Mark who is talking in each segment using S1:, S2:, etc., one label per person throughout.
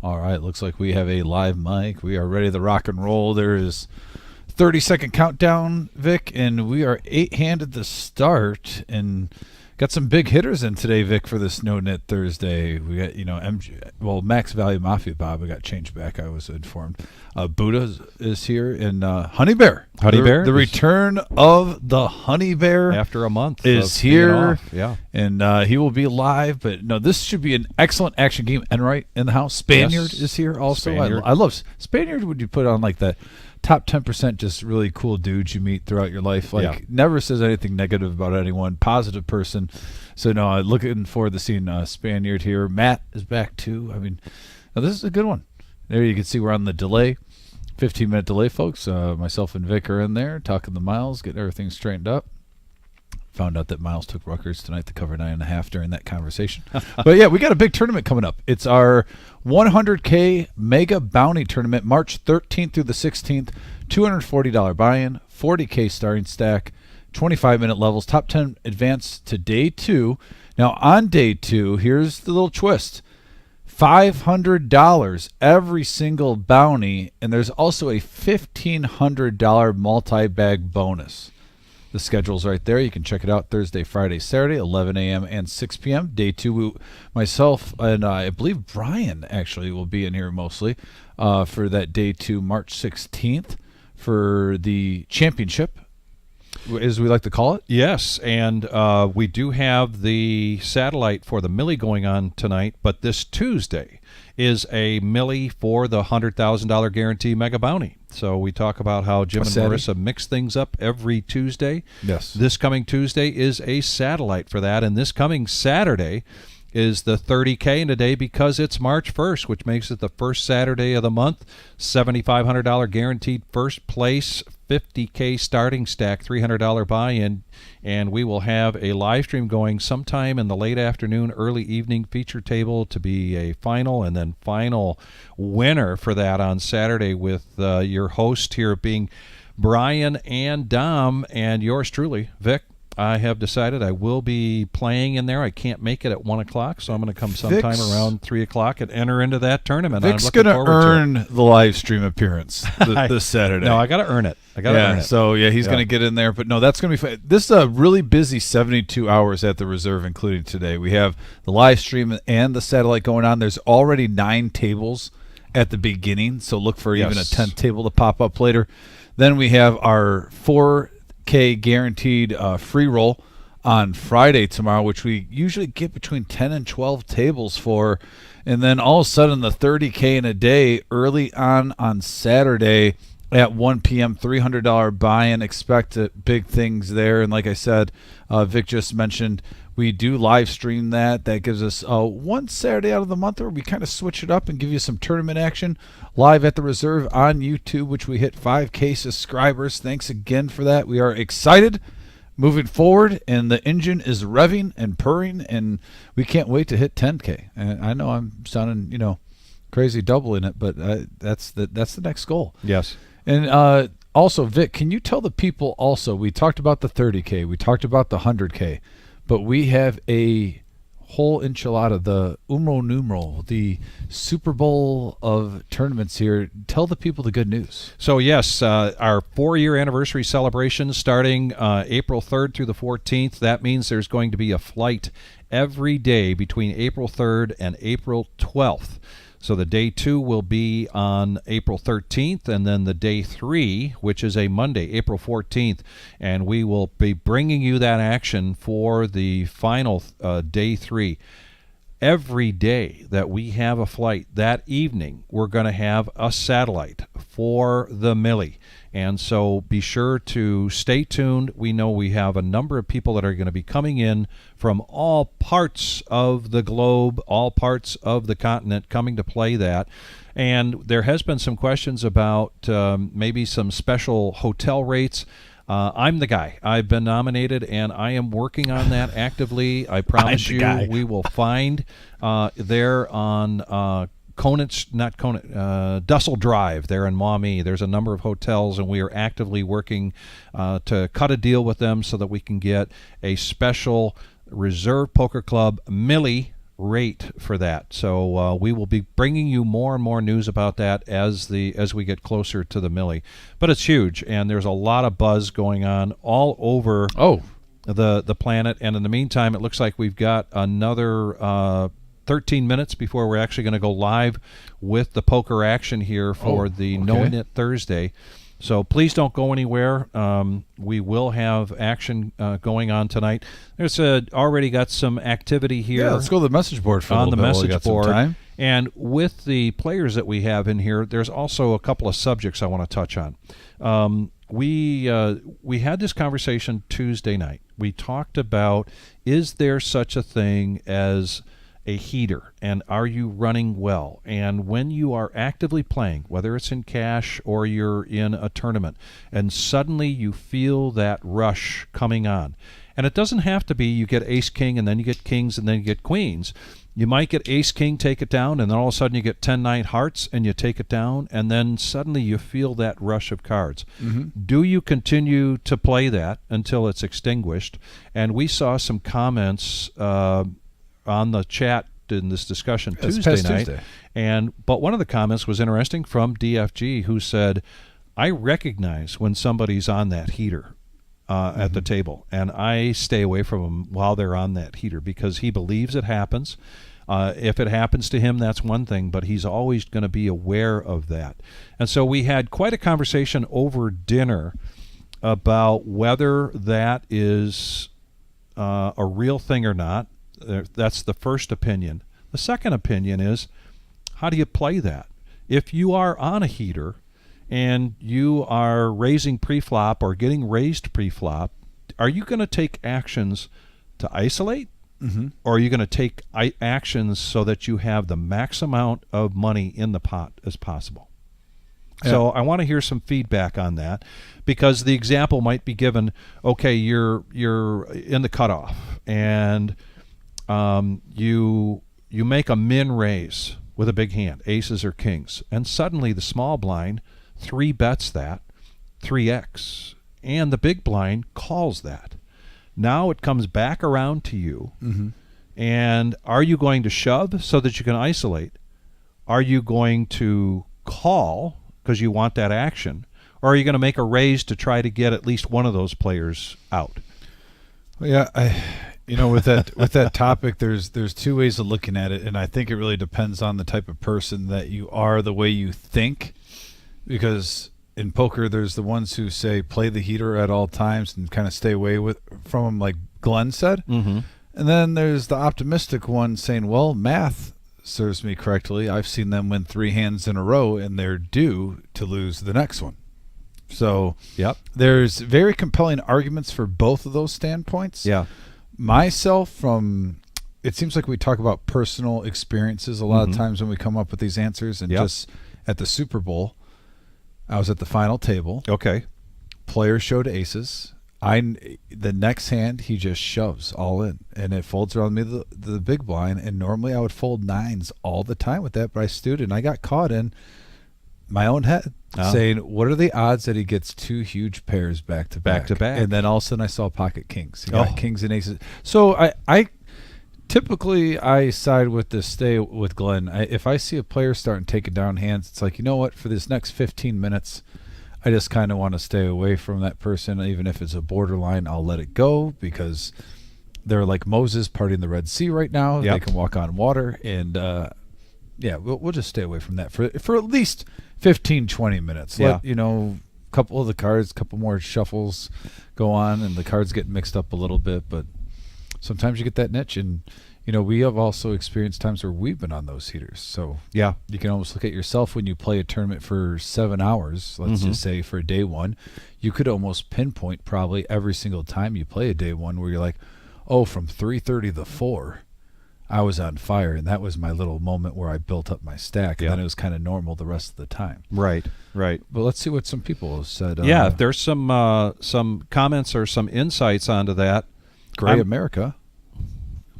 S1: All right, looks like we have a live mic. We are ready to rock and roll. There is 30-second countdown, Vic, and we are 8-handed to start, and got some big hitters in today, Vic, for this No-Nit Thursday. We got, Max Value Mafia Bob. We got changed back, I was informed. Buddha is here, and Honey Bear. The return of the Honey Bear
S2: after a month
S1: is here.
S2: Yeah,
S1: and he will be live. But no, this should be an excellent action game. Enright in the house. Spaniard is here also. I love Spaniard. Would you put on like that? Top 10% just really cool dudes you meet throughout your life. Never says anything negative about anyone. Positive person. So, no, looking forward to seeing Spaniard here. Matt is back, too. I mean, this is a good one. There you can see we're on the delay. 15-minute delay, folks. Myself and Vic are in there talking the miles, getting everything straightened up. Found out that Miles took Rutgers tonight to cover 9.5 during that conversation. But, yeah, we got a big tournament coming up. It's our 100K Mega Bounty Tournament, March 13th through the 16th. $240 buy-in, 40K starting stack, 25-minute levels, top 10 advance to day 2. Now, on day 2, here's the little twist. $500 every single bounty, and there's also a $1,500 multi-bag bonus. The schedule's right there. You can check it out Thursday, Friday, Saturday, 11 a.m. and 6 p.m. Day 2, myself and I believe Brian actually will be in here mostly for that Day 2, March 16th for the championship, as we like to call it.
S2: Yes, and we do have the satellite for the Millie going on tonight, but this Tuesday is a Millie for the $100,000 guarantee mega bounty. So we talk about how Jim and Marissa mix things up every Tuesday.
S1: Yes.
S2: This coming Tuesday is a satellite for that, and this coming Saturday is the 30K in a day because it's March 1st, which makes it the first Saturday of the month. $7,500 guaranteed first place, 50K starting stack, $300 buy-in, and we will have a live stream going sometime in the late afternoon, early evening feature table to be a final and then final winner for that on Saturday with your host here being Brian and Dom and yours truly, Vic. I have decided I will be playing in there. I can't make it at 1 o'clock, so I'm going to come sometime around 3 o'clock and enter into that tournament.
S1: Vic's going to earn the live stream appearance this Saturday.
S2: No, I got to earn it. Earn it.
S1: So, he's going to get in there. But, no, that's going to be fun. This is a really busy 72 hours at the Reserve, including today. We have the live stream and the satellite going on. There's already 9 tables at the beginning, so look for even a 10th table to pop up later. Then we have our 4K guaranteed free roll on Friday tomorrow, which we usually get between 10 and 12 tables for. And then all of a sudden the 30K in a day early on Saturday at 1 p.m., $300 buy-in. Expect big things there. And like I said, Vic just mentioned, we do live stream that. That gives us one Saturday out of the month where we kind of switch it up and give you some tournament action live at the Reserve on YouTube, which we hit 5K subscribers. Thanks again for that. We are excited moving forward, and the engine is revving and purring, and we can't wait to hit 10K. And I know I'm sounding, crazy doubling it, but that's the next goal.
S2: Yes.
S1: And also, Vic, can you tell the people also, we talked about the 30K, we talked about the 100K, but we have a whole enchilada, the numeral, the Super Bowl of tournaments here. Tell the people the good news.
S2: So, yes, our 4-year anniversary celebration starting April 3rd through the 14th. That means there's going to be a flight every day between April 3rd and April 12th. So the day 2 will be on April 13th, and then the day 3, which is a Monday, April 14th, and we will be bringing you that action for the final day 3. Every day that we have a flight, that evening, we're going to have a satellite for the Millie. And so be sure to stay tuned. We know we have a number of people that are going to be coming in from all parts of the globe, all parts of the continent, coming to play that. And there has been some questions about maybe some special hotel rates. I'm the guy. I've been nominated, and I am working on that actively. I promise you we will find there on Dussel Drive there in Maumee. There's a number of hotels, and we are actively working to cut a deal with them so that we can get a special Reserve Poker Club Millie rate for that. So we will be bringing you more and more news about that as we get closer to the Millie. But it's huge, and there's a lot of buzz going on all over the planet. And in the meantime, it looks like we've got another 13 minutes before we're actually going to go live with the poker action here for the No-Nit Thursday. So please don't go anywhere. We will have action going on tonight. There's already got some activity here.
S1: Yeah, let's go to the message board for a
S2: on
S1: little
S2: the
S1: bit while we
S2: message
S1: got some
S2: board.
S1: time.
S2: And with the players that we have in here, there's also a couple of subjects I want to touch on. We had this conversation Tuesday night. We talked about, is there such a thing as a heater, and are you running well? And when you are actively playing, whether it's in cash or you're in a tournament, and suddenly you feel that rush coming on, and it doesn't have to be you get ace king and then you get kings and then you get queens. You might get ace king, take it down, and then all of a sudden you get 10-9 hearts and you take it down, and then suddenly you feel that rush of cards. Do you continue to play that until it's extinguished? And we saw some comments on the chat in this discussion Tuesday night. But one of the comments was interesting from DFG, who said, I recognize when somebody's on that heater at the table, and I stay away from them while they're on that heater because he believes it happens. If it happens to him, that's one thing, but he's always going to be aware of that. And so we had quite a conversation over dinner about whether that is a real thing or not. That's the first opinion. The second opinion is, how do you play that? If you are on a heater and you are raising pre-flop or getting raised pre-flop, are you going to take actions to isolate? Or are you going to take actions so that you have the max amount of money in the pot as possible? So I want to hear some feedback on that, because the example might be given, okay, you're in the cutoff, and you make a min raise with a big hand, aces or kings, and suddenly the small blind 3-bets that 3x, and the big blind calls that. Now it comes back around to you, and are you going to shove so that you can isolate? Are you going to call because you want that action, or are you going to make a raise to try to get at least one of those players out?
S1: Well, yeah, with that topic, there's two ways of looking at it, and I think it really depends on the type of person that you are, the way you think. Because in poker, there's the ones who say play the heater at all times and kind of stay away from them, like Glenn said. And then there's the optimistic one saying, well, math serves me correctly. I've seen them win 3 hands in a row, and they're due to lose the next one. So there's very compelling arguments for both of those standpoints. Myself, it seems like we talk about personal experiences a lot of times when we come up with these answers. And just at the Super Bowl, I was at the final table. Player showed aces. The next hand, he just shoves all in, and it folds around me the big blind. And normally I would fold 9s all the time with that, but I stood and I got caught in my own head saying, what are the odds that he gets 2 huge pairs back to back? And then all of a sudden I saw pocket kings. He got kings and aces. So I typically side with the stay with Glenn. If I see a player starting taking down hands, it's like, you know what, for this next 15 minutes, I just kind of want to stay away from that person. Even if it's a borderline, I'll let it go, because they're like Moses parting the Red Sea right now. They can walk on water, and we'll just stay away from that for at least 15, 20 minutes. Let, a couple of the cards, a couple more shuffles go on, and the cards get mixed up a little bit, but sometimes you get that niche. And we have also experienced times where we've been on those heaters. So you can almost look at yourself when you play a tournament for 7 hours, let's just say for day one. You could almost pinpoint probably every single time you play a day one where you're like, oh, from 3:30 to 4, I was on fire, and that was my little moment where I built up my stack, and then it was kind of normal the rest of the time. Right. But let's see what some people have said.
S2: If there's some comments or some insights onto that.
S1: Gray America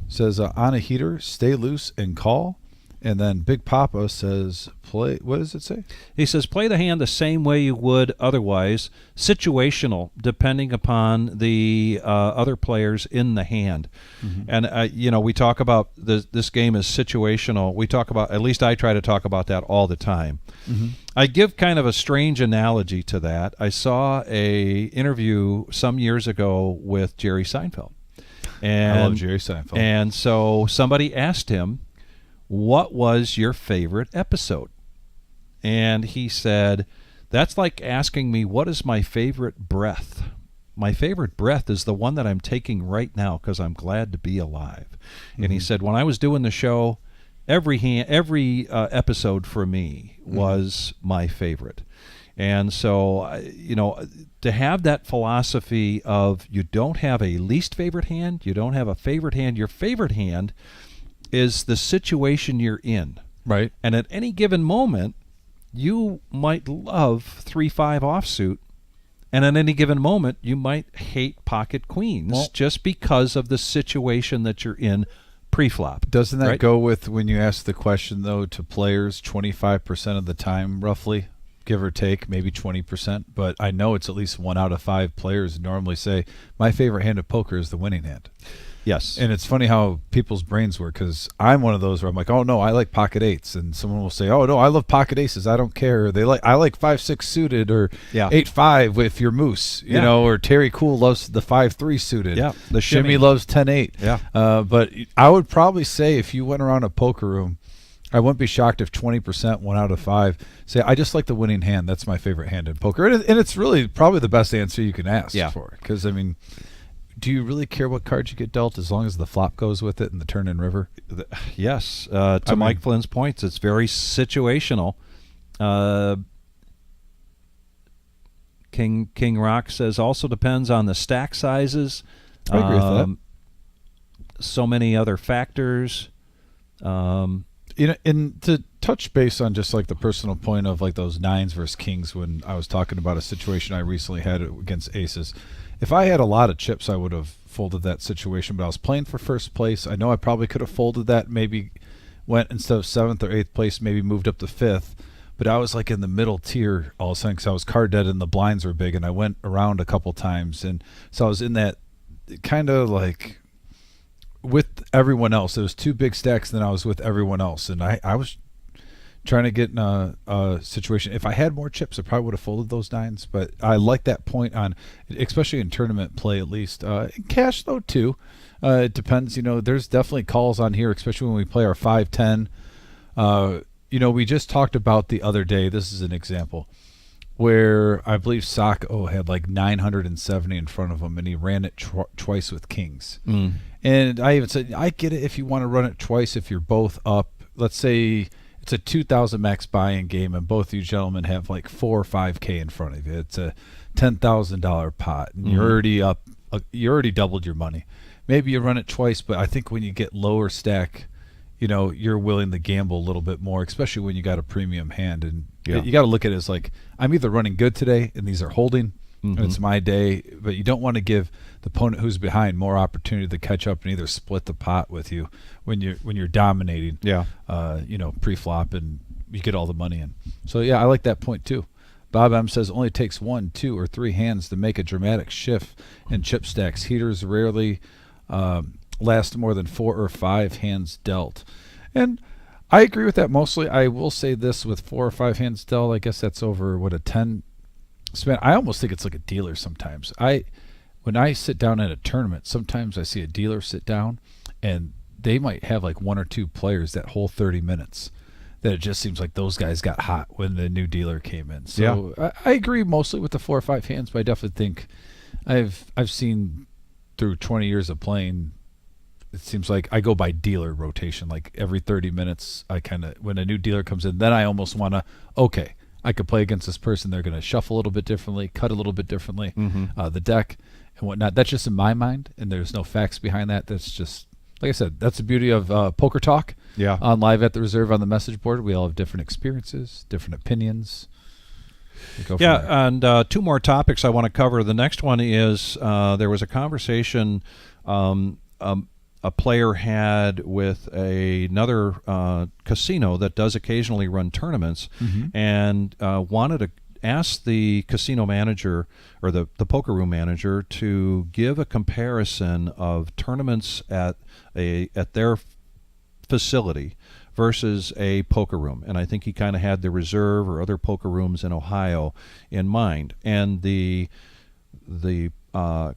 S1: says, on a heater, stay loose and call. And then Big Papa says, play. What does it say?
S2: He says, play the hand the same way you would otherwise, situational, depending upon the other players in the hand. And, we talk about this game is situational. We talk about, at least I try to talk about that all the time. I give kind of a strange analogy to that. I saw a interview some years ago with Jerry Seinfeld. And,
S1: I love Jerry Seinfeld.
S2: And so somebody asked him, what was your favorite episode? And he said, that's like asking me, what is my favorite breath? My favorite breath is the one that I'm taking right now because I'm glad to be alive. And he said, when I was doing the show, every episode for me was my favorite. And so, to have that philosophy of you don't have a least favorite hand, you don't have a favorite hand, your favorite hand is the situation you're in.
S1: Right.
S2: And at any given moment, you might love 3-5 offsuit, and at any given moment, you might hate pocket queens just because of the situation that you're in pre-flop.
S1: Doesn't that go with when you ask the question, though, to players 25% of the time, roughly, give or take, maybe 20%? But I know it's at least 1 out of 5 players normally say, my favorite hand of poker is the winning hand.
S2: Yes.
S1: And it's funny how people's brains work, because I'm one of those where I'm like, oh, no, I like pocket eights. And someone will say, oh, no, I love pocket aces. I don't care. I like 5-6 suited or 8-5 if you're moose, you know, or Terry Cool loves the 5-3 suited.
S2: Yeah, the shimmy
S1: loves 10-8.
S2: Yeah.
S1: But I would probably say if you went around a poker room, I wouldn't be shocked if 20%, 1 out of 5, say, I just like the winning hand. That's my favorite hand in poker. And it's really probably the best answer you can ask for. Because, I mean, do you really care what cards you get dealt as long as the flop goes with it and the turn and river?
S2: Yes. Mike Flynn's points, it's very situational. King Rock says also depends on the stack sizes.
S1: I agree with that.
S2: So many other factors.
S1: And to touch base on just like the personal point of like those 9s versus kings, when I was talking about a situation I recently had against aces, if I had a lot of chips, I would have folded that situation, but I was playing for first place. I know I probably could have folded that, maybe went instead of 7th or 8th place, maybe moved up to 5th, but I was like in the middle tier all of a sudden because I was card dead and the blinds were big, and I went around a couple times, and so I was in that kind of like with everyone else. It was 2 big stacks, and then I was with everyone else, and I was trying to get in a situation. If I had more chips, I probably would have folded those 9s, but I like that point on, especially in tournament play at least. In cash, though, too. It depends. There's definitely calls on here, especially when we play our 5-10. We just talked about the other day, this is an example, where I believe Sacco had like 970 in front of him, and he ran it twice with kings. And I even said, I get it if you want to run it twice if you're both up. Let's say it's a 2,000 max buy-in game, and both of you gentlemen have like 4 or 5K in front of you. It's a $10,000 pot, and you're already up. You already doubled your money. Maybe you run it twice, but I think when you get lower stack, you're willing to gamble a little bit more, especially when you got a premium hand. And you got to look at it as like, I'm either running good today, and these are holding, and it's my day, but you don't want to give the opponent who's behind more opportunity to catch up and either split the pot with you when you're dominating. Pre-flop, and you get all the money in. So I like that point too. Bob M says only takes 1, 2, or 3 hands to make a dramatic shift in chip stacks. Heaters rarely last more than 4 or 5 hands dealt, and I agree with that mostly. I will say this: with 4 or 5 hands dealt, I guess that's over a 10 spent. I almost think it's like a dealer sometimes. When I sit down at a tournament, sometimes I see a dealer sit down, and they might have like 1 or 2 players that whole 30 minutes. That it just seems like those guys got hot when the new dealer came in. So I agree mostly with the 4 or 5 hands, but I definitely think I've seen through 20 years of playing, it seems like I go by dealer rotation. Like every 30 minutes, when a new dealer comes in, then I almost want to, okay, I could play against this person. They're going to shuffle a little bit differently, cut a little bit differently, the deck and whatnot. That's just in my mind, and there's no facts behind that. That's just, like I said, that's the beauty of Poker Talk. On Live at the Reserve on the message board. We all have different experiences, different opinions.
S2: And 2 more topics I want to cover. The next one is there was a conversation a player had with another casino that does occasionally run tournaments, and wanted to ask the casino manager or the poker room manager to give a comparison of tournaments at their facility versus a poker room. And I think he kind of had the Reserve or other poker rooms in Ohio in mind. And the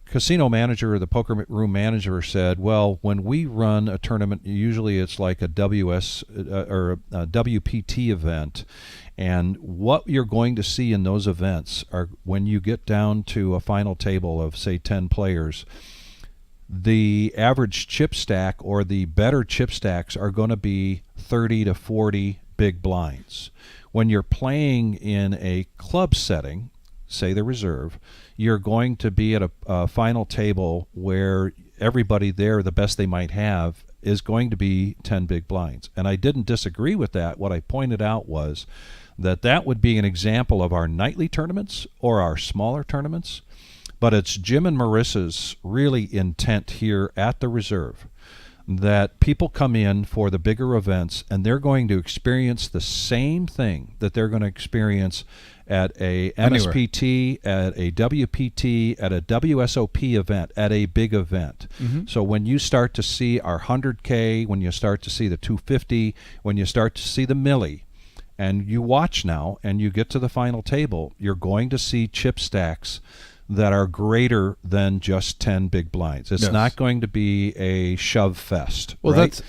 S2: casino manager or the poker room manager said, well, when we run a tournament, usually it's like a or a WPT event, and what you're going to see in those events are when you get down to a final table of, say, 10 players, the average chip stack or the better chip stacks are going to be 30 to 40 big blinds. When you're playing in a club setting, say the Reserve, you're going to be at a final table where everybody there, the best they might have, is going to be 10 big blinds. And I didn't disagree with that. What I pointed out was that would be an example of our nightly tournaments or our smaller tournaments, but it's Jim and Marissa's really intent here at the Reserve that people come in for the bigger events and they're going to experience the same thing that they're going to experience at a MSPT, at a WPT, at a WSOP event, at a big event. So when you start to see our 100K, when you start to see the 250, when you start to see the milli, and you watch now and you get to the final table, you're going to see chip stacks that are greater than just 10 big blinds. It's not going to be a shove fest.
S1: Well,
S2: right?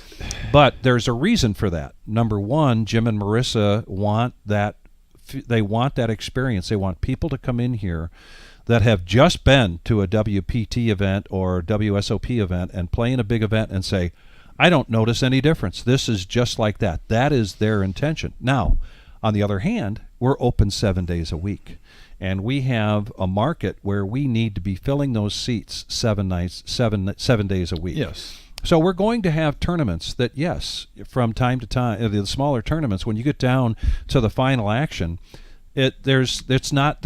S2: But there's a reason for that. Number one, Jim and Marissa want that. They want that experience. They want people to come in here that have just been to a WPT event or WSOP event and play in a big event and say, I don't notice any difference. This is just like that. That is their intention. Now, on the other hand, we're open 7 days a week. And we have a market where we need to be filling those seats 7 days a week.
S1: Yes.
S2: So we're going to have tournaments that, yes, from time to time, the smaller tournaments, when you get down to the final action, there's not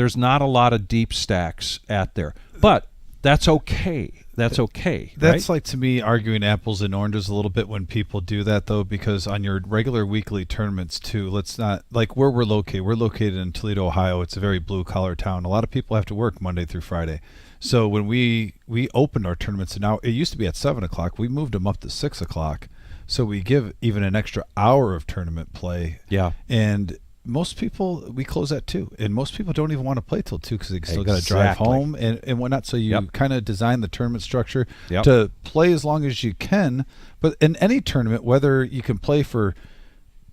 S2: a lot of deep stacks at there. But that's okay. That's okay.
S1: That's
S2: right?
S1: like, to me, arguing apples and oranges a little bit when people do that, though, because on your regular weekly tournaments, too, let's not, like where we're located in Toledo, Ohio. It's a very blue-collar town. A lot of people have to work Monday through Friday. So when we opened our tournaments, and now it used to be at 7 o'clock. We moved them up to 6 o'clock. So we give even an extra hour of tournament play.
S2: Yeah.
S1: And most people, we close at 2, and most people don't even want to play till 2 because they still got to drive home and whatnot. So you kind of design the tournament structure to play as long as you can. But in any tournament, whether you can play for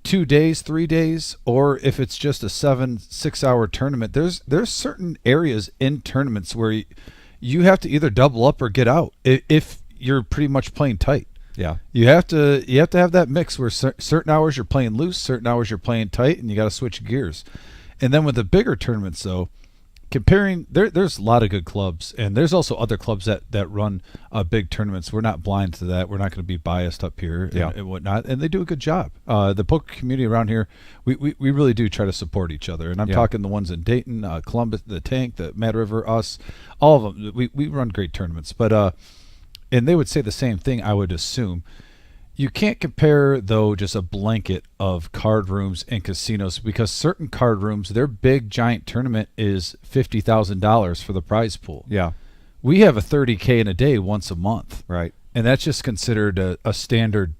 S1: 2 days, 3 days, or if it's just a 7-6 hour tournament, there's certain areas in tournaments where you have to either double up or get out if you're pretty much playing tight.
S2: Yeah,
S1: you have to have that mix where certain hours you're playing loose, certain hours you're playing tight, and you got to switch gears. And then with the bigger tournaments, though, comparing, there's a lot of good clubs, and there's also other clubs that run big tournaments. We're not blind to that. We're not going to be biased up here and whatnot, and they do a good job. The poker community around here, we really do try to support each other, and I'm talking the ones in Dayton, Columbus, the Tank, the Mad River, us, all of them. We run great tournaments, but and they would say the same thing, I would assume. You can't compare, though, just a blanket of card rooms and casinos, because certain card rooms, their big, giant tournament is $50,000 for the prize pool.
S2: Yeah.
S1: We have a $30K in a day once a month.
S2: Right.
S1: And that's just considered a standard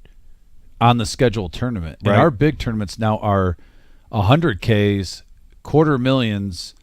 S1: on-the-schedule tournament.
S2: Right.
S1: And our big tournaments now are 100Ks, $250,000,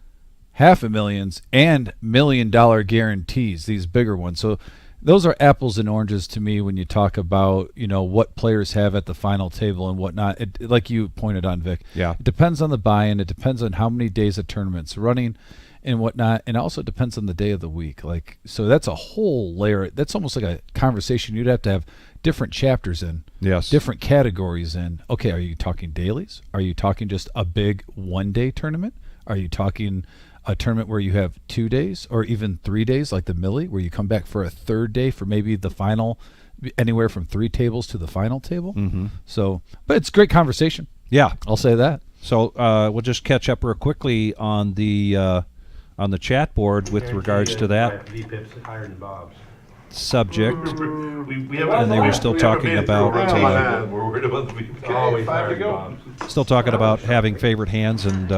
S1: $500,000, and $1 million guarantees, these bigger ones. So those are apples and oranges to me when you talk about, what players have at the final table and whatnot. Like you pointed on, Vic.
S2: Yeah.
S1: It depends on the buy-in. It depends on how many days a tournament's running and whatnot. And also depends on the day of the week. So that's a whole layer. That's almost like a conversation you'd have to have different chapters in.
S2: Yes.
S1: Different categories in. Okay, are you talking dailies? Are you talking just a big one-day tournament? Are you talking a tournament where you have 2 days or even 3 days, like the Millie, where you come back for a third day for maybe the final, anywhere from 3 tables to the final table?
S2: Mm-hmm.
S1: So, but it's a great conversation.
S2: Yeah,
S1: I'll say that.
S2: So we'll just catch up real quickly on the chat board with regards to that.
S3: VPIP's higher than Bob's.
S2: subject.
S3: And
S2: they were still talking about,
S3: we're worried about the 5 to go.
S2: Still talking about having favored hands and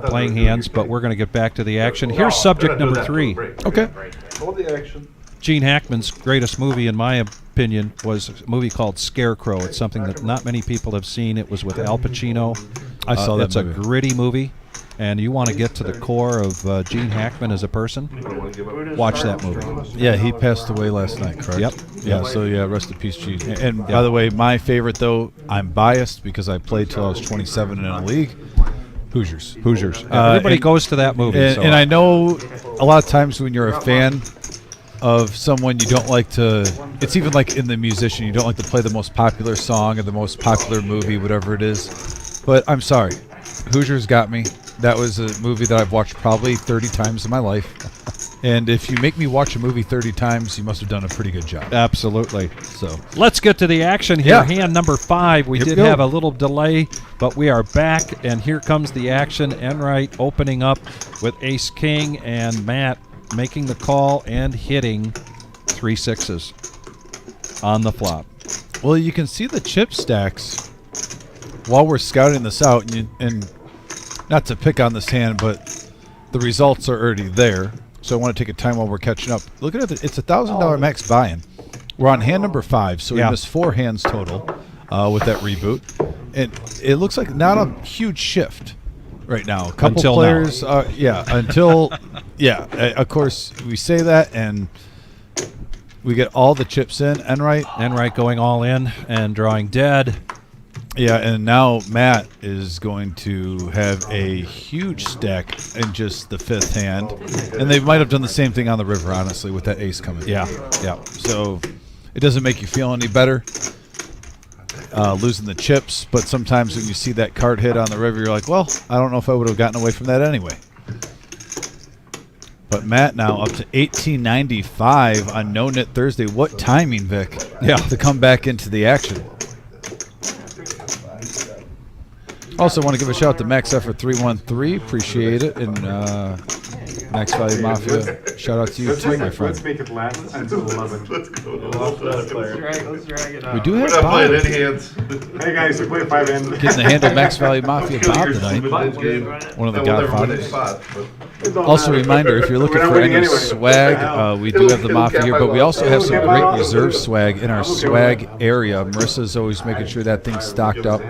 S2: playing hands, but we're going to get back to the action. Here's subject number 3.
S1: Okay.
S3: Hold the action.
S2: Gene Hackman's greatest movie, in my opinion, was a movie called Scarecrow. It's something that not many people have seen. It was with Al Pacino.
S1: I saw that
S2: It's
S1: movie.
S2: a gritty movie, and you want to get to the core of Gene Hackman as a person, watch that movie.
S1: Yeah, he passed away last night, correct?
S2: Yep.
S1: Yeah, so yeah, rest in peace, Gene. And by the way, my favorite, though, I'm biased because I played till I was 27 in a league. Hoosiers.
S2: Everybody
S1: and-
S2: goes to that movie.
S1: And,
S2: so
S1: and I know a lot of times when you're a fan of someone, you don't like to, it's even like in the musician, you don't like to play the most popular song or the most popular movie, whatever it is. But I'm sorry, Hoosiers got me. That was a movie that I've watched probably 30 times in my life. And if you make me watch a movie 30 times, you must have done a pretty good job.
S2: Absolutely.
S1: So
S2: Let's get to the action here.
S1: Yeah.
S2: Hand number 5. We
S1: Here we
S2: did
S1: go.
S2: have a little delay, but we are back, and here comes the action. Enright opening up with Ace King, and Matt making the call and hitting 3 6s on the flop.
S1: well, you can see the chip stacks while we're scouting this out, and not to pick on this hand, but the results are already there. So I want to take a time while we're catching up. Look at it; it's $1,000 max buy-in. We're on hand number 5, so we
S2: Yeah.
S1: missed 4 hands total with that reboot, and it looks like not a huge shift right now. A couple
S2: Until
S1: players, until of course we say that, and we get all the chips in.
S2: Enright going all in and drawing dead.
S1: Yeah, and now Matt is going to have a huge stack in just the 5th hand. And they might have done the same thing on the river, honestly, with that ace coming.
S2: Yeah.
S1: So it doesn't make you feel any better losing the chips, but sometimes when you see that card hit on the river, you're like, well, I don't know if I would have gotten away from that anyway. But Matt now up to 1895 on No-Nit Thursday. What timing, Vic?
S2: Yeah.
S1: To come back into the action. Also want to give a shout out to Max Effort 313. Appreciate it. And Max Value Mafia, shout out to you too, my friend.
S4: Let's make it last until 11.
S3: Let's go.
S4: Let's drag it out.
S1: We do have
S3: We're not
S1: Bob
S3: playing any hands.
S4: Hey guys, we play 5 end.
S1: getting the handle Max Value Mafia
S3: Kill
S1: Bob
S3: your
S1: tonight.
S3: stupid game.
S1: One of the
S3: That will never win
S1: Godfathers.
S3: a spot, but
S1: Also, a reminder, if you're looking for any swag, we do have the Mafia here, but we also have some great reserve swag in our swag area. Marissa's always making sure that thing's stocked up.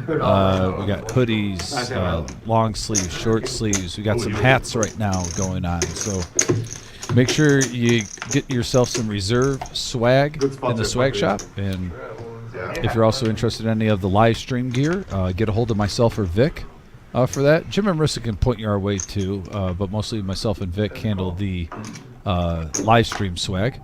S1: We got hoodies, long sleeves, short sleeves. We got some hats right now going on. So make sure you get yourself some reserve swag in the swag shop. And if you're also interested in any of the live stream gear, get a hold of myself or Vic. For that, Jim and Marissa can point you our way too, but mostly myself and Vic handle the live stream swag.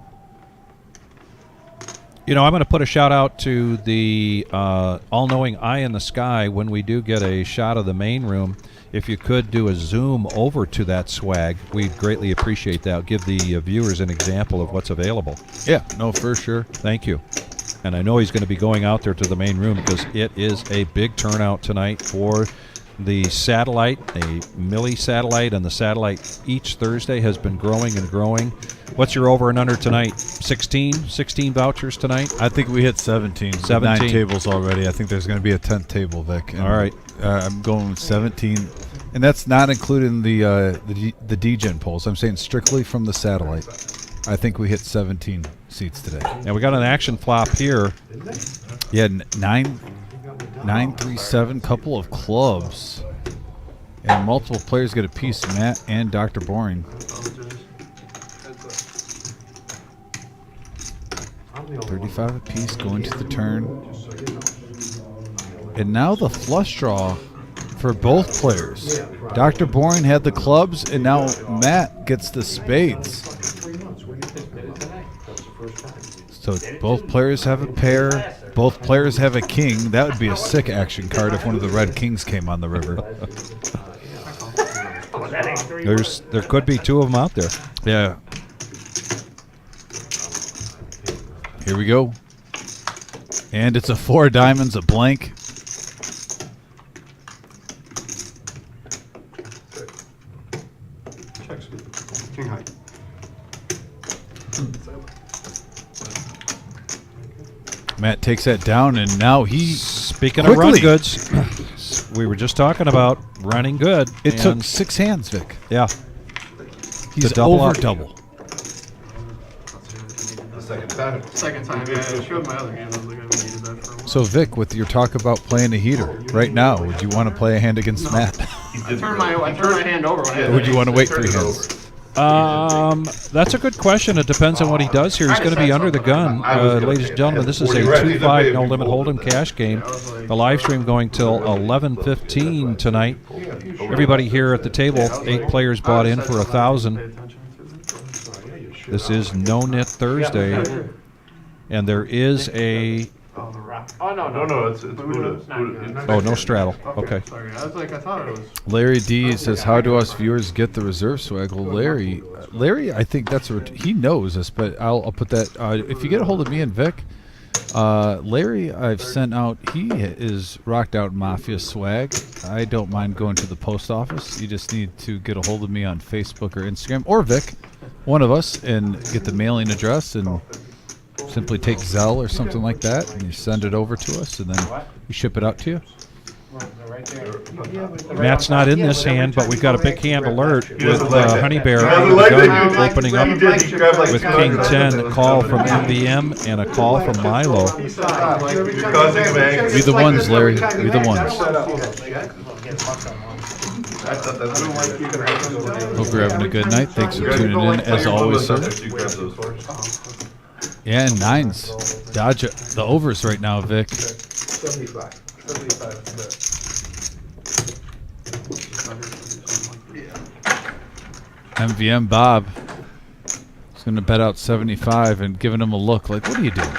S2: You know, I'm going to put a shout out to the all-knowing eye in the sky when we do get a shot of the main room. If you could do a zoom over to that swag, we'd greatly appreciate that. Give the viewers an example of what's available.
S1: Yeah, no, for sure.
S2: Thank you. And I know he's going to be going out there to the main room because it is a big turnout tonight for the satellite, a milli satellite, and the satellite each Thursday has been growing and growing. What's your over and under tonight? 16 vouchers tonight?
S1: I think we hit 17.
S2: 17.
S1: 9 tables already. I think there's going to be a 10th table, Vic. And,
S2: All right.
S1: I'm going with 17. And that's not including the D-Gen polls. I'm saying strictly from the satellite. I think we hit 17 seats today.
S2: And we got an action flop here.
S1: Yeah, 9-3-7, couple of clubs. And multiple players get a piece, Matt and Dr. Boring. 35 apiece going to the turn. And now the flush draw for both players. Dr. Boring had the clubs, and now Matt gets the spades. So both players have a pair. Both players have a king. That would be a sick action card if one of the red kings came on the river.
S2: There could be 2 of them out there.
S1: Yeah. Here we go. And it's a 4 diamonds, a blank.
S4: King high.
S1: Matt takes that down, and now he.
S2: Speaking
S1: quickly,
S2: of run goods, we were just talking about running good.
S1: It took
S2: and
S1: 6 hands, Vic.
S2: Yeah.
S1: He's
S2: double
S1: over
S2: up.
S1: double.
S3: The second time.
S4: Second time, yeah, I showed my other hand. I was like, I haven't needed that for a while.
S1: So Vic, with your talk about playing a heater right now, would you want to play a hand against Matt?
S4: I turned my hand over when I
S1: Or would you want to wait 3 hands?
S2: That's a good question. It depends on what he does here. He's going to be under the gun. Ladies and gentlemen, this is a 2-5 no limit hold'em cash game. The live stream going till 11:15 tonight. Everybody here at the table, 8 players bought in for 1,000. This is No-Nit Thursday, and there is a
S3: No, it's Buddha.
S2: oh, no straddle. Okay.
S4: Sorry, I was like, I thought it was.
S1: Larry D says, "How do us viewers get the reserve swag?" Well, Larry, I think that's he knows us, but I'll put that. If you get a hold of me and Vic, Larry, I've sent out. He is rocked out Mafia swag. I don't mind going to the post office. You just need to get a hold of me on Facebook or Instagram or Vic, one of us, and get the mailing address and. Simply take Zelle or something like that, and you send it over to us, and then we ship it out to you.
S2: Matt's not in this hand, but we've got a big hand alert with Honey Bear
S3: doesn't
S2: under
S3: like
S2: the
S3: that.
S2: gun opening up
S3: He did. He grabbed like
S2: with
S3: 200
S2: King
S3: on
S2: 10,
S3: it.
S2: a call from MVM, and a call from Milo.
S3: You're causing him angst.
S1: We the ones, Larry. We the ones. Hope you're having a good night. Thanks for tuning in, as always, sir. Yeah, and 9s. Dodge the overs right now, Vic.
S3: 75.
S1: MVM Bob is going to bet out 75 and giving him a look like, what are you doing?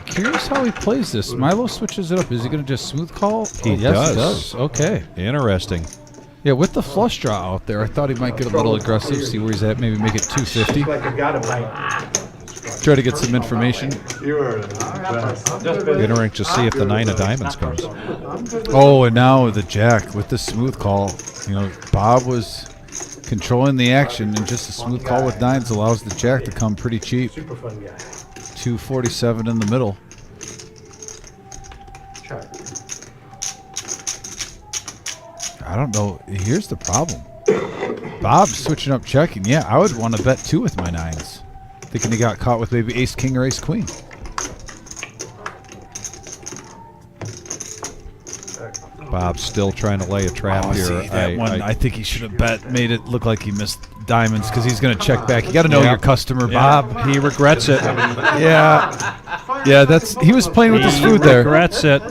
S1: Curious how he plays this. Milo switches it up. Is he going to just smooth call?
S2: He
S1: Yes, he does. Okay.
S2: Interesting.
S1: Yeah, with the flush draw out there, I thought he might get a little aggressive, see where he's at, maybe make it 250. Try to get some information.
S2: Interesting to see if the 9 of diamonds comes.
S1: Oh, and now the jack with the smooth call. You know, Bob was controlling the action, and just a smooth call with 9s allows the jack to come pretty cheap. 247 in the middle. I don't know. Here's the problem. Bob's switching up checking. Yeah, I would want to bet 2 with my 9s. Thinking he got caught with maybe ace king or ace queen.
S2: Bob's still trying to lay a trap here.
S1: See, that one, I think he should have made it look like he missed diamonds because he's going to check back. You got to know your customer, Bob.
S2: He regrets it.
S1: Yeah, he was playing with his food there.
S2: Regrets it.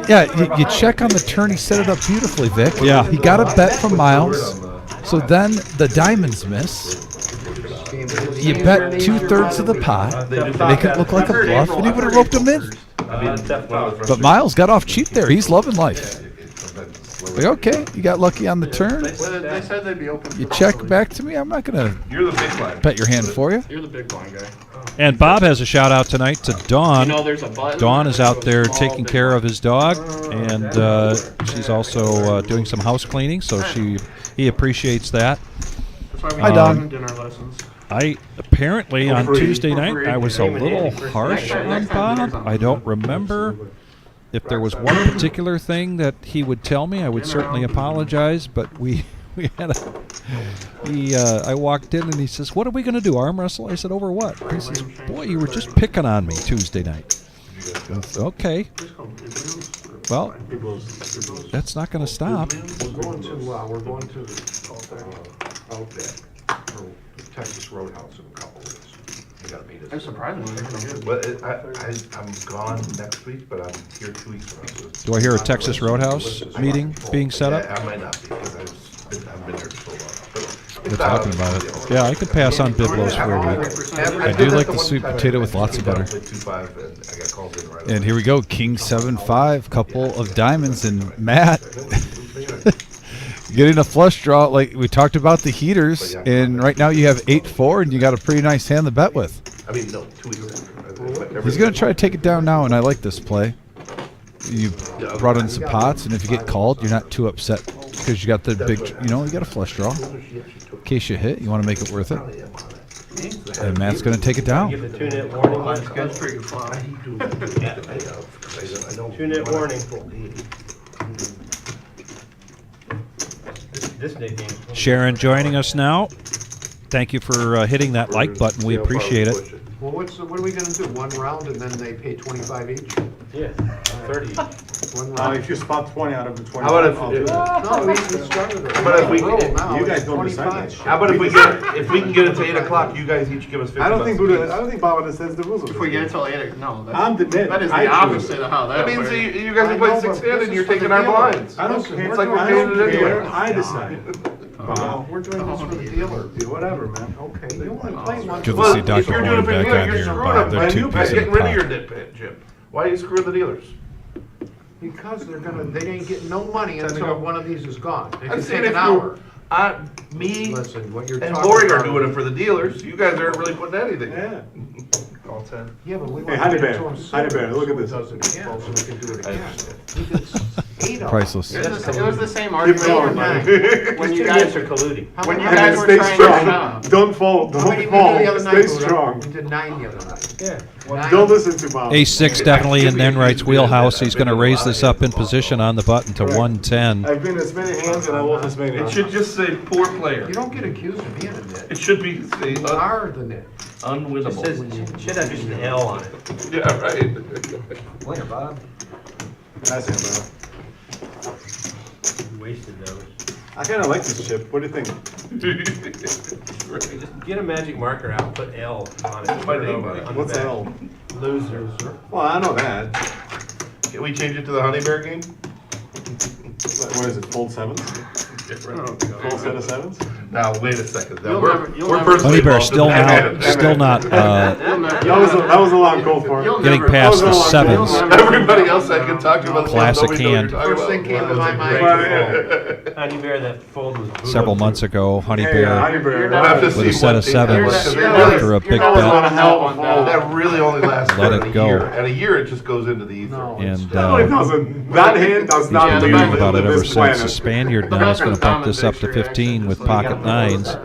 S1: Yeah, you check on the turn. He set it up beautifully, Vic.
S2: Yeah.
S1: He got a bet from Miles. So then the diamonds miss. You bet 2/3 of the pot, make it look like a bluff, and he would have roped him in. But Miles got off cheap there. He's loving life. Like, okay, you got lucky on the turn.
S4: They said they'd be open.
S1: You check back to me. I'm not going
S3: You're the big line.
S1: to bet your hand for you.
S4: You're the big blind guy.
S2: And Bob has a shout out tonight to Dawn.
S4: You know, there's a button.
S2: Dawn is out there taking care of his dog, and she's also doing some house cleaning, so he appreciates that.
S4: That's why we
S1: Hi, Don.
S4: have dinner lessons.
S2: I apparently on Tuesday night I was a little harsh on Bob. I don't remember if there was one particular thing that he would tell me. I would certainly apologize, but we had I walked in and he says, "What are we going to do? Arm wrestle?" I said, "Over what?" He says, "Boy, you were just picking on me Tuesday night." Okay. Well, that's not going to stop.
S5: We're going to Outback, or Texas Roadhouse in a couple weeks. They gotta meet us.
S4: I'm surprised they're pretty good.
S3: But I'm gone next week, but I'm here 2 weeks from now. So
S2: Do I hear a Texas Roadhouse meeting being set up?
S3: Yeah, I might not be because I've been there so long. But
S1: We're talking about it.
S2: Yeah, I could pass on Biblos for a week.
S1: I do like the sweet potato with lots of butter. And here we go, King 7-5, couple of diamonds, and Matt getting a flush draw. Like we talked about the heaters, and right now you have 8-4, and you got a pretty nice hand to bet with.
S3: I mean, no, 2 weeks.
S1: He's going to try to take it down now, and I like this play. You brought in some pots, and if you get called, you're not too upset because you got the big, you got a flush draw. In case you hit, you want to make it worth it. And Matt's going to take it down.
S6: Give the 2-nit warning.
S4: That's pretty good fun.
S3: I don't.
S6: 2-nit warning. This nickname.
S2: Sharon joining us now. Thank you for hitting that like button. We appreciate it.
S5: Well, what are we gonna do? One round and then they pay 25 each?
S6: Yeah, 30.
S5: One round?
S7: If you spot 20 out of the 20.
S3: How about
S5: No, we started it.
S3: How about if we-
S5: Roll now,
S7: You guys
S5: it's
S7: don't decide
S5: 25.
S7: that shit.
S3: How about if we can get it to 8 o'clock, you guys each give us 50
S7: I don't think
S3: bucks
S7: Buddha,
S3: apiece.
S7: I don't think Baba says the rules of
S4: If we get it
S7: this.
S4: till 8, no.
S7: I'm the net.
S4: That is
S7: I
S4: the
S7: choose.
S4: opposite of how that
S3: That means
S4: works.
S3: you guys
S5: I
S3: are playing
S5: know, but
S3: 6-handed
S5: this
S3: and you're
S5: is for
S3: taking
S5: the
S3: our
S5: dealer.
S3: blinds.
S7: I don't
S5: Listen,
S7: care.
S3: It's like we're
S7: I
S3: paying
S7: don't
S3: it anyway.
S7: care. I decide.
S5: We're doing this for the dealer.
S7: Whatever, man.
S5: Okay, you only play one.
S1: Good to
S3: Well,
S1: see
S3: if
S1: Dr.
S3: you're doing
S1: Boyd
S3: it for the
S1: back
S3: dealer,
S1: on
S3: you're
S1: here,
S3: screwing
S1: Bob.
S3: up.
S1: They're
S3: Man,
S1: two
S3: you guys
S1: pieces
S3: getting
S1: of
S3: rid of
S1: pot.
S3: your nit pit, Jim. Why are you screwing the dealers?
S5: Because they ain't getting no money
S3: Time to
S5: until
S3: go.
S5: one of these is gone. It
S3: I'm
S5: can
S3: saying
S5: take
S3: if
S5: an hour.
S3: me
S5: Listen, what you're
S3: and
S5: talking
S3: Lori are
S5: about-
S3: doing it for the dealers, you guys aren't really putting anything.
S7: Yeah.
S3: All 10.
S5: Yeah, but we
S7: Hey,
S5: want
S7: Honey
S5: to get
S7: Bear,
S5: it to him
S7: Honey
S5: sooner,
S7: Bear, look
S5: so
S7: at
S5: he
S7: this.
S5: does it again, so we can do it
S3: I
S5: again.
S3: understand.
S5: He did 8 of them.
S1: Priceless.
S4: It was the same
S7: Keep
S4: argument
S7: going,
S5: man.
S4: when you
S6: Guys
S4: guys
S6: are colluding.
S5: How
S4: when
S5: many-
S4: you guys
S7: And
S4: were
S7: stay
S4: trying
S7: strong.
S4: to shop.
S7: Don't fall.
S5: How many
S7: Don't
S5: did we
S7: fall.
S5: do the other
S7: Stay
S5: night, Buddha?
S7: strong.
S5: We did 9 the other night.
S6: Yeah.
S5: 9.
S7: Don't listen to Bob.
S2: A6 definitely in Nenright's wheelhouse. He's going to raise this up in position on the button to 110.
S7: I've been as many hands and I lost as many.
S3: It should just say poor player.
S5: You don't get accused of being a
S3: It
S5: nit.
S3: should be say
S5: You are the nit.
S6: It
S3: unwinnable.
S6: says, it should have just an L on it.
S3: Yeah, right.
S6: Winner, Bob.
S7: That's it,
S6: You wasted those.
S7: bro. I kind of like this chip. What do you think?
S6: Just get a magic marker out, put L on it.
S3: My name on it.
S6: the
S7: What's
S6: back.
S7: L?
S6: Loser.
S7: Well, I know that.
S3: Can we change it to the Honey Bear game?
S7: What is it? Fold sevens? Full set of sevens?
S3: Now, wait a second. Now,
S4: You'll
S3: we're
S4: never- you'll
S3: we're
S4: never-
S3: personally
S2: Honey Bear
S3: involved in
S2: still not
S7: That was a long call for it.
S2: getting past the sevens.
S3: Everybody else I can talk to about the
S2: Classic
S3: nobody knows
S2: hand.
S3: what you're
S5: First
S3: talking
S5: thing came to
S3: about.
S5: my mind.
S7: Well,
S6: Honey Bear, that fold was brutal.
S2: Several months ago, Honey
S7: Hey,
S2: Bear
S7: Honey Bear.
S3: We'll have to
S2: with
S3: see
S2: a set
S3: what
S2: of
S3: they-
S2: sevens
S3: because they
S2: after a big
S7: That was one
S2: bet.
S7: hell of a fold.
S3: That really only lasts
S2: Let
S3: for
S2: it
S3: a
S2: go.
S3: year. And a year, it just goes into the ether.
S5: No.
S2: And
S7: No, it doesn't. That hand does
S2: he's
S7: not
S2: been
S7: do
S2: tweeting about it ever
S7: this
S2: since.
S7: planet.
S2: The Spaniard now is going to bump this up to 15 with pocket nines.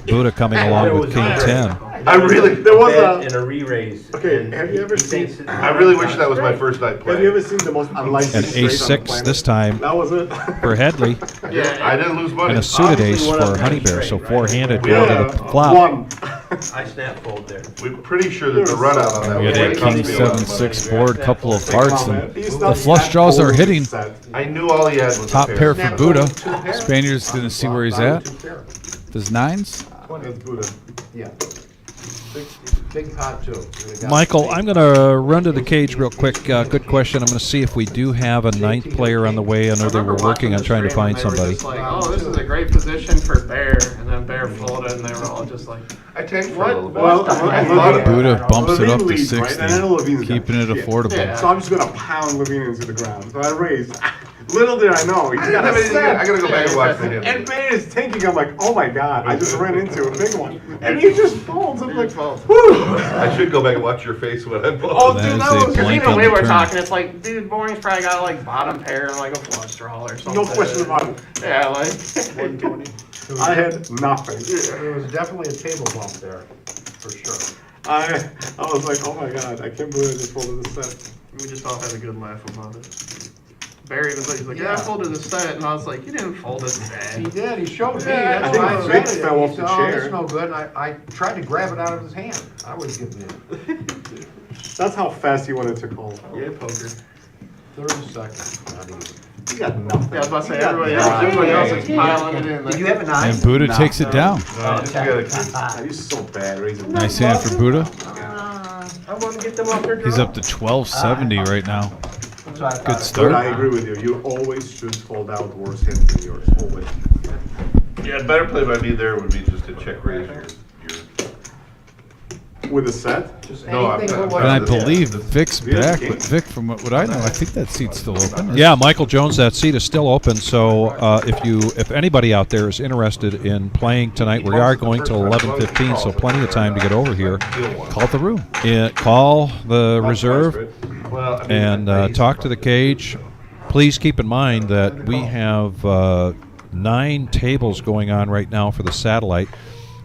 S2: Buddha coming along with king 10.
S3: I really,
S7: There was
S6: Bet
S7: a.
S6: and a re-raise.
S7: Okay,
S6: and
S7: have you ever
S6: he
S7: seen-
S6: thinks it-
S3: I really wish that was my first night
S7: Have you ever
S3: playing.
S7: seen the most unlikely
S2: And
S7: straight on the
S2: A6
S7: planet?
S2: this time
S7: That was it.
S2: for Headley,
S3: I didn't lose money.
S2: and a suited ace for Honey Bear, so four-handed going to the flop.
S7: One.
S6: I snap fold there.
S3: We're pretty sure there's a run out on that.
S1: We had
S3: one.
S1: a
S3: It
S1: king
S3: cost me a lot of
S1: 7-6
S3: money.
S1: board, couple of hearts, and
S7: The
S1: the flush draws are hitting.
S3: I knew all he had was
S1: Top
S3: a
S1: pair
S3: pair.
S1: for Buddha. Spaniard's going to see where he's at. Does nines?
S7: That's Buddha.
S5: Yeah. Big pot too.
S2: Michael, I'm going to run to the cage real quick. Good question. I'm going to see if we do have a ninth player on the way. I know they were working on trying to find somebody.
S4: Like, oh, this is a great position for Bear, and then Bear folded, and they were all just like,
S3: I tanked for a little bit.
S7: Well,
S3: I thought about it.
S1: Buddha bumps it up to
S7: Levine leads, right?
S1: 60,
S7: And I know Levine's got
S1: keeping it
S7: shit.
S1: affordable.
S4: Yeah.
S7: So I'm just gonna pound Levine into the ground. So I raised. Little did I know, he's got
S3: I
S7: a
S3: mean,
S7: set.
S3: I gotta go back and watch the hand.
S7: And man is tanking. I'm like, oh my god! I just ran into a big one, and he just folds. I'm like, whew.
S3: I should go back and watch your face when I
S7: Oh,
S3: bought.
S1: That
S7: dude,
S1: is
S7: that
S1: a
S7: was
S4: because
S1: blank
S4: even
S1: on
S4: we
S1: the
S4: were
S1: turn.
S4: talking, it's like, dude, Boring's probably got like bottom pair and like a flush draw or something.
S7: no question about it.
S4: Yeah, like
S5: 120.
S7: I had nothing.
S5: There was definitely a table bump there, for sure.
S7: I was like, oh my god! I can't believe I just folded this set.
S4: we just all had a good laugh about it. Barry was like, he's like, yeah, I
S5: Yeah.
S4: folded a set, and I was like, you didn't fold it
S5: He
S4: today.
S5: did, he showed me,
S4: Yeah,
S5: that's why I
S7: I think
S5: said
S7: Vic
S5: it.
S7: fell
S5: He
S7: off the
S5: said, "Oh,
S7: chair."
S5: it's no good, and I tried to grab it out of his hand. I was giving it
S7: That's how fast he wanted to call.
S4: Yeah, poker.
S5: 30 seconds, not even.
S7: He got nothing.
S4: Yeah, I was about to say,
S7: He got
S4: everybody else
S7: nothing.
S4: is piling it in.
S6: Did you have a nine?
S1: And Buddha takes it down.
S3: No, just gotta keep-
S7: God, he's so bad raising.
S1: Nice hand for Buddha.
S6: I want to get them off their draw.
S1: He's up to 1270 right now.
S6: That's what I thought.
S1: Good
S7: But
S1: start.
S7: I agree with you. You always should fold out worse hands than yours. Always.
S3: Yeah, better play by me there would be just to check raise your.
S7: With a set.
S5: Just
S3: No, I'm
S5: anything
S3: not.
S5: but what
S1: And I
S5: you did.
S1: believe Vic's back, but Vic, from what I know, I think that seat's still open.
S2: Yeah, Michael Jones, that seat is still open. So if anybody out there is interested in playing tonight, we are going till 11:15, so plenty of time to get over here.
S1: Call the room.
S2: Call the reserve
S3: Well, I mean,
S2: and talk to the cage. Please keep in mind that we have 9 tables going on right now for the satellite.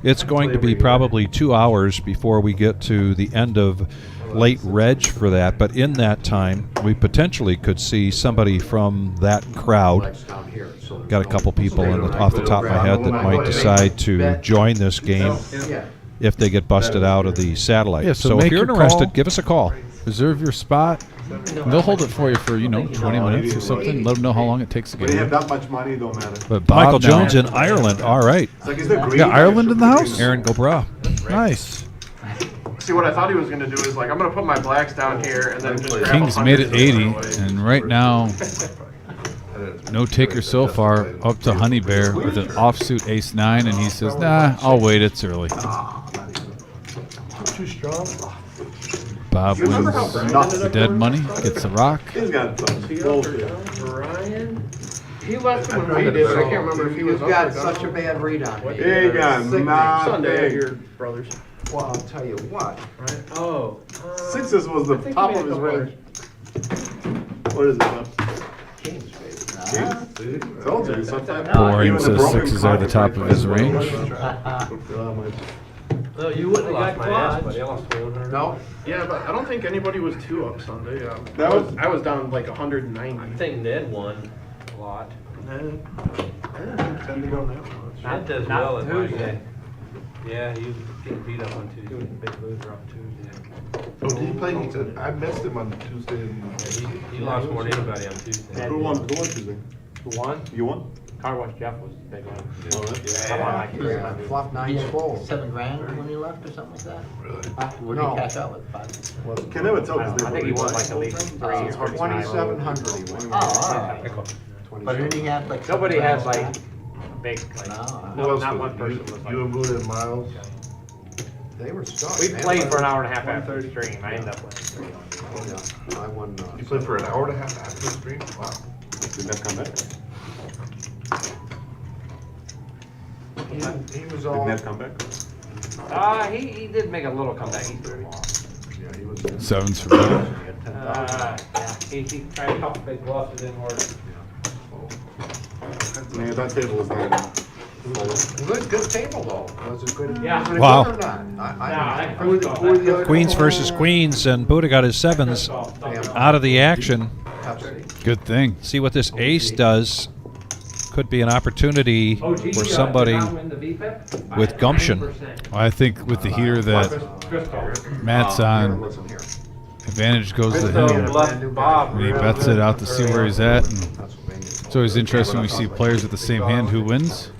S2: It's going to be probably 2 hours before we get to the end of late reg for that. But in that time, we potentially could see somebody from that crowd.
S5: Lights down here, so there's
S2: Got a
S5: no-
S2: couple people off the top of my head that might decide to join this game
S5: Yeah.
S2: if they get busted out of the satellite.
S1: Yeah, so
S2: so if
S1: make
S2: you're
S1: your
S2: interested,
S1: call.
S2: give us a call.
S1: Reserve your spot. And they'll hold it for you for 20 minutes or something. Let them know how long it takes to
S7: When
S1: get
S7: you have
S1: here.
S7: that much money, it don't matter.
S1: But Bob
S2: Michael
S1: now-
S2: Jones in Ireland. All right.
S7: It's like, is there green?
S1: Yeah, Ireland in the house?
S2: Aaron Gobra.
S1: Nice.
S4: See, what I thought he was gonna do is like, I'm gonna put my blacks down here and then just grab
S1: Kings
S4: 100
S1: made it
S4: and
S1: 80,
S4: throw it away.
S1: and right now, no taker so far, up to Honey Bear with an offsuit ace-9, and he says, nah, I'll wait, it's early.
S6: Too strong.
S1: Bob
S4: You remember how
S1: wins
S4: Brian
S7: nuts.
S4: ended
S1: the
S4: up
S1: dead
S4: going?
S1: money, gets the rock.
S7: He's got some bullshit.
S4: Brian? He left when we did, so I can't remember if he was
S6: You've
S4: up
S6: got
S4: or down.
S6: such a bad read on me.
S7: He ain't got
S4: Sunday at
S7: nothing.
S4: your brother's.
S6: Well, I'll tell you what.
S4: Right? Oh.
S7: Sixes was the
S4: think
S7: top
S4: he
S7: of
S4: made
S7: his
S4: a
S7: range. What is it, Bob?
S6: Kings, baby.
S7: Kings? Told you, sometimes.
S1: Boring
S7: Even the
S1: says
S7: broken
S1: sixes are the
S7: clock
S1: top of his range.
S6: No, you wouldn't have got quads. No,
S4: Yeah, but I don't think anybody was 2 up Sunday.
S7: That was-
S4: I was down like 190.
S8: I think Ned won a lot.
S4: I didn't tend to go that much.
S8: Ned does well at Tuesday. Yeah, he was getting beat up on Tuesday. Big loser on Tuesday.
S3: Oh, did he play? I missed him on Tuesday.
S8: Yeah, he lost more than anybody on Tuesday.
S7: Who won Tuesday?
S9: Who won?
S7: You won?
S9: Car Wash Jeff was the big one.
S7: Oh,
S9: I won like 3
S6: yeah, fluff nine's full.
S10: $7,000 when he left or something like that?
S3: Really?
S10: What did
S6: No.
S10: he cash out with? 5?
S7: Can never tell
S9: I
S7: because
S9: don't know, I think he won like at least 3 or
S6: 2,700 he won.
S10: Oh, all right. But didn't he have like?
S9: Nobody has
S10: $7,000
S9: like big, like,
S10: No.
S3: Who else
S9: not
S3: was
S9: one
S3: it?
S9: person was
S3: You
S9: like.
S3: and Buddha and Miles?
S6: They were stuck.
S9: We
S6: man.
S9: played for an hour and a half after the stream. I ended up winning 3 on
S6: Yeah, I won.
S3: You played for an hour and a half after the stream? Wow.
S7: Did that come back?
S6: He was
S7: Did
S6: all.
S7: Ned come back?
S9: He did make a little comeback. He threw it.
S7: Yeah, he was.
S1: Sevens for Bob.
S9: Yeah, he tried a couple big bluffs, it didn't work.
S7: Man, that table was not.
S6: Good table though. Was it good?
S9: Yeah.
S6: Was it
S2: Wow.
S6: good or not?
S9: Nah,
S6: Who are the other
S2: Queens
S6: couple?
S2: versus Queens, and Buddha got his sevens out of the action.
S6: Pepsi.
S1: Good thing.
S2: See what this ace does. Could be an opportunity for somebody with gumption.
S1: I think with the heater that Matt's on,
S7: Listen here.
S1: advantage goes to
S8: So
S1: him.
S8: bluff Bob.
S1: And he bets it out to see where he's at. And
S7: Pennsylvania.
S1: it's always interesting when we see players with the same hand who wins.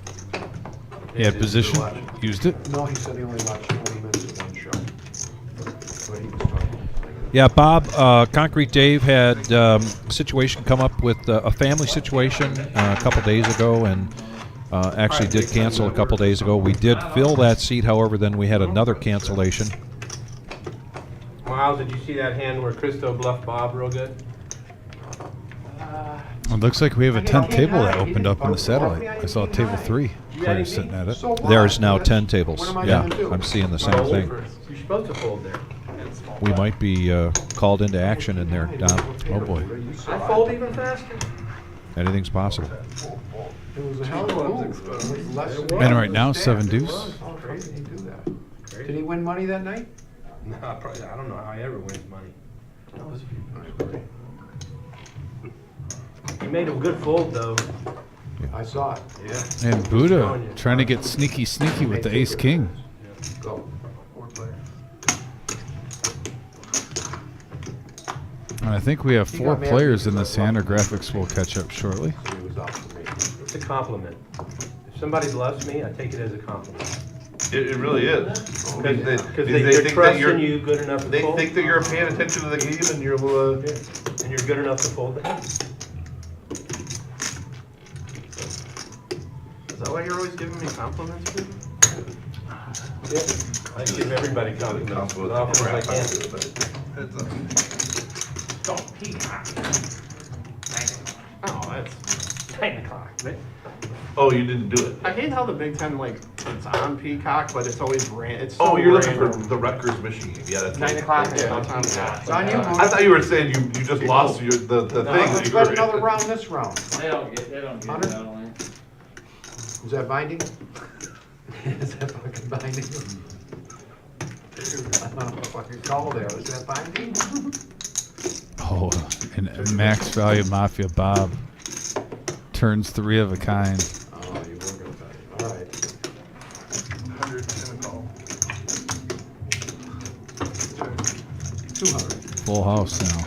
S1: He had position, used it.
S6: No, he said he only watched 20 minutes of one show. But he was talking.
S2: Yeah, Bob, Concrete Dave had a situation come up with a family situation a couple days ago, and actually did cancel a couple days ago. We did fill that seat, however, then we had another cancellation.
S8: Miles, did you see that hand where Christo bluffed Bob real good?
S1: It looks like we have a 10th table that opened up on the satellite. I saw table 3 players sitting at it.
S6: So what?
S2: There's now 10 tables.
S6: What am I
S2: Yeah,
S6: gonna do?
S2: I'm seeing the same thing.
S8: You're supposed to fold there.
S2: We might be called into action in there, Don.
S1: Oh boy.
S8: I fold even faster.
S2: Anything's possible.
S6: It was a hell of a move. It was less than-
S1: And right now, 7 deuce.
S6: How crazy did he do that? Did he win money that night?
S8: No, probably, I don't know how he ever wins money. He made a good fold though.
S6: I saw it.
S8: Yeah.
S1: And Buddha trying to get sneaky with the ace king.
S6: Go.
S1: And I think we have 4 players in this hand. Our graphics will catch up shortly.
S6: He was out for me.
S8: It's a compliment. If somebody loves me, I take it as a compliment.
S3: It really is.
S8: Because
S3: They
S8: they're
S3: think that
S8: trusting you good enough to
S3: They
S8: fold.
S3: think that you're paying attention to the game and you're,
S8: And you're good enough to fold the hand.
S4: Is that why you're always giving me compliments, dude?
S8: I give everybody compliments as often as I can.
S4: Oh, that's
S9: 9 o'clock.
S3: oh, you didn't do it.
S4: I hate how the Big Ten, like, it's on Peacock, but it's always it's so
S3: Oh, you're looking for
S4: random.
S3: the Rutgers, Michigan. Yeah, that's
S9: 9
S3: right.
S9: o'clock.
S4: Yeah, it's on Peacock.
S6: It's on you,
S3: I
S6: Moody.
S3: thought you were saying you just lost the thing. that
S6: Let's
S3: you
S6: let
S3: were
S6: another
S3: in.
S6: round this round.
S9: They don't get
S6: Hunter?
S9: that only.
S6: Is that binding? Is that fucking binding. I don't know what you call there, is that binding?
S1: Oh, and Max Value Mafia Bob turns 3 of a kind.
S6: Oh, you were gonna tell you, all right.
S5: 100 and a call.
S6: 200.
S1: Full house now.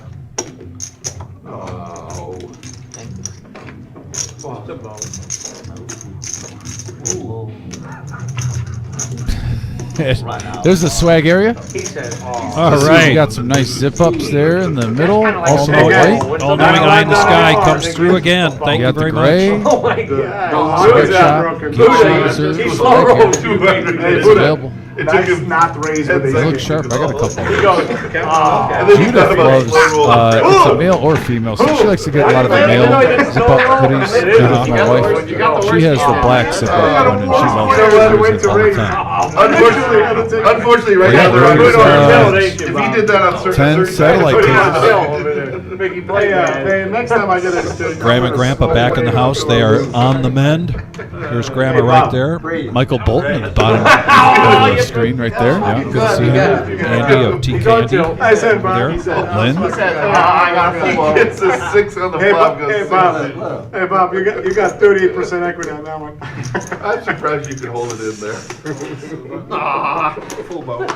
S6: Oh.
S8: Just about.
S10: Ooh.
S1: There's the swag area.
S8: He said, oh.
S2: All
S1: So
S2: right.
S1: we got some nice zip ups there in the middle.
S4: Kinda like
S1: Also
S4: a
S1: the
S4: big
S1: white.
S2: All-knowing eye in the sky comes through again. Thank
S1: You
S2: you
S1: got the
S2: very
S1: gray.
S2: much.
S8: Oh my God.
S7: Who's that
S1: Shop,
S7: broken?
S1: Geek
S7: Buddha.
S1: Services,
S8: He's
S1: swag
S8: slow
S1: area.
S8: rolled
S5: 200.
S1: It's available.
S5: It took
S7: Nice
S5: him.
S7: not raised with
S1: They
S7: these.
S1: look sharp. I got a couple.
S5: And then he thought
S1: Judith
S5: about
S1: loves,
S5: slow roll.
S1: it's a male or female, so she likes to get a lot of the male zip up hoodies. My wife, she has the black zip up one, and she loves
S7: You know what?
S1: it.
S7: Wait
S1: Wears
S7: to
S1: it all the
S7: raise.
S1: time.
S5: Unfortunately, right
S1: Yeah,
S5: now they're on
S1: there's,
S5: if he did that on certain
S1: 10 satellite
S7: Hey, next time I get it.
S2: Grandma and Grandpa back in the house. They are on the mend. Here's Grandma right there. Michael Bolton at the bottom of the screen right there. Yeah, good to see him. Andy of T Candy.
S7: I said, Bob.
S2: There.
S7: He said,
S2: Lynn.
S4: I got a full
S5: He gets a 6 on the
S7: Hey,
S5: flop.
S7: Bob. Hey, Bob. Hey, Bob. You got 38% equity on that one.
S5: I'm surprised you can hold it in there.
S4: full boat.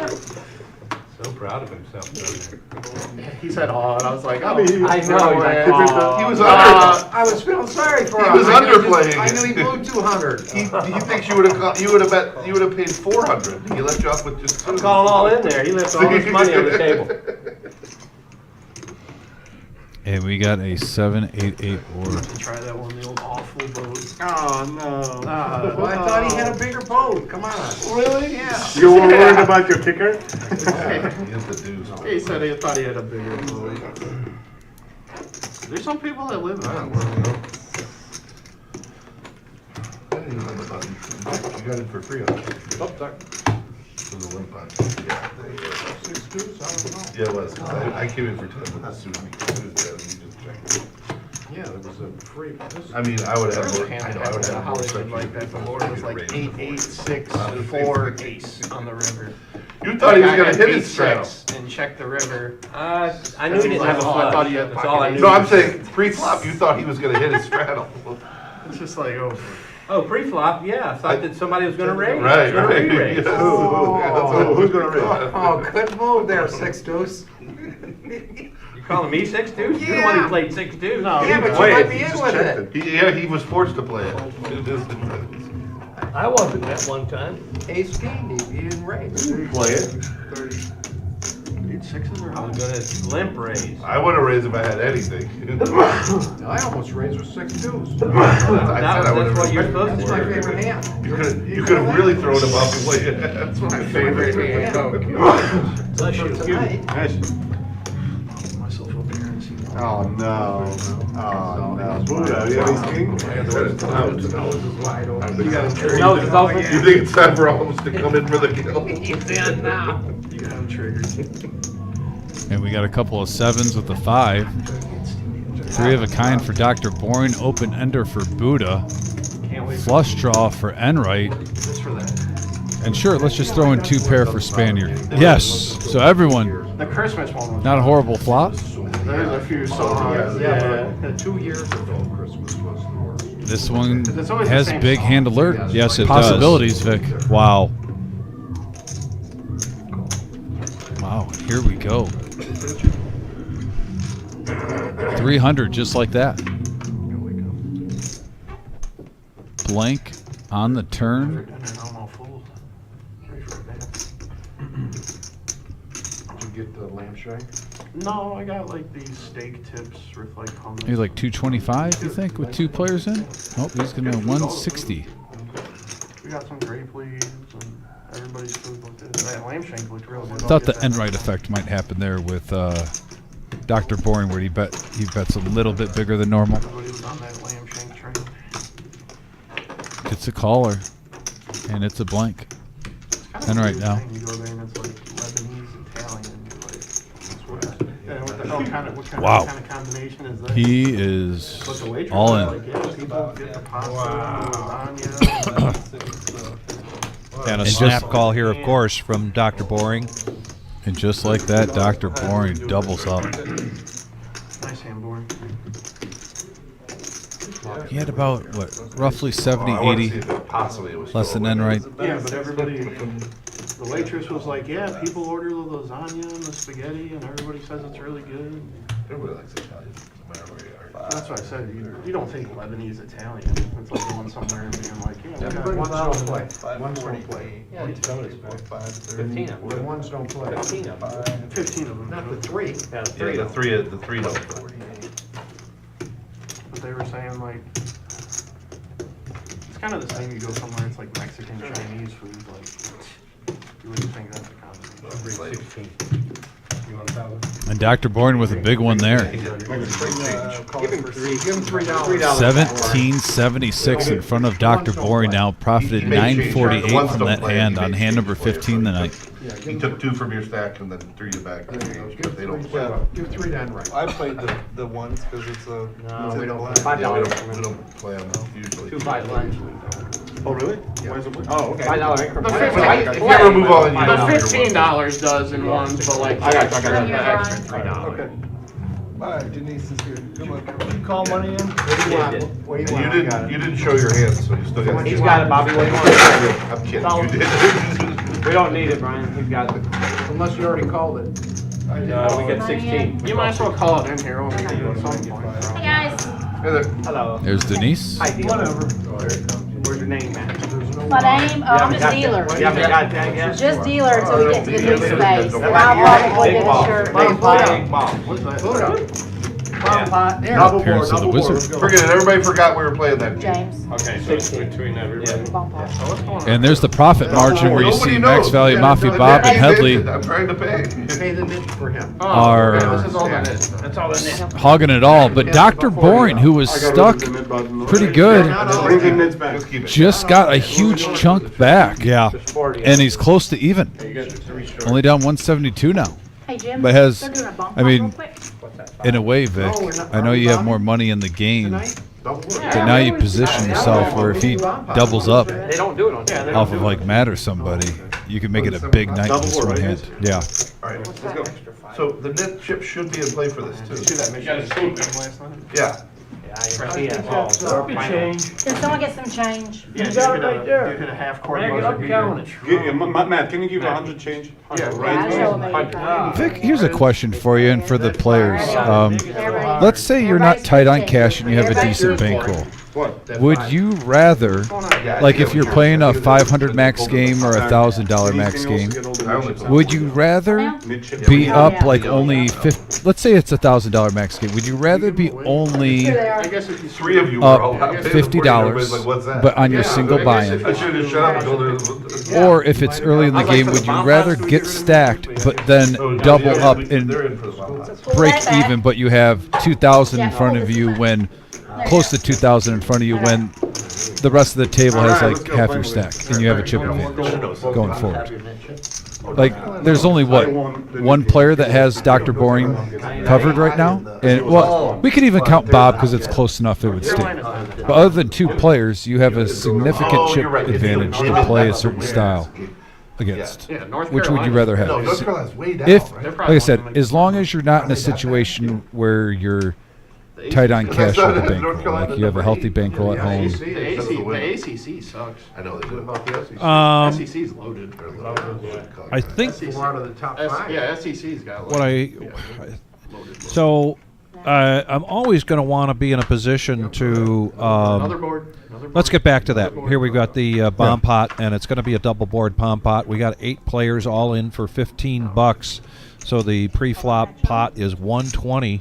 S8: So proud of himself down there.
S4: He said, oh, and I was like, oh.
S7: I mean,
S8: I know, he's like,
S5: He was under.
S6: I was feeling sorry for
S5: He
S6: him.
S5: was
S6: I knew
S5: underplaying
S6: I
S5: it.
S6: knew he blew 200.
S5: He thinks you would have paid 400. He let you off with just 2.
S8: I'm calling all in there. He left all his money on the table.
S1: And we got a 788 board.
S4: Try that one, the old awful boat.
S7: Oh, no.
S6: Well, I thought he had a bigger boat. Come on.
S4: Really? Yeah.
S7: You were worried about your kicker?
S5: He is the deuce.
S4: He said he thought he had a bigger boat. There's some people that live
S5: I
S4: that
S5: don't
S4: way.
S5: know. I didn't even have the button. You got it for free. For the limp on. Yeah.
S6: 6 deuce, I don't know.
S5: Yeah, it was. 'Cause I came in for 10 with the suit. You just checked.
S6: Yeah, there was a free.
S5: I mean, I would have more. I
S4: Handed
S5: know, I
S4: out
S5: would
S4: to
S5: have more
S4: Hollywood
S5: respect
S4: like that. The Lord was like 8, 8, 6, 4, ace on the river.
S5: You thought he was
S4: I
S5: gonna
S4: had
S5: hit
S4: 8,
S5: his straddle.
S4: 6 and check the river.
S8: I knew he didn't have a
S4: I
S8: flush.
S4: thought he had
S8: That's all I knew.
S5: No, I'm saying pre-flop. You thought he was gonna hit his straddle.
S4: It's just like, oh.
S8: Oh, pre-flop, yeah. I thought that somebody was going to raise.
S5: Right,
S8: Gonna
S5: right.
S8: re-raise.
S5: Yes. That's what-
S7: Who's gonna raise?
S6: Oh, good move there, 6 deuce.
S8: You calling me 6 deuce? You're the one who played 6 deuce.
S4: No,
S6: Yeah, but you
S4: wait.
S6: might be
S5: He
S6: in
S5: just
S6: with
S5: checked
S6: it.
S5: it. He was forced to play it.
S9: I wasn't at one time.
S6: Ace king, he didn't raise.
S5: Play it.
S4: 8, 6s or
S8: I'm
S4: high?
S8: going to limp raise.
S5: I would have raised if I had anything.
S6: I almost raised with 6 deuce.
S5: I said I would
S8: That's what you're
S5: have.
S8: supposed
S6: That's
S8: to
S6: my
S8: do.
S6: favorite hand.
S5: You could have really thrown him off the way. That's my favorite.
S6: hand.
S9: Bless you.
S6: Tonight.
S4: Myself up here and see.
S7: Oh, no. Oh, no. Buddha, you have ace king?
S5: You got
S8: No, it's open.
S5: You think it's time for Holmes to come in for the kill?
S8: It's in now.
S4: You got him triggered.
S1: And we got a couple of 7s with the 5. 3 of a kind for Dr. Boring. Open ender for Buddha.
S8: Can't wait.
S1: Flush draw for Enright.
S4: Just for that.
S1: And sure, let's just throw in 2 pair for Spaniard. Yes. So everyone,
S4: The Christmas one was.
S1: not a horrible flop.
S4: There's a few songs.
S6: Yeah, but 2 years ago, Christmas was the worst.
S1: This one
S4: It's always the
S1: has
S4: same
S1: big
S4: song.
S1: hand alert.
S2: Yes, it
S1: Possibilities, Vic. Wow. Wow, here we go. 300 just like that. Blank on the turn.
S4: And then I'm all full. Ready for a dance.
S6: Did you get the lamb shank?
S4: No, I got like these steak tips with like hummus.
S1: Maybe like 225, you think, with 2 players in? Oh, he's going to 160.
S4: We got some grape leaves and everybody's food looked good. That lamb shank looked real good.
S1: Thought the Enright effect might happen there with Dr. Boring, where he bets a little bit bigger than normal.
S4: Everybody was on that lamb shank train.
S1: It's a caller, and it's a blank.
S4: Kinda
S1: Enright
S4: weird
S1: now.
S4: thing. You go there and it's like Lebanese, Italian. You're like, yeah, what the hell what kind
S1: Wow.
S4: of combination is that?
S1: He is
S4: But the waitress
S1: all
S4: was
S1: in.
S4: like, yeah, people get the pasta, lasagna.
S2: And a
S1: And
S2: snap
S1: just-
S2: call here, of course, from Dr. Boring.
S1: And just like that, Dr. Boring doubles up.
S4: Nice hand boring.
S1: He had about, what, roughly 70,
S5: I wanna
S1: 80,
S5: see if it possibly was
S1: less
S5: still
S1: than N right.
S4: Yeah, but everybody, the waitress was like, yeah, people order the lasagna and the spaghetti and everybody says it's really good.
S5: Everybody likes Italian, no matter where you are.
S4: That's what I said, you don't think Lebanese Italian. It's like going somewhere and being like, yeah, we got
S6: Ones
S4: one
S6: don't play. Ones don't play.
S9: Yeah, you told us, man. 15 of
S6: The
S9: them.
S6: ones don't play.
S9: 15 of them.
S4: 15 of them.
S6: Not the three.
S9: Yeah,
S5: Yeah, the three don't play.
S4: But they were saying like, it's kind of the same, you go somewhere, it's like Mexican, Chinese food, like, you wouldn't think that's a combination.
S9: 16. You want 1,000?
S1: And Dr. Boring with a big one there.
S6: Give him $3.
S1: 1776 in front of Dr. Boring now. Profited 948 from that hand on hand number 15 tonight.
S5: He took 2 from your stack and then 3 you back. But they don't play.
S6: Give 3 to Enright.
S11: I played the ones because it's a.
S9: No,
S6: we don't
S11: it's a
S6: play.
S5: Yeah, we
S9: $5.
S5: don't play them usually.
S9: 2 5 lunch.
S7: Oh, really?
S5: Yeah.
S7: Why is it? Oh, okay.
S9: $5 increment.
S4: The
S5: But I
S4: $15
S5: can't remove all of you.
S4: The $15 does in ones, but like,
S7: I got you, I got you.
S4: the extra $3.
S7: Okay.
S11: All right, Denise is here. Come on.
S7: You call money in?
S9: What do you want?
S7: What do you
S5: And
S7: want?
S5: you didn't show your hands, so you still got.
S9: He's got it, Bobby. What do you want?
S5: I'm kidding, you did.
S9: We don't need it, Brian. He's got it.
S6: Unless you already called it.
S9: We got 16.
S4: You might as well call it in here over here at some point.
S12: Hey guys,
S5: Hey there.
S9: Hello.
S1: There's Denise.
S9: Hi, Deal.
S6: Whatever.
S9: Where's your name, man?
S12: my name, I'm just dealer.
S9: You haven't got that yet?
S12: Just dealer until we get to the new space. And
S5: Big
S12: I'll probably
S9: Big
S12: get
S9: ball.
S12: a shirt.
S9: Big ball.
S4: What's that?
S6: Vote up.
S9: Yeah.
S7: Double
S1: Appearance of the Wizard.
S5: Forget it, everybody forgot we were playing that game.
S12: James,
S8: Okay, so it's between everybody.
S12: bump off.
S4: What's going on?
S1: And there's the profit margin where you
S5: Nobody
S1: see
S5: knows.
S1: Max Valley,
S5: Yeah,
S1: Mafia
S5: no,
S1: Bob, and
S5: I
S1: Headley
S5: did. I'm trying to pay.
S6: Pay the niche for him.
S4: Oh,
S1: are-
S4: okay, this is all that is.
S8: That's all that is.
S1: hogging it all. But Dr. Boring, who was stuck pretty good,
S7: Bring the mids back.
S5: Just keep it.
S1: just got a huge chunk back.
S2: Yeah.
S8: Just 40.
S1: And he's close to even. Only down 172 now.
S12: Hey Jim,
S1: But has-
S12: they're doing a bump
S1: I
S12: off
S1: mean,
S12: real quick.
S1: In a way, Vic, I know you have more money in the game,
S6: Tonight?
S5: Double work.
S1: but now you position yourself where if he doubles up
S9: They don't do it on
S4: Yeah, they
S1: off
S4: don't
S1: of
S4: do
S1: like
S4: it.
S1: Matt or somebody, you can make it a big night in this one hand. Yeah.
S5: All right, let's go. So the net chip should be in play for this
S4: Did you see
S5: too.
S4: that Michigan State game last night?
S5: Yeah.
S12: Can someone get some change?
S4: Yeah,
S6: You got it right there.
S4: You hit a half court
S9: Bring it
S4: buzzer
S9: up,
S4: beater.
S9: count it.
S7: Matt, can you give 100 change?
S4: Yeah,
S12: Yeah, I show them maybe.
S1: Vic, here's a question for you and for the players.
S12: Everybody-
S1: Let's say you're not tight on cash and you have a decent bankroll.
S7: What?
S1: Would you rather, like if you're playing a 500 max game or a $1,000 max game, would you rather be up like only 50, let's say it's a $1,000 max game, would you rather be only
S12: Here they are.
S4: I guess if you
S5: 3 of you were all
S1: up
S5: out paying
S1: $50,
S5: Everybody's like, what's that?
S1: but on your single buy-in?
S5: I should have shut up and told her.
S1: Or if it's early in the game, would you rather get stacked but then double up and
S5: They're in for the bomb.
S1: break even, but you have 2,000 in front of you when close to 2,000 in front of you when the rest of the table has like half your stack and you have a chip advantage going forward. Like there's only what one player that has Dr. Boring covered right now, and well, we could even count Bob because it's close enough it would stay. But other than 2 players, you have a significant chip advantage to play a certain style against.
S4: Yeah, North
S1: Which would you
S4: Carolina.
S1: rather have?
S5: No, North Carolina's way down.
S1: If,
S5: right?
S1: like I said, as long as you're not in a situation where you're tight on cash with a bankroll, like you have a healthy bankroll at home.
S4: The ACC sucks.
S5: I know they do.
S6: About the SEC.
S4: SEC's loaded.
S2: I think
S6: Four out of the top 5.
S4: Yeah, SEC's got
S2: what
S4: loaded.
S2: so I'm always going to want to be in a position to
S4: Another board.
S2: let's get back to that. Here we got the bomb pot, and it's going to be a double board bomb pot. We got 8 players all in for $15. So the pre-flop pot is 120.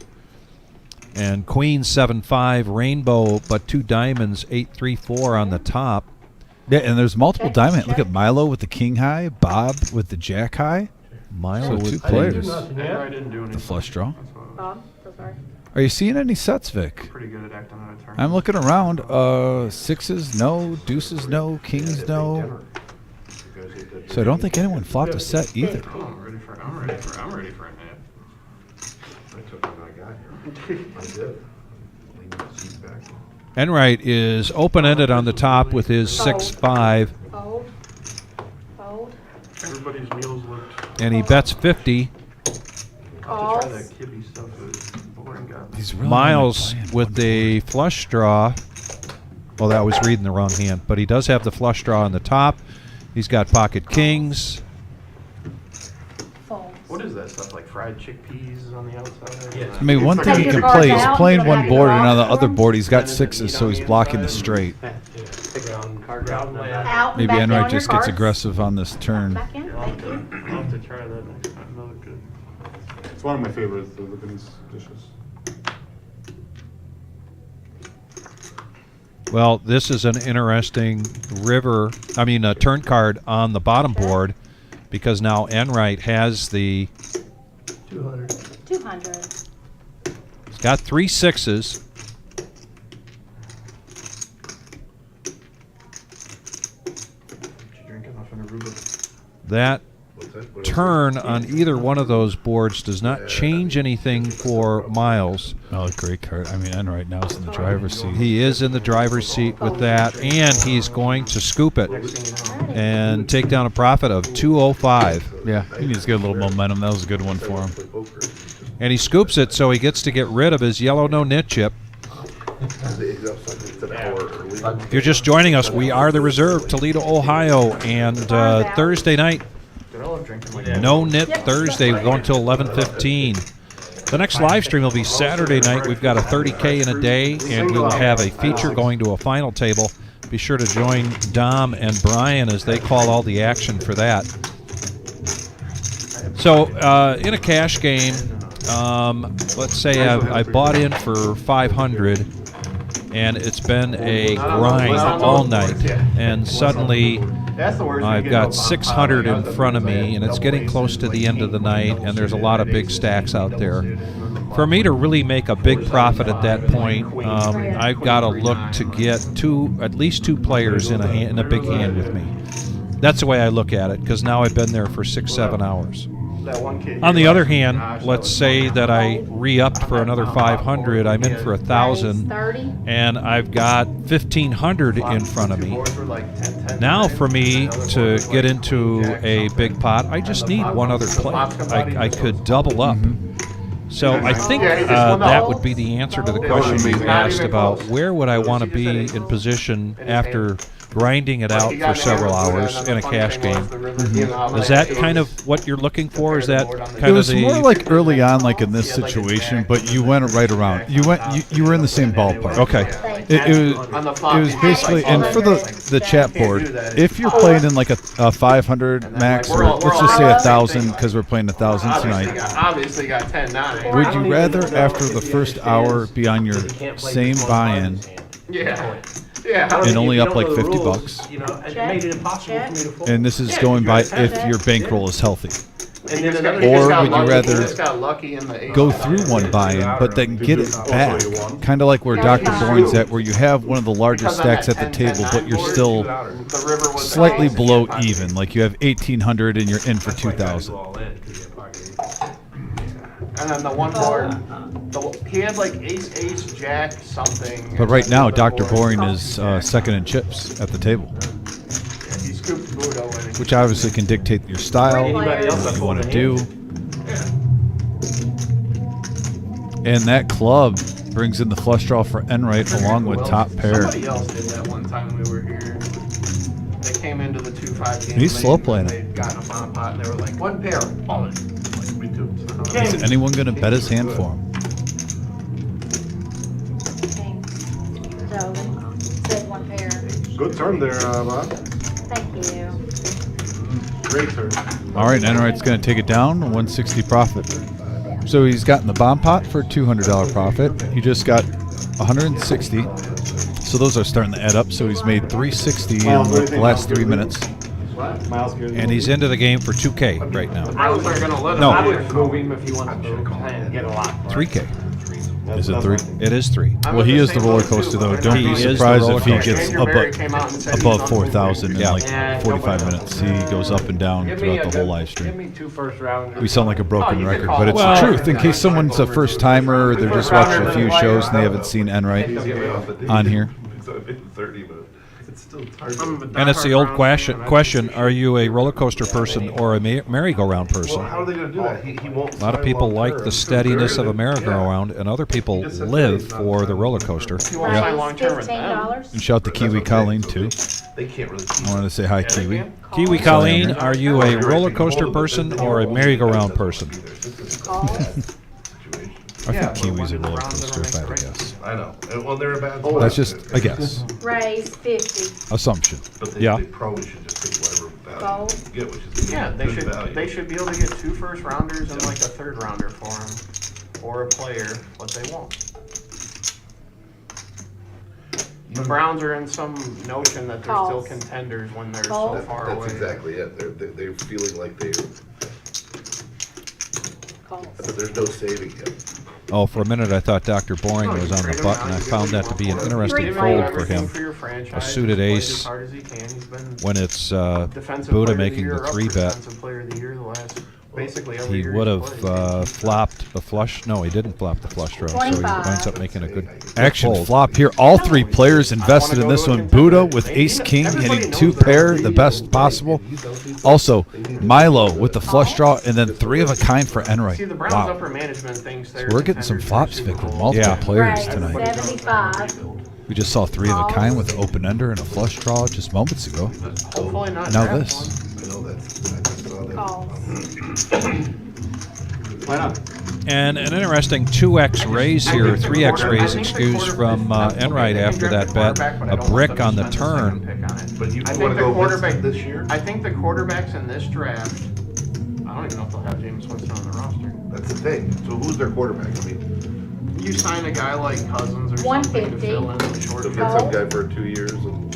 S2: And Queen 7-5, Rainbow, but 2 diamonds 8-3-4 on the top.
S1: Yeah, and there's multiple diamond. Look at Milo with the king high, Bob with the jack high.
S2: Milo
S1: So
S2: with
S1: 2 players.
S4: I didn't do anything.
S1: The flush draw.
S12: Bob, so sorry.
S1: Are you seeing any sets, Vic?
S4: Pretty good at acting out of turn.
S1: I'm looking around. 6s, no. Deuces, no. Kings, no. So I don't think anyone flopped a set either.
S4: Oh, I'm ready for a nap.
S5: I took what I got here. I did. Lean the seat back.
S2: Enright is open-ended on the top with his 6-5.
S12: Oh,
S4: Everybody's meals looked.
S2: and he bets 50.
S12: All.
S4: Try that Kibby stuff that Boring got.
S1: He's really
S2: Miles
S1: only playing
S2: with
S1: one
S2: a flush draw. Well, that was reading the wrong hand, but he does have the flush draw on the top. He's got pocket kings.
S12: Folds.
S4: What is that stuff, like fried chickpeas on the outside?
S8: Yeah.
S1: I mean, one
S12: Take
S1: thing he
S12: your
S1: can
S12: cards
S1: play is
S12: out,
S1: playing
S12: you don't
S1: one
S12: have your
S1: board, and on the
S12: cards
S1: other
S12: on.
S1: board he's got
S4: And then
S1: sixes,
S4: eat
S1: so
S4: on
S1: he's
S4: the
S1: blocking the
S4: inside.
S1: straight.
S8: Stick it on card
S4: Out
S8: out.
S4: and
S12: Out and
S1: Maybe
S12: back down
S1: Enright
S12: your
S1: just gets
S12: cards.
S1: aggressive on this turn.
S12: Back in, thank you.
S4: I'll have to try that next time. That looked good.
S7: It's one of my favorites, the Lebanese dishes.
S2: Well, this is an interesting turn card on the bottom board because now Enright has the.
S8: 200.
S12: 200.
S2: He's got 3 sixes.
S4: Did you drink enough in Aruba?
S2: That
S5: What's that? What else?
S2: turn on either one of those boards does not change anything for Miles.
S1: Oh, great card. I mean, Enright now is in the driver's seat.
S2: He is in the driver's seat with that, and he's going to scoop it and take down a profit of 205.
S1: Yeah, he needs to get a little momentum. That was a good one for him.
S5: Play poker.
S2: And he scoops it so he gets to get rid of his yellow no-nit chip.
S5: It's an hour early.
S2: If you're just joining us, we are the Reserve, Toledo, Ohio, and Thursday night,
S4: Dude, I love drinking like
S2: No-Nit Thursday. We're going till 11:15. The next live stream will be Saturday night. We've got a 30K in a day, and we will have a feature going to a final table. Be sure to join Dom and Brian as they call all the action for that. So, in a cash game, let's say I bought in for 500, and it's been a grind all night, and suddenly
S4: That's the worst.
S2: I've got 600 in front of me, and it's getting close to the end of the night, and there's a lot of big stacks out there. For me to really make a big profit at that point, I've got to look to get at least two players in a big hand with me. That's the way I look at it, because now I've been there for 6-7 hours.
S4: That one kid.
S2: On the other hand, let's say that I re-upped for another 500. I'm in for 1,000,
S12: 30.
S2: and I've got 1,500 in front of me. Now, for me to get into a big pot, I just need one other play. I could double up. So I think that would be the answer to the question you asked about where would I want to be in position after grinding it out for several hours in a cash game. Is that kind of what you're looking for? Is that kind
S1: It
S2: of
S1: was
S2: the...
S1: more like early on, like in this situation, but you went right around. You were in the same ballpark.
S2: Okay.
S1: It was basically, and for the chat board, if you're playing in like a 500 max, or let's just say 1,000 because we're playing 1,000 tonight.
S4: Obviously got 10-9.
S1: Would you rather, after the first hour, be on your same buy-in
S4: Yeah. Yeah.
S1: and only up like 50 bucks?
S8: You know, it made it impossible for me to fold.
S1: And this is going by if your bankroll is healthy.
S4: And then another
S1: Or
S4: got
S1: would you
S4: lucky-
S1: rather
S4: he just got lucky in the
S1: Go through one buy-in, but then get it back. Kind of like where Dr. Boring's at, where you have one of the largest stacks at the table, but you're still
S4: The river was
S1: slightly below even. Like you have 1,800 and you're in for 2,000.
S4: And then the one board, he had like ace, jack, something.
S1: But right now, Dr. Boring is second in chips at the table,
S4: He scooped Budo in.
S1: which obviously can dictate your style, what you want to do. And that club brings in the flush draw for Enright along with top pair.
S4: Somebody else did that one time we were here. They came into the 2-5 game.
S1: He's slow playing it.
S4: They'd gotten a bomb pot and they were like, one pair, all in. Like, me too.
S1: Is anyone going to bet his hand for him?
S12: So, said one pair.
S7: Good turn there, Bob.
S12: Thank you.
S7: Great turn.
S1: All right, Enright's going to take it down, 160 profit. So he's gotten the bomb pot for $200 profit. He just got 160. So those are starting to add up. So he's made 360 in the last 3 minutes.
S2: And he's into the game for 2K right now.
S4: I was gonna let him.
S2: No.
S8: I would move him if he wants to move and get a lot.
S2: 3K.
S1: Is it 3?
S2: It is 3.
S1: Well, he is the roller coaster, though. Don't
S2: He
S1: be
S2: is the
S1: surprised
S2: roller
S1: if he
S2: coaster.
S1: gets
S4: Above
S1: above 4,000 in
S2: Yeah.
S1: like 45 minutes. He goes up and down throughout the whole live
S8: Give
S1: stream.
S8: me 2 first rounders.
S1: We sound like a broken
S4: you could
S1: record,
S4: call
S1: but
S4: it.
S1: it's
S2: Well-
S1: the truth. In case someone's a first timer, or they're just watching a few shows and they haven't seen Enright on here.
S5: It's 30, but it's still hard.
S2: And it's the old question: are you a roller coaster person or a merry-go-round person?
S5: Well, how are they going to do that? He won't.
S2: A lot of people like the steadiness of a merry-go-round, and other people live for the roller coaster.
S4: You want to sign long-term with them?
S12: $15.
S1: And shout to Kiwi Colleen too.
S5: They can't really.
S1: I wanted to say hi, Kiwi.
S2: Kiwi Colleen, are you a roller coaster person or a merry-go-round person?
S1: I think Kiwi's a roller coaster, if I had to guess.
S5: I know. Well, they're a bad.
S1: That's just a guess.
S12: Raise 50.
S1: Assumption.
S5: But
S2: Yeah.
S5: they probably should just take whatever value
S12: Gold.
S5: you get, which is
S4: Yeah,
S5: good value.
S4: they should be able to get 2 first rounders and like a 3rd rounder for them, or a player, but they won't. The Browns are in some notion that they're still
S12: False.
S4: contenders when they're so
S12: False.
S4: far away.
S5: That's exactly it. They're feeling like but there's no saving him.
S2: Oh, for a minute I thought Dr. Boring was on the button. I found that to be an interesting fold for him. A suited ace when it's Buddha making the 3-bet. He would have flopped the flush. No, he didn't flop the flush draw, so he winds up making a good
S1: Action
S2: fold.
S1: flop here. All 3 players invested in this one. Buddha with ace king hitting 2 pair, the best possible. Also, Milo with the flush draw, and then 3 of a kind for Enright.
S4: See, the Browns
S1: Wow.
S4: upper management thinks
S1: So we're getting some flops, Vic, with multiple
S2: Yeah.
S1: players
S12: Raise
S1: tonight.
S12: 75.
S1: We just saw 3 of a kind with an open ender and a flush draw just moments ago.
S4: Hopefully not.
S1: Now
S4: draft
S1: this.
S4: one.
S5: I know that's. I just saw that.
S12: Calls.
S7: Why not?
S2: And an interesting 2x raise here, 3x raise, excuse, from Enright after that bet. A brick on the turn.
S5: But you
S4: I
S5: want
S4: think
S5: to
S4: the
S5: go
S4: quarterback
S5: Winston this year?
S4: I think the quarterbacks in this draft. I don't even know if they'll have James Winston on the roster.
S5: That's the thing. So who's their quarterback? I mean,
S4: You sign a guy like Cousins or something to
S12: 150.
S4: fill in the short
S5: to
S4: field.
S5: get some guy for 2 years and.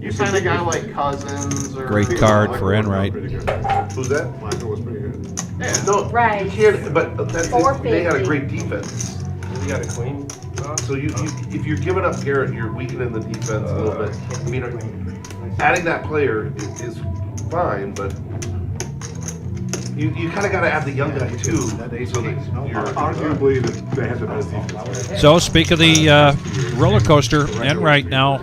S4: You sign a guy like Cousins or
S2: Great card for Enright.
S5: Who's that?
S7: Michael was pretty good.
S4: Yeah.
S5: No,
S12: Right.
S5: you can't. But that's they had a
S12: 450.
S5: great defense.
S8: You got a queen?
S5: So if you're giving up Garrett, you're weakening the defense a little bit. I mean, adding that player is fine, but you kind of got to add the young guy too, so that you're.
S7: Arguably, they have the best defense.
S2: So speak of the roller coaster, Enright now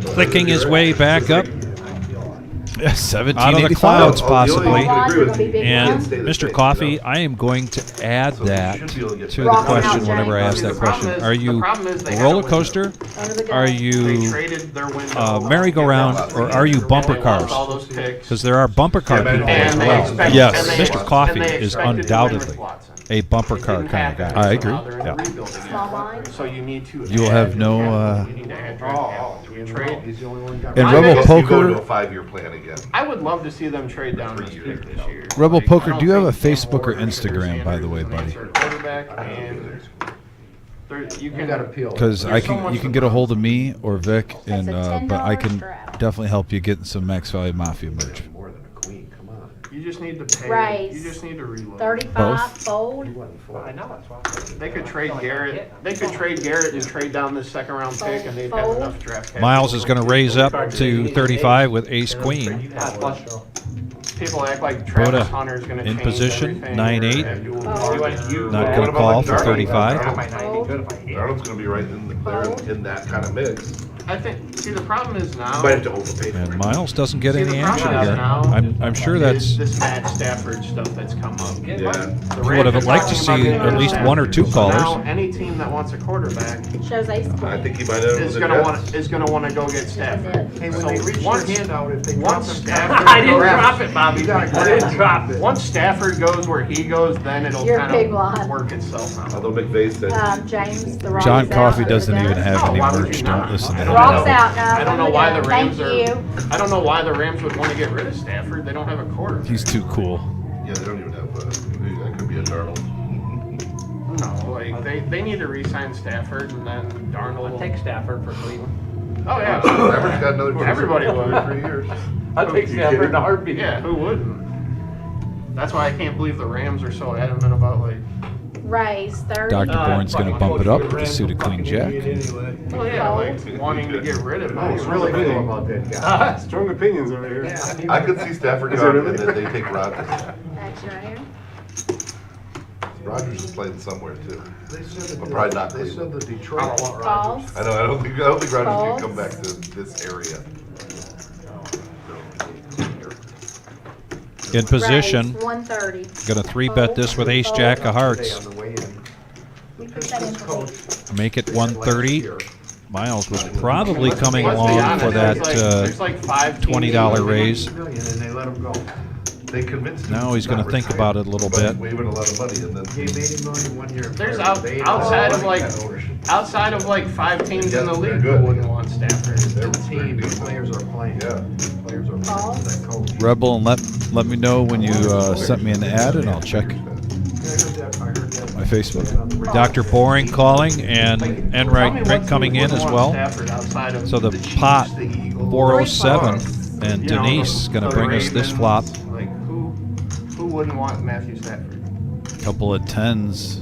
S2: clicking his way back up out of the
S1: 1785.
S2: clouds
S5: Oh, the only
S2: possibly.
S5: thing I agree with you.
S2: And
S5: Stay the
S2: Mr.
S5: same,
S2: Coffee,
S5: you know?
S2: I am going to add
S5: So you
S2: that
S5: should be able to get
S2: to the
S12: Rock
S2: question
S12: out,
S2: whenever I
S12: James.
S2: ask that
S4: The problem
S2: question.
S4: is-
S2: Are
S4: the
S2: you
S4: problem is they
S2: a
S4: had a
S2: roller
S4: window.
S2: coaster?
S12: Under the
S2: Are
S12: gun.
S4: They
S2: you
S4: traded their window.
S2: merry-go-round, or are you bumper
S4: They lost
S2: cars?
S4: all those picks.
S2: Because there are bumper car
S5: Yeah,
S2: people
S5: man.
S2: as
S4: And they
S2: well.
S4: expect-
S1: Yes.
S4: and they-
S2: Mr. Coffee
S4: and they
S2: is
S4: expected to win
S2: undoubtedly
S4: with Watson.
S2: a bumper
S4: It
S2: car
S4: didn't
S2: kind of
S4: happen,
S2: guy.
S1: I
S4: so
S1: agree.
S4: now they're in
S2: Yeah.
S4: the rebuild again.
S12: Small line.
S4: So you need to.
S1: You will
S4: add
S1: have no,
S4: draft capital. You need to add draft capital. Trade.
S7: He's the only one got.
S1: And
S4: I
S1: Rebel
S4: think
S5: You go to a
S1: Poker,
S5: 5-year plan again.
S4: I would love to see them trade down this pick this year.
S1: Rebel
S4: Like,
S1: Poker,
S4: I
S1: do you have
S4: don't
S1: a
S4: think
S1: Facebook or
S4: Cam Ward
S1: Instagram, by the way, buddy?
S4: Quarterback and you can
S10: got appeal.
S1: Because
S4: There's so
S1: you
S4: much
S1: can get a hold of me or Vic,
S12: That's
S1: and
S12: a
S1: but I
S12: $10
S1: can
S12: strap.
S1: definitely help you get some Max Value Mafia merch.
S7: More than a queen, come on.
S4: You just need to pay.
S12: Raise.
S4: You just need to reload.
S12: 35.
S1: Both?
S12: Fold.
S7: He wasn't full.
S8: I know, that's why.
S4: They could trade Garrett. They could trade Garrett and trade down this 2nd round pick, and they'd have
S12: Fold.
S4: enough draft capital.
S2: Miles is going to raise up to 35 with ace queen.
S4: People act like Travis
S2: Buddha
S4: Hunter's going to
S2: in
S4: change
S2: position,
S4: everything,
S2: 9-8.
S4: or do-
S2: Not
S5: What
S2: going to
S5: about
S2: call
S5: like
S2: for
S5: Darnold?
S2: 35.
S5: Darnold's going to be right in that kind of mix.
S4: I think. See, the problem is now.
S5: You might have to overpay for
S2: And
S5: it.
S2: Miles doesn't get
S4: See,
S2: any
S4: the
S2: action
S4: problem is
S2: here.
S4: now
S2: I'm sure
S4: is
S2: that's.
S4: this Matt Stafford stuff that's come up.
S5: Yeah.
S4: The
S2: He would have
S4: Rams are
S2: liked to
S4: talking
S2: see
S4: about getting
S2: at
S4: rid of
S2: least
S4: Stafford.
S2: 1 or 2
S4: So
S2: callers.
S4: now any team that wants a quarterback
S12: Shows ace
S5: I
S12: queen.
S5: think he might have.
S4: is
S5: with
S4: going to
S5: the
S4: want
S5: Jets.
S4: is going to want to go get Stafford.
S7: Hey, when
S4: So
S7: they reach
S4: once
S7: their handout, if they drop
S4: once
S7: them,
S4: Stafford
S8: I didn't
S4: goes-
S8: drop it, Bobby.
S7: You gotta
S8: I didn't drop it.
S4: Once Stafford goes where he goes, then it'll
S12: You're
S4: kind
S12: big
S4: of
S12: line.
S4: work itself out.
S5: Although McVay said.
S12: James, the Rock's
S1: John
S12: out.
S1: Coffee
S12: Under
S1: doesn't
S12: the
S1: even
S12: gun.
S1: have any
S4: why would
S1: merch.
S4: you
S1: Don't
S4: not?
S1: listen to
S4: I
S1: him.
S4: don't
S12: Rock's
S4: know.
S12: out now.
S4: I don't know
S12: Under
S4: why
S12: the
S4: the
S12: gun.
S4: Rams
S12: Thank
S4: are.
S12: you.
S4: I don't know why the Rams would want to get rid of Stafford. They don't have a quarterback.
S1: He's too cool.
S5: Yeah, they don't even have. That could be a Darnold.
S4: No, like they need to re-sign Stafford and then Darnold.
S8: I'll take Stafford for Cleveland.
S4: Oh yeah,
S5: Stafford's got another.
S4: Everybody would.
S5: 3 years.
S8: I'll take Stafford in a heartbeat.
S4: Yeah, who wouldn't? That's why I can't believe the Rams are so adamant about like.
S12: Raise 30.
S1: Dr. Bourne's going to bump it up with a suited queen jack.
S4: Well, yeah, like wanting to get rid of him.
S7: I really feel about that guy. Strong opinions over here.
S5: I could see Stafford
S7: Is
S5: gone
S7: it
S5: and
S7: really?
S5: then they take Rodgers.
S12: Action right here.
S5: Rogers is playing somewhere too.
S6: They said
S5: But
S6: that,
S5: probably not
S6: they said
S5: Cleveland.
S6: that Detroit.
S12: False.
S5: I know. I don't think Rogers
S12: False.
S5: can come back to this area.
S2: In position.
S12: Raise, 130.
S2: Gonna 3-bet this with ace jack of
S7: Today
S2: hearts.
S7: on the way in.
S12: We put that in for
S2: Make it 130. Miles was probably coming
S4: Let's be
S2: along
S4: honest,
S2: for that
S4: there's like 5 teams
S2: $20
S4: that
S2: raise.
S6: Million and they let him go.
S5: They convinced him.
S2: Now he's going
S5: not
S2: to think
S5: retire,
S2: about it a little
S5: but
S2: bit.
S5: Waving a lot of money and then.
S6: Gave 80 million 1 year.
S4: There's
S6: They-
S4: outside of like
S6: that ownership.
S4: outside of like 5 teams in the
S5: Yes, they're
S4: league who
S5: good.
S4: wouldn't want Stafford.
S6: The team, the players are playing.
S5: Yeah.
S6: Players are playing for that coach.
S1: Rebel, and let me know when you sent me an ad, and I'll check
S6: I heard that.
S1: my Facebook.
S2: Dr. Boring calling and Enright Rick coming in as well. So the pot 407 and Denise is going to bring us this flop.
S4: Like who wouldn't want Matthew Stafford?
S1: Couple of 10s.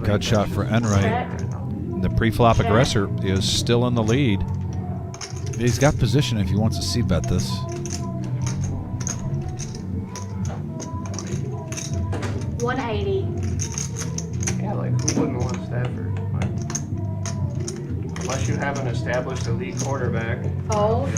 S1: Gut shot for Enright.
S12: check.
S2: The pre-flop aggressor is still in the lead.
S1: He's got position if he wants to c-bet this.
S12: 180.
S4: Yeah, like who wouldn't want Stafford? Like, unless you have an established elite quarterback.
S12: Fold.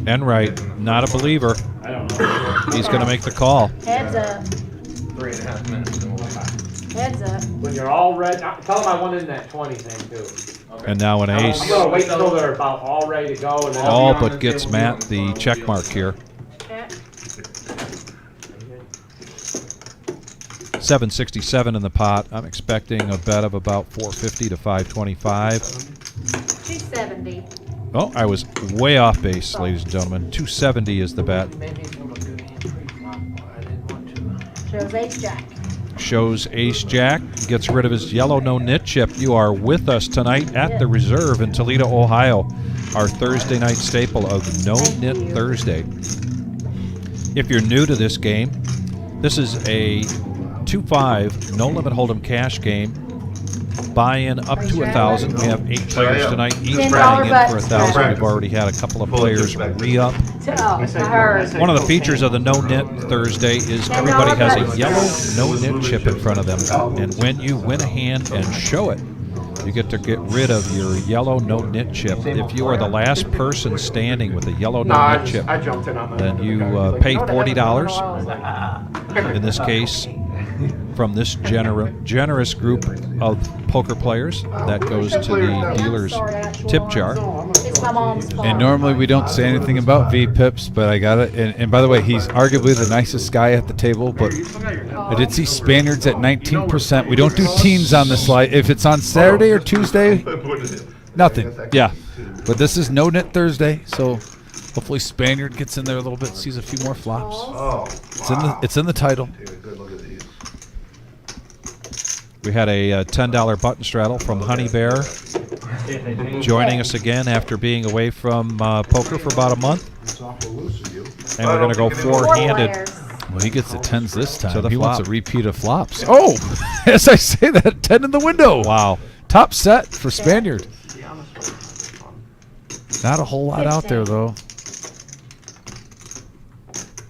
S2: Enright, not a believer.
S8: I don't know.
S2: He's going to make the call.
S12: Heads up.
S8: 3.5 minutes and we'll back.
S12: Heads up.
S8: When you're all ready, tell them I won in that 20 thing too. Okay.
S2: And now an ace.
S8: I'm gonna wait until they're about all ready to go and then.
S2: All but gets Matt the check mark here.
S12: Check.
S2: 767 in the pot. I'm expecting a bet of about 450 to 525.
S12: 270.
S2: Oh, I was way off base, ladies and gentlemen. 270 is the bet.
S10: Maybe it's gonna look good in pre-flop, but I didn't want to.
S12: Shows ace jack.
S2: Shows ace jack, gets rid of his yellow no-nit chip. You are with us tonight at the Reserve in Toledo, Ohio. Our Thursday night staple of No-Nit Thursday. If you're new to this game, this is a 2-5 no-limit hold'em cash game. Buy-in up to 1,000. We have 8 players tonight, each
S12: $10
S2: buying in for
S12: bets.
S2: 1,000. We've already had a couple of players re-up.
S12: Oh, I heard.
S2: One of the features of the No-Nit Thursday is everybody has a yellow no-nit chip in front of them. And when you win a hand and show it, you get to get rid of your yellow no-nit chip. If you are the last person standing with a yellow no-nit chip,
S4: I jumped in on that.
S2: then you pay $40. In this case, from this generous group of poker players, that goes to the dealer's tip jar.
S12: It's my mom's fault.
S1: And normally we don't say anything about V-Pips, but I got it. And by the way, he's arguably the nicest guy at the table, but I did see Spaniards at 19%. We don't do teens on this slide. If it's on Saturday or Tuesday, nothing. Yeah. But this is No-Nit Thursday, so hopefully Spaniard gets in there a little bit, sees a few more flops.
S5: Oh,
S1: It's in the title.
S5: Take a good look at these.
S2: We had a $10 button straddle from Honey Bear, joining us again after being away from poker for about a month.
S6: It's awful loose of you.
S2: And we're going to go
S12: Four
S2: four-handed.
S12: players.
S1: Well, he gets the 10s this time.
S2: To the
S1: He wants a
S2: flop.
S1: repeat of flops. Oh, as I say that, 10 in the window.
S2: Wow.
S1: Top set for Spaniard. Not a whole lot out there,
S12: 16.
S1: though.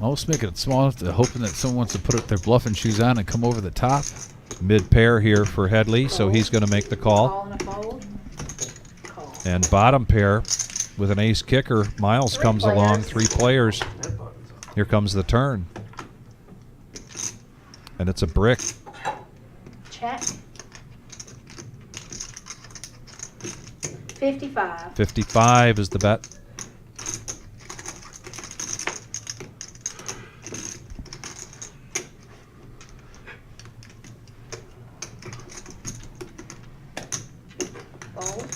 S1: Almost making it small enough to hoping that someone wants to put their bluffing shoes on and come over the top.
S2: Mid-pair here for Headley, so he's going to make the call.
S12: Call and a fold. Call.
S2: And bottom pair with an ace kicker. Miles comes along, 3 players. Here comes the turn. And it's a brick.
S12: Check. 55.
S2: 55 is the bet.
S12: Fold.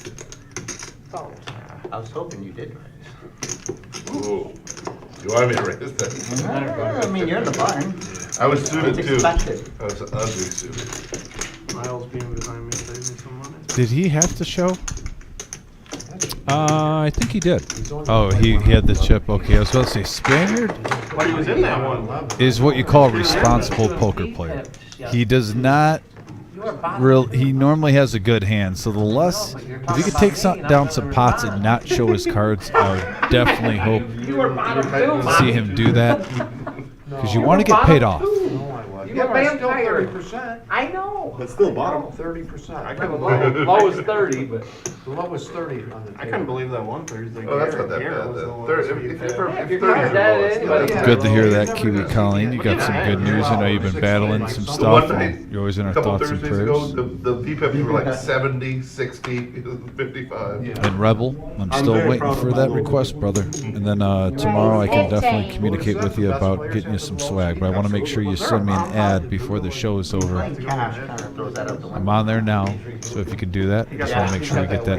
S12: Fold.
S10: I was hoping you did raise.
S5: Ooh. You want me to raise that?
S10: I mean, you're in the barn.
S5: I was suited
S10: It's
S5: too.
S10: expected.
S5: I was ugly suited.
S4: Miles being behind me saves me some money.
S1: Did he have to show?
S2: I think he did.
S1: Oh, he had the chip. Okay, I was about to say Spaniard
S4: But he was in that one.
S1: is what you call a responsible poker player. He does not he normally has a good hand, so the less, if he could take down some pots and not show his cards, I would definitely hope to see him do that. because you want to get paid off.
S7: No, I wasn't.
S4: You were
S7: still
S4: vampire.
S7: 30%.
S4: I know.
S7: But still bottom. 30%. I couldn't believe it.
S8: Low is 30, but
S7: The low was 30 on the
S6: I couldn't believe that one Thursday.
S5: Oh, that's not that
S6: Garrett
S5: bad.
S6: was the one
S5: If
S6: that's
S5: you're
S6: being
S5: if
S6: paid.
S5: 30 is
S8: Dad,
S5: low, it's
S8: anybody
S5: not
S8: can-
S5: that
S1: Good to hear
S5: low.
S1: that, Kiwi Colleen. You got some good news. I know you've been battling some
S5: The
S1: stuff.
S5: one night,
S1: And you're always in
S5: a
S1: our
S5: couple
S1: thoughts and
S5: Thursdays ago,
S1: prayers.
S5: the VPEPs were like 70, 60, 55.
S7: Yeah.
S1: And Rebel, I'm still
S7: very
S1: waiting
S7: proud of
S1: for
S7: my
S1: that
S7: local
S1: request,
S7: people.
S1: brother. And then tomorrow I can definitely
S12: 15.
S1: communicate with you about getting you some swag. But I want to make sure you send me an ad before the show is over. I'm on there now, so if you could do that, I just want to make sure I get that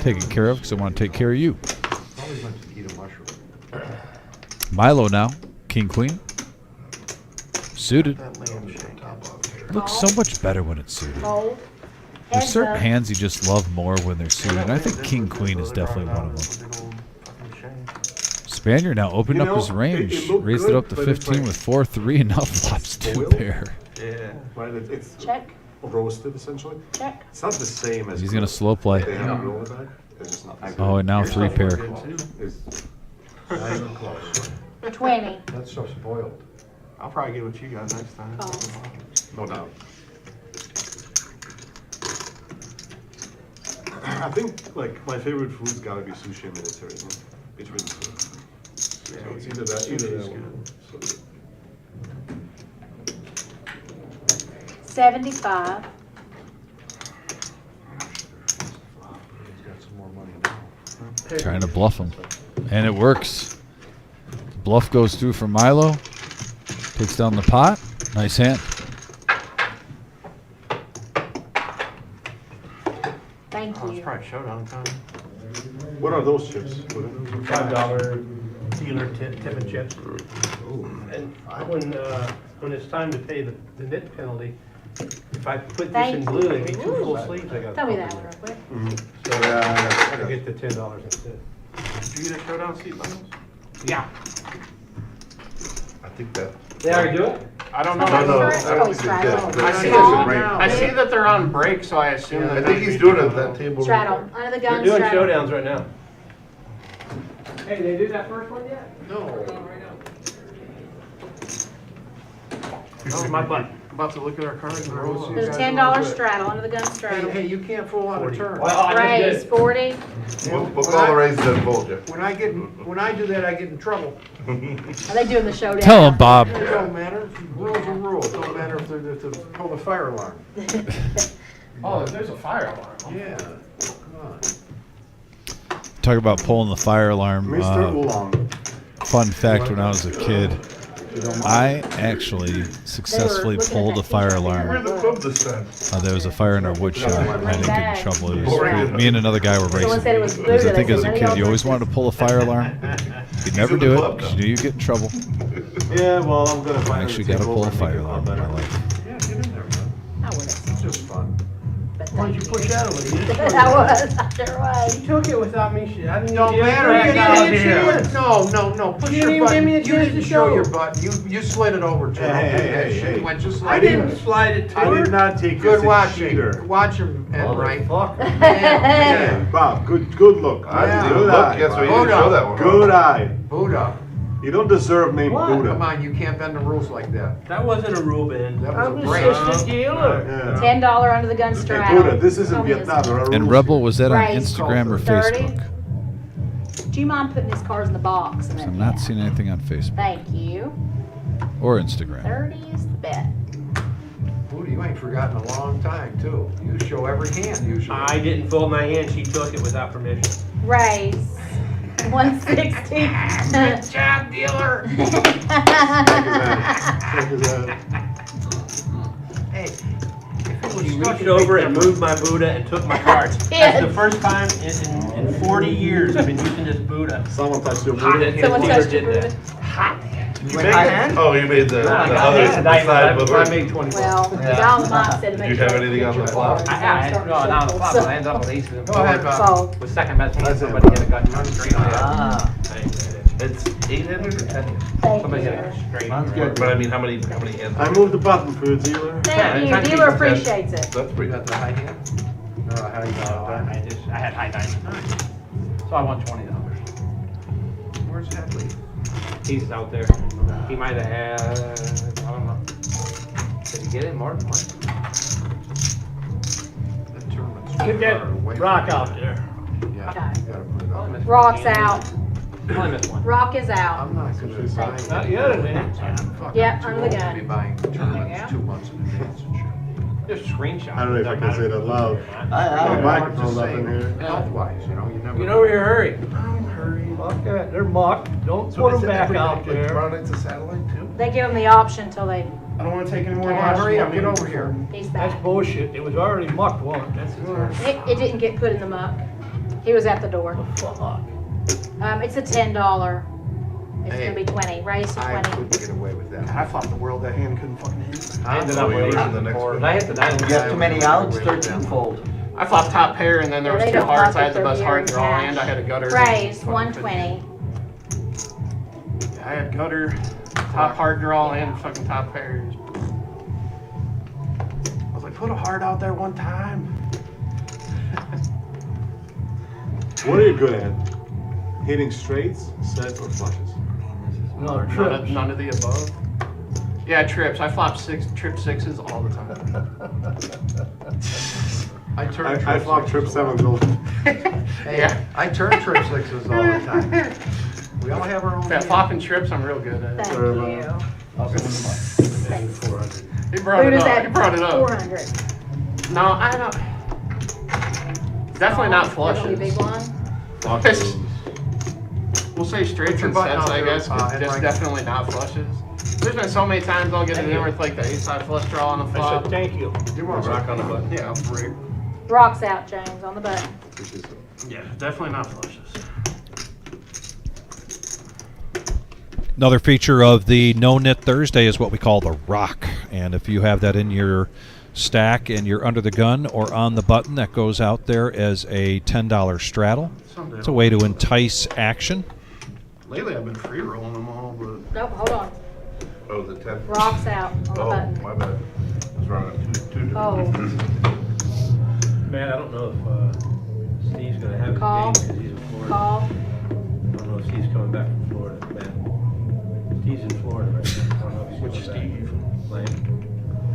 S1: taken care of because I want to take care of you.
S7: Always went to eat a mushroom.
S1: Milo now, King Queen, suited.
S6: That lamb shank.
S1: Looks so much better when it's suited.
S12: Fold.
S1: There's
S12: Heads
S1: certain
S12: up.
S1: hands you just love more when they're suited. And I think King Queen is definitely one of them.
S6: Big old fucking shank.
S1: Spaniard now opened
S7: You
S1: up
S7: know,
S1: his range,
S7: it looked
S1: raised it
S7: good,
S1: up to
S7: but it's
S1: 15
S7: like-
S1: with 4-3, and now flops 2
S7: Oil?
S1: pair.
S6: Yeah.
S7: Right? It's
S12: Check,
S7: roasted essentially.
S12: check.
S7: It's not the same as
S1: He's gonna slow play.
S7: they have a roll back. It's just not the same.
S1: Oh, and now
S6: Your
S1: 3
S6: stuff was
S1: pair.
S6: good, too.
S7: It's-
S6: Not even close.
S12: 20.
S6: That's so spoiled.
S11: I'll probably get what you got next time.
S12: Oh.
S7: No doubt. I think like my favorite food's gotta be sushi and Mediterranean. Between the two. So it's either that one. So,
S12: 75.
S6: He's got some more money now.
S1: Trying to bluff him. And it works. Bluff goes through for Milo. Takes down the pot. Nice hand.
S12: Thank
S6: Oh, it's
S12: you.
S6: probably showdown time.
S7: what are those chips? What are those?
S8: $5 dealer tip and chips. And when it's time to pay the nit penalty, if I put this
S12: Thank
S8: in blue, it'd be
S12: you.
S8: 2 full sleeves I got.
S12: Tell me that one real quick.
S8: So I get the $10 instead.
S6: Did you get a showdown seat bundles?
S8: Yeah.
S5: I think that.
S8: They already do it?
S4: I don't know.
S5: No,
S12: Sorry,
S5: I
S12: sorry.
S5: don't think they did.
S12: Oh,
S4: I see,
S12: Small.
S4: I see that they're on break, so I assume
S5: I
S4: that.
S5: think he's doing it at that table.
S12: Straddle. Under the
S8: They're
S12: gun,
S8: doing
S12: straddle.
S8: showdowns right now.
S9: Hey, they do that first one yet?
S4: No.
S6: Oh, my butt. About to look at our cards and rolls.
S12: There's a $10 straddle, under the gun straddle.
S6: Hey, you can't fool out of turn.
S9: Well, I
S12: Raise,
S9: just did.
S12: 40.
S5: We'll call the raise and vote you.
S6: When I do that, I get in trouble.
S12: Are they doing the showdown?
S1: Tell him, Bob.
S6: It don't matter. Rules are rules. Don't matter if they pull the fire alarm.
S4: Oh, there's a fire alarm.
S6: Yeah. Come on.
S1: Talk about pulling the fire alarm.
S7: Mr. Oolong.
S1: Fun fact, when I was a kid, I actually successfully pulled a fire
S5: We're in
S1: alarm.
S5: the club this time.
S1: There was a fire in our wood shop, and I didn't get in trouble. It was me and another guy were
S12: Someone said it was
S1: racing.
S12: blue.
S1: Because I think
S12: They
S1: as a
S12: said,
S1: kid,
S12: "No,
S1: you always wanted to pull a fire alarm. You'd never do it because you knew you'd get in trouble.
S7: Yeah, well, I'm gonna
S1: I
S7: find
S1: actually got to pull a fire alarm in my life.
S6: Yeah, get in there, man.
S12: I would've,
S6: It's just fun.
S12: but
S8: Why don't you push out of it?
S12: I was, I sure was.
S8: You took it without me. I didn't
S6: Don't
S8: give you
S6: matter.
S8: a
S6: Get
S8: chance.
S6: out of here. No. Push
S8: You
S6: your
S8: didn't even
S6: button.
S8: give me a
S6: You
S8: chance
S6: didn't
S8: to
S6: show
S8: show.
S6: your butt. You slid it over to him.
S7: Hey.
S6: It went just
S8: I
S6: like
S8: didn't
S6: that.
S8: slide it to
S7: I
S8: her.
S7: did not take
S6: Good
S7: this
S6: watching.
S7: cheater.
S6: Watch him, Ed, right?
S8: Motherfucker.
S6: Yeah.
S7: Bob, good look.
S5: I
S6: Yeah.
S5: didn't
S7: Good
S5: look.
S7: eye.
S5: Yes, we
S6: Hold
S5: didn't show
S6: on.
S5: that one.
S7: Good eye.
S6: Buddha.
S7: You don't deserve name
S6: Come
S7: Buddha.
S6: on, you can't bend the rules like that.
S8: That wasn't a rule bend.
S6: That
S8: I'm
S6: was a
S8: the
S6: break.
S8: assistant dealer.
S7: Yeah.
S12: $10 under the gun
S7: Hey,
S12: straddle.
S7: Buddha, this isn't
S12: Tell me
S7: Vietnam.
S12: this.
S7: There are
S1: And
S7: rules
S1: Rebel,
S7: here.
S1: was that on
S12: Right.
S1: Instagram or
S12: 30.
S1: Facebook?
S12: Do you mind putting these cards in the box? And then,
S1: I'm not seeing anything on Facebook
S12: Thank you.
S1: or Instagram.
S12: 30 is the bet.
S6: Buddha, you ain't forgotten a long time, too. You show every hand usually.
S8: I didn't fold my hand. She took it without permission.
S12: Raise. 160.
S6: Good job, dealer. Hey.
S8: She reached over and moved my Buddha and took my cards. That's the first time in 40 years I've been using this Buddha.
S7: Someone touched your
S8: Hot.
S7: Buddha.
S12: Someone
S8: Dealer
S12: touched your
S8: did
S12: Buddha.
S8: that. Hot.
S6: You made hand?
S5: Oh, you made the
S8: I got
S5: other
S8: hand.
S5: side with
S8: I
S5: her.
S8: made 20.
S12: Well, the guy on the box said to
S5: Did
S12: make
S5: you
S12: sure
S5: have anything on the flop?
S9: No, not on the flop, but I ended up with ace.
S6: Go ahead, Bob.
S12: So,
S9: With second best hand,
S7: That's it,
S9: somebody
S7: Bob.
S9: hit a gun run straight on it.
S5: It's 800 or 10?
S12: thank
S9: Somebody hit
S12: you.
S9: a straight.
S5: But I mean, how many hands?
S7: I moved the button for you, dealer.
S12: Thank
S9: Yeah,
S12: you. Dealer appreciates it.
S5: That's pretty good.
S6: Got the high hand?
S7: No, how you got that?
S9: I had high dice. So I won $20.
S6: Where's that leave?
S9: He's out there. He might have had, I don't know. Did he get it, Martin?
S6: That tournament's
S8: Get
S6: too
S8: that
S6: far away
S8: rock
S6: from
S8: out there.
S6: Yeah,
S12: Okay.
S6: you gotta put it on.
S12: Rock's out.
S9: Only missed one.
S12: Rock is out.
S6: I'm not gonna be buying.
S8: Not yet, it ain't.
S6: Fuck,
S12: Yep,
S6: I'm too
S12: under the
S6: old to
S12: gun.
S6: be buying
S12: Yeah.
S6: tournaments 2 months in advance and shit.
S9: Just screenshot.
S7: I don't know if I can say that loud.
S6: I
S7: got
S6: know,
S7: microphones
S6: I'm
S7: up in
S6: just
S7: here.
S6: saying, health-wise, you know, you never.
S9: Get over here, hurry.
S6: I'm hurrying.
S8: Fuck that, they're mocked. Don't
S5: So
S8: put
S5: is
S8: them back
S5: everybody,
S8: out
S5: like,
S8: there.
S5: run into satellite too?
S12: They give them the option till they,
S5: I don't wanna take any more.
S12: Yeah,
S6: Hurry up, get over here.
S12: he's
S8: That's
S12: back.
S8: bullshit. It was already mucked once.
S12: It didn't get put in the muck. He was at the door.
S8: Fuck.
S12: It's a $10. It's
S6: Hey,
S12: gonna be 20, raise to
S6: I
S12: 20.
S6: couldn't get away with that.
S11: I thought the world that hand couldn't fucking hit.
S9: I ended up
S5: Oh, you
S9: with
S5: were in
S9: 8
S5: the next
S9: board.
S5: one.
S9: I hit the 9.
S6: You got too many outs, 13-fold.
S4: I flopped top pair and then there
S12: Yeah,
S4: was
S12: they
S4: 2
S12: don't
S4: hearts.
S12: mark
S4: I had
S12: if
S4: the
S12: they're
S4: best
S12: here
S4: heart
S12: in
S4: draw
S12: cash.
S4: and I had a gutter.
S12: Raise,
S4: Fucking
S12: 120.
S4: I had gutter, top heart draw and fucking top pairs. I was like, put a heart out there one time.
S7: What are you good at? Hitting straights, sets, or flushes?
S8: No,
S4: None
S8: trips.
S4: none of the above. Yeah, trips. I flop trip sixes all the time.
S6: I turn
S7: I flop trip sevens.
S4: Yeah.
S6: I turn trip sixes all the time. We all have our own.
S4: Yeah, flopping trips, I'm real good at.
S12: Thank
S7: Sorry
S12: you.
S4: He brought
S12: Who
S4: it
S12: does
S4: up.
S12: that?
S4: He brought it up.
S12: 400.
S4: No, I don't. Definitely not
S12: That's gonna be a big
S4: flushes.
S12: one.
S4: We'll say straights
S6: your
S4: and
S6: button
S4: sets,
S6: out
S4: I
S6: there,
S4: guess,
S6: and
S4: but just
S6: like-
S4: definitely not flushes. There's been so many times I'll get it in with like the ace-high flush draw on the
S8: I
S4: flop.
S8: said, thank you.
S6: You want
S8: Rock on the button.
S4: Yeah, break.
S12: Rock's out, James, on the button.
S4: Yeah, definitely not flushes.
S2: Another feature of the No-Nit Thursday is what we call the rock. And if you have that in your stack and you're under the gun or on the button, that goes out there as a $10 straddle.
S4: Someday
S2: It's a way to entice action.
S4: Lately I've been free rolling them all, but
S12: Nope, hold on.
S5: Oh, the 10?
S12: Rock's out on the
S5: Oh,
S12: button.
S5: my bad. I was running two different.
S12: Oh,
S9: Man, I don't know if Steve's gonna have his
S12: Call.
S9: game because he's in Florida.
S12: call.
S9: I don't know if Steve's coming back from Florida, man. Steve's in Florida right now. I don't know if he's
S5: Which
S9: coming
S5: Steve?
S9: back. Lane.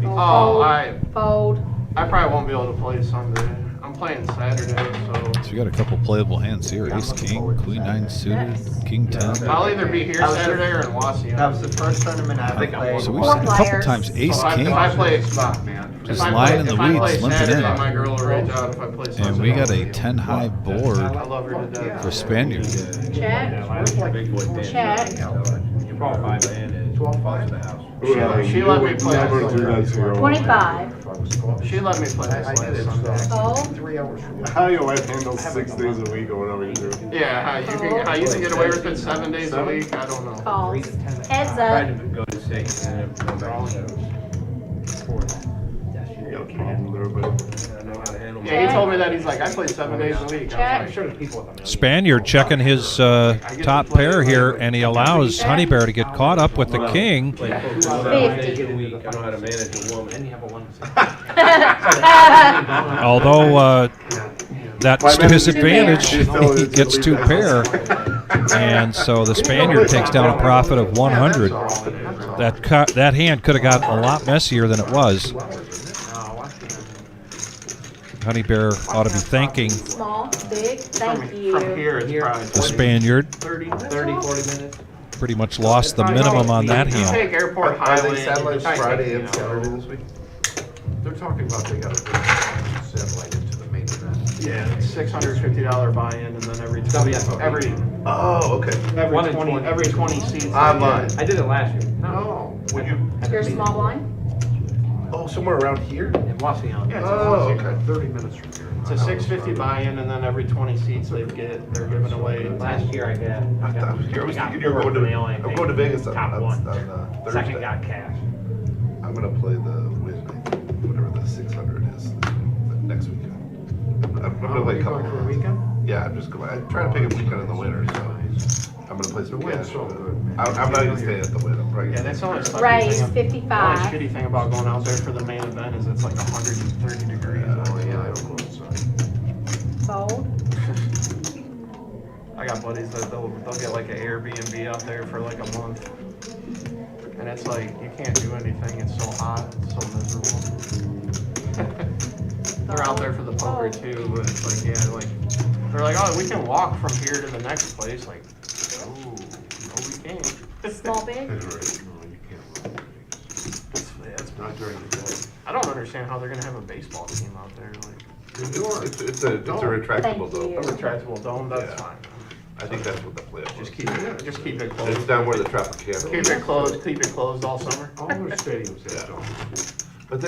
S12: Oh,
S4: Oh,
S12: fold.
S4: I probably won't be able to play Sunday. I'm playing Saturday, so
S1: So you got a couple playable hands here. Ace King, Queen 9 suited,
S12: Yes.
S1: King 10.
S4: I'll either be here Saturday or in Wassy.
S6: That was the first tournament I
S9: think I'm
S6: played.
S1: So we've
S12: Four
S1: seen a couple
S12: players.
S1: times Ace
S4: So if
S1: King.
S4: I play,
S6: Spot, man.
S1: Just lying in the weeds, limping
S4: Saturday,
S1: in.
S4: my girl will rage out if I play Sunday.
S1: And we got a 10 high
S4: I
S1: board
S4: love her to death.
S1: for Spaniard.
S12: Check.
S9: Big boy band.
S12: Check.
S9: You qualify man is
S6: 12-5.
S9: the house.
S4: She let me play.
S7: Never do that to your own.
S12: 25.
S4: She let me play this
S6: I did it
S4: last Sunday.
S12: Fold.
S6: 3 hours from
S7: How your wife handles 6 days a week or whatever you do.
S4: Yeah, how you can get away with it 7 days a week, I don't know.
S12: Calls. Heads
S9: Tried
S12: up.
S9: to go to 6 and then go back to 4.
S7: You gotta keep them there, but
S9: I know how to handle
S4: Yeah, he told me that, he's like, I play 7 days a week. I
S12: Check.
S4: was like,
S9: people with a million.
S2: Spaniard checking his top pair here, and he allows Honey Bear to get caught up with the king.
S9: Play
S12: Fifty.
S9: 4 days a week. I know how to manage a woman. And you have a 1.
S2: Although that's to his advantage,
S7: She's still-
S2: he gets 2 pair. And so the Spaniard takes down a profit of 100. That hand could have gotten a lot messier than it was. Honey Bear ought to be thanking
S12: Small, big, thank
S4: from
S12: you.
S4: here, it's probably
S2: the Spaniard.
S4: 30, 40 minutes.
S2: Pretty much lost the minimum on that
S4: You
S2: hand.
S4: take airport
S5: Are
S4: highway.
S5: they satellites
S4: and you
S5: Friday
S4: know,
S5: and Saturday this week?
S6: They're talking about they gotta bring satellite into the main event.
S4: Yeah, it's $650 buy-in, and then every 20
S5: Oh, okay.
S4: every 20 seats.
S5: Online.
S9: I did it last year.
S6: No.
S5: Would you,
S12: Your small blind?
S5: oh, somewhere around here?
S9: In Wassy.
S4: Yeah, it's
S5: Oh,
S4: a
S5: okay.
S6: 30 minutes from here.
S4: It's a $650 buy-in, and then every 20 seats they're giving away.
S9: Last year I got.
S5: I was thinking you were going to, I'm going to Vegas on, Thursday.
S9: Second got cash.
S5: I'm gonna play the win, whatever the 600 is next weekend. I'm gonna play a couple.
S6: For a weekend?
S5: Yeah, I'm just going. I'm trying to pick a weekend in the winter, so I'm gonna play some
S6: The wind's
S5: cash.
S6: so good, man.
S5: I'm not even staying at the win. I'm probably.
S4: Yeah, that's the only sucky
S12: Raise,
S4: thing. The only
S12: 55.
S4: shitty thing about going out there for the main event is it's like 130 degrees.
S6: Oh, yeah, I don't go inside.
S12: Fold.
S4: I got buddies that they'll get like an Airbnb out there for like a month. And it's like, you can't do anything, it's so hot, it's so miserable. They're out there for the poker too, but it's like, yeah, like, they're like, oh, we can walk from here to the next place, like, oh, no we can't.
S12: Small big?
S6: That's right. No, you can't run
S4: It's
S6: not during the day.
S4: I don't understand how they're gonna have a baseball team out there, like.
S5: It's a retractable
S12: Thank you.
S5: dome.
S4: A retractable dome, that's
S5: Yeah.
S4: fine.
S5: I think that's what the plan was.
S4: Just keep it closed.
S5: It's down where the Tropicana.
S4: Keep it closed all summer.
S6: All their stadiums have domes.
S5: But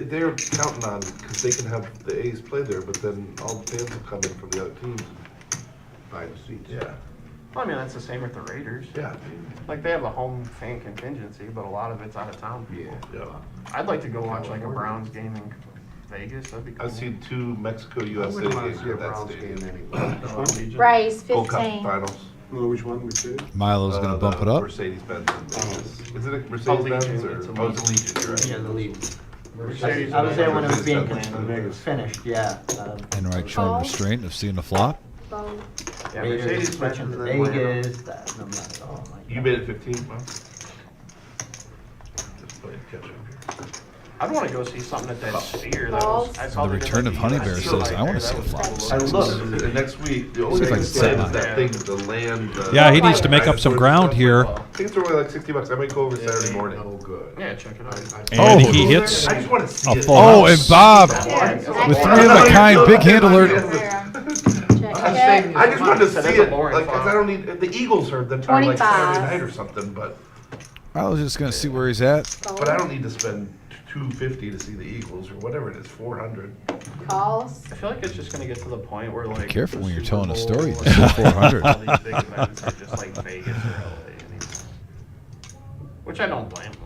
S5: they're counting on, because they can have the A's play there, but then all the fans will come in from the other teams and buy the seats.
S6: Yeah.
S4: Well, I mean, that's the same with the Raiders.
S5: Yeah.
S4: Like, they have a home fan contingency, but a lot of it's out of town.
S6: Yeah.
S5: Yeah.
S4: I'd like to go watch like a Browns game in Vegas, that'd be cool.
S5: I've seen 2 Mexico
S6: I
S5: USA
S6: wouldn't want to
S5: games
S6: see a
S5: at that
S6: Browns
S5: stadium.
S6: game anyway.
S12: Rice,
S5: Gold Cup
S12: 15.
S5: finals.
S7: No, which one? Which city?
S1: Milo's going to bump it up.
S5: Mercedes-Benz. Is it a Mercedes-Benz
S4: Allegiant,
S5: or?
S4: it's a
S5: Oh, it's Allegiant, you're right.
S10: Yeah, the lead.
S4: Mercedes
S10: I was there when it was being
S5: Mercedes-Benz.
S10: finished, yeah.
S1: Enright showing restraint of seeing the flop.
S12: Both.
S4: Yeah,
S10: Raiders
S4: Mercedes
S10: switching to
S4: Benz is
S10: Vegas. I'm like, oh my
S5: You
S10: God.
S5: made it 15, well. Just playing catch up here.
S4: I'd want to go see something at that Sphere.
S12: Balls.
S4: I saw
S1: The
S4: they did,
S1: return
S4: like,
S1: of Honey
S4: US
S1: Bear
S4: Steel
S1: says,
S4: right
S1: "I wanna
S4: there.
S1: see
S4: That
S1: a
S4: was
S1: flop."
S4: cool.
S10: I looked.
S5: And next week, the only
S1: See if I
S5: thing
S1: can
S5: that's
S1: set
S5: planned is
S1: mine.
S5: that thing, the land.
S2: Yeah, he needs to make up some ground here.
S5: I think it's only like $60. I might go over Saturday morning.
S6: Oh, good.
S4: Yeah, check it out.
S2: And he hits
S5: I just want to see
S2: a
S5: it.
S2: full
S1: Oh,
S2: house.
S1: and Bob
S12: Yeah,
S1: with
S12: exactly.
S1: 3 of a kind, big hand alert.
S12: Check, check.
S5: I just wanted to
S4: That's
S5: see
S4: a
S5: it,
S4: boring
S5: like, 'cause
S4: farm.
S5: I don't need, the Eagles are like Saturday
S12: 25.
S5: night or something, but
S1: I was just going to see where he's at.
S5: I don't need to spend $250 to see the Eagles or whatever it is, 400.
S12: Calls.
S4: I feel like it's just gonna get to the point where like.
S1: Careful
S4: the
S1: when you're
S4: Super
S1: telling a
S4: Bowl
S1: story.
S4: or
S1: This is 400.
S4: all these big events are just like Vegas or LA anymore. Which I don't blame them.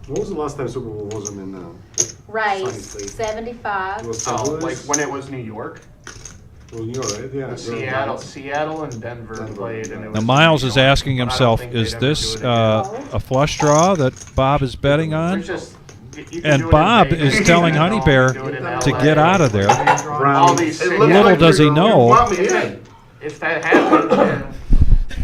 S7: When was the last time Super Bowl wasn't in,
S12: Rice,
S7: Sunny State.
S12: 75.
S7: it was St.
S4: Oh,
S7: Louis?
S4: like when it was New York?
S7: It was New York, right? Yeah.
S4: Seattle and Denver played, and it was.
S2: Now Miles
S4: New
S2: is
S4: York,
S2: asking
S4: but I don't
S2: himself,
S4: think
S2: is
S4: they'd ever
S2: this
S4: do it again.
S2: a flush draw that Bob is betting on?
S4: There's just- you can do
S2: And
S4: it in
S2: Bob
S4: Vegas,
S2: is
S4: you
S2: telling
S4: can
S2: Honey
S4: do
S2: Bear
S4: it in
S2: to
S4: LA.
S2: get out of there.
S4: All these
S5: It
S4: cities.
S5: looks
S2: Little
S5: like
S2: does he
S5: you
S2: know.
S5: want me in.
S4: If that happens, then.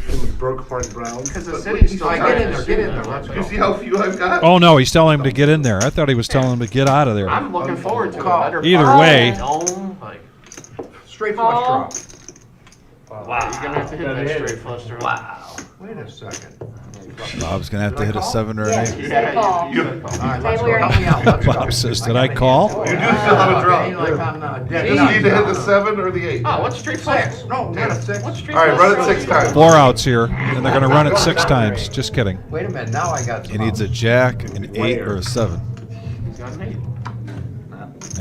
S7: It was Brook Park Browns.
S4: Because the
S5: But
S4: city's
S5: you
S4: still
S5: see-
S4: trying
S6: get in
S4: to
S6: there,
S4: sue
S6: get in
S4: them,
S6: there,
S4: let's
S5: You
S4: go.
S5: see how few I've got?
S2: Oh no, he's telling him to get in there. I thought he was telling him to get out of there.
S4: I'm looking forward to
S6: Call.
S4: a better.
S2: Either
S4: park,
S2: way.
S4: dome, like,
S6: Straight flush
S12: Call.
S6: draw.
S4: wow, you're gonna have to hit that straight flush draw.
S10: Wow.
S6: Wait a second.
S1: Bob's going to have to hit a 7 or an
S12: Yes,
S1: 8.
S12: you said call.
S4: you-
S6: All right, let's
S12: Table
S6: go.
S12: your
S6: Help me out. Let's go.
S2: Bob says, did I call?
S5: You do still have a draw.
S6: Okay, like I'm,
S5: You just need to hit the 7 or the 8.
S4: Oh, what's straight flush?
S6: Six. No, not a six.
S4: What's straight
S5: All right,
S4: flush
S5: run it
S4: draw?
S5: 6 times.
S2: 4 outs here, and they're going to run it 6 times. Just kidding.
S6: Wait a minute, now I got.
S1: He needs a jack, an 8, or a 7.
S4: He's got an 8.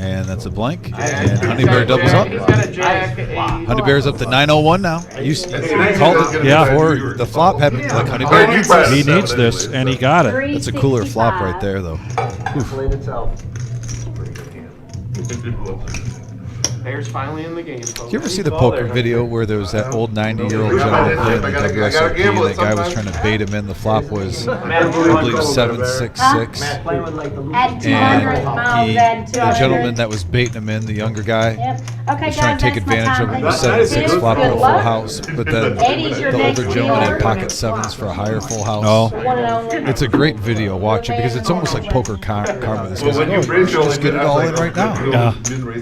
S1: And that's a blank.
S4: Yeah,
S1: And
S4: he's
S1: Honey
S4: got
S1: Bear
S4: a
S1: doubles
S4: jack,
S1: up.
S4: He's got a jack,
S1: Honey Bear's up to 901 now. You called it
S2: Yeah.
S1: before the flop happened. Like Honey
S5: All right, you
S1: Bear.
S5: press
S2: He
S5: 7
S2: needs this,
S5: anyway,
S2: and he
S5: so.
S2: got it.
S1: That's a cooler flop right there, though.
S10: Played itself.
S6: Pretty good hand.
S4: Bears finally in the game.
S1: Did you ever see the poker video where there was that old 90-year-old gentleman playing the
S5: I gotta
S1: WSOP
S5: gamble
S1: and
S5: it
S1: that guy was
S5: sometime.
S1: trying to bait him in? The flop was, I
S10: Matt,
S1: believe, 766.
S10: Matt playing with like the
S12: Add 200
S1: And
S12: miles, add
S1: the
S12: 200.
S1: gentleman that was baiting him in, the younger guy,
S12: Yep. Okay,
S1: was
S12: guys,
S1: trying to take
S12: that's my
S1: advantage of
S12: time.
S1: him. The
S12: Thank you.
S1: 7-6
S12: Good
S1: flop with a full
S12: luck.
S1: house, but then
S12: Eddie's your
S1: the
S12: next
S1: older gentleman had
S12: dealer.
S1: pocket 7s for a higher full house.
S2: Oh.
S12: One and only.
S1: It's a great video. Watch it because it's almost like poker karma. This
S5: Well,
S1: guy's
S5: when you
S1: like, oh,
S5: raise your
S1: just get it all in right now. You know,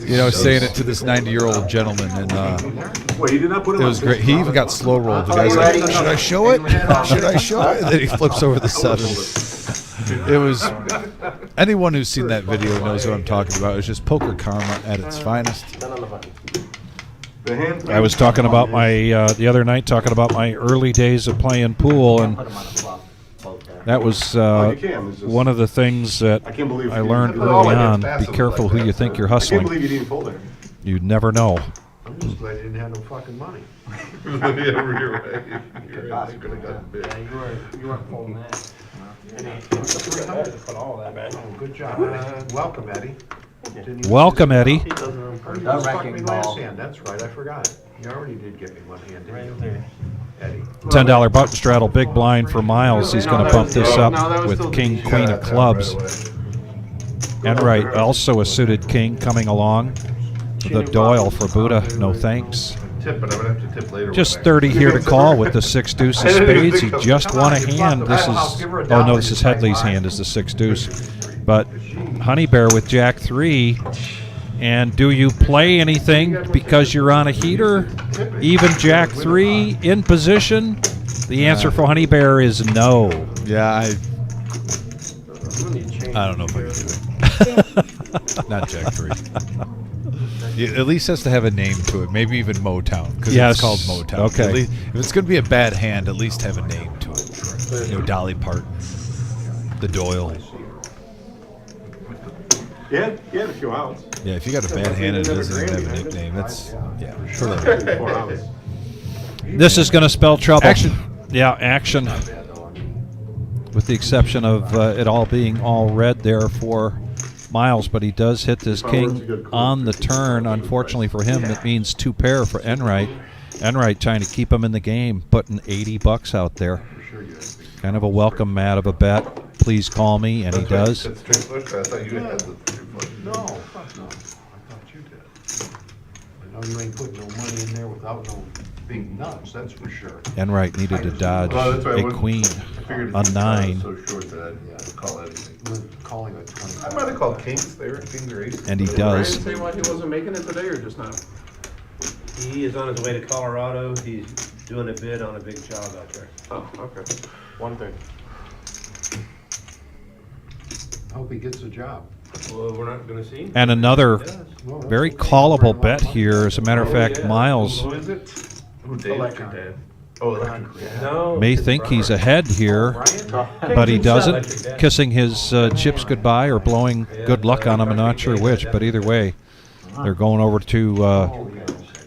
S5: Yeah.
S1: saying it to this 90-year-old gentleman, and
S7: Wait, you did not put
S1: it
S7: him on
S1: was great. He even got slow rolled. The guy's like, should I show it? Should I show it? And then he flips over the 7. It was, anyone who's seen that video knows what I'm talking about. It's just poker karma at its finest.
S7: The hand.
S2: I was talking about my the other night, talking about my early days of playing pool, and
S10: Put him on a flop. Both there.
S2: that was
S7: Oh, you can. It's just-
S2: one of the things that
S7: I can't believe
S2: I
S7: you-
S2: learned
S5: Oh,
S2: early
S5: I
S2: on.
S5: didn't
S2: Be
S5: pass it
S2: careful
S5: like
S2: who
S5: that,
S2: you think
S5: so-
S2: you're
S7: I can't
S2: hustling.
S7: believe you didn't fold there.
S2: You never know.
S6: I'm just glad you didn't have no fucking money.
S5: Yeah, you're right. You're right. You could have gotten big.
S10: You weren't folding that.
S6: Oh, good job. Welcome, Eddie. Didn't even-
S2: Welcome, Eddie.
S6: Oh, you just
S10: That
S6: fucked
S10: wrecking
S6: me last
S10: ball.
S6: hand, that's right, I forgot. You already did get me one hand, didn't you?
S10: there.
S6: Eddie.
S2: $10 button straddle, big blind for Miles. He's going to bump this up with King, Queen of clubs. And right, also a suited king coming along. The Doyle for Buddha, no thanks.
S5: tip, but I'm gonna have to tip later.
S2: Just
S5: when I-
S2: 30 here to call with the 6 deuce of spades. He just won a hand. This is, oh no, this is Headley's hand, is the 6 deuce. But Honey Bear with Jack 3. And do you play anything because you're on a heater? Even Jack 3 in position? The answer for Honey Bear is no.
S1: Yeah, I don't know if I can do it. Not Jack 3. It at least has to have a name to it. Maybe even Motown, because
S2: Yes.
S1: it's called Motown.
S2: Okay.
S1: At least, if it's going to be a bad hand, at least have a name to it. You know, Dolly Parton, the Doyle.
S7: Yeah, he had a few outs.
S1: Yeah, if you got a bad hand and it doesn't even have a nickname, that's for that.
S7: 4 outs.
S2: This is going to spell trouble.
S1: Action.
S2: Yeah, action. With the exception of it all being all red there for Miles, but he does hit this king on the turn. Unfortunately for him, it means 2 pair for Enright. Enright trying to keep him in the game, putting $80 out there. Kind of a welcome mat of a bet. Please call me, and he does.
S5: That's three flush. I thought you had the three flush.
S6: No, fuck no. I thought you did. I know you ain't putting no money in there without no big nuts, that's for sure.
S2: Enright needed to dodge
S5: Well, that's why I
S2: a
S5: wouldn't-
S2: queen,
S5: I figured
S2: a
S5: if you
S2: 9,
S5: so short that I'd call anything.
S6: We're calling it 20.
S5: I might have called kings there, kings or aces.
S2: and he
S4: Did Brian
S2: does.
S4: say why he wasn't making it today, or just not?
S9: He is on his way to Colorado. He's doing a bid on a big job out there.
S4: Oh, okay.
S3: One thing.
S6: I hope he gets a job.
S4: Well, we're not gonna see.
S2: And another
S6: Well, that's
S2: very
S6: okay.
S2: callable bet here. As a matter of fact,
S4: yeah.
S2: Miles
S5: Who is it? Who, Dave?
S4: Electric Dad.
S5: Oh, electric. Yeah.
S4: No.
S2: may think he's ahead here, but he doesn't. Kissing his chips goodbye or blowing good luck on him. I'm not sure which, but either way, they're going over to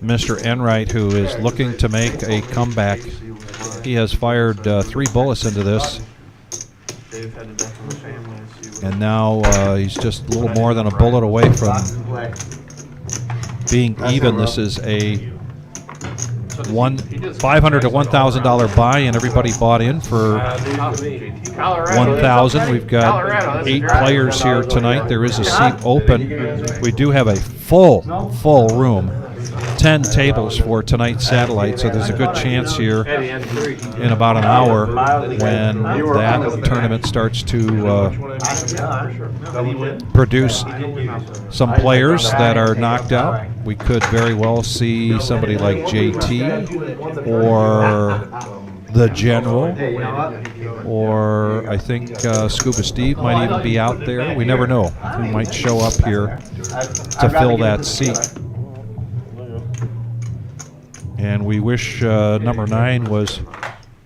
S2: Mr. Enright, who is looking to make a comeback. He has fired 3 bullets into this,
S4: Dave had a death in the family.
S2: and now he's just a little more than a bullet away from being even. This is a $500 to $1,000 buy, and everybody bought in for
S4: Colorado.
S2: 1,000. We've got
S4: Colorado, that's
S2: 8
S4: a drive.
S2: players here tonight. There is a seat open. We do have a full room. 10 tables for tonight's satellite, so there's a good chance here in about an hour when that tournament starts to produce some players that are knocked out. We could very well see somebody like JT or the General, or I think Scuba Steve might even be out there. We never know who might show up here to fill that seat. And we wish number 9 was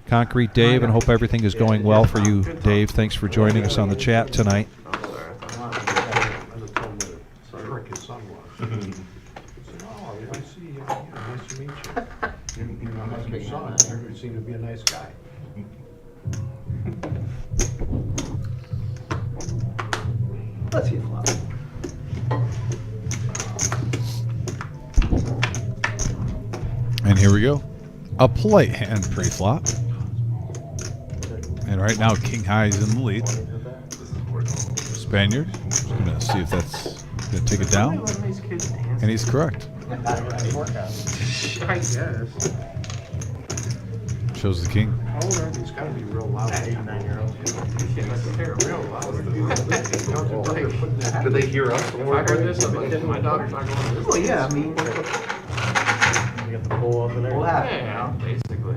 S2: Concrete Dave, and hope everything is going well for you, Dave. Thanks for joining us on the chat tonight.
S6: I just told him what a prick his son was. He said, oh, I see you. Nice to meet you. You're not like your son. You seem to be a nice guy.
S11: Let's see a flop.
S1: And here we go. A polite hand pre-flop. And right now, King High is in the lead. Spaniard. Just going to see if that's going to take it down. And he's correct.
S4: I guess.
S1: Shows the king.
S6: He's got to be real loud. 8, 9-year-olds.
S4: Real loud.
S5: Did they hear us?
S4: If I heard this, I'm like, my daughter's not going to this.
S11: Well, yeah, I mean,
S9: You got the pool up in there.
S11: we'll have,
S4: Yeah, basically.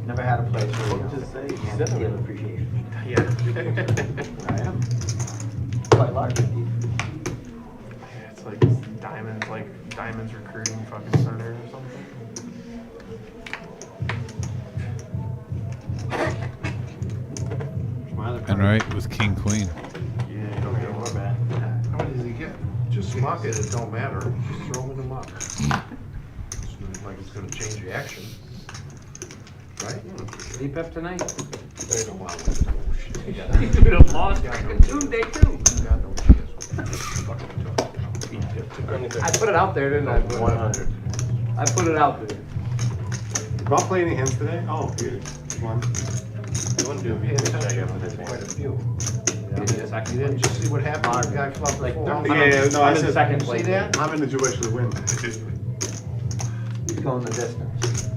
S11: never had a place where you just say, you give appreciation.
S4: Yeah.
S11: I am. Quite large indeed.
S4: It's like Diamonds Recruiting fucking center or something.
S1: And right with King Queen.
S4: Yeah, you don't get more bad.
S6: How many does he get? Just muck it, it don't matter. Just throw him in the muck. It's not like it's gonna change the action. Right?
S10: Deep up tonight?
S6: They don't want to.
S10: You could have lost Tuesday too. I put it out there, didn't I?
S6: 100.
S10: I put it out there.
S7: Bob play any hands today? Oh, here. Come on.
S6: You wouldn't do me a check after this quite a few.
S10: You
S6: didn't just see what happened? The guy flopped like four.
S7: Yeah, no, I
S10: I'm in
S7: said,
S10: second
S6: See
S10: place.
S6: that?
S7: I'm in the situation to win.
S11: He's going the distance.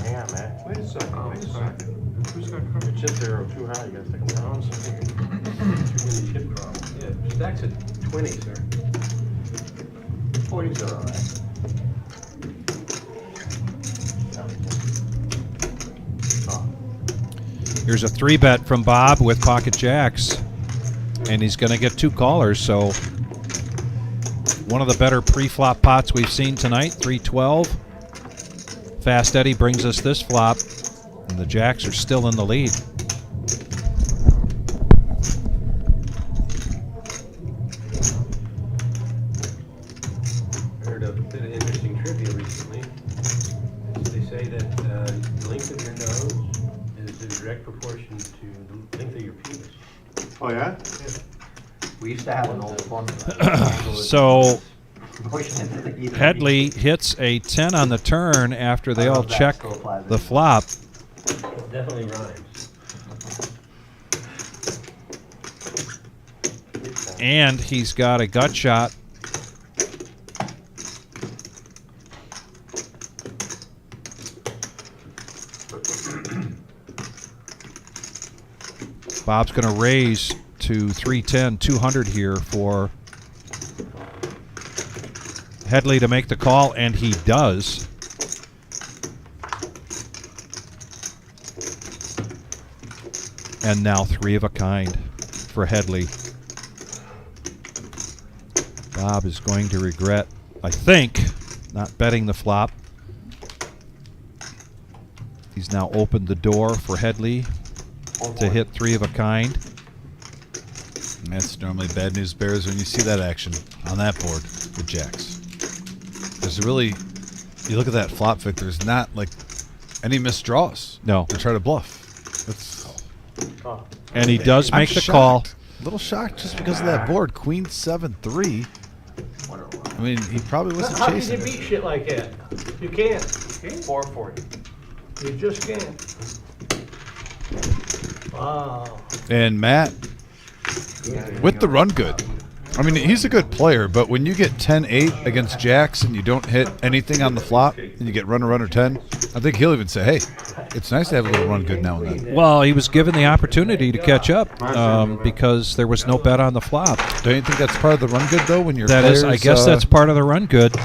S8: Hang on, man.
S6: Wait a second, wait a second. Who's got
S9: Your
S6: covered?
S9: chips are too high, you gotta stick them down. Too many chip problems.
S8: Yeah, stacks of 20s there.
S11: 40s are all right.
S2: Here's a 3-bet from Bob with pocket jacks. And he's going to get 2 callers, so one of the better pre-flop pots we've seen tonight, 312. Fast Eddie brings us this flop, and the jacks are still in the lead.
S9: I heard a bit of interesting trivia recently. They say that the length of your nose is in direct proportion to the length of your penis.
S7: Oh, yeah?
S11: We used to have an old formula.
S2: So
S11: Pushing into the heat of the
S2: Headley hits a 10 on the turn after they all check the flop.
S9: It definitely rhymes.
S2: And he's got a gut shot. Bob's going to raise to 310, 200 here for Headley to make the call, and he does. And now 3 of a kind for Headley. Bob is going to regret, I think, not betting the flop. He's now opened the door for Headley to hit 3 of a kind.
S1: And that's normally bad news bears when you see that action on that board with jacks. There's really, you look at that flop, Vic, there's not like any missed draws.
S2: No.
S1: To try to bluff. It's,
S2: And he does
S1: I'm
S2: make the
S1: shocked.
S2: call.
S1: A little shocked just because of that board. Queen 7-3. I mean, he probably wasn't
S8: How can
S1: chasing
S8: you
S1: it.
S8: beat shit like that? You can't.
S11: 440.
S8: You just can't. Wow.
S1: And Matt, with the run good. I mean, he's a good player, but when you get 10-8 against jacks and you don't hit anything on the flop and you get runner 10, I think he'll even say, hey, it's nice to have a little run good now and then.
S2: Well, he was given the opportunity to catch up because there was no bet on the flop.
S1: Don't you think that's part of the run good, though, when your
S2: That is,
S1: players,
S2: I guess that's part of the run good.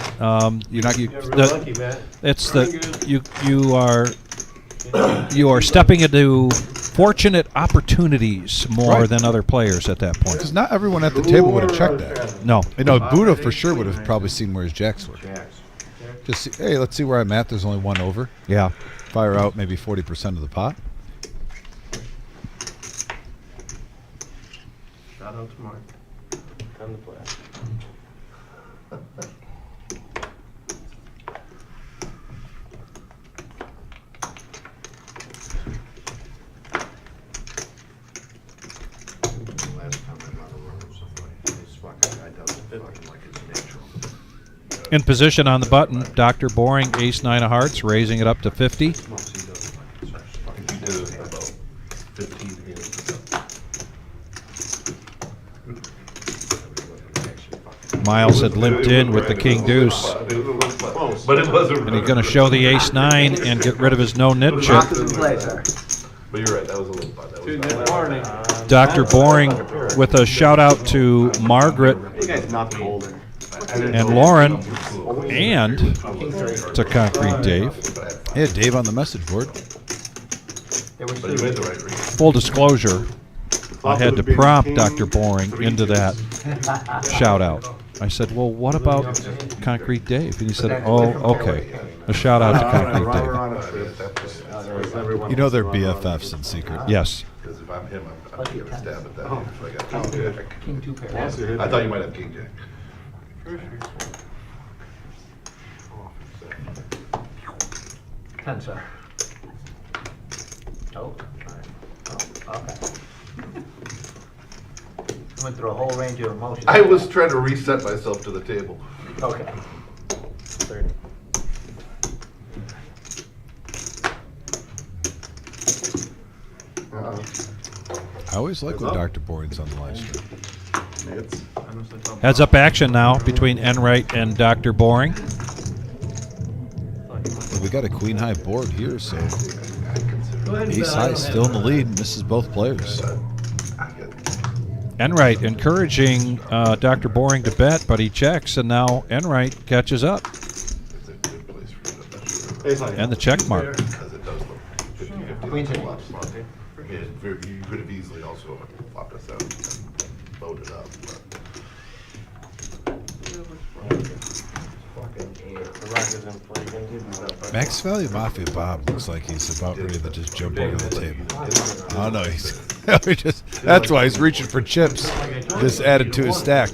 S1: You're not...
S8: You're really lucky, Matt.
S2: It's that you are stepping into fortunate opportunities more
S1: Right.
S2: than other players at that point.
S1: Because not everyone at the table would have checked that.
S2: No.
S1: You know, Buddha for sure would have probably seen where his jacks were. Just see, hey, let's see where I'm at. There's only one over.
S2: Yeah.
S1: Fire out maybe 40% of the pot.
S9: Shout out to Mark. Time to play.
S6: Last time I got a run or something, this fucking guy doesn't fucking like his natural.
S2: In position on the button, Dr. Boring, ace-9 of hearts, raising it up to 50.
S6: Must he doesn't like his fucking
S5: He did it about 15 hands ago.
S2: Miles had limped in with the king deuce.
S5: But it wasn't.
S2: And he's going to show the ace-9 and get rid of his no-nit chip.
S5: But you're right, that was a little fun. That was bad.
S2: Dr. Boring with a shout-out to Margaret
S7: You guys not colder.
S2: and Lauren and to Concrete Dave.
S1: Yeah, Dave on the message board.
S5: But you made the right read.
S2: Full disclosure, I had to prompt Dr. Boring into that shout-out. I said, well, what about Concrete Dave? And he said, oh, okay. A shout-out to Concrete Dave.
S1: You know they're BFFs in secret.
S2: Yes.
S5: Because if I'm him, I'm taking a stab at that. If I got king jack.
S11: King 2 pair.
S5: I thought you might have king jack.
S11: Ten, sir. Oh, okay. Went through a whole range of emotions.
S5: I was trying to reset myself to the table.
S11: Okay. 30.
S1: I always like when Dr. Boring's on the live stream.
S2: Heads up action now between Enright and Dr. Boring.
S1: Well, we got a queen high board here, so
S8: Go ahead and
S1: ace high still in the lead, misses both players.
S2: Enright encouraging Dr. Boring to bet, but he checks, and now Enright catches up. And the check mark.
S5: Queen's in left slot. You could have easily also flopped us out and loaded up.
S1: Max Value Mafia Bob looks like he's about ready to just jump over the table. Oh no, that's why he's reaching for chips. Just added to his stack.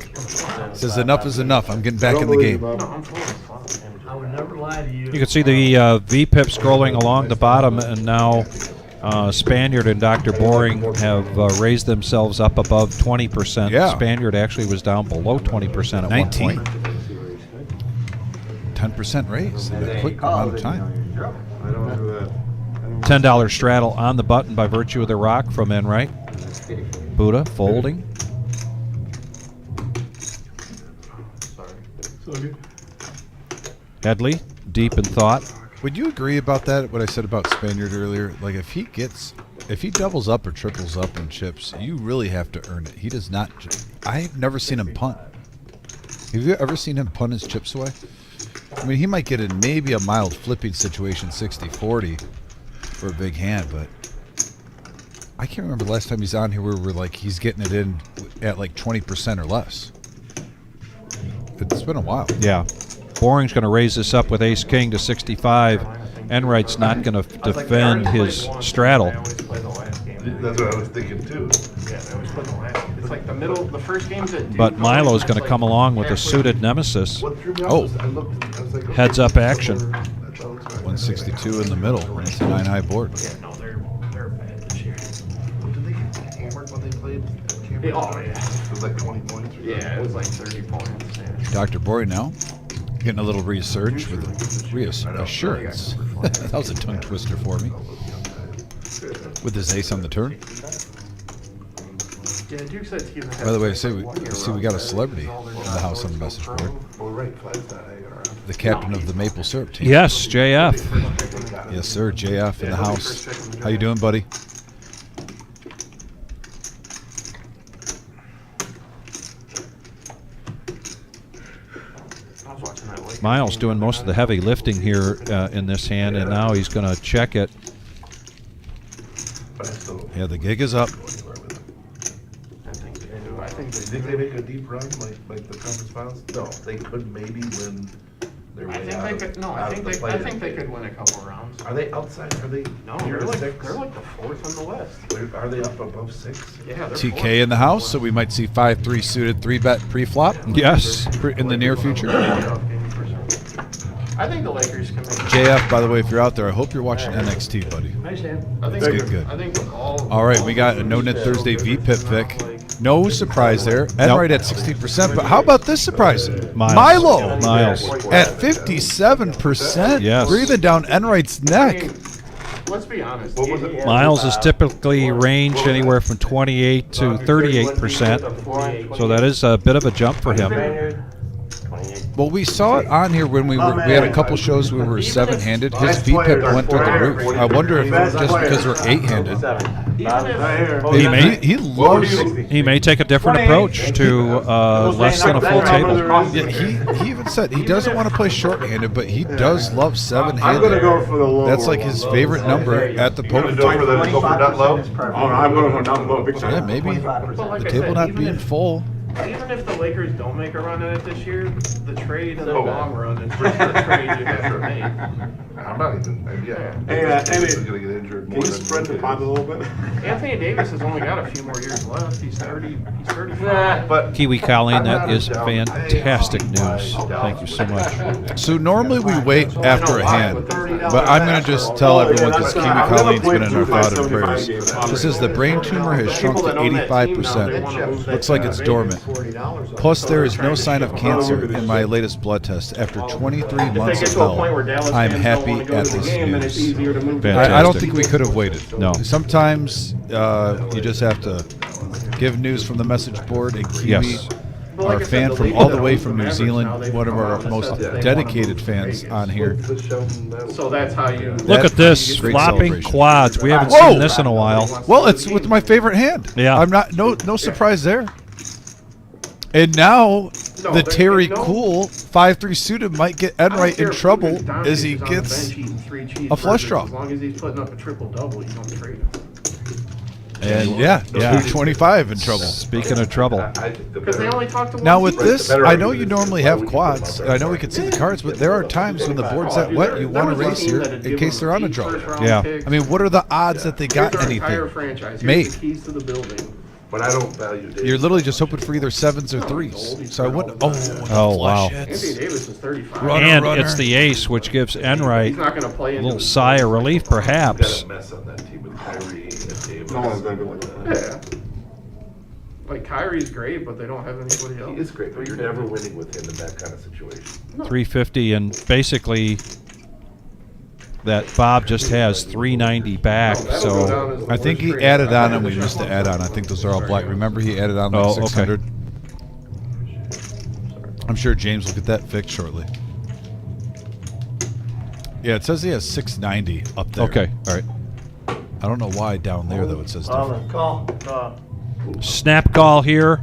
S1: Says enough is enough. I'm getting back in the game.
S8: I would never lie to you.
S2: You can see the VPIP scrolling along the bottom, and now Spaniard and Dr. Boring have raised themselves up above 20%.
S1: Yeah.
S2: Spaniard actually was down below 20% at
S1: 19.
S2: one point.
S1: 10% raise in a quick amount of time.
S7: I don't do that.
S2: $10 straddle on the button by virtue of the rock from Enright. Buddha folding. Headley deep in thought.
S1: Would you agree about that? What I said about Spaniard earlier? Like if he doubles up or triples up in chips, you really have to earn it. He does not. I've never seen him punt. Have you ever seen him punt his chips away? I mean, he might get in maybe a mild flipping situation, 60-40 for a big hand, but I can't remember the last time he's on here where we're like he's getting it in at like 20% or less. It's been a while.
S2: Yeah. Boring's going to raise this up with ace-king to 65. Enright's not going to defend his straddle.
S5: That's what I was thinking too.
S4: Yeah, they always play the last. It's like the first game's at Duke.
S2: But Milo's going to come along with a suited nemesis.
S5: What threw me off
S1: Oh.
S5: was I looked, I was like, okay,
S2: Heads up action.
S5: that's how it's going.
S1: 162 in the middle, and it's a 9-high board.
S4: Yeah, no, they're bad this year.
S5: What did they get hammered when they played at Cambridge?
S4: Oh, yeah.
S5: It was like 20 points. Or
S4: Yeah, it was like 30 points. Yeah.
S1: Dr. Bory now getting a little resurge with reassurance. That was a tongue twister for me. With his ace on the turn.
S4: Yeah, Duke said he was
S1: By the way, we got a celebrity in the house on the message board.
S5: Oh, right, flags that
S1: The captain of the maple syrup team.
S2: Yes, JF.
S1: Yes, sir. JF in the house. How you doing, buddy?
S2: Miles doing most of the heavy lifting here in this hand, and now he's going to check it.
S1: Yeah, the gig is up.
S5: Did they make a deep run like the conference finals? No, they could maybe win their way out of
S4: I think they could win a couple rounds.
S5: Are they outside? Are they
S4: No,
S5: near
S4: they're like
S5: six?
S4: the fourth in the West.
S5: Are they up above 6?
S4: Yeah, they're
S1: TK in the house, so we might see 5-3 suited 3-bet pre-flop.
S2: Yes.
S1: In the near future.
S4: I think the Lakers can make.
S1: JF, by the way, if you're out there, I hope you're watching NXT, buddy.
S8: Nice hand.
S4: I think
S1: It's good.
S4: I think
S1: All right, we got a No-Nit Thursday VPIP Vic. No surprise there. Enright at 16%, but how about this surprise? Milo
S2: Miles.
S1: at 57%.
S2: Yes.
S1: Breathing down Enright's neck.
S4: Let's be honest.
S2: Miles is typically range anywhere from 28 to 38%, so that is a bit of a jump for him.
S1: Well, we saw it on here when we had a couple shows where we were 7-handed. His VPIP went through the roof. I wonder if just because we're 8-handed.
S2: He may take a different approach to less than a full table.
S1: Yeah, he even said he doesn't want to play short-handed, but he does love 7-handed. That's like his favorite number at the poker table.
S5: Go for nut low?
S6: I'm going for nut low. Big time.
S1: Yeah, maybe the table not being full.
S4: Even if the Lakers don't make a run at it this year, the trade in the long run is just the trade you have to make.
S5: I'm not even.
S6: Hey,
S5: He's gonna get injured more
S6: Can you
S5: than
S6: spread the pot a little bit?
S4: Anthony Davis has only got a few more years left. He's 30. He's 35.
S5: But
S2: Kiwi Colleen, that is fantastic news. Thank you so much.
S1: So normally we wait after a hand, but I'm going to just tell everyone because Kiwi Colleen's been in our thought and prayers. This is the brain tumor has shrunk to 85%. Looks like it's dormant.
S6: $40.
S1: Plus, there is no sign of cancer in my latest blood test. After 23 months of hell, I'm happy at this news. I don't think we could have waited.
S2: No.
S1: Sometimes you just have to give news from the message board. And Kiwi,
S2: Yes.
S1: our fan from all the way from New Zealand, one of our most dedicated fans on here.
S4: So that's how you.
S2: Look at this
S1: Great
S2: flopping
S1: celebration.
S2: quads. We haven't
S1: Whoa!
S2: seen this in a while.
S1: Well, it's with my favorite hand.
S2: Yeah.
S1: I'm not no surprise there. And now the Terry Cool 5-3 suited might get Enright in trouble as he gets a flush draw.
S4: As long as he's putting up a triple double, you don't trade him.
S1: And yeah, 225 in trouble.
S2: Speaking of trouble,
S4: Because they only talk to one
S1: Now with
S4: team.
S1: this, I know you normally have quads. And I know we can see the cards, but there are times when the board's that wet, you want to race here in case they're on a draw.
S2: Yeah.
S1: I mean, what are the odds that they got
S4: Here's our entire
S1: anything
S4: franchise. Here's
S1: made?
S4: the keys to the building.
S5: But I don't value Davis.
S1: You're literally just hoping for either 7s or 3s. So I wouldn't.
S2: Oh, wow.
S4: Anthony Davis is 35.
S2: and it's the ace, which gives Enright
S4: He's not going to play
S2: a
S4: into
S2: little
S4: the-
S2: sigh of relief, perhaps.
S5: Got a mess on that team with Kyrie and Davis.
S7: No one's gonna be like that.
S4: Yeah. Like Kyrie's great, but they don't have anybody else.
S5: He is great, but you're never winning with him in that kind of situation.
S2: 350, and basically that Bob just has 390 back.
S4: That'll go down
S2: So
S4: as the
S1: I think
S4: worst
S1: he
S4: trade.
S1: added on and we missed the add on. I think those are all black. Remember he added on like
S2: Oh, okay.
S1: 600. I'm sure James will get that fixed shortly. Yeah, it says he has 690 up there.
S2: okay, all right.
S1: I don't know why down there though it says different.
S8: Call.
S2: Snap call here.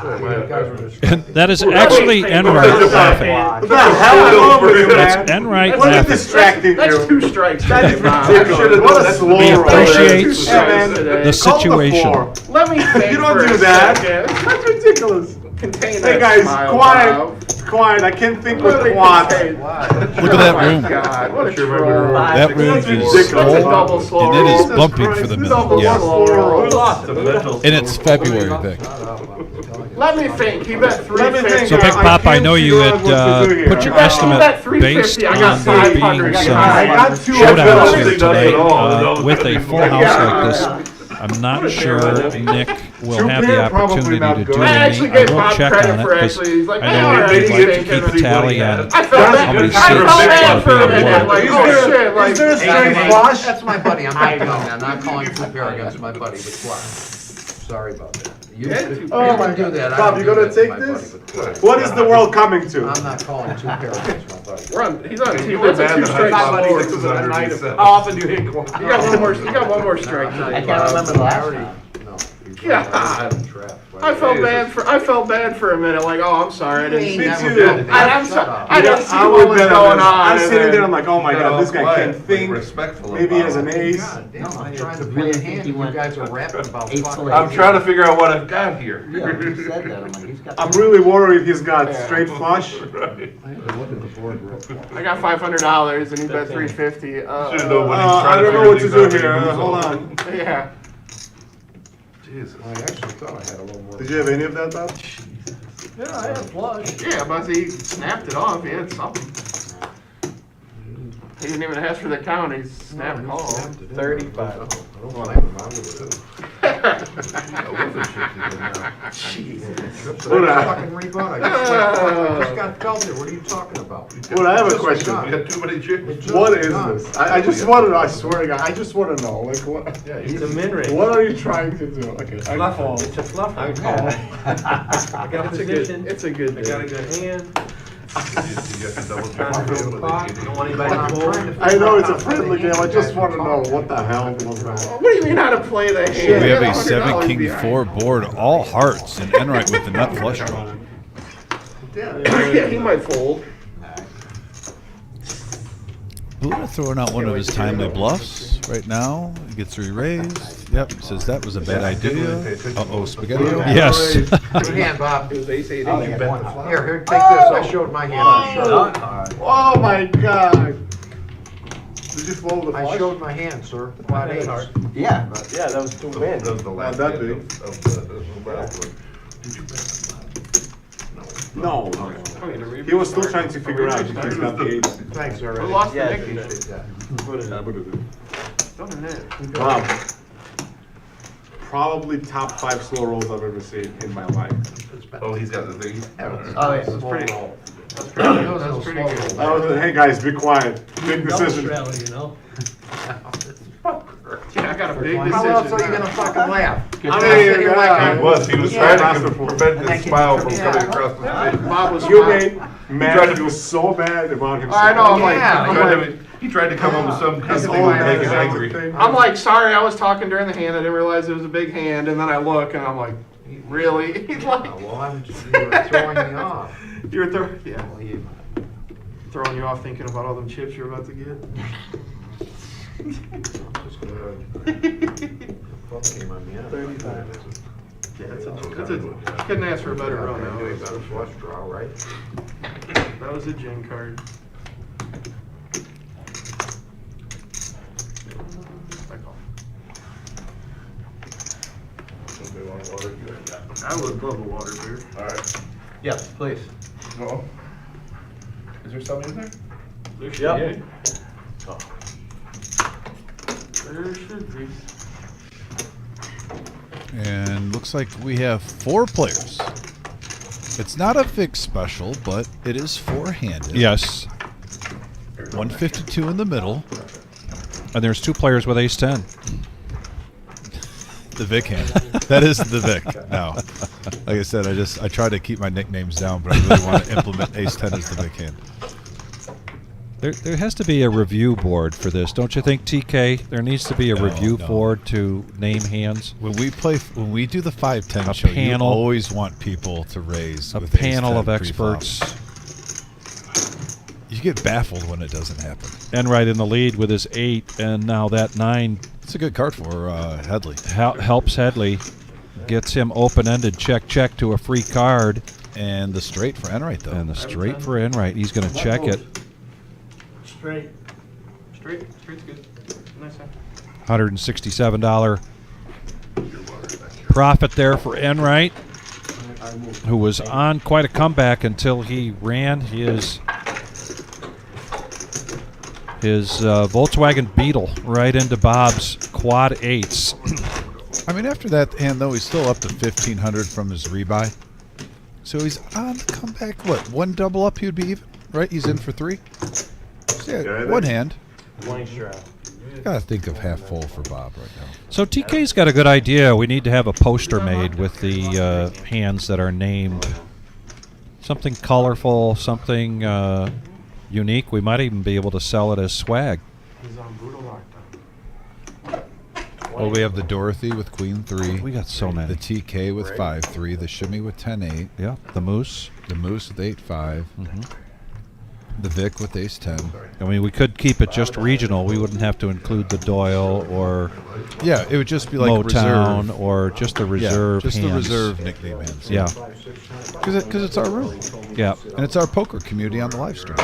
S2: And that is actually Enright laughing.
S7: What the hell is wrong with you,
S2: That's
S7: man?
S2: Enright
S7: What is
S2: laughing.
S7: distracting
S4: That's
S7: you?
S4: two strikes.
S7: That is
S4: Bob.
S7: ridiculous. What a slow
S2: He
S7: roll.
S2: appreciates
S7: Yeah, man.
S2: the situation.
S4: Let me think
S7: You don't
S4: for
S7: do
S4: a
S7: that.
S4: second.
S7: That's ridiculous.
S4: Contain
S7: Hey
S4: that
S7: guys,
S4: smile,
S7: quiet.
S4: Bob.
S7: Quiet. I can't think
S4: Let me
S7: with quads.
S4: contain-
S1: Look at that
S4: Oh my
S1: room.
S4: God, what a
S5: Sure,
S4: troll.
S1: That room
S7: That's
S1: is
S7: ridiculous.
S1: full,
S4: Double slow
S1: and it is
S4: roll.
S1: bumping for the
S4: Double
S1: middle. Yeah.
S4: slow roll.
S1: And it's February, Vic.
S4: Let me think. He bet
S7: Let me
S4: 350.
S7: think.
S2: So, Big
S7: I
S2: Pop, I
S7: can't
S2: know you
S7: figure out
S2: had
S7: what to do here.
S2: put your
S7: I
S2: estimate
S4: bet 350.
S2: based
S4: I got
S2: on there
S4: 500.
S2: being
S4: I
S2: some
S7: got two
S2: showdowns here
S7: doesn't
S2: today.
S5: all.
S2: With a full house like this, I'm not sure Nick will have the opportunity to do
S4: I actually
S2: any. I
S4: gave
S2: will
S4: Bob
S2: check
S4: credit
S2: on it
S4: for
S2: because
S4: actually. He's like,
S2: I
S4: "Hey,
S2: know
S4: all right,
S2: he'd
S4: he's
S2: like to
S4: thinking."
S2: keep a tally on
S4: I felt
S2: how many
S4: bad. I
S2: seats
S4: felt bad for a
S2: being
S4: minute.
S2: awarded.
S4: Like, oh shit. Like,
S7: Is there a straight flush?
S11: That's my buddy. I'm not calling. I'm not calling two pair against my buddy with flush. Sorry about that. You
S7: Oh my
S11: don't do
S7: God.
S11: that. I
S7: Bob,
S11: don't
S7: you
S11: do
S7: gonna
S11: that to
S7: take
S11: my
S7: this?
S11: buddy with flush.
S7: What is the world coming to?
S11: I'm not calling two pair against my buddy.
S4: we're on, he's on
S5: You
S4: two.
S5: were
S4: That's a
S5: bad
S4: two
S5: that
S4: strike
S5: I thought
S4: score.
S5: 600 and
S6: How often do you hit one?
S4: You got one more. You got one more strike.
S11: I
S4: today,
S11: can't
S4: Bob.
S11: remember the last time. No.
S4: God. I felt bad for a minute. Like, oh, I'm sorry. I didn't.
S7: Me
S11: Never
S7: too.
S11: felt bad.
S4: I'm
S11: Shut
S4: sorry.
S11: up.
S4: I didn't see
S7: I
S4: what
S7: would
S4: was
S7: bet
S4: going
S7: on this.
S4: on.
S7: I'm
S4: and
S7: sitting
S4: then-
S7: there, I'm like, oh my God, this guy can't think.
S5: Respectful.
S7: Maybe he has an ace.
S11: No, I'm trying to play a hand. You guys are rapping about fucking.
S5: I'm trying to figure out what I've got here.
S11: Yeah, you said that. I'm like, he's got.
S7: I'm really worried he's got straight flush.
S5: Right.
S11: I have to look at the board real quick.
S4: I got $500 and he bet 350.
S5: Should've known when he's
S7: I
S5: trying
S7: don't
S5: to
S7: know what to
S5: figure
S7: do
S5: things
S7: here.
S5: out, he moves
S7: Hold
S5: on.
S7: on.
S4: Yeah.
S5: Jesus.
S11: I actually thought I had a little more.
S7: Did you have any of that, Bob?
S8: Yeah, I had a flush.
S4: Yeah, but he snapped it off. He had something. He didn't even ask for the count. He snapped call.
S8: 35.
S7: What I-
S11: Fucking rebut. I just got felt here. What are you talking about?
S7: Well, I have a question.
S5: You got too many chickens.
S7: What is this? I just want to. I swear to God, I just want to know. Like, what?
S8: It's a min range.
S7: What are you trying to do? Okay, I call.
S8: It's a fluffer.
S7: I call.
S8: I got a position.
S4: It's a good
S8: I got a
S4: day.
S8: good hand.
S5: You have to double check.
S8: Trying to build the clock. Don't want anybody to pull.
S7: I know it's a friendly game. I just want to know what the hell was going on.
S4: What do you mean how to play the hand?
S1: We have a
S4: $100
S1: 7 king
S4: behind.
S1: 4 board, all hearts, and Enright with the nut flush draw.
S4: Yeah, he might fold.
S1: Buddha throwing out one of his timely bluffs right now. He gets re-raised. Yep, says that was a bad idea. Uh-oh, spaghetti.
S2: Yes.
S11: Good hand, Bob.
S4: It was ace 8.
S11: You bet the flop. Here, take this. I showed my hand. I showed.
S7: Oh my God! Did you fold the
S11: I
S7: flush?
S11: showed my hand, sir. Quad ace.
S8: hard.
S11: Yeah.
S8: Yeah, that was 2 wins.
S5: That was the last
S7: that
S5: hand
S7: big.
S5: of the last one. Did you bet?
S7: No. He was still trying to figure out if he's got the eight.
S11: Thanks,
S4: We
S11: already.
S4: lost the
S8: Yeah,
S4: Nicky.
S11: Appreciate that.
S7: Bob, probably top 5 slow rolls I've ever seen in my life.
S5: Oh, he's got the thing.
S11: Oh, yeah.
S4: That's pretty
S11: roll.
S4: That's pretty good.
S7: I was hey guys, be quiet. Big decision.
S8: Rally, you know?
S4: Yeah, I got a big decision.
S11: How else are you gonna fucking laugh?
S5: He was trying to prevent his smile from coming across the face.
S4: Bob was
S7: You
S4: smiling.
S7: made Matt feel so bad about himself.
S4: I know, I'm like,
S11: Yeah.
S5: He tried to come up with some kind of thing
S11: all
S5: to make him
S11: I had.
S5: angry.
S4: I'm like, sorry, I was talking during the hand. I didn't realize it was a big hand. And then I look and I'm like, really? He's like,
S11: Well, I'm just, you were throwing me off.
S4: you were throwing you off thinking about all them chips you're about to get.
S6: Came on me up.
S7: 35.
S4: Yeah, couldn't ask for a better run.
S6: Flush draw, right?
S4: That was a gin card.
S5: Somebody want water? You already got them.
S4: I would love a water beer.
S5: All right.
S11: Yes, please.
S5: Well, is there something in there?
S4: There should
S8: Yep.
S4: be. There should be.
S1: And looks like we have 4 players. It's not a Vic special, but it is 4-handed.
S2: Yes.
S1: 152 in the middle.
S2: And there's 2 players with ace 10.
S1: The Vic hand. That is the Vic. No. Like I said, I try to keep my nicknames down, but I really want to implement ace 10 as the Vic hand.
S2: There has to be a review board for this, don't you think, TK? There needs to be a review
S1: No.
S2: board to name hands.
S1: When we do the 5-10
S2: A
S1: show,
S2: panel.
S1: you always want people to raise
S2: A
S1: with
S2: panel
S1: ace-10
S2: of
S1: pre-flop.
S2: experts.
S1: You get baffled when it doesn't happen.
S2: Enright in the lead with his 8, and now that 9
S1: It's a good card for Headley.
S2: helps Headley. Gets him open-ended check to a free card.
S1: And the straight for Enright, though.
S2: And the straight for Enright. He's going to check it.
S4: Straight's good. Nice hand.
S2: $167 profit there for Enright, who was on quite a comeback until he ran his Volkswagen Beetle right into Bob's quad 8s.
S1: I mean, after that hand, though, he's still up to 1,500 from his rebuy. So he's on the comeback. What, 1 double up, he would be even, right? He's in for 3. So yeah, 1 hand. Gotta think of half full for Bob right now.
S2: So TK's got a good idea. We need to have a poster made with the hands that are named. Something colorful, something unique. We might even be able to sell it as swag.
S4: He's on brutal lockdown.
S1: Well, we have the Dorothy with Queen 3.
S2: We got so many.
S1: The TK with 5-3. The Shimmy with 10-8.
S2: Yeah, the Moose.
S1: The Moose with 8-5. The Vic with ace 10.
S2: I mean, we could keep it just regional. We wouldn't have to include the Doyle or
S1: Yeah, it would just be like
S2: Motown
S1: reserve.
S2: or just the reserve
S1: just
S2: hands.
S1: the reserve nickname hands.
S2: Yeah.
S1: Because it's our room.
S2: Yeah.
S1: And it's our poker community on the live stream.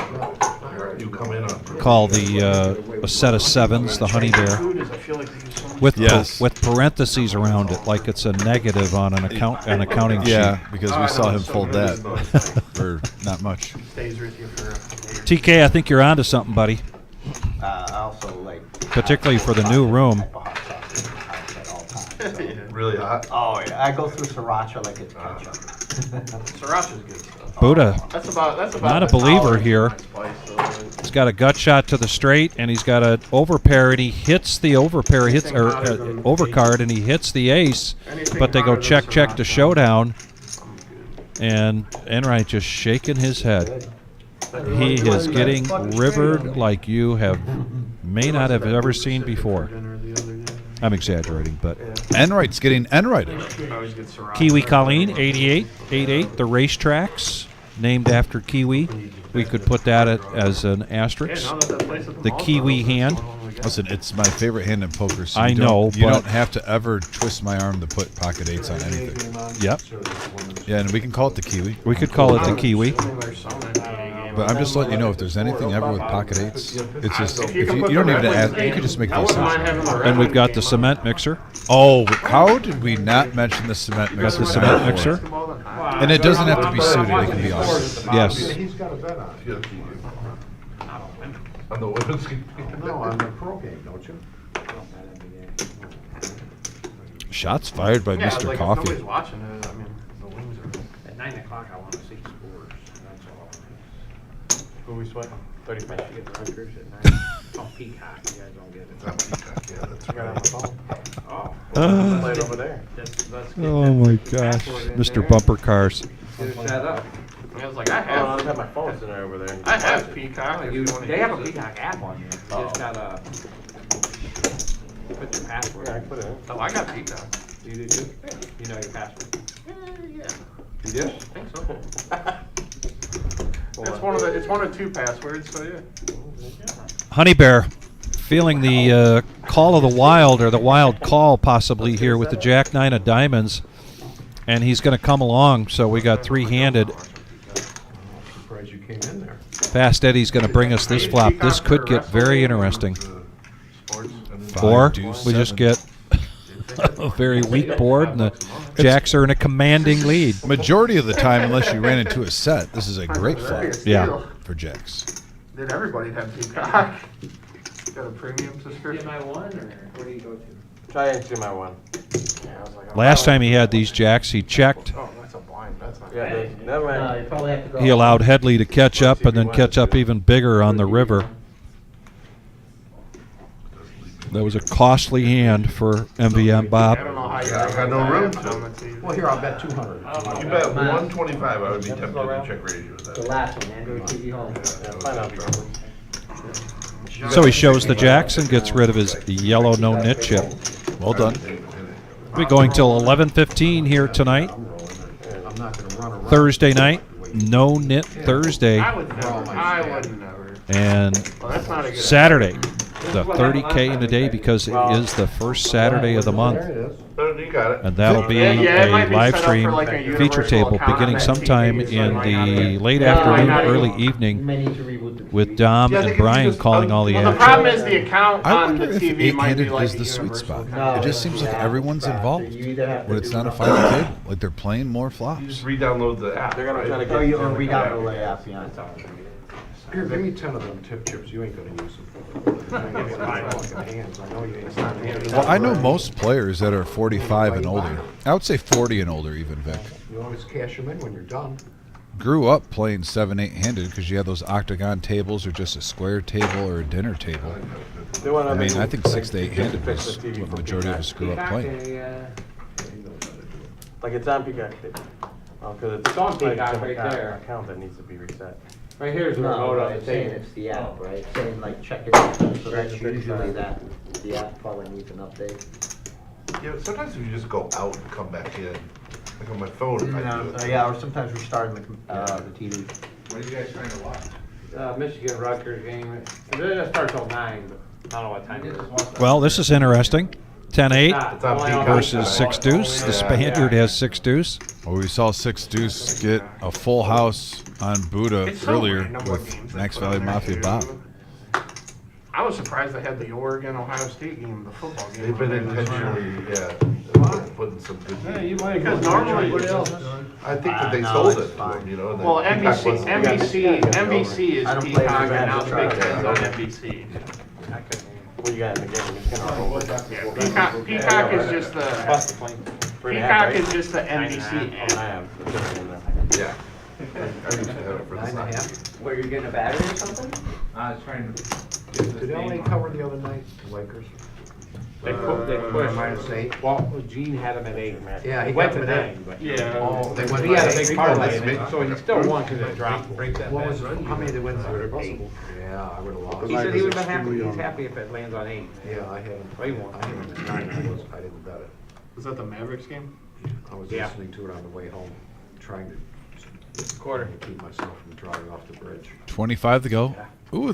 S5: You come in on.
S2: Call the a set of 7s, the Honey Bear,
S4: Food is, I feel like they use so much.
S2: with parentheses around it, like it's a negative on an accounting sheet.
S1: Yeah, because we saw him fold that for not much.
S4: Stays with you for
S2: TK, I think you're onto something, buddy.
S11: I also like.
S2: Particularly for the new room.
S5: Really hot.
S11: Oh, yeah. I go through sriracha like it's ketchup.
S4: Sriracha's good stuff.
S2: Buddha,
S4: That's about
S2: not a
S4: the
S2: believer
S4: tolerance
S2: here.
S4: of my spice, though.
S2: He's got a gut shot to the straight, and he's got an overpair, and he hits the overpair, overcard, and he hits the ace, but they go check to showdown, and Enright just shaking his head. He is getting rivered like you may not have ever seen before. I'm exaggerating, but
S1: Enright's getting Enrighted.
S4: I always get sriracha.
S2: Kiwi Colleen, 88, the racetracks, named after Kiwi. We could put that as an asterisk.
S4: Yeah, now that place at
S2: The
S4: mall's
S2: Kiwi
S4: not open,
S2: hand.
S4: oh my God.
S1: Listen, it's my favorite hand in poker. So
S2: I know,
S1: you
S2: but-
S1: don't have to ever twist my arm to put pocket 8s on anything.
S2: Yep.
S1: Yeah, and we can call it the Kiwi.
S2: We could call it the Kiwi.
S4: There's some in the game.
S1: But I'm just letting you know, if there's anything ever with pocket 8s, it's just,
S4: If
S1: if
S4: you can
S1: you
S4: put
S1: don't
S4: the
S1: even
S4: red
S1: ask,
S4: ones
S1: you
S4: in,
S1: could just make
S4: I
S1: those
S4: wouldn't mind
S1: sounds.
S4: having the red
S2: And we've
S4: one
S2: got
S4: game
S2: the
S4: on.
S2: cement mixer.
S1: Oh, how did we not mention the cement mixer?
S2: the cement mixer.
S4: Basketball and hockey.
S1: And it doesn't have to be suited, it can be on.
S2: Yes.
S6: He's got a bet on it.
S5: On the women's game.
S6: No, on the pro game, don't you?
S1: Shots fired by
S4: Yeah,
S1: Mr.
S4: like, if
S1: Coffee.
S4: nobody's watching it, I mean, the wings are...
S10: At 9 o'clock, I want to see scores. That's all.
S4: Who we sweating? 35.
S10: Michigan Rutgers at 9. Oh, Peacock. You guys don't get it.
S5: It's on Peacock, yeah, that's
S4: I got it on my
S5: right.
S4: phone.
S10: Oh.
S4: Play it over there.
S10: Let's get
S2: Oh
S10: that
S2: my gosh,
S10: password in
S2: Mr.
S10: there.
S2: Bumper Cars.
S10: Get it set up.
S4: I was like, I
S9: Oh, I
S4: have...
S9: have my phone sitting over there.
S4: I have Peacock. if you wanna
S10: They have a
S4: use it.
S10: Peacock app on there. You just gotta put your password
S9: Yeah, I
S10: in.
S9: put it in.
S4: Oh, I got Peacock.
S10: You do too? You know your password.
S4: Yeah.
S9: You did?
S4: I think so. It's one of two passwords, so yeah.
S2: Honey Bear, feeling the call of the wild, or the wild call possibly here with the Jack 9 of diamonds, and he's going to come along. So we got three-handed.
S6: Surprised you came in there.
S2: Fast Eddie's going to bring us this flop. This could get very interesting.
S5: Sports and then
S2: Or
S1: deuce,
S2: we just
S1: seven.
S2: get a very weak board, and the Jacks are in a commanding lead.
S1: Majority of the time, unless you ran into a set, this is a great flop
S2: Yeah.
S1: for Jacks.
S4: Then everybody had Peacock. Got a premium subscription.
S10: CMI 1 or where do you go to?
S9: Try and see my one.
S4: Yeah, I was like,
S2: Last time he had these Jacks, he checked.
S4: Oh, that's a blind. That's not
S9: Yeah,
S4: good.
S9: never mind.
S10: You probably have to go.
S2: He allowed Headley to catch up and then catch up even bigger on the river. That was a costly hand for MVM Bob.
S4: I don't know how you
S5: Yeah, I got no room to.
S4: on the TV.
S6: Well, here, I'll bet 200.
S5: You bet 125, I would be tempted to check raise you with
S10: The
S5: that.
S10: last one, Android TV Home.
S9: Find out because
S2: So he shows the Jacks and gets rid of his yellow no-nit chip.
S1: Well done.
S2: We'll be going till 11:15 here tonight,
S6: I'm not gonna run around.
S2: Thursday night. No-Nit Thursday.
S4: I would never. I would never.
S2: And
S4: Well, that's not a good
S2: Saturday, the 30K in a day, because it is the first Saturday of the month.
S6: There it is.
S5: You got it.
S2: And that'll be
S4: Yeah, it might
S2: a
S4: be
S2: live
S4: set up
S2: stream
S4: for like a
S2: feature
S4: universal
S2: table
S4: account on
S2: beginning
S4: that
S2: sometime
S4: TV, so it
S2: in
S4: might not
S2: the
S4: be-
S2: late
S4: Yeah, it might
S2: afternoon,
S4: not
S2: early
S4: even-
S2: evening
S10: may need to reboot the
S2: with
S10: TV.
S2: Dom
S5: Yeah, I
S2: and
S5: think if you
S2: Brian
S5: just
S2: calling all the
S4: Well, the
S2: action.
S4: problem is the account
S1: I
S4: on
S1: wonder
S4: the
S1: if
S4: TV might be
S1: eight-handed
S4: like
S1: is
S4: a
S1: the sweet
S4: universal
S1: spot.
S4: account.
S1: It just seems like everyone's involved
S10: You either have to
S1: when it's
S10: do
S1: not a
S10: it-
S1: final table. Like they're playing more
S5: You
S1: flops.
S5: just re-download the app.
S9: they're gonna try to
S5: right?
S9: get.
S10: Oh, you or we got the app, yeah.
S6: Here, give me 10 of them tip chips. You ain't gonna use them. Give me 5 fucking hands. I know you ain't.
S1: Well, I know most players that are 45 and older. I would say 40 and older even, Vic.
S6: You always cash them in when you're done.
S1: Grew up playing 7-8-handed because you had those octagon tables or just a square table or a dinner table.
S9: They wanna
S1: I mean,
S9: make-
S1: I think 6 to 8-handed
S9: fix
S1: was
S9: the TV
S1: what
S9: for
S1: the majority of
S9: Peacock.
S1: us grew up playing.
S9: Like it's on Peacock. Oh, cause it's
S10: on
S9: like
S10: Peacock
S9: some
S10: right
S9: account-
S10: there.
S9: Account that needs to be reset.
S10: Right here's the
S8: No,
S10: remote on the
S8: it's saying
S10: table.
S8: it's the app, right? Saying like check it. So
S10: Right,
S8: that's
S10: check it
S8: usually
S10: out.
S8: that, the app probably needs an update.
S5: Yeah, but sometimes if you just go out and come back in, like on my phone, if I do it.
S8: Yeah, or sometimes we're starting the TV.
S3: What are you guys trying to watch?
S10: Michigan Rutgers game. It doesn't start till 9, but I don't know what time it is.
S2: Well, this is interesting. 10-8
S5: It's on Peacock.
S2: versus 6 deuce. The Spaniard has 6 deuce.
S1: Well, we saw 6 Deuce get a full house on Buddha
S4: It's so
S1: earlier
S4: random what
S1: with
S4: games they
S1: Max
S4: put on
S1: Valley
S4: there,
S1: Mafia
S4: too.
S1: Bob.
S4: I was surprised they had the Oregon-Ohio State game, the football game.
S5: They've been
S4: on there.
S5: intentionally, putting some good.
S8: Yeah, you
S5: games.
S4: Because normally,
S5: I think that they
S8: No,
S5: sold
S8: it's
S5: it to
S8: fine.
S5: them, you know. and
S4: well,
S5: then Peacock
S4: NBC
S5: wasn't-
S4: is
S8: I don't play
S4: Peacock,
S8: it.
S4: and now the Big
S5: Yeah.
S4: Ten's on NBC.
S9: What you got in the game? It's kind of
S4: Yeah, Peacock is just the, Peacock is just the NBC
S9: I
S4: app.
S9: have.
S5: Yeah. I used to have it for the
S6: 9.5.
S10: Where, you're getting a battery or something?
S3: I was trying to.
S6: Did LA cover the other night, the Lakers?
S10: They pushed.
S6: -8.
S10: Well, Gene had him at 8.
S6: Yeah, he
S10: went
S6: got
S10: to
S6: them at
S10: 9, but.
S4: Yeah.
S6: Oh, they went
S10: He had a
S6: by
S10: big
S6: 8.
S10: parlay
S5: Oh,
S10: in it,
S5: that's
S10: so he still won because it dropped.
S6: What was, how many they went by? 8? Yeah, I would've lost.
S10: He said he would've been happy, he's happy if it lands on 8.
S6: Yeah, I had him.
S10: He won.
S6: I had him at 9. I didn't bet it.
S4: Was that the Mavericks game?
S6: I was
S10: Yeah.
S6: listening to it on the way home, trying to keep myself from driving off the bridge.
S1: 25 to go. Ooh,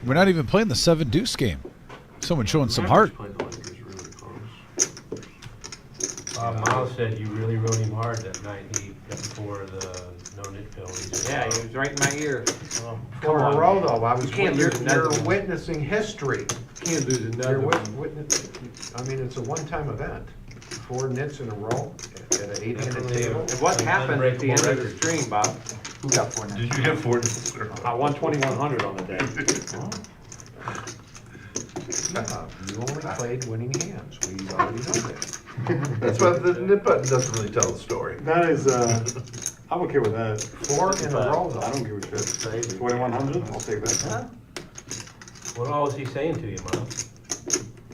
S1: we're not even playing the 7 Deuce game. Someone showing some heart.
S6: Played the Lakers really close.
S9: Miles said you really rode him hard that night. He before the no-nit penalty.
S10: Yeah, he was right in my ear.
S6: Four in a row, though. I was.
S10: can't
S6: you're,
S10: lose another
S6: you're
S10: one.
S6: witnessing history.
S9: Can't lose
S6: You're
S9: another one.
S6: witness. I mean, it's a one-time event. 4 nits in a row at an 8-handed table.
S10: And what happened at the end of the stream, Bob?
S8: Who got 4
S5: Did
S8: nits?
S5: you get 4?
S10: I won 2,100 on the day.
S6: You only played winning hands. We already know that.
S5: That's why the nip button doesn't really tell the story.
S7: That is, I'm okay with that.
S8: 4 in a row,
S7: I don't give a shit. 2100, I'll take that.
S9: What all was he saying to you, Mom?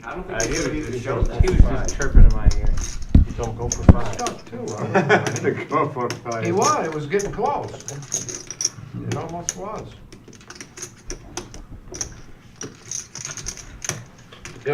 S10: I don't
S8: He
S10: think
S8: was
S10: he
S8: just chirping in my ear. You don't go for 5.
S6: Tough too.
S7: Go for 5.
S6: He was, it was getting close. It almost was.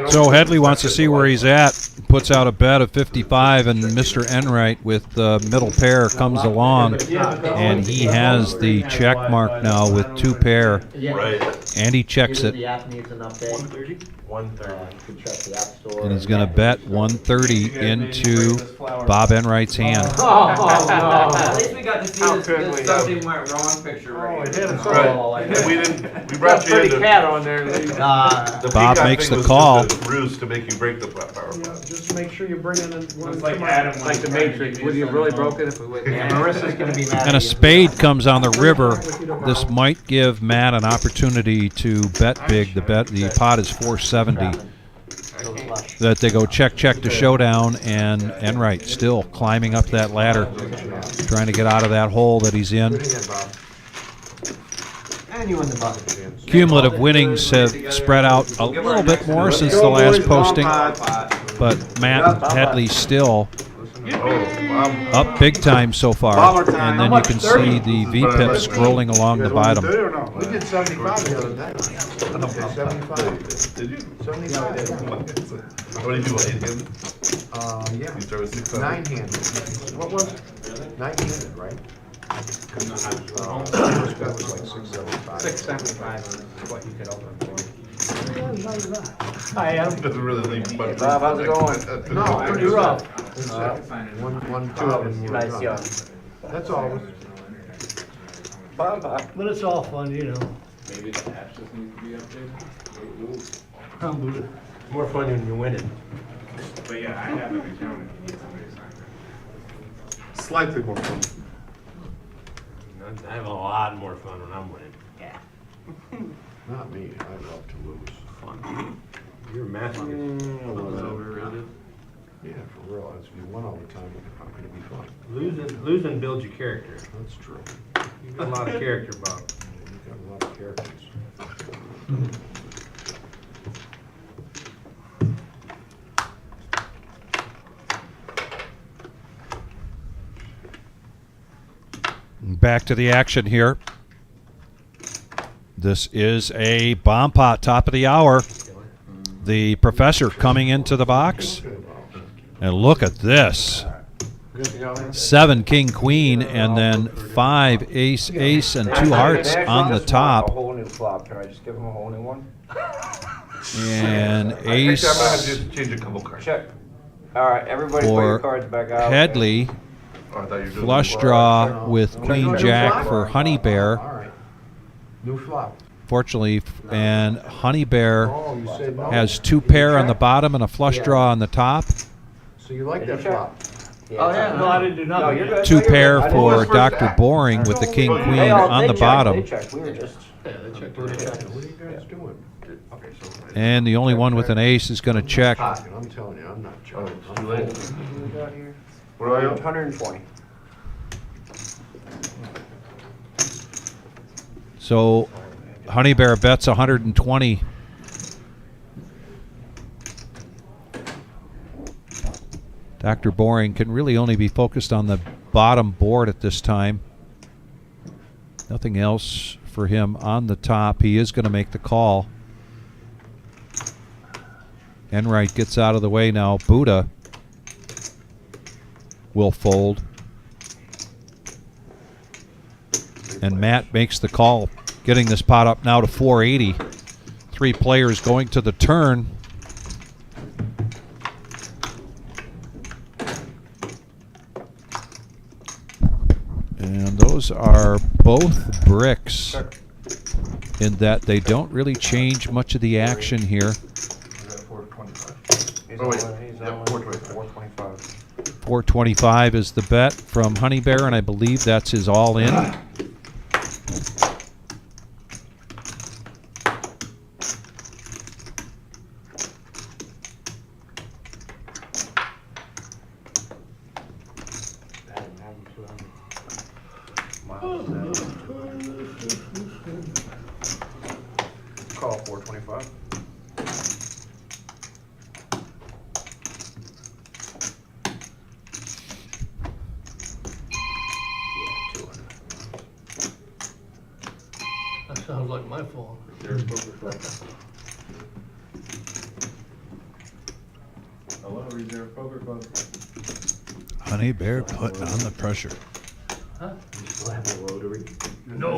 S2: So Headley wants to see where he's at. Puts out a bet of 55, and Mr. Enright with the middle pair comes along, and he has the check mark now with 2 pair,
S5: Right.
S2: and he checks it.
S13: The app needs an update.
S9: 130.
S13: You can check the app store.
S2: And he's going to bet 130 into Bob Enright's hand.
S10: At least we got to see
S8: How
S10: this,
S8: could
S10: this
S8: we
S10: something went wrong picture right
S8: it
S10: here.
S8: did.
S5: Right. And we brought you in
S8: Pretty
S5: to,
S8: cat on there.
S5: the
S2: Bob
S5: peacock
S2: makes
S5: thing
S2: the
S5: was
S2: call.
S5: just a ruse to make you break the power button.
S6: Just make sure you bring in one.
S10: Looks like Adam
S8: Like the Matrix, would you have really broken if we went?
S13: Yeah, Marissa's gonna be mad.
S2: And a spade comes on the river. This might give Matt an opportunity to bet big. The pot is 470. That they go check to showdown, and Enright still climbing up that ladder, trying to get out of that hole that he's in.
S13: And you win the bucket.
S2: Cumulative winnings have spread out a little bit more since the last posting, but Matt Headley still up big time so far, and then you can see the VPIP scrolling along the bottom.
S6: We did 75 the other day. 75.
S5: Did you?
S6: 75.
S5: What did you do, 8-handed?
S6: Yeah.
S5: You started 6-handed?
S6: 9-handed. What was it? 9-handed, right? First bet was like 675.
S8: 675 is what you could open for.
S6: Hi, Adam.
S5: Doesn't really leave much.
S8: Bob, how's it going?
S6: No, pretty rough. One, two, and we're
S8: Nice
S6: done.
S8: young.
S6: That's all.
S8: But it's all fun, you know.
S10: Maybe the apps just need to be updated.
S9: More fun when you're winning.
S10: But yeah, I have an account if you need somebody to sign up.
S7: Slightly more fun.
S9: I have a lot more fun when I'm winning.
S6: Not me, I love to lose.
S9: Fun. You're a master.
S10: Overrated.
S6: Yeah, for real, if you win all the time, it's not gonna be fun.
S9: Losing builds your character.
S6: That's true.
S9: You've got a lot of character, Bob.
S6: You've got a lot of characters.
S2: Back to the action here. This is a bomb pot, top of the hour. The professor coming into the box. And look at this. 7 king queen, and then 5 ace ace and 2 hearts on the
S8: A
S2: top.
S8: whole new flop. Can I just give him a whole new one?
S2: And
S5: Actually, I'm gonna have
S2: ace
S5: to change a couple cards.
S8: Check. All right, everybody put your cards back out.
S2: Headley.
S5: Oh, I thought you were doing
S2: Flush
S5: the-
S2: draw with queen jack for Honey Bear.
S6: All right. New flop.
S2: Fortunately, and Honey Bear
S6: Oh, you said no.
S2: has 2 pair on the bottom and a flush draw on the top.
S6: So you like that flop?
S8: Oh, yeah, no, I didn't do nothing. No, you're good.
S2: 2
S8: No, you're
S2: pair
S8: good.
S2: for Dr. Boring with the king queen
S8: They all-
S2: on
S8: they
S2: the
S8: checked,
S2: bottom.
S8: They checked. We were just.
S6: What are you guys doing?
S5: Okay, so.
S2: And the only one with an ace is going to check.
S6: I'm telling you, I'm not
S5: Oh,
S6: joking.
S5: it's too late.
S8: What are you? 120.
S2: So Honey Bear bets 120. Dr. Boring can really only be focused on the bottom board at this time. Nothing else for him on the top. He is going to make the call. Enright gets out of the way now. Buddha will fold. And Matt makes the call, getting this pot up now to 480. 3 players going to the turn. And those are both bricks in that they don't really change much of the action here.
S5: Oh, wait.
S8: He's
S5: Yeah,
S8: on
S5: 425.
S2: 425 is the bet from Honey Bear, and I believe that's his all-in.
S5: 425.
S8: That sounds like my fault.
S7: Hello, Reserve Poker Club.
S1: Honey Bear put on the pressure.
S8: Huh?
S6: You still have a rotary?
S8: No.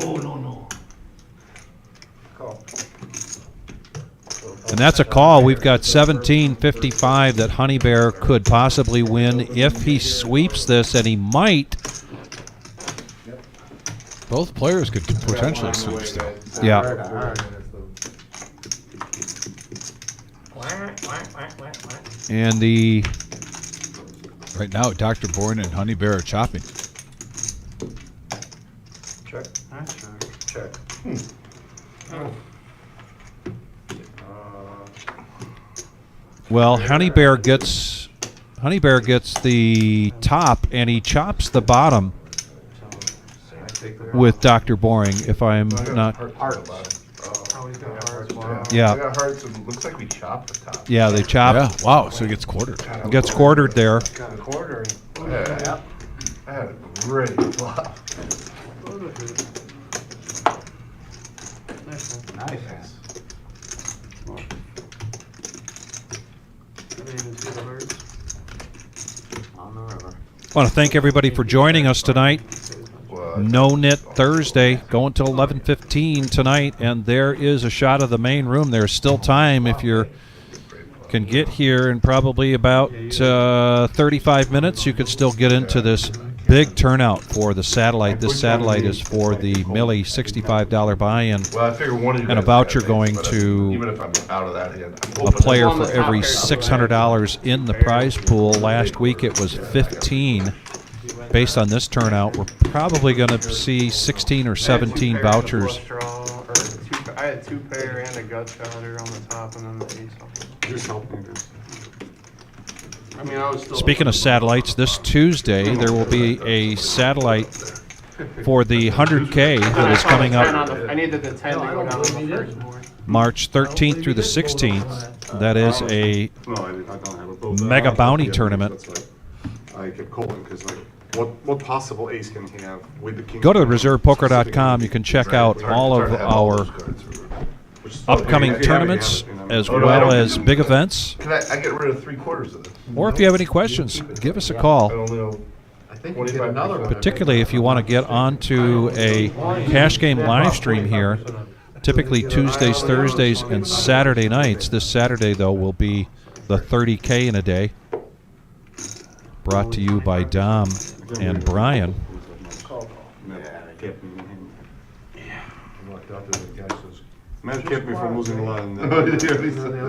S6: Call.
S2: And that's a call. We've got 17.55 that Honey Bear could possibly win if he sweeps this, and he might.
S1: Both players could potentially sweep still.
S2: Yeah. And the
S1: Right now, Dr. Bourne and Honey Bear are chopping.
S6: Check. Check.
S2: well, Honey Bear gets the top, and he chops the bottom with Dr. Boring. If I'm not, yeah.
S5: I got hearts, and looks like we chopped the top.
S2: Yeah, they chop.
S1: Yeah, wow, so he gets quartered.
S2: Gets quartered there.
S5: Got a quarter. Yeah. I had a great flop.
S4: Nice.
S13: On the river.
S2: I want to thank everybody for joining us tonight. No-Nit Thursday, going till 11:15 tonight, and there is a shot of the main room. There's still time if you can get here in probably about 35 minutes. You could still get into this big turnout for the satellite. This satellite is for the Millie $65 buy-in,
S5: Well, I figure one of you
S2: and a
S5: guys
S2: voucher
S5: got
S2: going
S5: names, but
S2: to
S5: even if I'm out of that hand, I'm
S2: a
S5: hoping
S2: player
S5: that-
S2: for every $600 in the prize pool. Last week it was 15. Based on this turnout, we're probably going to see 16 or 17 vouchers.
S4: I had 2 pair and a gut shouter on the top, and then the ace on the
S6: Just help me.
S4: I mean, I was still.
S2: Speaking of satellites, this Tuesday there will be a satellite for the 100K that is coming up
S4: I needed the 10 to go down on the first board.
S2: March 13th through the 16th. That is a
S7: No, I don't have a boat.
S2: mega bounty tournament.
S7: That's why I kept calling, because like, what possible ace can he have with the king?
S2: Go to reservepoker.com. You can check out all of our upcoming tournaments as well as big events.
S5: Can I get rid of 3/4 of this?
S2: Or if you have any questions, give us a call.
S5: I only know
S6: I think you did another one.
S2: Particularly if you want to get onto a cash game live stream here. Typically Tuesdays, Thursdays, and Saturday nights. This Saturday, though, will be the 30K in a day. Brought to you by Dom and Brian.
S7: Man kept me from losing a lot. And
S6: The other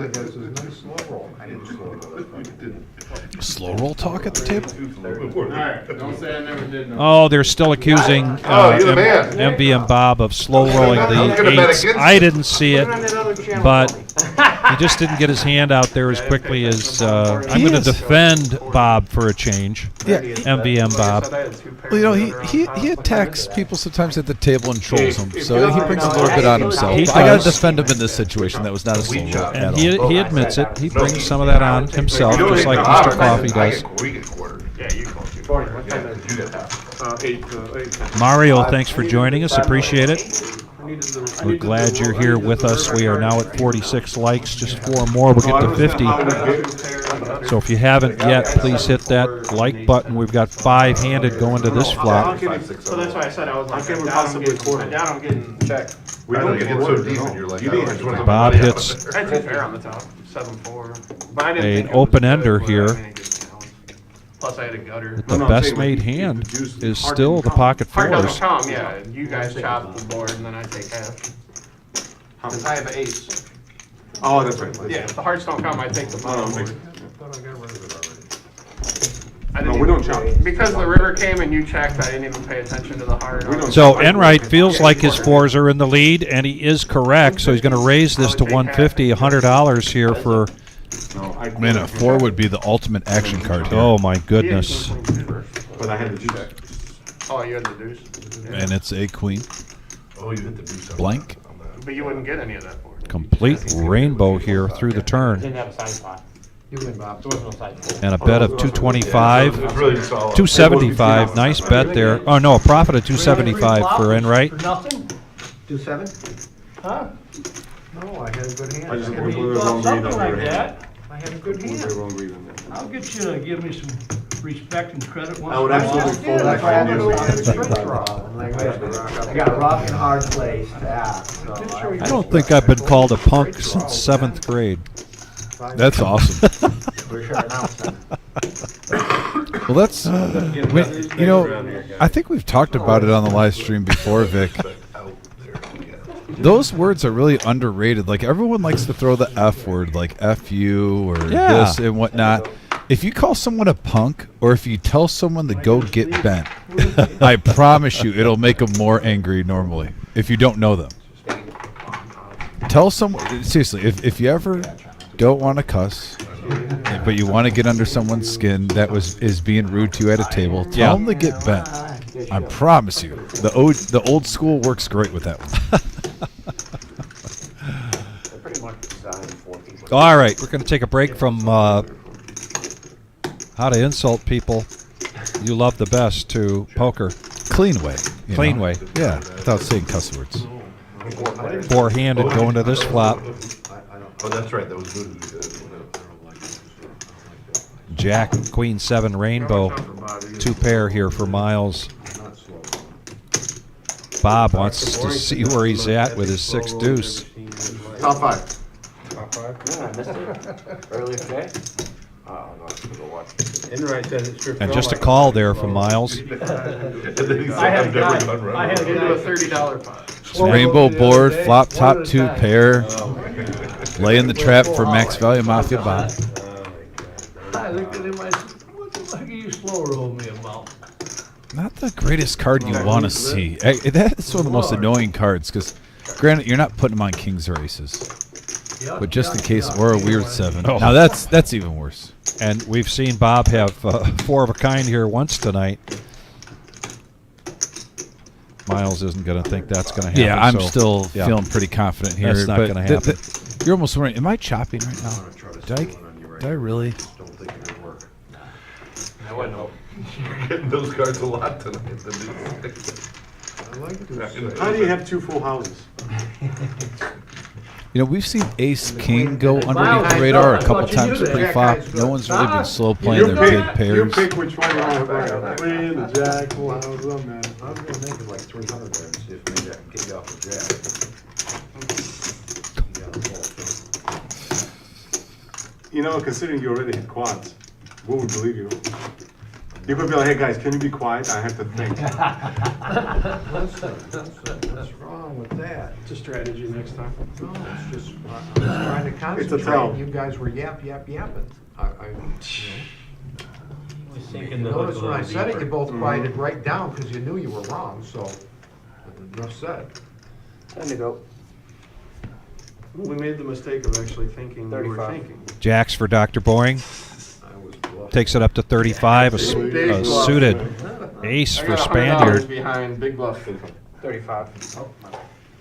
S6: guy says, nice slow roll. I didn't slow roll.
S1: Slow roll talk at the table?
S9: Don't say I never did.
S2: Oh, they're still accusing
S5: you're the man.
S2: MVM Bob of slow rolling
S5: I was gonna
S2: the
S5: bet
S2: eights.
S5: against
S2: I
S5: you.
S2: didn't see it, but he just didn't get his hand out there as quickly as I'm going to defend Bob for a change.
S1: Yeah.
S2: MVM Bob.
S1: Well, you know, he attacks people sometimes at the table and trolls them, so he brings a little bit on himself.
S2: He
S1: I got
S2: does.
S1: to defend him in this situation. That was not a slow roll
S2: And
S1: at
S2: he
S1: all.
S2: admits it. He brings some of that on himself, just like Mr. Coffee does.
S5: We get quartered.
S4: Yeah, you called 2.
S5: You get that.
S7: 8.
S2: Mario, thanks for joining us. Appreciate it. We're glad you're here with us. We are now at 46 likes. Just 4 more. We'll get to 50. So if you haven't yet, please hit that like button. We've got 5-handed going to this flop.
S4: So that's why I said I was like, I doubt I'm getting checked.
S5: We don't get so deep in your life.
S2: Bob hits
S4: I had 2 pair on the top, 7-4. But I didn't
S2: an
S4: think it was
S2: open-ender
S4: good, but
S2: here.
S4: I mean, it gets balanced. Plus I had a gutter.
S2: The best made hand is still the pocket
S4: Heart doesn't
S2: fours.
S4: come, yeah. You guys chop the board and then I take half. Because I have an ace.
S7: Oh, that's right.
S4: Yeah, if the hearts don't come, I take the bottom board. I
S7: No,
S4: didn't
S7: we don't
S4: even-
S7: chop.
S4: Because the river came and you checked, I didn't even pay attention to the heart.
S2: So Enright feels like his 4s are in the lead, and he is correct. So he's going to raise this to 150, $100 here for.
S1: Man, a 4 would be the ultimate action card here.
S2: Oh my goodness!
S7: But I had the juice.
S4: Oh, you had the deuce.
S1: And it's a queen.
S5: Oh, you hit the deuce.
S1: Blank.
S4: But you wouldn't get any of that board.
S2: complete rainbow here through the turn.
S13: Didn't have a side pot.
S11: You win, Bob.
S13: There was no side pot.
S2: And a bet of 225,
S7: It's really solid.
S2: 275. Nice bet there. Oh no, a profit of 275 for Enright.
S8: For nothing?
S11: 2-7?
S8: Huh?
S6: No, I had a good hand.
S7: I just
S6: I
S7: put
S6: had
S7: the
S6: a-
S7: wrong
S8: Something
S7: green on
S8: like
S7: there.
S8: that.
S6: I had a good
S7: Put the
S6: hand.
S7: wrong green on there.
S8: I'll get you to give me some respect and credit once
S7: I would
S8: in a while.
S7: absolutely fold
S6: That's
S7: if
S6: why I
S7: I
S6: had
S7: knew.
S6: to go on the straight draw. And I got a rock and hard place to act, so
S2: I don't think I've been called a punk since 7th grade.
S1: That's awesome.
S11: We should announce that.
S1: Well, that's you know, I think we've talked about it on the live stream before, Vic. Those words are really underrated. Like everyone likes to throw the F word, like F you or
S2: Yeah.
S1: this and whatnot. If you call someone a punk, or if you tell someone to go get bent, I promise you, it'll make them more angry normally. If you don't know them, tell someone seriously. If you ever don't want to cuss, but you want to get under someone's skin that is being rude to you at a table, tell them to get bent. I promise you, the old school works great with that one.
S13: Pretty much designed for people.
S2: All right, we're going to take a break from how to insult people you love the best to poker.
S1: Clean way. you
S2: Clean
S1: know?
S2: way.
S1: Yeah, without saying cuss words.
S2: Four-handed going to this flop.
S5: Oh, that's right, that was good.
S2: Jack, Queen 7 rainbow. 2 pair here for Miles. Bob wants to see where he's at with his 6 deuce.
S5: Top 5.
S13: Top 5? Yeah, I missed it. Earlier today? Oh, no, I should go watch it. Enright said it's true.
S2: And just a call there from Miles.
S8: I had a guy
S4: Into a $30 pot.
S1: It's rainbow board, flop top 2 pair, laying the trap for Max Value Mafia Bob.
S8: I looked at him, I said, what the fuck are you slow rolling me about?
S1: Not the greatest card you want to see. That's one of the most annoying cards because, granted, you're not putting them on kings or aces, but just in case, or a weird 7.
S2: Oh.
S1: Now that's even worse.
S2: And we've seen Bob have 4 of a kind here once tonight. Miles isn't going to think that's going to happen.
S1: Yeah, I'm
S2: so,
S1: still
S2: yeah.
S1: feeling pretty confident here.
S2: That's not
S1: but
S2: gonna happen.
S1: You're almost wondering, am I chopping right now? Did I really?
S6: Don't think it would work.
S4: I wouldn't know.
S5: You're getting those cards a lot tonight.
S6: I like to
S7: How do you have 2 full houses?
S1: You know, we've seen Ace King go underneath the radar a couple times pre-flop. No one's really been slow playing their big
S7: You
S1: pairs.
S7: pick which one you want to play. The Queen, the Jack, full house, oh man.
S6: I'm gonna make it like 300 there and see if maybe I can get you off the jack.
S7: You know, considering you already hit quads, who would believe you? You could be like, hey guys, can you be quiet? I have to think.
S6: What's wrong with that?
S4: It's a strategy next time.
S6: No, it's just, I'm trying to concentrate.
S7: tell.
S6: You guys were yapping.
S9: Just sinking the hook a
S6: Notice when I
S9: little
S6: said it, you
S9: deeper.
S6: both quieted right down because you knew you were wrong, so enough said.
S13: Time to go.
S4: We made the mistake of actually thinking we were
S13: 35.
S4: thinking.
S2: Jacks for Dr. Boring.
S6: I was bluffing.
S2: Takes it up to 35. A suited ace for Spaniard.
S4: Behind Big Bluff.
S13: 35.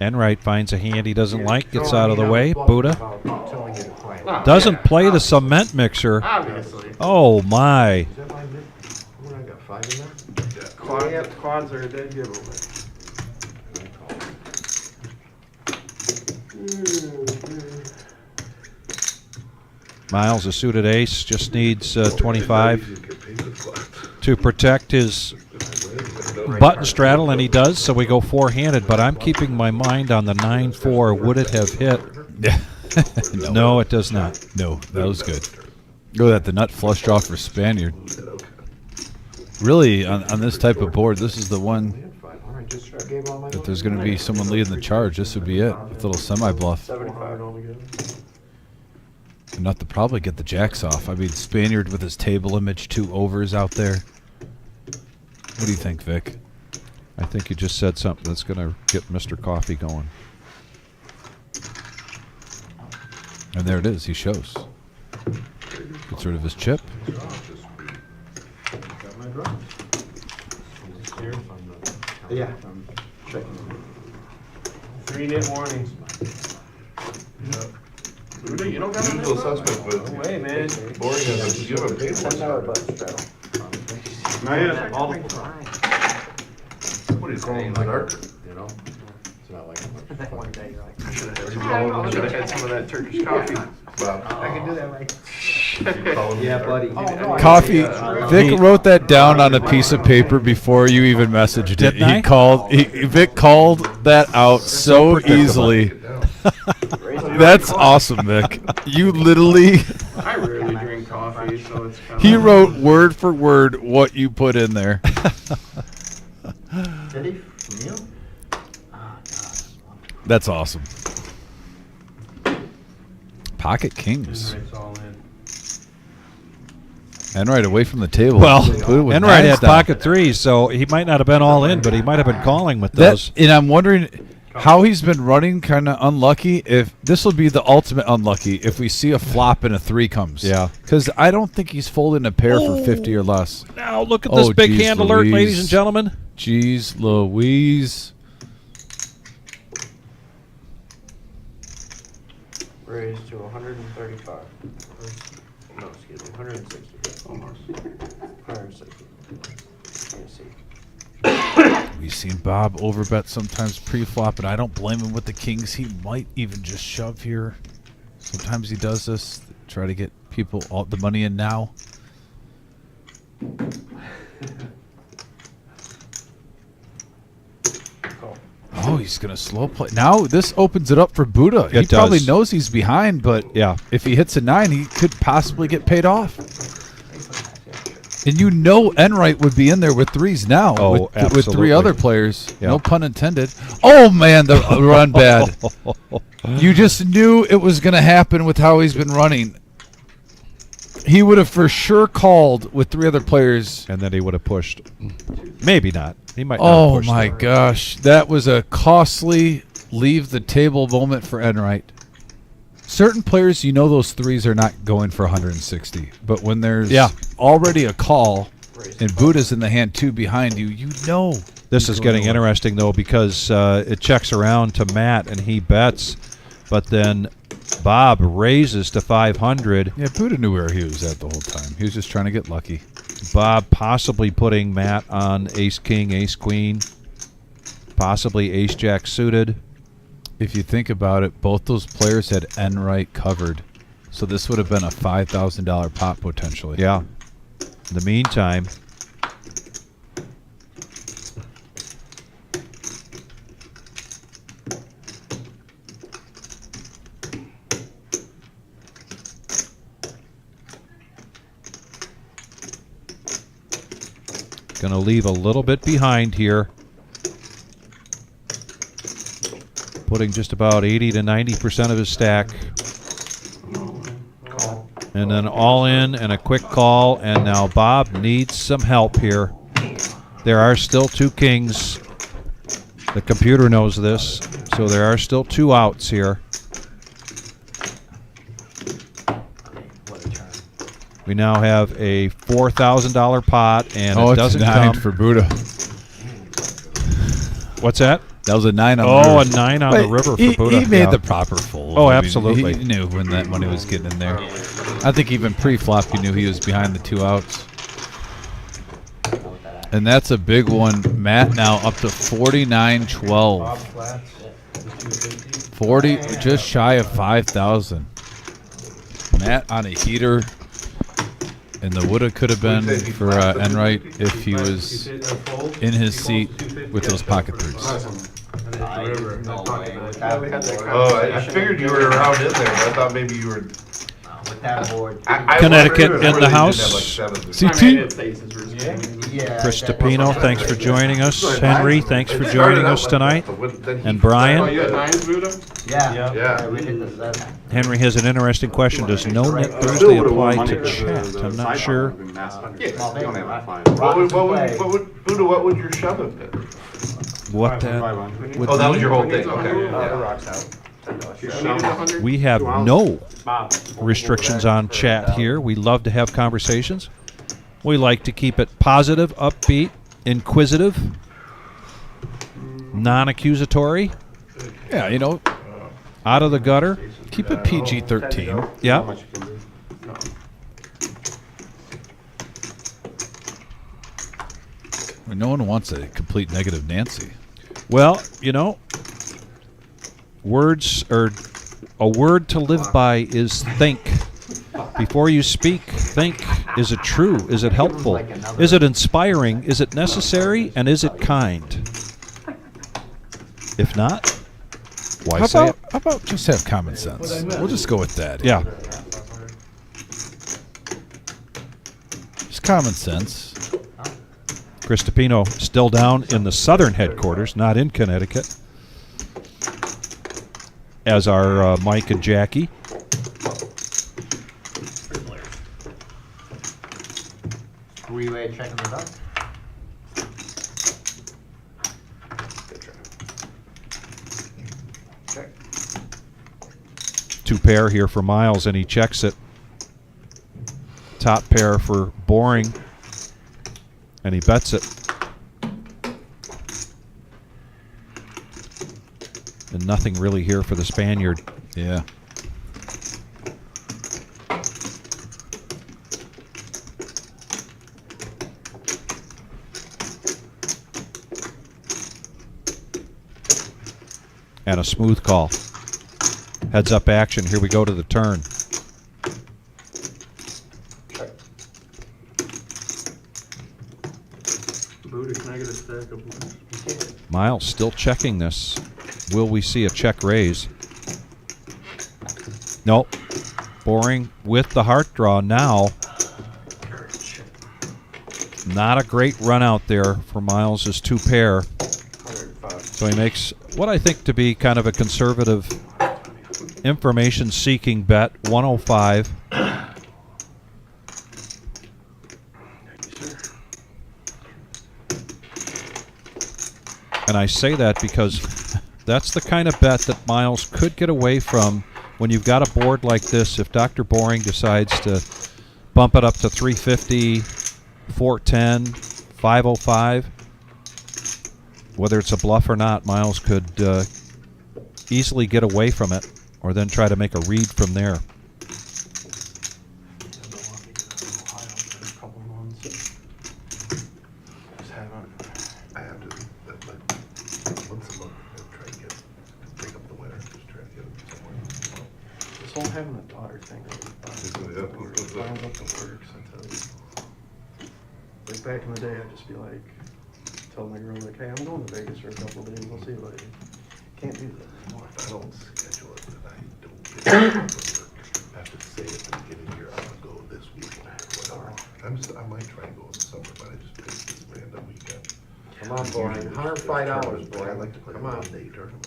S2: Enright finds a hand he doesn't like, gets out of the way. Buddha
S6: Telling you to quiet.
S2: doesn't play the cement mixer.
S4: Obviously.
S2: Oh my.
S6: Is that my mid? What, I got 5 in there?
S4: Quads are a dead giveaway.
S2: Miles, a suited ace, just needs 25 to protect his button straddle, and he does, so we go 4-handed, but I'm keeping my mind on the 9-4. Would it have hit?
S1: Yeah.
S2: No, it does not.
S1: No, that was good. Go that the nut flush draw for Spaniard. Really, on this type of board, this is the one.
S6: All right, just gave all my
S1: If there's going to be someone leading the charge, this would be it. With a little semi-bluff.
S4: 75 altogether.
S1: Enough to probably get the jacks off. I mean, Spaniard with his table image, 2 overs out there. What do you think, Vic?
S2: I think you just said something that's going to get Mr. Coffee going.
S1: And there it is. He shows. Gets rid of his chip.
S6: Got my draw.
S13: Yeah.
S4: 3 nit warnings. Buddha, you don't got
S5: Usual suspect, but
S9: No way, man.
S5: boring as you haven't paid one.
S7: Not yet.
S9: All
S5: What do you call them, the dark?
S6: You know? It's not like.
S8: One day you're like,
S4: should have had some of that Turkish coffee.
S5: Wow.
S8: I can do that, right?
S10: Yeah, buddy.
S1: Coffee. Vic wrote that down on a piece of paper before you even messaged it.
S2: Didn't I?
S1: Vic called that out so easily. That's awesome, Vic. You literally.
S4: I rarely drink coffee, so it's kind of.
S1: He wrote word for word what you put in there.
S10: Did he? From you?
S1: That's awesome. Pocket Kings.
S9: It's all in.
S1: Enright away from the table.
S2: Well,
S1: Buddha with
S2: Enright
S1: nines
S2: had
S1: down.
S2: pocket threes, so he might not have been all in, but he might have been calling with those.
S1: And I'm wondering how he's been running kind of unlucky. If this will be the ultimate unlucky if we see a flop and a 3 comes.
S2: Yeah.
S1: Because I don't think he's folding a pair for 50 or less.
S2: Now look at this big
S1: geez
S2: hand alert,
S1: Louise.
S2: ladies and gentlemen.
S1: Jeez Louise.
S4: Raised to 135. No, excuse me, 160. Almost. 160. Can't see.
S1: We've seen Bob overbet sometimes pre-flop, and I don't blame him with the kings. He might even just shove here. Sometimes he does this, try to get people all the money in now. Oh, he's going to slow play. Now this opens it up for Buddha. He
S2: It
S1: probably
S2: does.
S1: knows he's behind, but
S2: Yeah.
S1: if he hits a 9, he could possibly get paid off. And you know Enright would be in there with 3s now
S2: Oh,
S1: with 3
S2: absolutely.
S1: other players.
S2: Yeah.
S1: No pun intended. Oh, man, the run bad. You just knew it was going to happen with how he's been running. He would have for sure called with 3 other players.
S2: And then he would have pushed. Maybe not. He might not have
S1: Oh,
S2: pushed
S1: my
S2: there.
S1: gosh. That was a costly leave the table moment for Enright. Certain players, you know those 3s are not going for 160. But when there's already a call and Buddha's in the hand 2 behind you, you know.
S2: This
S1: he's
S2: is
S1: going
S2: getting
S1: to win.
S2: interesting, though, because it checks around to Matt, and he bets. But then Bob raises to 500.
S1: Yeah, Buddha knew where he was at the whole time. He was just trying to get lucky.
S2: Bob possibly putting Matt on ace-king, ace-queen, possibly ace-jack suited.
S1: If you think about it, both those players had Enright covered. So this would have been a $5,000 pot potentially.
S2: Yeah. In the meantime, going to leave a little bit behind here. Putting just about 80 to 90% of his stack. And then all in and a quick call. And now Bob needs some help here. There are still 2 kings. The computer knows this. So there are still 2 outs here. We now have a $4,000 pot, and it doesn't
S1: it's a 9
S2: come
S1: for Buddha.
S2: What's that?
S1: That was a 9 on the
S2: Oh,
S1: river.
S2: a 9 on the river for Buddha.
S1: He made
S2: Yeah.
S1: the proper fold.
S2: Oh,
S1: I mean,
S2: absolutely.
S1: he knew when that money was getting in there. I think even pre-flop he knew he was behind the 2 outs. And that's a big one. Matt now up to 49-12. 40, just shy of 5,000. Matt on a heater. And the woulda coulda been for Enright if he was in his seat with those pocket 3s.
S5: Oh, I figured you were around in there, but I thought maybe you were.
S10: With that board.
S2: Connecticut
S5: I
S2: in the
S5: really
S2: house.
S5: didn't have like 7s.
S1: CT.
S10: Yeah.
S2: Chris Tapino, thanks for joining us. Henry, thanks for joining us tonight. And Brian.
S4: Oh, you had 9s, Buddha?
S10: Yeah.
S5: Yeah.
S10: We hit the 7.
S2: Henry has an interesting question. Does No-Nit Thursday apply to chat? I'm not sure.
S5: What would your shove have been?
S2: What that would
S5: Oh, that was
S2: mean.
S5: your whole thing. Okay.
S2: We have no restrictions on chat here. We love to have conversations. We like to keep it positive, upbeat, inquisitive, non-accusatory,
S1: Yeah, you know,
S2: out of the gutter.
S1: Keep it PG-13.
S2: Yeah.
S7: How much you can do.
S4: No.
S1: I mean, no one wants a complete negative Nancy.
S2: Well, words are a word to live by is think. Before you speak, think. Is it true? Is it helpful? Is it inspiring? Is it necessary? And is it kind? If not, why say it?
S1: How about just have common sense? We'll just go with that.
S2: Yeah.
S1: Just common sense.
S2: Chris DePino still down in the southern headquarters, not in Connecticut, as are Mike and Jackie.
S11: Relay checking it up.
S4: Check.
S2: 2 pair here for Miles, and he checks it. Top pair for Boring, and he bets it. And nothing really here for the Spaniard.
S1: Yeah.
S2: And a smooth call. Heads up action. Here we go to the turn.
S7: Booty, can I get a stack of booty?
S2: Miles still checking this. Will we see a check raise? Nope. Boring with the heart draw now. Not a great run out there for Miles' 2 pair. So he makes what I think to be kind of a conservative information-seeking bet, 105. And I say that because that's the kind of bet that Miles could get away from when you've got a board like this. If Dr. Boring decides to bump it up to 350, 410, 505, whether it's a bluff or not, Miles could easily get away from it or then try to make a read from there.
S5: I have to, once a month, I try to pick up the winner, just try to get them somewhere.
S4: This whole having a daughter thing really bothers me. Lines up the works, I tell you. Like back in the day, I'd just be like, tell my girl, like, hey, I'm going to Vegas for a couple of days, we'll see you later. Can't do that anymore.
S5: If I don't schedule it, then I don't get it. I have to say at the beginning of the year, I'm gonna go this weekend or whatever. I might try and go in the summer, but I just picked this random weekend.
S11: Come on, Boring. $105, boy.
S5: I like to play
S11: Come on.
S5: one-day tournament.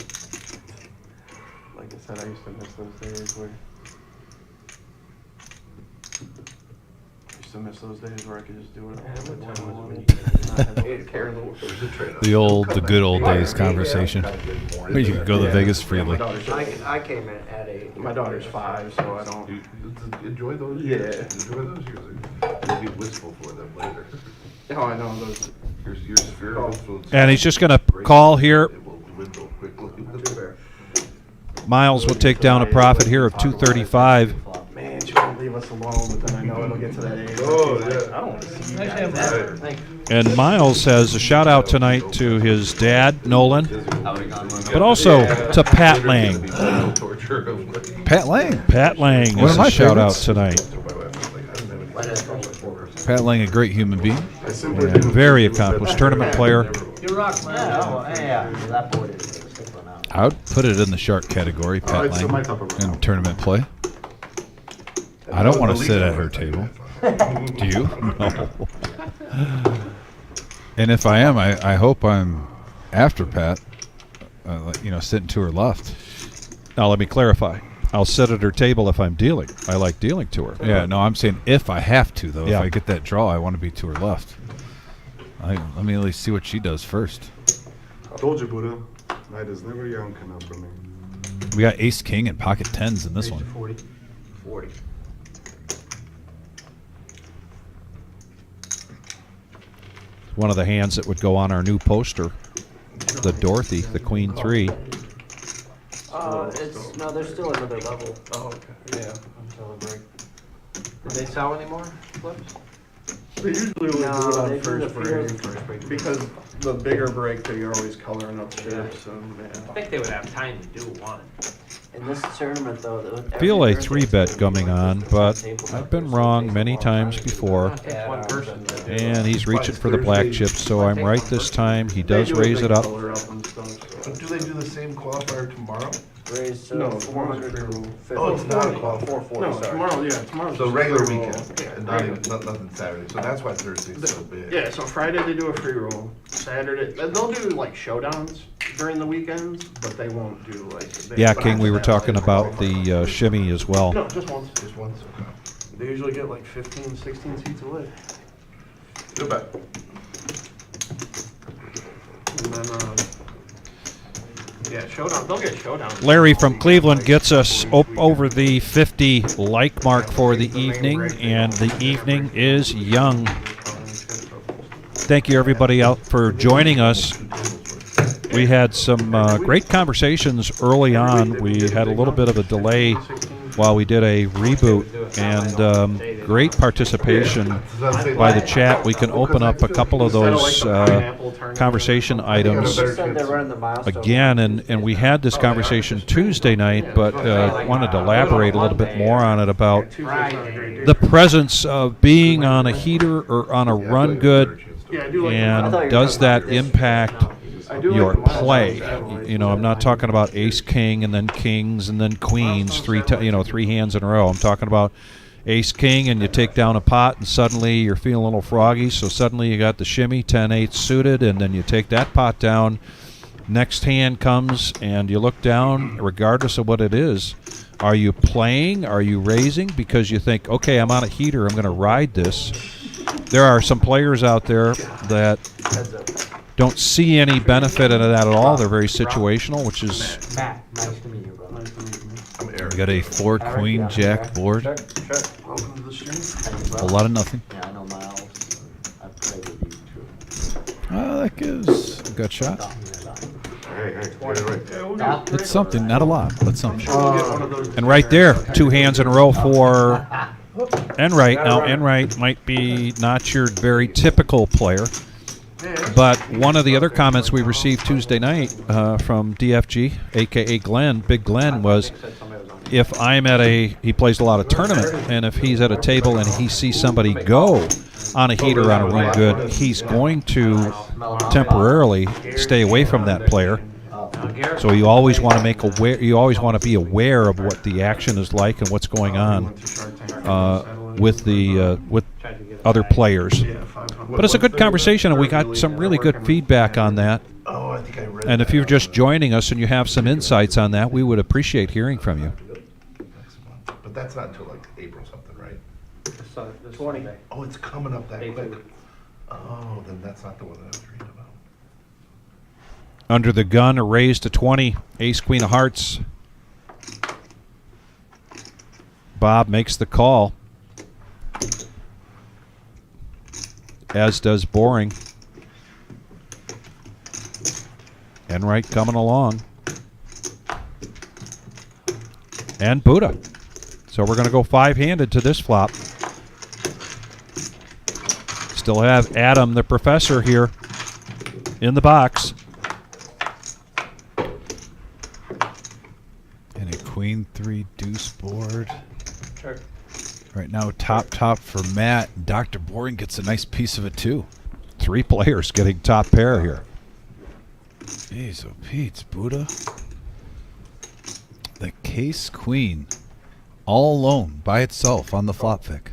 S4: Like I said, I used to miss those days where I could just do it all the time. Not have to care.
S1: The good old days conversation. Where you could go to Vegas freely.
S10: I came in at 8.
S4: My daughter's 5, so I don't.
S5: You enjoy those
S4: Yeah.
S5: years. Enjoy those years. You'll be wistful for them later.
S4: Oh, I know those.
S5: Your sphere of influence.
S2: And he's just going to call here.
S5: It will dwindle quickly.
S2: Miles will take down a profit here of 235.
S4: Man, she won't leave us alone, but then I know it'll get to that age.
S5: Oh,
S4: Like,
S5: yeah.
S4: I don't want to see you guys ever.
S2: And Miles has a shout out tonight to his dad, Nolan, but also to Pat Lang.
S1: Pat Lang.
S2: Pat Lang
S1: One
S2: is
S1: of my
S2: a shout out
S1: favorites.
S2: tonight.
S1: Pat Lang, a great human being.
S2: And very accomplished tournament player.
S10: You rock, man. Yeah, that board is stick one out.
S1: I would put it in the shark category, Pat
S7: it's my
S1: Lang,
S7: top of
S1: in tournament play. I don't want to sit at her table. Do you? No. And if I am, I hope I'm after Pat, sitting to her left.
S2: Now let me clarify. I'll sit at her table if I'm dealing. I like dealing to her.
S1: Yeah, no, I'm saying if I have to, though.
S2: Yeah.
S1: If I get that draw, I want to be to her left. Let me at least see what she does first.
S7: I told you, Buddha. Night is never young enough for me.
S1: We got ace king and pocket tens in this one.
S4: 40.
S11: 40.
S2: One of the hands that would go on our new poster, the Dorothy, the Queen 3.
S10: No, there's still another level.
S4: Oh, okay.
S10: Yeah. Until the break.
S4: Did they sell any more flips? They usually only
S10: No,
S4: do it on
S10: they do
S4: first
S10: the
S4: break.
S10: first break.
S4: Because the bigger break, they're always coloring up strips and,
S9: I
S4: yeah.
S9: think they would have time to do one.
S10: In this tournament, though,
S2: I feel a 3-bet coming on, but I've been wrong many times before.
S4: One person.
S2: And he's reaching for the black chips, so I'm right this time. He does raise it up.
S5: But do they do the same qualifier tomorrow?
S10: Raised
S4: No,
S10: 450.
S5: Oh, it's not a qualifier.
S10: 440,
S4: No,
S10: sorry.
S4: tomorrow, yeah, tomorrow's.
S5: So
S4: just
S5: regular
S4: free roll.
S5: weekend,
S4: Yeah,
S5: and not
S4: regular.
S5: even, nothing Saturday, so that's why Thursday's so big.
S4: Yeah, so Friday they do a free roll. Saturday, they'll do like showdowns during the weekends, but they won't do like.
S2: Yeah, King, we were talking about the shimmy as well.
S4: No, just once.
S5: Just once, okay.
S4: They usually get like 15, 16 seats away.
S5: Good bet.
S4: And then, yeah, showdown. They'll get showdowns.
S2: Larry from Cleveland gets us over the 50 like mark for the evening, and the evening is young. Thank you, everybody out for joining us. We had some great conversations early on. We had a little bit of a delay while we did a reboot, and great participation by the chat. We can open up a couple of those conversation items again, and we had this conversation Tuesday night, but wanted to elaborate a little bit more on it about the presence of being on a heater or on a run good, and does that impact your play? You know, I'm not talking about ace king and then kings and then queens, three hands in a row. I'm talking about ace king and you take down a pot and suddenly you're feeling a little froggy, so suddenly you got the shimmy 10-8 suited, and then you take that pot down. Next hand comes and you look down, regardless of what it is. Are you playing? Are you raising? Because you think, okay, I'm on a heater, I'm going to ride this. There are some players out there that don't see any benefit out of that at all. They're very situational, which is...
S10: Matt, nice to meet you, bro. Nice to meet you.
S5: I'm Eric.
S1: We got a 4-queen jack board.
S10: Sure.
S4: Welcome to the stream.
S10: Thank you, bro.
S1: A lot of nothing.
S10: Yeah, I know Miles. I've played with you, too.
S1: That gives a good shot.
S5: Hey, get it right.
S1: It's something, not a lot, but something.
S2: And right there, 2 hands in a row for Enright. Now, Enright might be not your very typical player, but one of the other comments we received Tuesday night from DFG, a.k.a. Glenn, Big Glenn, was if I'm at he plays a lot of tournament, and if he's at a table and he sees somebody go on a heater on a run good, he's going to temporarily stay away from that player. So you always want to be aware of what the action is like and what's going on with other players. But it's a good conversation, and we got some really good feedback on that.
S5: Oh, I think I read
S2: And if you're just joining us and you have some insights on that, we would appreciate hearing from you.
S5: next month. But that's not until like April something, right?
S10: The 20.
S5: Oh, it's coming up that quick. Oh, then that's not the one that I was reading about.
S2: Under the gun, a raise to 20, ace, queen of hearts. Bob makes the call, as does Boring. Enright coming along. And Buddha. So we're going to go 5-handed to this flop. Still have Adam, the professor, here in the box.
S1: And a queen 3 deuce board.
S10: Sure.
S1: Right now, top for Matt. Dr. Boring gets a nice piece of it, too.
S2: 3 players getting top pair here.
S1: Jeez, oh Pete, Buddha. The case queen. All alone, by itself, on the flop pick.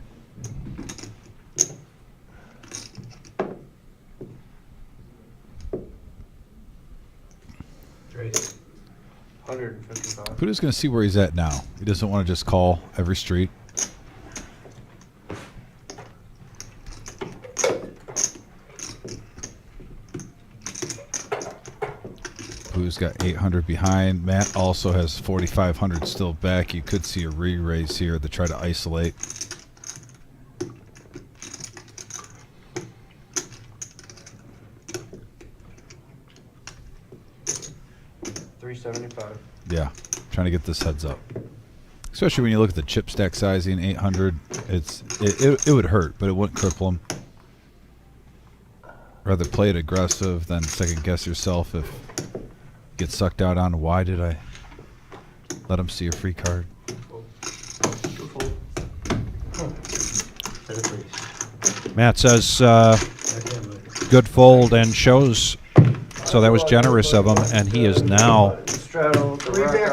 S4: Great. 155.
S1: Buddha's going to see where he's at now. He doesn't want to just call every street. Buddha's got 800 behind. Matt also has 4,500 still back. You could see a re-raise here to try to isolate.
S10: $375.
S1: Yeah. trying to get this heads up. Especially when you look at the chip stack sizing, 800, it would hurt, but it wouldn't cripple him. Rather play it aggressive than second guess yourself if you get sucked out on why did I let him see a free card.
S2: Matt says good fold and shows. So that was generous of him, and he is now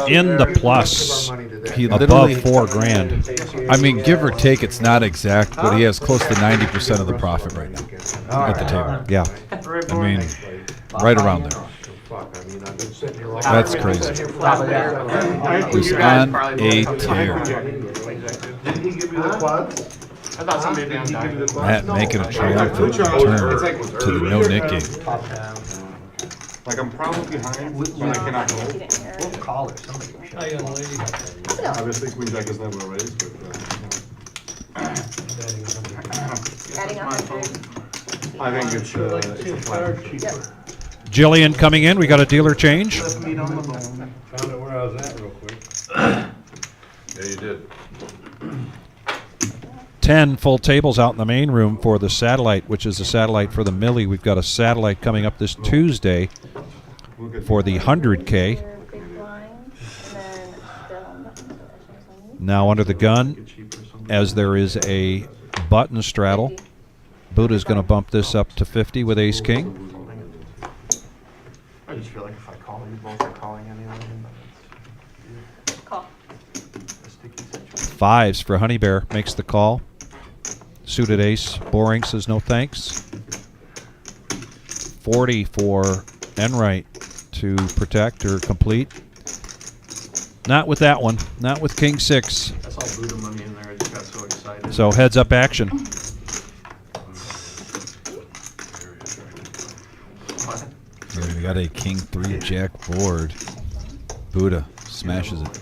S2: in the plus.
S1: He
S2: Above
S1: literally,
S2: $4,000.
S1: I mean, give or take, it's not exact, but he has close to 90% of the profit right now at the table.
S2: Yeah.
S1: I mean, right around there. That's crazy. He's on a tear.
S5: Didn't he give you the quads?
S4: I thought somebody would be on diamond.
S1: Matt making a triumphant return to the no-Nit game.
S7: Like I'm probably behind when I cannot go.
S12: We'll
S8: call her, somebody.
S7: Obviously, queen jack is never a raise, but
S12: Adding 100.
S7: I think it's a flat.
S2: Jillian coming in. We got a dealer change.
S9: Found out where I was at real quick.
S5: Yeah, you did.
S2: 10 full tables out in the main room for the satellite, which is the satellite for the Millie. We've got a satellite coming up this Tuesday for the 100K. Now under the gun, as there is a button straddle. Buddha's going to bump this up to 50 with ace king.
S4: I just feel like if I call, you both are calling anyway.
S12: Call.
S2: Fives for Honey Bear, makes the call. Suited ace, boring, says no thanks. 40 for Enright to protect or complete. Not with that one, not with king six.
S4: That's all Buddha money in there, I just got so excited.
S2: So heads up action.
S1: We got a king 3 jack board. Buddha smashes it.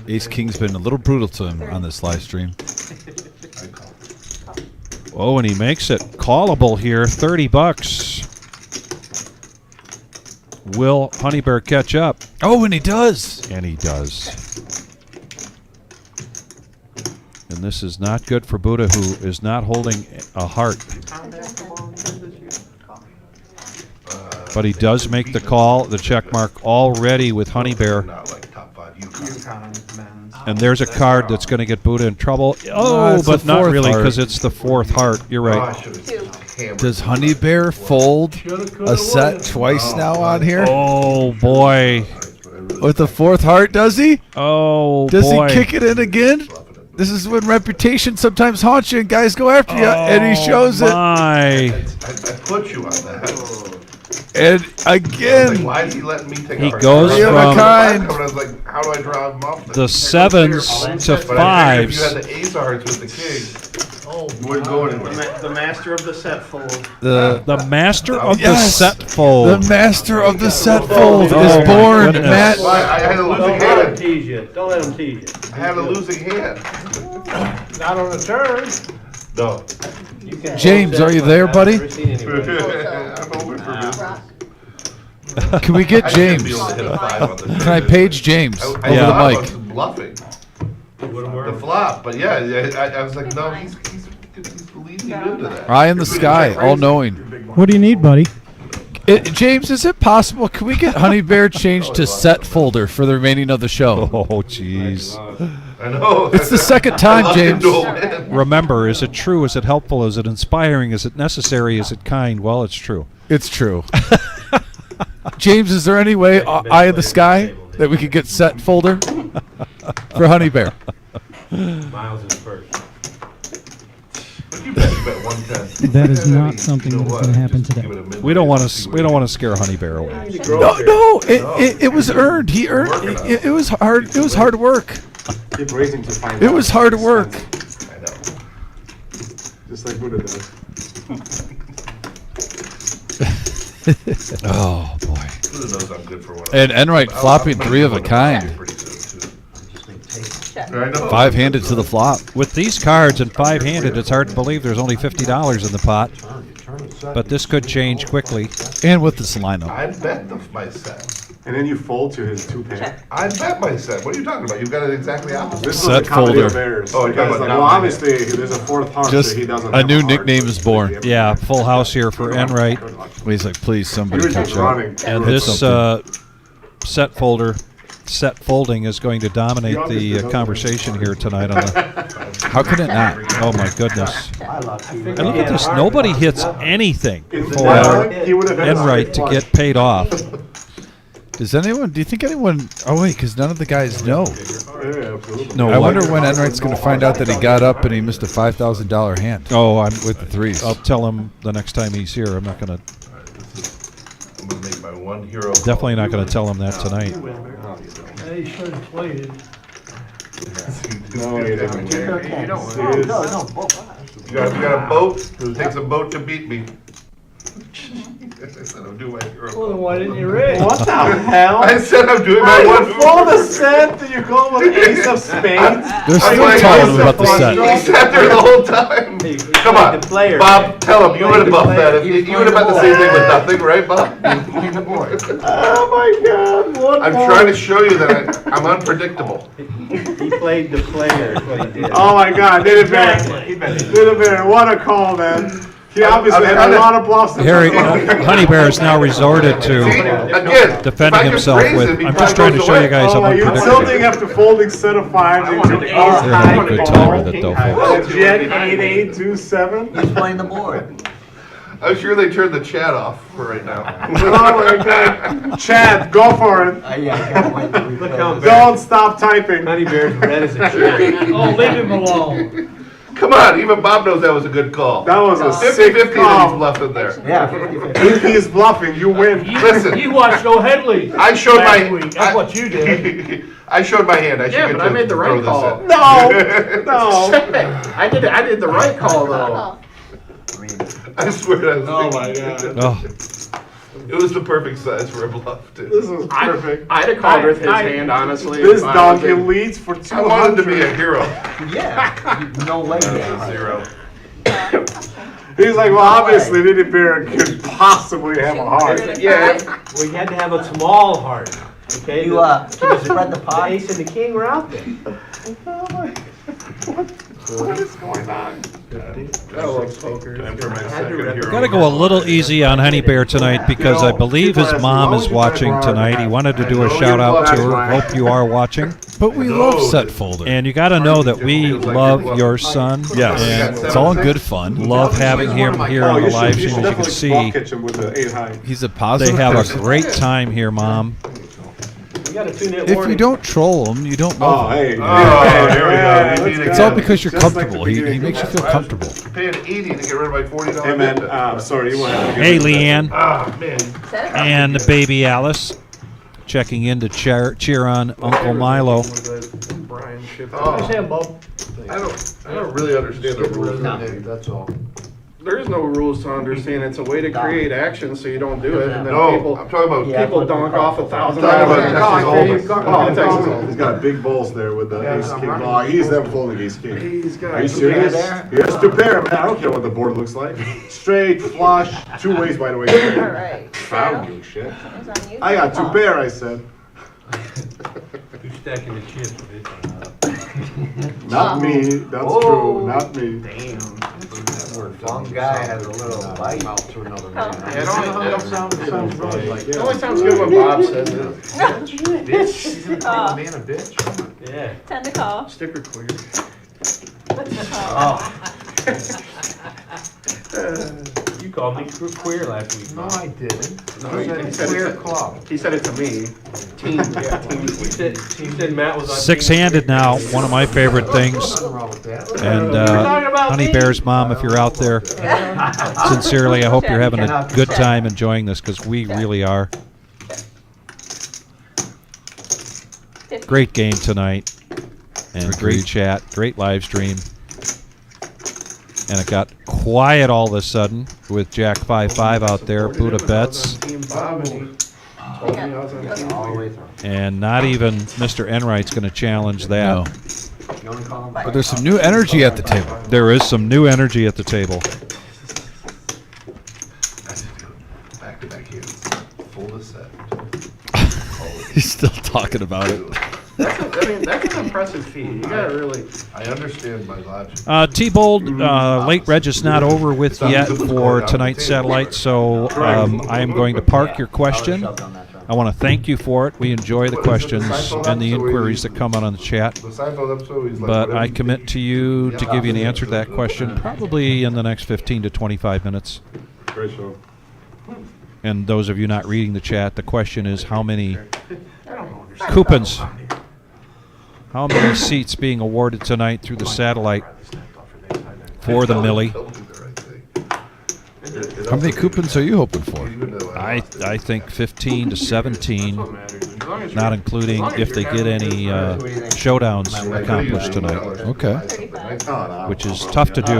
S1: Ace king's been a little brutal to him on this live stream.
S2: Oh, and he makes it callable here, 30 bucks. Will Honey Bear catch up?
S1: Oh, and he does.
S2: And he does. And this is not good for Buddha, who is not holding a heart. But he does make the call, the check mark already with Honey Bear. And there's a card that's going to get Buddha in trouble. Oh, but not really, because it's the fourth heart. You're right.
S1: Does Honey Bear fold a set twice now on here?
S2: Oh, boy.
S1: With the fourth heart, does he?
S2: Oh,
S1: does
S2: boy.
S1: Does he kick it in again? This is when reputation sometimes haunts you and guys go after you, and he shows it.
S5: I put you on that.
S1: And again,
S5: like, why is he letting me take
S2: he
S5: a
S2: goes from
S5: I was like, how do I draw him off?
S2: The sevens to fives.
S5: If you had the ace hearts with the king, you wouldn't go anywhere.
S8: The master of the set fold.
S2: The master of the set fold.
S1: The master of the set fold is born, Matt.
S5: I had a losing hand.
S8: Tease you. Don't let him tease you.
S5: I had a losing hand.
S8: Not on the turn.
S5: No.
S1: James, are you there, buddy?
S5: I'm over for business.
S1: Can we get James? Can I page James over the mic?
S5: I was bluffing the flop, but yeah, I was like, no, he's leading you into that.
S1: Eye in the sky, all knowing.
S14: What do you need, buddy?
S1: James, is it possible? Can we get Honey Bear changed to set folder for the remaining of the show?
S2: Oh, jeez.
S5: I know.
S1: It's the second time, James.
S2: Remember, is it true? Is it helpful? Is it inspiring? Is it necessary? Is it kind? Well, it's true.
S1: It's true. James, is there any way, eye in the sky, that we could get set folder for Honey Bear?
S9: Miles is first.
S14: That is not something that's going to happen today.
S2: We don't want to scare Honey Bear away.
S1: No, it was earned. He earned it. It was hard. It was hard work.
S7: Keep raising to find
S1: It was hard work.
S5: I know.
S7: Just like Buddha does.
S1: Oh boy.
S5: Buddha knows I'm good for one.
S1: And Enright flopping 3 of a kind. 5-handed to the flop.
S2: With these cards and 5-handed, it's hard to believe there's only $50 in the pot. But this could change quickly.
S1: And with this lineup.
S5: I bet my set.
S7: And then you fold to his 2-pair.
S5: I bet my set. What are you talking about? You've got it exactly opposite.
S7: This
S1: Set
S7: was a comedy
S1: folder.
S7: of errors.
S5: Oh, you're talking
S7: Because,
S5: about
S7: like,
S5: down
S7: well,
S5: there.
S7: obviously, there's a fourth heart,
S1: Just
S7: so he doesn't
S1: a
S7: have
S1: new
S7: heart,
S1: nickname
S7: so
S1: is
S7: it's
S1: born.
S7: maybe
S2: Yeah,
S7: everything.
S2: full house here for Enright.
S1: He's like, please,
S7: He
S1: somebody
S7: was just
S1: catch up.
S7: running.
S2: And
S1: Hit
S2: this
S1: something.
S2: set folding is going to dominate the conversation here tonight. On the,
S1: How can it not?
S2: oh my goodness!
S8: I love you.
S2: And look at this. Nobody hits anything
S7: If
S2: for
S7: that, he would have had
S2: Enright to get paid off.
S1: Does anyone? Do you think anyone? Oh wait, because none of the guys know.
S7: Yeah, absolutely.
S2: No,
S1: I
S2: what?
S1: wonder when Enright's going to find out that he got up and he missed a $5,000 hand.
S2: Oh, I'm
S1: with the threes.
S2: I'll tell him the next time he's here. I'm not going to.
S5: I'm gonna make my one hero.
S2: Definitely not going to tell him that tonight.
S8: He should have played.
S7: No, he didn't.
S4: You don't
S7: Seriously.
S5: You got a boat? It takes a boat to beat me. I said I'm doing my hero.
S8: Well, then why didn't you raise?
S6: What the hell?
S5: I said I'm doing my one.
S6: Full the set that you call with ace of spades?
S1: They're still telling him about the set.
S5: He sat there the whole time. Come on, Bob, tell him you would have buffed that. You would have done the same thing with nothing, right, Bob?
S6: Oh my god, what
S5: I'm trying to show you that I'm unpredictable.
S9: He played the player, is what he did.
S6: Oh my god, did it better. What a call, man. He obviously had a lot of bluffs.
S2: Harry, Honey Bear has now resorted
S5: See,
S2: to
S5: again,
S2: defending
S5: if I
S2: himself
S5: could raise
S2: with.
S5: him,
S2: I'm
S5: he
S2: just
S5: probably
S2: trying to
S5: goes
S2: show you
S5: away.
S2: guys I'm
S6: Oh, you're tilting
S2: unpredictable.
S6: after folding set of 5. They took
S2: They're having a good time with it, though, folks.
S6: Jet 8-8-2-7.
S11: He's playing the board.
S5: I'm sure they turned the chat off for right now.
S6: Oh my god. Chad, go for it.
S11: Yeah, I can't wait to
S9: Look
S11: replay
S9: how
S11: this.
S6: Don't stop typing.
S9: Honey Bear's red as a cherry.
S8: Oh, leave him alone.
S5: Come on, even Bob knows that was a good call.
S6: That was a
S5: 50-50
S6: sick
S5: that he's
S6: call.
S5: bluffing there.
S11: Yeah, 50-50.
S6: If he's bluffing, you win.
S5: Listen,
S8: You watched Joe Headley.
S5: I showed
S8: last
S5: my.
S8: week. That's what you did.
S5: I showed my hand. I should
S4: Yeah,
S5: get
S4: but I
S5: to
S4: made the
S5: throw
S4: right
S5: this
S4: call.
S5: in.
S6: No.
S4: I did the right call though.
S5: I swear I was.
S6: Oh my god.
S2: Oh,
S5: It was the perfect size for a bluff, too.
S6: This is perfect.
S4: I'd have called with his hand, honestly.
S6: This
S4: if I
S6: donkey
S4: was in-
S6: leads for 200.
S5: I wanted to be a hero.
S11: Yeah, no way.
S5: Zero.
S6: He's like, well, obviously, Nitty Bear could possibly have a heart.
S5: Yeah.
S9: We had to have a small heart, okay?
S11: You, can you spread the
S9: The
S11: pot?
S9: ace and the king were out there.
S6: What is going on?
S4: I love poker.
S5: Time for my
S4: Had to
S5: second
S4: rep-
S5: hero.
S2: gotta go a little easy on Honey Bear tonight because I believe his mom is watching tonight. He wanted to do a shout out to her. Hope you are watching.
S1: But we love set folder.
S2: And you got to know that we love your son.
S1: Yes,
S2: And
S1: it's all in good fun.
S2: love having him here on the live stream. As you can see,
S6: Kitchen with the 8 high.
S1: He's a
S2: they
S1: positive
S2: have a
S1: person.
S2: great time here, Mom.
S9: We got a 2-net
S1: If
S9: warning.
S1: you don't troll him, you don't
S6: Oh,
S1: love him.
S6: hey.
S5: Oh, here we go. We need
S1: It's
S5: a
S1: all
S5: guy.
S1: because you're
S6: Just like the
S1: comfortable. He
S6: beginning.
S1: makes you feel comfortable.
S5: Paying 80 to get rid of my $40.
S6: Hey, man,
S5: debt.
S6: sorry, you want to
S2: Hey, Leanne
S5: Ah, man.
S2: and baby Alice checking in to cheer on Uncle Milo.
S4: Brian Ship.
S5: Oh,
S8: Nice hand, Bob.
S5: I don't really understand the rules.
S11: That's all.
S4: There's no rules to understand. It's a way to create action so you don't do it, and then
S5: No,
S4: people
S5: I'm talking about.
S11: Yeah.
S4: people donk off $1,000.
S5: I'm talking about Texas Hold'em.
S6: He's got big balls there with the ace king. Oh, he's never folding ace king.
S4: He's got
S6: Are you
S4: some
S6: serious?
S11: there?
S6: He has 2 pair, man. I don't care what the board looks like. Straight, flush, 2 ways, by the way.
S12: All right.
S6: I don't give a shit.
S12: It's on you.
S6: I got 2 pair, I said.
S9: Who's stacking the chips, bitch?
S6: Not me. That's true. Not me.
S11: One guy has a little bite.
S6: to another
S12: man.
S4: Yeah, it only
S6: Sounds really like,
S4: it only sounds good when Bob says it.
S12: Bitch. Oh,
S6: man, a bitch.
S9: Yeah.
S12: 10 to call.
S4: Sticker clear.
S9: You called me queer last week.
S6: No, I didn't.
S4: No, he said
S6: Queer
S4: it.
S6: club.
S4: He said it to me. Team, yeah, team.
S9: You said Matt was on
S2: Six-handed now, one of my favorite things.
S6: Nothing wrong with that.
S2: And Honey Bear's mom, if you're out there, sincerely, I hope you're having a good time enjoying this because we really are. Great game tonight, and great chat, great live stream. And it got quiet all of a sudden with Jack 5-5 out there, Buddha bets,
S4: Team Bob, and he told me I was on team
S11: All the
S4: clear.
S11: way through.
S2: and not even Mr. Enright's going to challenge that.
S1: No.
S11: You only call him
S1: But there's some new energy at the table.
S2: There is some new energy at the table.
S5: Back to back hands. Full of set.
S1: He's still talking about it.
S4: That's an impressive feat. You gotta really.
S5: I understand my logic.
S2: T-Bold, late reg is not over with yet for tonight's satellite, so I am going to park your question. I want to thank you for it. We enjoy the questions and the inquiries that come out on the chat.
S5: The Seinfeld episode, he's like,
S2: But
S5: whatever
S2: I
S5: you
S2: commit
S5: think.
S2: to you to give you an answer to that question probably in the next 15 to 25 minutes.
S7: Great show.
S2: And those of you not reading the chat, the question is how many coupons, how many seats being awarded tonight through the satellite for the Millie?
S1: How many coupons are you hoping for?
S2: I think 15 to 17, not including if they get any showdowns accomplished tonight.
S1: Okay.
S2: Which is tough to do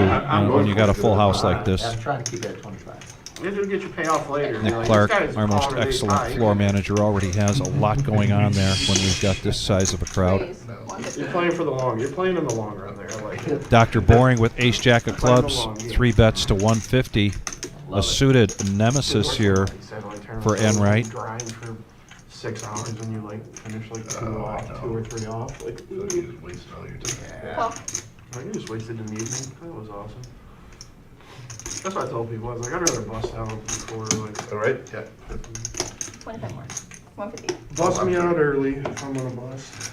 S2: when you got a full house like this.
S11: I'm trying to keep it at 25.
S4: You'll get your payoff later.
S2: Nick
S4: Like,
S2: Clark,
S4: this guy's
S2: our most
S4: already
S2: excellent
S4: high.
S2: floor manager, already has a lot going on there when we've got this size of a crowd.
S4: You're playing for the long. You're playing in the long run there. I like it.
S2: Dr. Boring with ace jack of clubs, 3 bets to 150. A suited nemesis here for Enright.
S4: Grind for 6 hours and you like finish like 2 or 3 off. Like,
S5: You just wasted all your time.
S4: Like, you just wasted an evening. That was awesome. That's what I told people. I was like, I'd rather bust out before like.
S5: All right? Yeah.
S12: 25 more. 150.
S4: Bust me out early if I'm gonna bust.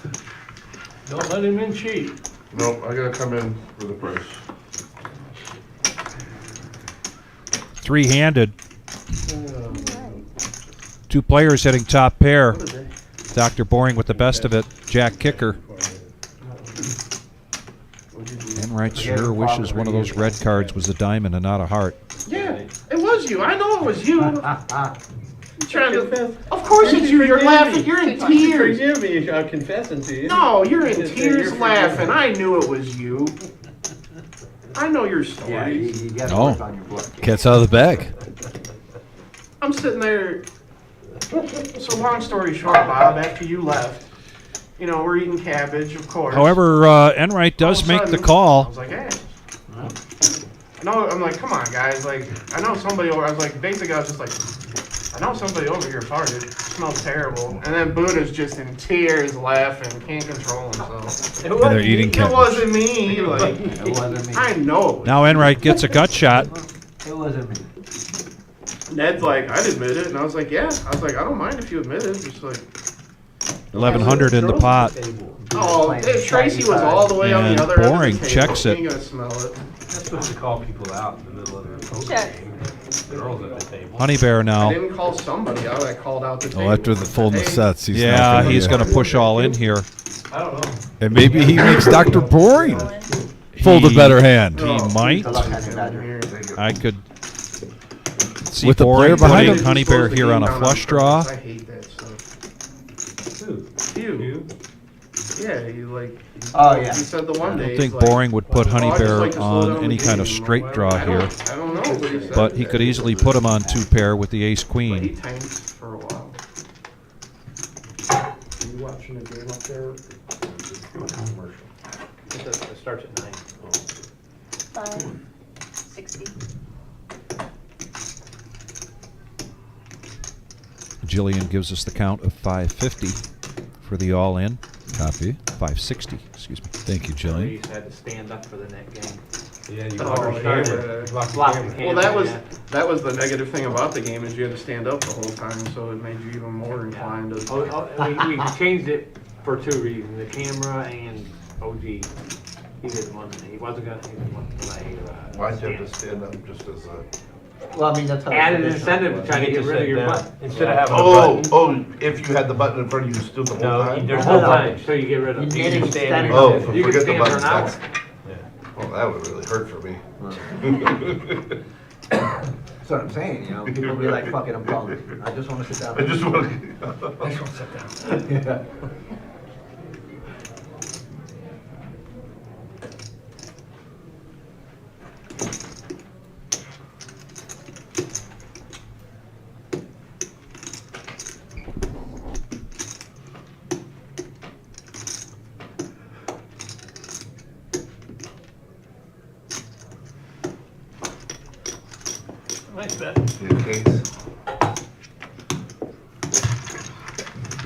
S9: Don't let him in cheap.
S5: Nope, I gotta come in for the price.
S2: Three-handed. 2 players hitting top pair. Dr. Boring with the best of it. Jack Kicker. Enright sure wishes one of those red cards was a diamond and not a heart.
S4: Yeah, it was you. I know it was you. Trying to. Of course it's you. You're laughing. You're in tears.
S9: Forgive me, I'm confessing to you.
S4: No, you're in
S9: Just say
S4: tears
S9: you're
S4: laughing.
S9: forgiven.
S4: I knew it was you. I know your stories.
S11: You gotta
S1: Oh.
S11: work on your blood.
S1: Cat's out of the bag.
S4: I'm sitting there. So long story short, Bob, after you left, you know, we're eating cabbage, of course.
S2: However, Enright does
S4: All of a
S2: make the
S4: sudden, I
S2: call.
S4: was like, hey. No, I'm like, come on, guys. Like, I know somebody over. I was like, basically, I was just like, I know somebody over here farted. It smells terrible. And then Buddha's just in tears, laughing, can't control himself.
S1: And they're eating
S4: It
S1: cabbage.
S4: wasn't me. Like,
S11: It wasn't me.
S4: I know.
S2: Now Enright gets a gut shot.
S11: It wasn't me.
S4: Ned's like, I'd admit it, and I was like, yeah. I was like, I don't mind if you admit it. Just like,
S2: 1,100 in the pot.
S4: oh, if Tracy was all the way on
S2: And
S4: the other
S2: Boring
S4: end of the table,
S2: checks
S4: she
S2: it.
S4: ain't gonna smell it.
S9: That's supposed to call people out in the middle of their poker
S12: Check.
S9: game. Girls at the table.
S2: Honey Bear
S4: I
S2: now.
S4: didn't call somebody out. I called out the table.
S1: Oh, after the fullness
S4: Hey,
S1: sets, he's
S2: Yeah,
S1: not
S2: he's
S1: gonna
S2: going to push all in here.
S9: I don't know.
S1: And maybe he makes Dr. Boring fold a better hand.
S2: He might.
S11: Good luck, Honey Badger.
S2: I could see
S1: With the
S2: Boring
S1: player behind
S2: putting
S1: him?
S2: Honey Bear here on a flush draw.
S4: I hate that stuff.
S9: Who?
S4: You. Yeah, you like.
S11: Oh, yeah.
S4: You said the one
S2: I
S4: day.
S2: don't think
S4: it's like,
S2: Boring would put Honey
S4: oh, I just
S2: Bear
S4: like to slow
S2: on
S4: down
S2: any
S4: the
S2: kind of
S4: game.
S2: straight draw
S4: I
S2: here.
S4: don't know, but he said
S2: But he
S4: that.
S2: could easily put him on 2 pair with the ace
S4: But he
S2: queen.
S4: tanked for a while.
S6: You watching the game up there?
S9: It starts at 9.
S12: 560.
S2: Jillian gives us the count of 550 for the all-in.
S1: Copy.
S2: 560, excuse me.
S1: Thank you,
S10: You
S1: Jillian.
S10: used to have to stand up for the net game.
S9: Yeah, you
S4: Oh,
S9: block your
S4: yeah.
S9: camera. You block your
S10: Block the
S9: camera.
S10: camera.
S4: Well,
S10: Yeah.
S4: that was the negative thing about the game is you had to stand up the whole time, so it made you even more inclined to.
S10: We changed it for 2 reasons, the camera and OG. He didn't want to, he wasn't gonna play.
S5: Why'd you have to stand up just as a?
S11: Well, I mean, that's how.
S10: Added incentive to try to get rid of your butt.
S9: Instead of having a
S5: Oh,
S9: button.
S5: if you had the button in front of you, you stood the whole
S9: No,
S5: time?
S9: there's
S10: The
S9: no
S10: whole time,
S9: button.
S10: so you get rid of.
S11: You made him stand.
S5: Oh,
S10: You can
S5: forget the
S10: stand for
S5: buttons.
S10: an hour.
S5: Well, that would really hurt for me.
S11: That's what I'm saying, you know, people be like, fuck it, I'm calling. I just wanna sit down.
S5: I just want
S11: I just wanna sit down. Yeah.
S9: Nice bet.
S5: In case.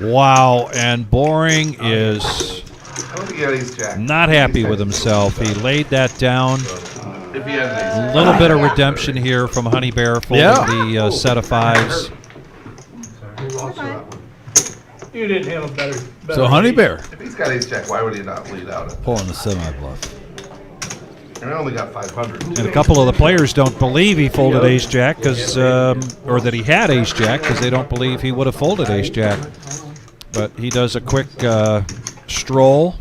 S2: Wow, and Boring is
S5: I don't think he had ace jack.
S2: not happy with himself. He laid that down.
S5: If he had an
S2: A
S5: ace.
S2: little bit of redemption here from Honey Bear folding the set of fives.
S6: Who lost that one?
S8: You didn't have a better
S1: So Honey Bear
S5: If he's got ace jack, why would he not lead out it?
S1: pulling the semi-bluff.
S5: And I only got 500.
S2: And a couple of the players don't believe he folded ace jack because, or that he had ace jack because they don't believe he would have folded ace jack. But he does a quick stroll,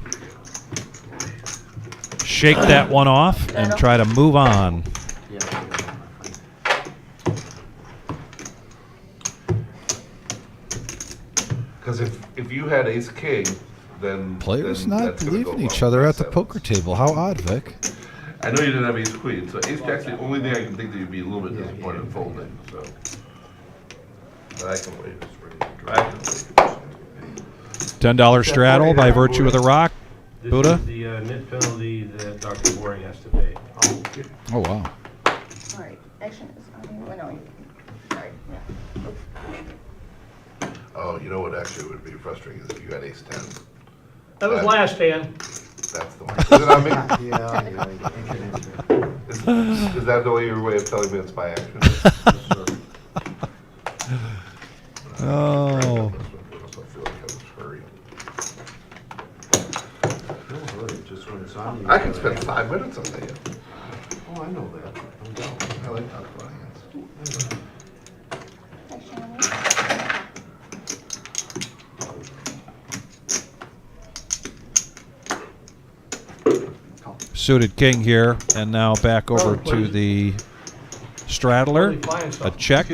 S2: shake that one off, and try to move on.
S5: Because if you had ace king, then
S1: Players
S5: then
S1: not
S5: that's gonna
S1: believing
S5: go
S1: each
S5: up
S1: other
S5: by
S1: at the
S5: sevens.
S1: poker table. How odd, Vic.
S5: I know you didn't have ace queen, so ace jack's the only thing I can think that you'd be a little bit disappointed in folding. So, but I can wait. I can wait.
S2: $10 straddle by virtue of the rock.
S9: This
S2: Buddha?
S9: is the nit penalty that Dr. Boring has to pay.
S1: Oh, wow.
S12: All right, action is, sorry, yeah.
S5: Oh, you know what actually would be frustrating is if you had ace 10.
S8: That was last hand.
S5: That's the one. Is it on me?
S6: Yeah.
S5: Is that the way your way of telling me it's by action?
S2: Oh.
S5: I feel like I was hurried.
S6: Don't hurry, just when it's on you.
S5: I can spend 5 minutes on that.
S6: Oh, I know that. No doubt.
S5: I like top of hands.
S2: Suited king here, and now back over to the straddler. A check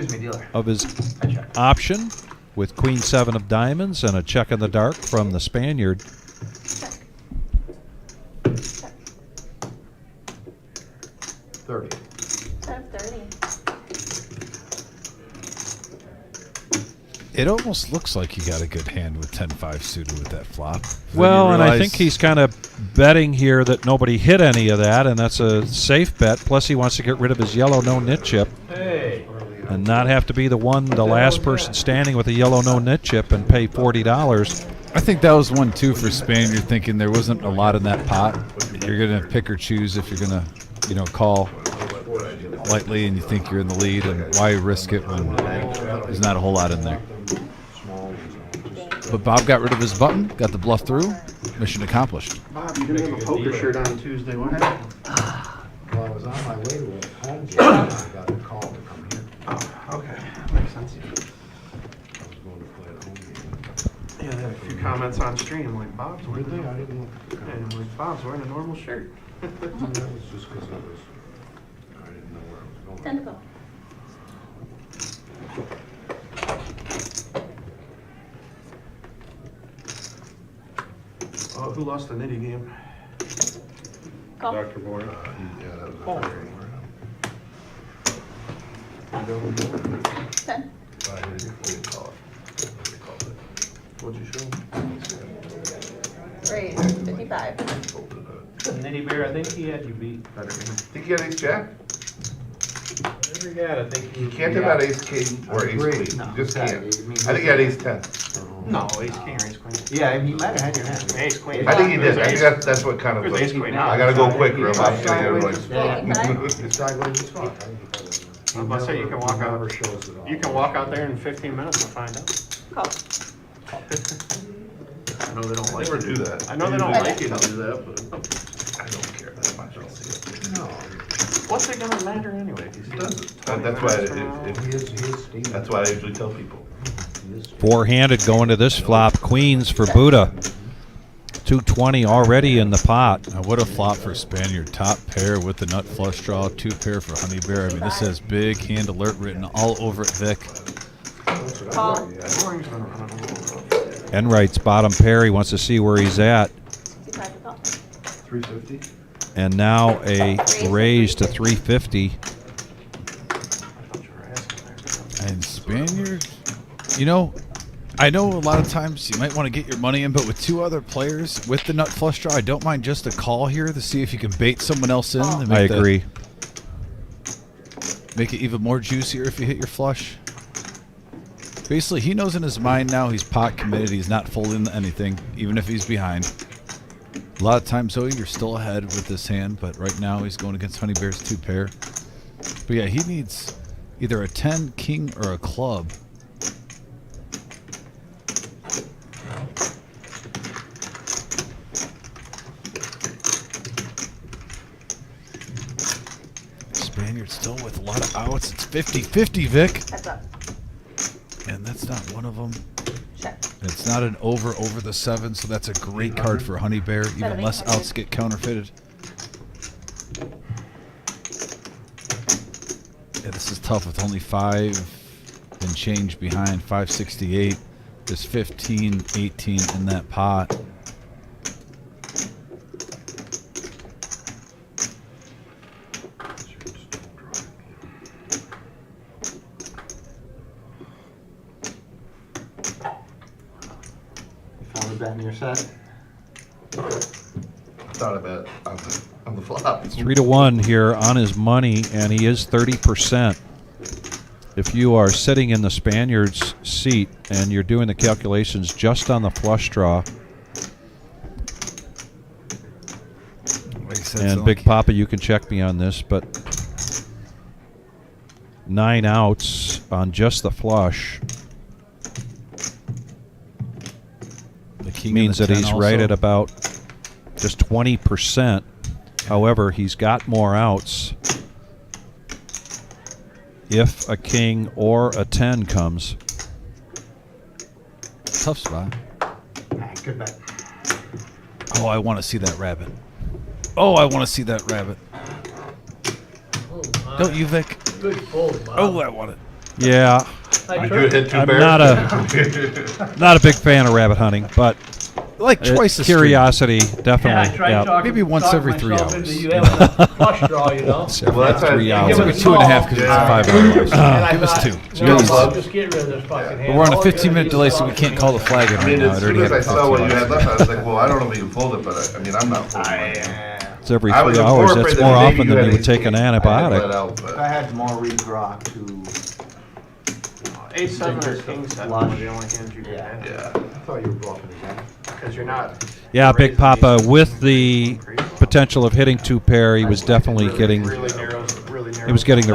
S2: of his option with queen 7 of diamonds and a check in the dark from the Spaniard.
S12: Set of 30.
S1: It almost looks like you got a good hand with 10-5 suited with that flop.
S2: Well, and I
S1: realize-
S2: think he's kind of betting here that nobody hit any of that, and that's a safe bet. Plus, he wants to get rid of his yellow no-nit chip
S9: Hey.
S2: and not have to be the last person standing with a yellow no-nit chip and pay $40.
S1: I think that was one too for Spaniard, thinking there wasn't a lot in that pot. You're gonna pick or choose if you're gonna, call lightly and you think you're in the lead, and why risk it when there's not a whole lot in there. But Bob got rid of his button, got the bluff through, mission accomplished.
S4: Bob, you didn't have a poker shirt on Tuesday, what happened?
S6: Well, I was on my way to a home game, and I got a call to come here.
S4: Oh, okay, makes sense.
S6: I was going to play a home game.
S4: Yeah, they had a few comments on stream, like Bob's wearing,
S6: Really? I didn't know.
S4: and like Bob's wearing a normal shirt.
S6: That was just because I didn't know where I was going.
S12: 10 to go.
S4: Oh, who lost the nitty game?
S12: Call.
S9: Dr. Boring.
S5: Yeah, that was
S4: Oh.
S5: a very
S12: 10.
S5: I didn't call it. They called it.
S4: What'd you show?
S12: Raise, 55.
S5: Folded it.
S9: Nitty Bear, I think he had you beat.
S5: Better game. Think you had ace jack?
S9: Whatever you got, I think
S5: You can't have had ace king or ace queen. You just can't. I think you had ace 10.
S4: No, ace king or ace queen.
S13: Yeah, you might have had your hand.
S4: Ace queen.
S5: I think he did. I think that's what kind of
S4: There's
S5: like,
S4: ace queen.
S5: I gotta go quick or I'm not
S6: Sideways
S5: gonna
S6: is
S5: like.
S6: fine. Sideways is fine.
S4: I was about to say, you can walk out,
S6: Never shows it all.
S4: you can walk out there in 15 minutes and find out.
S12: Call.
S4: I know they don't
S5: I
S4: like
S5: never
S4: it.
S5: do that.
S4: I know they don't like you to do that, but
S5: I don't care that much. I'll see it.
S6: No,
S4: what's it gonna matter anyway?
S5: It doesn't. That's why that's why I usually tell people.
S2: Four-handed going to this flop. Queens for Buddha. 220 already in the pot.
S1: Now, what a flop for Spaniard. Top pair with the nut flush draw, 2 pair for Honey Bear. I mean, this has big hand alert written all over it, Vic.
S12: Call.
S4: Boring's gonna run it.
S2: Enright's bottom pair. He wants to see where he's at.
S12: 65 to call.
S6: 350.
S2: And now a raise to 350.
S1: And Spaniard, I know a lot of times you might want to get your money in, but with 2 other players with the nut flush draw, I don't mind just a call here to see if you can bait someone else in. To
S2: I
S1: make
S2: agree.
S1: Make it even more juicier if you hit your flush. Basically, he knows in his mind now he's pot committed. He's not folding anything, even if he's behind. A lot of times, though, you're still ahead with this hand, but right now he's going against Honey Bear's 2-pair. But yeah, he needs either a 10, king, or a club. Spaniard still with a lot of outs. It's 50-50, Vic.
S12: That's up.
S1: And that's not one of them.
S12: Check.
S1: It's not an over the 7, so that's a great card for Honey Bear. Even less outs get counterfeited. Yeah, this is tough with only 5 and change behind. 568. There's 15, 18 in that pot.
S11: Bet in your set?
S5: Thought about on the flop.
S2: It's 3-1 here on his money, and he is 30%. If you are sitting in the Spaniard's seat and you're doing the calculations just on the flush draw, and Big Papa, you can check me on this, but 9 outs on just the flush means that he's right at about just 20%. However, he's got more outs if a king or a 10 comes.
S1: Tough spot.
S11: Good bet.
S1: Oh, I want to see that rabbit. Oh, I want to see that rabbit. Don't you, Vic?
S8: Good fold, Bob.
S1: Oh, I want it.
S2: Yeah.
S8: I
S5: You
S8: tried.
S5: hit 2
S2: I'm
S5: bears?
S2: not a big fan of rabbit hunting, but
S1: Like twice a stream.
S2: curiosity,
S8: Yeah, I
S2: definitely.
S8: tried
S2: Yeah.
S8: talking,
S1: Maybe once
S8: talking
S1: every 3
S8: myself
S1: hours.
S8: into you having a flush draw, you know?
S2: Once every
S5: Well, that's
S2: 3
S5: how-
S2: hours.
S1: It's every 2.5 because it's a 5 hour live stream.
S8: And I
S1: Give us
S8: thought,
S1: 2.
S8: No,
S1: Give us
S8: Bob,
S1: 2.
S8: just get rid of this fucking hand.
S1: But we're on a
S8: All it's
S1: 15-minute
S8: gonna
S1: delay,
S8: do
S1: so we
S8: is
S1: can't call the flag in
S5: I
S1: right
S5: mean,
S1: now.
S5: as
S1: It already
S5: soon as I
S1: had
S5: saw what you had
S1: 15
S5: left, I was like, well, I don't know if you can fold it, but I mean, I'm not folding it.
S2: It's every
S5: I was
S2: 3
S5: more
S2: hours.
S5: afraid
S2: That's
S5: that
S2: more
S5: maybe
S2: often
S5: you
S2: than
S5: had
S2: you would take an
S5: I had
S2: antibiotic.
S5: let out, but-
S11: I had more redraw to.
S4: 8-7 or king 7 are the only hands you can have.
S5: Yeah.
S6: I thought you were bluffing again.
S4: Because you're not.
S2: Yeah, Big
S4: raising
S2: Papa,
S4: these
S2: with the
S4: increase.
S2: potential of hitting 2-pair, he was definitely getting.
S4: Really narrow. Really narrow.
S2: He was getting the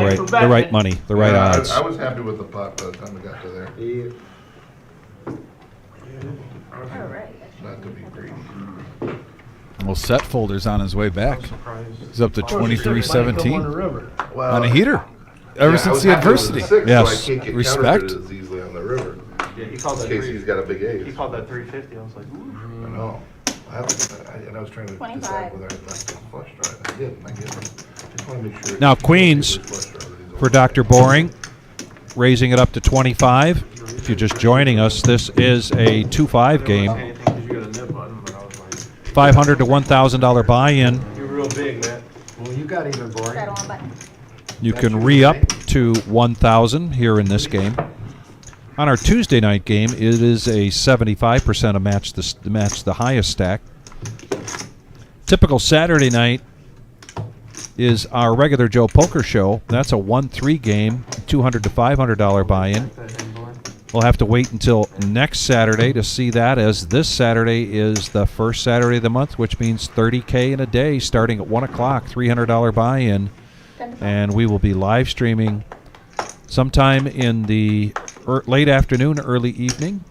S2: right money, the right
S5: Yeah,
S2: odds.
S5: I was happy with the pot by the time I got to there.
S12: All right.
S5: Not to be greedy.
S1: Well, set folder's on his way back.
S4: Surprised.
S1: He's up to
S8: Of course, you said it might come on the
S1: 23-17
S8: river.
S5: Well,
S1: on a heater. Ever
S5: yeah, I
S1: since
S5: was
S1: the
S5: happy with
S1: adversity.
S5: 6,
S2: Yes.
S5: so I can't get
S1: Respect.
S5: counterfeited as easily on the river.
S4: Yeah, he called
S5: In
S4: that
S5: case
S4: 3.
S5: he's got a big
S4: He
S5: ace.
S4: called that 350. I was like, ooh.
S5: I know. And I was trying to
S12: 25.
S5: decide whether I left the flush draw. I did, and I get it. Just want to make sure.
S2: Now, Queens for Dr. Boring, raising it up to 25. If you're just joining us, this is a 2-5 game.
S4: Anything because you got a nib button, but I was like,
S2: $500 to $1,000 buy-in.
S4: you're real big, Matt.
S6: Well, you got even boring.
S12: Settle on button.
S2: You can re-up to 1,000 here in this game. On our Tuesday night game, it is a 75% of match the highest stack. Typical Saturday night is our regular Joe Poker Show. That's a 1-3 game, $200 to $500 buy-in. We'll have to wait until next Saturday to see that, as this Saturday is the first Saturday of the month, which means $30K in a day starting at 1 o'clock, $300 buy-in. And we will be live streaming sometime in the late afternoon, early evening.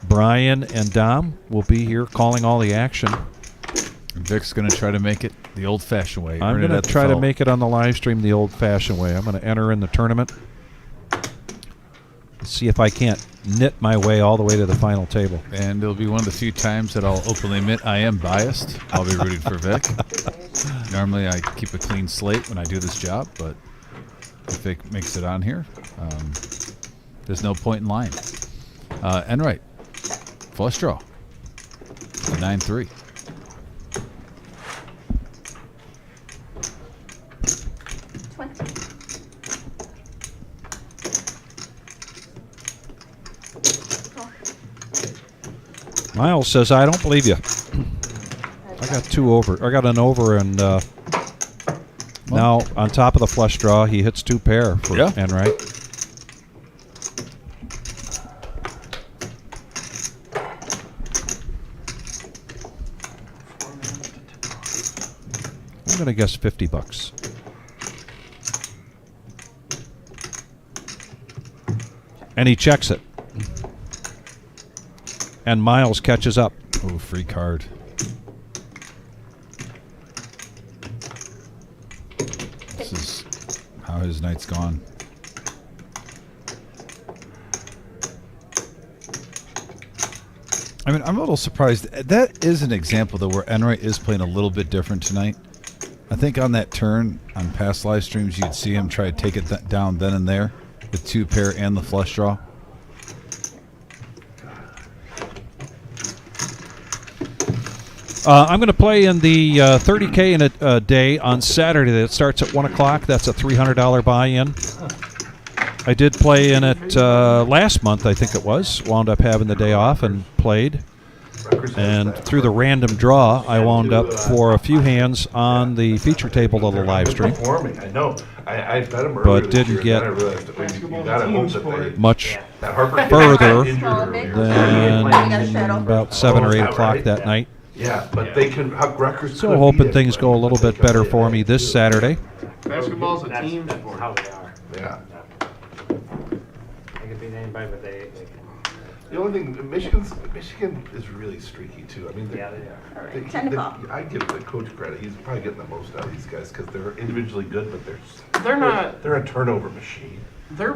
S2: Brian and Dom will be here calling all the action.
S1: And Vic's going to try to make it the old-fashioned way.
S2: I'm going to try to make it on the live stream the old-fashioned way. I'm going to enter in the tournament. See if I can't knit my way all the way to the final table.
S1: And it'll be one of the few times that I'll openly admit I am biased. I'll be rooting for Vic. Normally I keep a clean slate when I do this job, but if Vic makes it on here, there's no point in lying. And right, flush draw, 9-3.
S2: Miles says, I don't believe you. I got 2 over. I got an over, and now on top of the flush draw, he hits 2-pair for
S1: Yeah.
S2: Enright. I'm going to guess $50. And he checks it. And Miles catches up.
S1: Oh, free card. This is how his night's gone. I mean, I'm a little surprised. That is an example, though, where Enright is playing a little bit different tonight. I think on that turn, on past live streams, you'd see him try to take it down then and there, the 2-pair and the flush draw.
S2: I'm going to play in the 30K in a day on Saturday. That starts at 1 o'clock. That's a $300 buy-in. I did play in it last month, I think it was. Wound up having the day off and played. And through the random draw, I wound up for a few hands on the feature table of the live stream.
S5: I know. I bet him earlier
S2: But
S5: this
S2: didn't
S5: year,
S2: get
S5: and then I realized that you gotta hope that they,
S2: much
S5: that Harper kid
S2: further
S5: got injured earlier.
S2: than about 7 or 8 o'clock that night.
S5: Yeah, but they can. Rutgers
S2: So
S5: could
S2: hoping
S5: be
S2: things go a little bit better for me this Saturday.
S4: Basketball's a team
S10: That's
S4: sport.
S10: how they are.
S5: Yeah.
S10: They can beat anybody, but they can.
S5: The only thing, Michigan is really streaky too. I mean,
S10: Yeah, they are.
S12: right, 10 o'clock.
S5: I give the coach credit. He's probably getting the most out of these guys because they're individually good, but
S4: They're not.
S5: They're a turnover machine.
S4: They're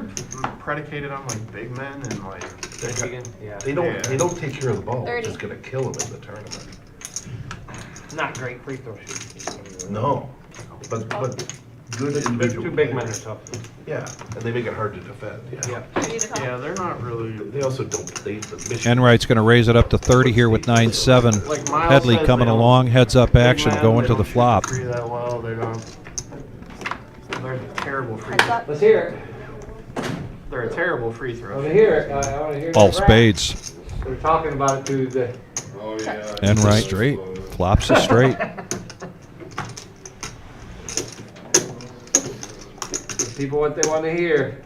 S4: predicated on like big men and like.
S10: Michigan, yeah.
S5: They don't take care of the ball,
S12: 30.
S5: which is going to kill them in the tournament.
S10: Not great free throw shooting.
S5: No, but good individual.
S10: Two big men are
S5: players.
S10: tough.
S5: Yeah, and they make it hard to defend. Yeah.
S4: Yeah, they're not really.
S5: They also don't. The Michigan.
S2: Enright's going to raise it up to 30 here with 9-7.
S4: Like Miles
S2: Headley
S4: says,
S2: coming
S4: they don't-
S2: along, heads up action,
S4: big men,
S2: going
S4: they
S2: to the
S4: don't shoot
S2: flop.
S4: free that well. They're terrible free.
S10: Let's hear it.
S4: They're a terrible free throw.
S10: I want to hear it. I want to hear it.
S2: All spades.
S10: We're talking about it Tuesday.
S5: Oh yeah.
S2: Enright
S1: Straight.
S2: flops it straight.
S10: People what they want to hear.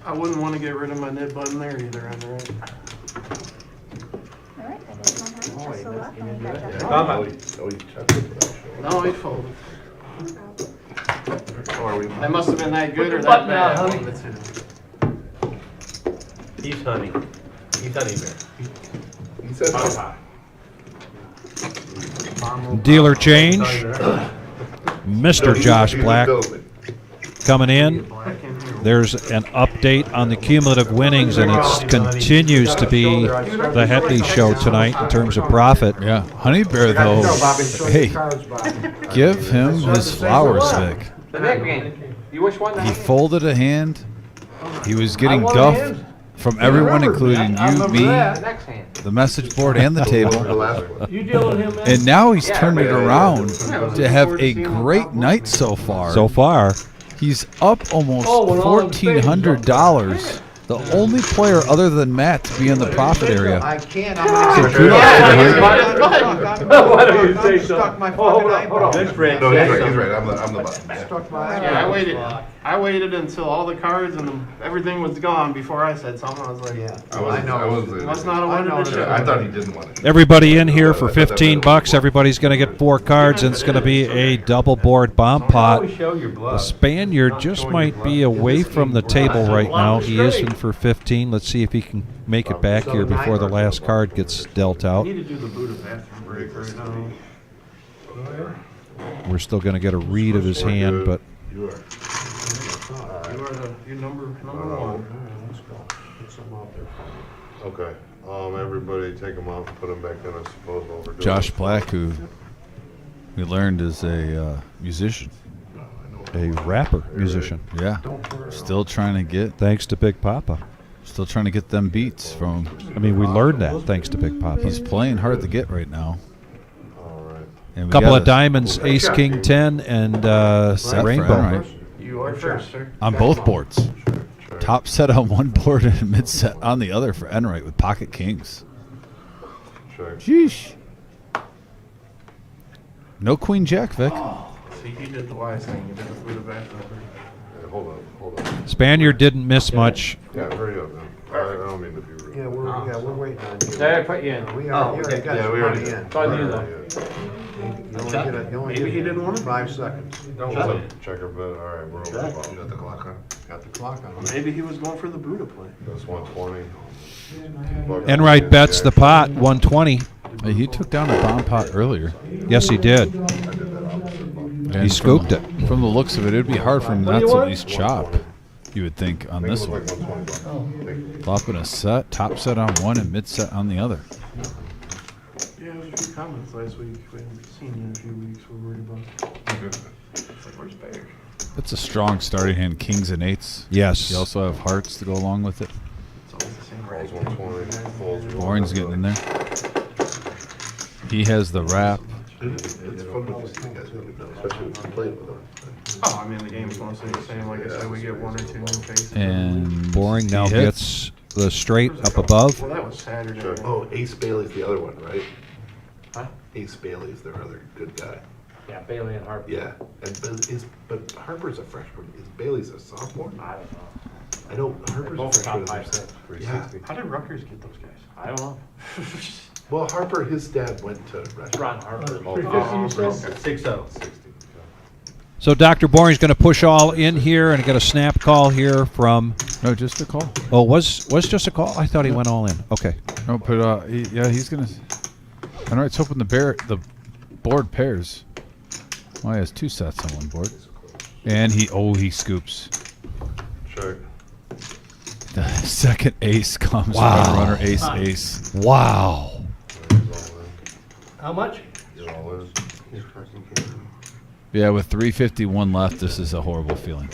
S4: I wouldn't want to get rid of my nib button there either. Enright.
S12: All right, that is 100. Just the left, and we got
S5: Yeah.
S12: that.
S5: Oh, he checked it for that show.
S4: No, he folded.
S5: Or are we?
S4: That must have been that good
S10: Put
S4: or
S10: the
S4: that
S10: button out,
S4: bad.
S10: honey.
S4: One of the two.
S9: He's honey. He's honey bear.
S5: He said
S2: Dealer change. Mr. Josh Black coming in. There's an update on the cumulative winnings, and it continues to be the Headley show tonight in terms of profit.
S1: Yeah, Honey Bear, though, hey, give him his flowers, Vic.
S10: The next game. You wish one?
S1: He folded a hand. He was getting
S10: I want
S1: guff
S10: hands.
S1: from everyone, including you, me,
S10: The next hand.
S1: the message board, and the table.
S5: The last one.
S9: You deal with him, man?
S1: And now he's turned it around to have a great night so far.
S2: So far,
S1: He's up almost
S9: Oh, when all them spades
S1: $1,400. The only player other than Matt to be in the profit area.
S11: I can't,
S1: So
S11: I'm
S1: kudos to Honey.
S10: Why don't you say
S11: stuck
S10: so?
S11: my
S10: Oh, hold
S11: fucking
S10: on, hold on.
S11: eyeball.
S9: This Fred
S5: No, he's
S9: said
S5: right. He's
S9: something.
S5: right. I'm the button. Yeah.
S11: Stuck my
S4: Yeah,
S11: eyeball.
S4: I waited until all the cards and everything was gone before I said something. I was like,
S11: Yeah,
S5: I was.
S11: know.
S5: I was.
S4: must not have wanted to show.
S5: I thought he didn't want to.
S2: everybody in here for $15. Everybody's going to get 4 cards, and it's going to be a double board bomb pot.
S9: Always show your
S2: The
S9: blood.
S2: Spaniard just might be away from the table right now. He is in for 15. Let's see if he can make it back here before the last card gets dealt
S4: I
S2: out.
S4: need to do the Buddha bathroom break right now.
S2: We're still going to get a read of his hand, but
S5: You are.
S4: You are your number one.
S6: Let's go. Put some out there for me.
S7: Okay, everybody take them out and put them back in, I suppose, while we're doing
S1: Josh
S7: it.
S1: Black, who we learned is a musician.
S2: a rapper, musician.
S1: Yeah. Still trying to get.
S2: Thanks to Big Papa.
S1: Still trying to get them beats from.
S2: I mean, we learned that thanks to Big Papa.
S1: He's playing hard to get right now. And we
S2: Couple
S1: got
S2: of diamonds, Ace, King, 10, and
S1: set for
S2: Rainbow.
S1: Enright.
S4: You are first, sir.
S1: On both boards. Top set on one board and mid set on the other for Enright with pocket kings.
S7: Sure.
S1: Sheesh. No Queen Jack, Vic.
S4: See, he did the wise thing. He did the food back over.
S5: Yeah, hold on.
S2: Spaniard didn't miss much.
S5: Yeah, hurry up, man. I don't mean to be rude.
S6: Yeah, we're waiting on you.
S10: Did I put you in?
S6: We already got
S5: Yeah,
S6: your
S5: we already
S6: money
S5: did.
S6: in.
S10: Thought you though.
S6: You only
S4: Maybe he
S6: get
S4: didn't want it.
S6: 5 seconds.
S5: Checker bit, all right, we're over. You got the clock on?
S6: Got the clock on.
S4: Maybe he was going for the Buddha play.
S5: That's 120.
S2: Enright bets the pot 120.
S1: Hey, he took down a bomb pot earlier.
S2: Yes, he did.
S1: And
S2: He scooped it.
S1: From the looks of it, it'd be hard for him
S8: What
S1: not
S8: do you
S1: to at
S8: want?
S1: least chop. You would think on this one. Flopping a set, top set on one and mid set on the other.
S4: Yeah, there was a few comments last week. We haven't seen you in a few weeks. We're worried about. It's like, where's Bears?
S1: It's a strong starting hand, kings and eights.
S2: Yes.
S1: You also have hearts to go along with it.
S4: It's always the same
S5: Calls
S4: rag.
S5: 120. Folds
S1: Boring's getting in there. He has the wrap.
S5: It's fun with these guys, especially when you play with them.
S4: Oh, I mean, the game's mostly the same. Like I said, we get 1 or 2 new faces.
S1: And
S2: Boring now
S1: he hits.
S2: gets the straight up above.
S4: Well, that was Saturday.
S5: Sure. Oh, Ace Bailey's the other one, right?
S10: Huh?
S5: Ace Bailey's their other good guy.
S10: Yeah, Bailey and Harper.
S5: Yeah, but Harper's a freshman. Is Bailey's a sophomore?
S10: I don't know.
S5: I know Harper's a
S10: Both
S5: freshman.
S10: top 5, 6.
S5: Yeah.
S4: How did Rutgers get those guys?
S10: I don't know.
S5: Well, Harper, his dad went to
S10: Ron Harper.
S8: 350 you said?
S9: 6-0.
S2: So Dr. Boring's going to push all in here and get a snap call here from.
S1: No, just a call.
S2: Oh, was just a call? I thought he went all in. Okay.
S1: No, but he's gonna. I know it's hoping the board pairs. Well, he has 2 sets on one board, and he scoops.
S5: Check.
S1: The second ace comes.
S2: Wow.
S1: Runner ace.
S2: Wow.
S8: How much?
S5: You're all in.
S1: Yeah, with 351 left, this is a horrible feeling.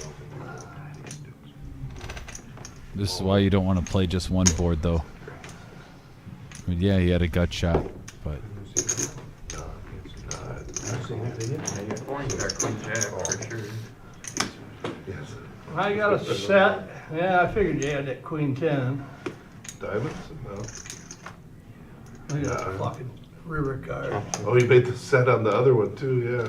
S1: This is why you don't want to play just one board, though. I mean, yeah, he had a gut shot, but
S4: Boring's got Queen Jack for sure.
S8: I got a set. Yeah, I figured you had that Queen 10.
S5: Diamonds? No.
S8: I got a fucking river card.
S5: Oh, you made the set on the other one too, yeah.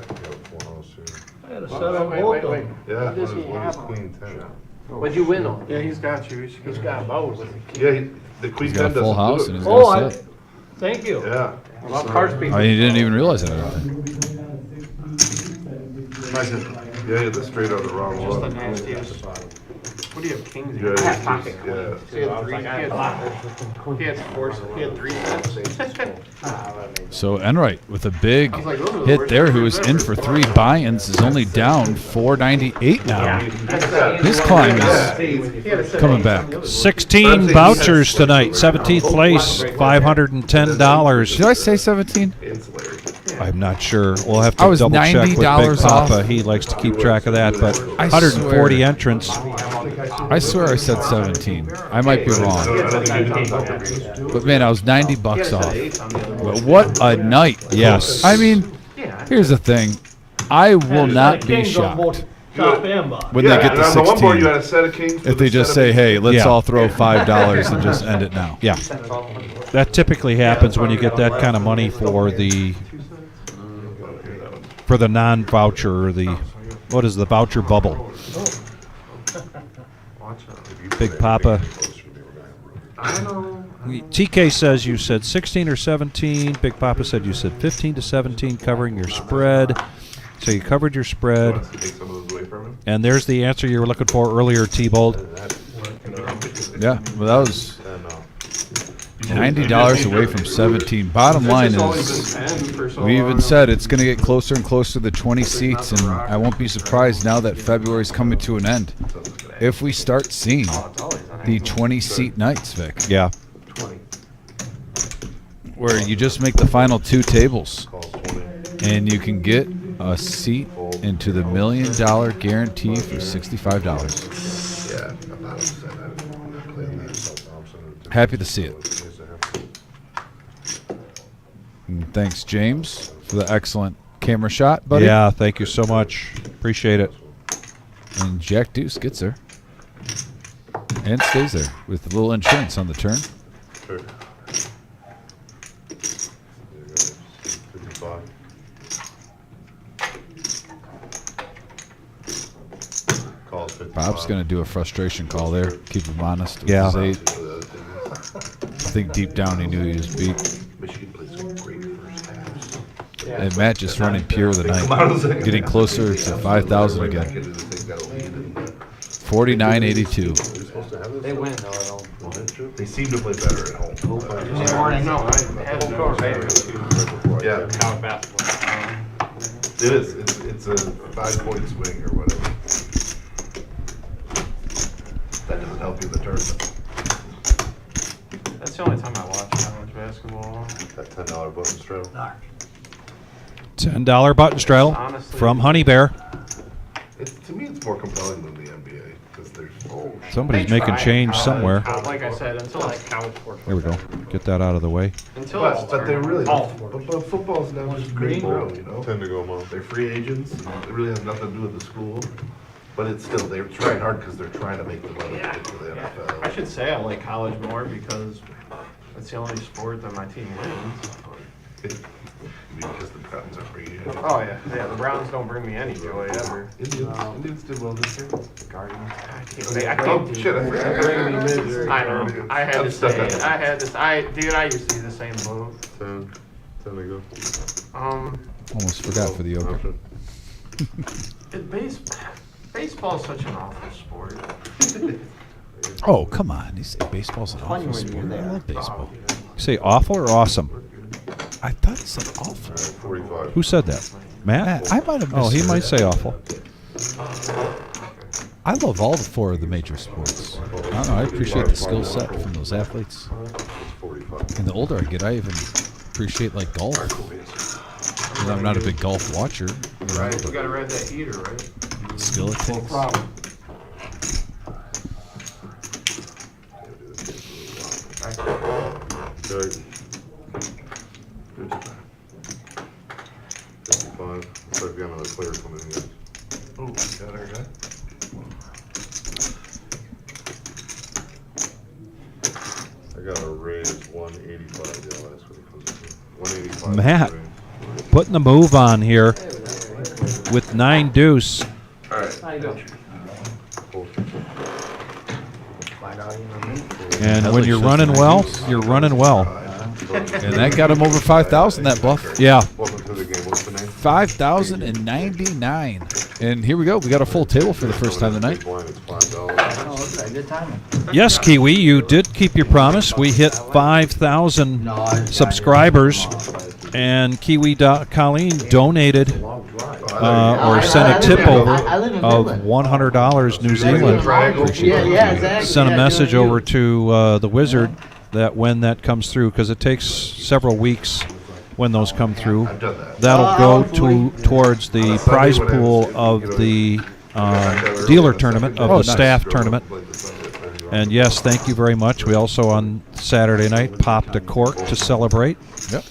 S8: I had a set on both of them.
S5: Yeah.
S10: What does he have on?
S5: Queen 10?
S10: What'd you win on?
S4: Yeah, he's got you.
S10: He's got both.
S5: Yeah, the Queen
S1: he's
S5: 10
S1: got a full
S5: doesn't
S1: house
S5: do
S1: and
S5: it.
S1: he's
S8: Oh,
S1: got a
S8: I,
S1: set.
S8: thank you.
S5: Yeah.
S10: Well, cards people.
S1: Oh, he didn't even realize that. I don't think.
S5: Yeah, the straight on the wrong
S4: Just the
S5: one.
S4: nastiest. What do you have, kings?
S5: Yeah,
S10: I have
S5: it's
S10: pocket
S5: just-
S10: queens.
S5: yeah.
S4: He had 3. He had 3 sets.
S1: So Enright with a big
S4: I was like, those are the
S1: hit
S4: worst
S1: there, who
S4: numbers
S1: is in
S4: ever.
S1: for 3 buy-ins, is only down 498 now. His
S5: Yeah.
S1: climb
S5: Yeah.
S1: is coming back.
S2: 16 vouchers tonight. 17th place, $510.
S1: Did I say 17?
S5: Ancillary.
S2: I'm not sure. We'll have
S1: I
S2: to
S1: was
S2: double check with Big
S1: $90
S2: Papa.
S1: off.
S2: He likes to keep track of that. But
S1: I
S2: 140
S1: swear.
S2: entrants.
S1: I swear I said 17. I might be wrong.
S5: I don't think you did that.
S1: But man, I was $90 off. But what a night.
S2: Yes.
S1: I mean, here's the thing. I will not be
S8: Kings on both
S1: shocked
S8: top and bottom.
S1: when they get
S5: and
S1: to
S5: on the one board you had
S1: 16.
S5: a set of kings.
S1: If
S5: with
S1: they
S5: a
S1: just
S5: set
S1: say,
S5: of
S1: hey, let's
S2: Yeah.
S1: all throw $5 and just end it now.
S2: Yeah. That typically happens when you get that kind of money for the non-voucher or the what is the voucher bubble. Big Papa. TK says you said 16 or 17. Big Papa said you said 15 to 17 covering your spread. So you covered your spread.
S5: Take some of those away from him.
S2: And there's the answer you were looking for earlier, T-Bold.
S1: Yeah, well, that was $90 away from 17. Bottom line is, we even said it's going to get closer and closer to the 20 seats, and I won't be surprised now that February's coming to an end if we start seeing the 20-seat nights, Vic.
S2: Yeah.
S1: Where you just make the final 2 tables, and you can get a seat into the $1 million guarantee for $65.
S5: Yeah, about a set. I'm playing that.
S1: Happy to see it. And thanks, James, for the excellent camera shot, buddy.
S2: Yeah, thank you so much. Appreciate it.
S1: And Jack Deuce gets there. And stays there with a little insurance on the turn.
S5: Sure. There you go. 55.
S1: Bob's going to do a frustration call there. Keep him honest. With
S2: Yeah.
S1: his 8. I think deep down he knew he was beat.
S5: Michigan plays some great first halves.
S1: And Matt just running pure the night, getting closer to 5,000 again. 49-82.
S10: They win though at home.
S5: They seem to play better at home.
S4: Tuesday morning, no, I had full court
S5: Yeah,
S10: College basketball.
S5: it is. It's a 5-point swing or whatever. That doesn't help you in the tournament.
S4: That's the only time I watch college basketball.
S5: That $10 button straddle.
S2: $10 button straddle
S4: Honestly.
S2: from Honey Bear.
S5: To me, it's more compelling than the NBA because there's
S2: Somebody's
S4: They
S2: making
S4: try
S2: change
S4: college,
S2: somewhere.
S4: Like I said, until like college sports.
S2: There we go. Get that out of the way.
S4: Until
S5: but they really
S4: all
S5: but football's now just green grow, you know.
S7: Tend to go among.
S5: They're free agents. It really has nothing to do with the school, but it's still they're trying hard because they're trying to make the money to get to the NFL.
S4: I should say I like college more because it's the only sport that my team wins.
S5: Because the Browns are free agents.
S4: Oh yeah, the Browns don't bring me any joy ever.
S5: Indians did well this year.
S4: Guardians. I can't.
S5: Oh shit! I forgot.
S4: Bring me misery. I know. I had
S5: I'm
S4: to
S5: stuck
S4: say
S5: on
S4: it.
S5: it.
S4: I had to. Dude, I used to be the same boat.
S7: 10 to go.
S1: Almost forgot for the open.
S4: Baseball is such an awful sport.
S1: Oh, come on. You say baseball's an awful sport. I love baseball.
S2: You say awful or awesome?
S1: I thought he said awful.
S7: 45.
S2: Who said that? Matt?
S1: I might have
S2: Oh, he
S1: misheard.
S2: might say awful.
S1: I love all 4 of the major sports. I don't know. I appreciate the skill set from those athletes.
S7: 45.
S1: And the older I get, I even appreciate like golf. And I'm not a big golf watcher. You know,
S4: Right.
S1: but
S4: You gotta ride that heater, right?
S1: the skill it takes.
S4: problem.
S7: Good. 55. Looks like we got another player coming in here.
S5: Oh, got our guy.
S7: I got a raise 185 last week. 185.
S2: Matt.
S7: raise.
S2: Putting the move on here with 9 deuce.
S5: All right.
S10: How you doing?
S2: And when
S1: like
S2: you're
S1: shows
S2: running
S1: some
S2: well,
S1: deuce.
S2: you're running well.
S1: And that got him over 5,000, that bluff.
S2: Yeah.
S7: Welcome to the game. What's the name?
S1: 5,099. And here we go. We got a full table for the first time tonight.
S7: Big blind, it's $5.
S11: Oh, okay, good timing.
S2: Yes, Kiwi, you did keep your promise. We hit 5,000 subscribers, and Colleen donated or sent a tip over of $100 New Zealand.
S11: Yeah, exactly.
S2: Sent a
S11: Yeah,
S2: message
S11: doing you.
S2: over to the Wizard that when that comes through, because it takes several weeks when those come through,
S5: I've done that.
S2: that'll go towards the prize pool of the dealer tournament, of the staff tournament. And yes, thank you very much. We also on Saturday night popped a cork to celebrate.
S1: Yep.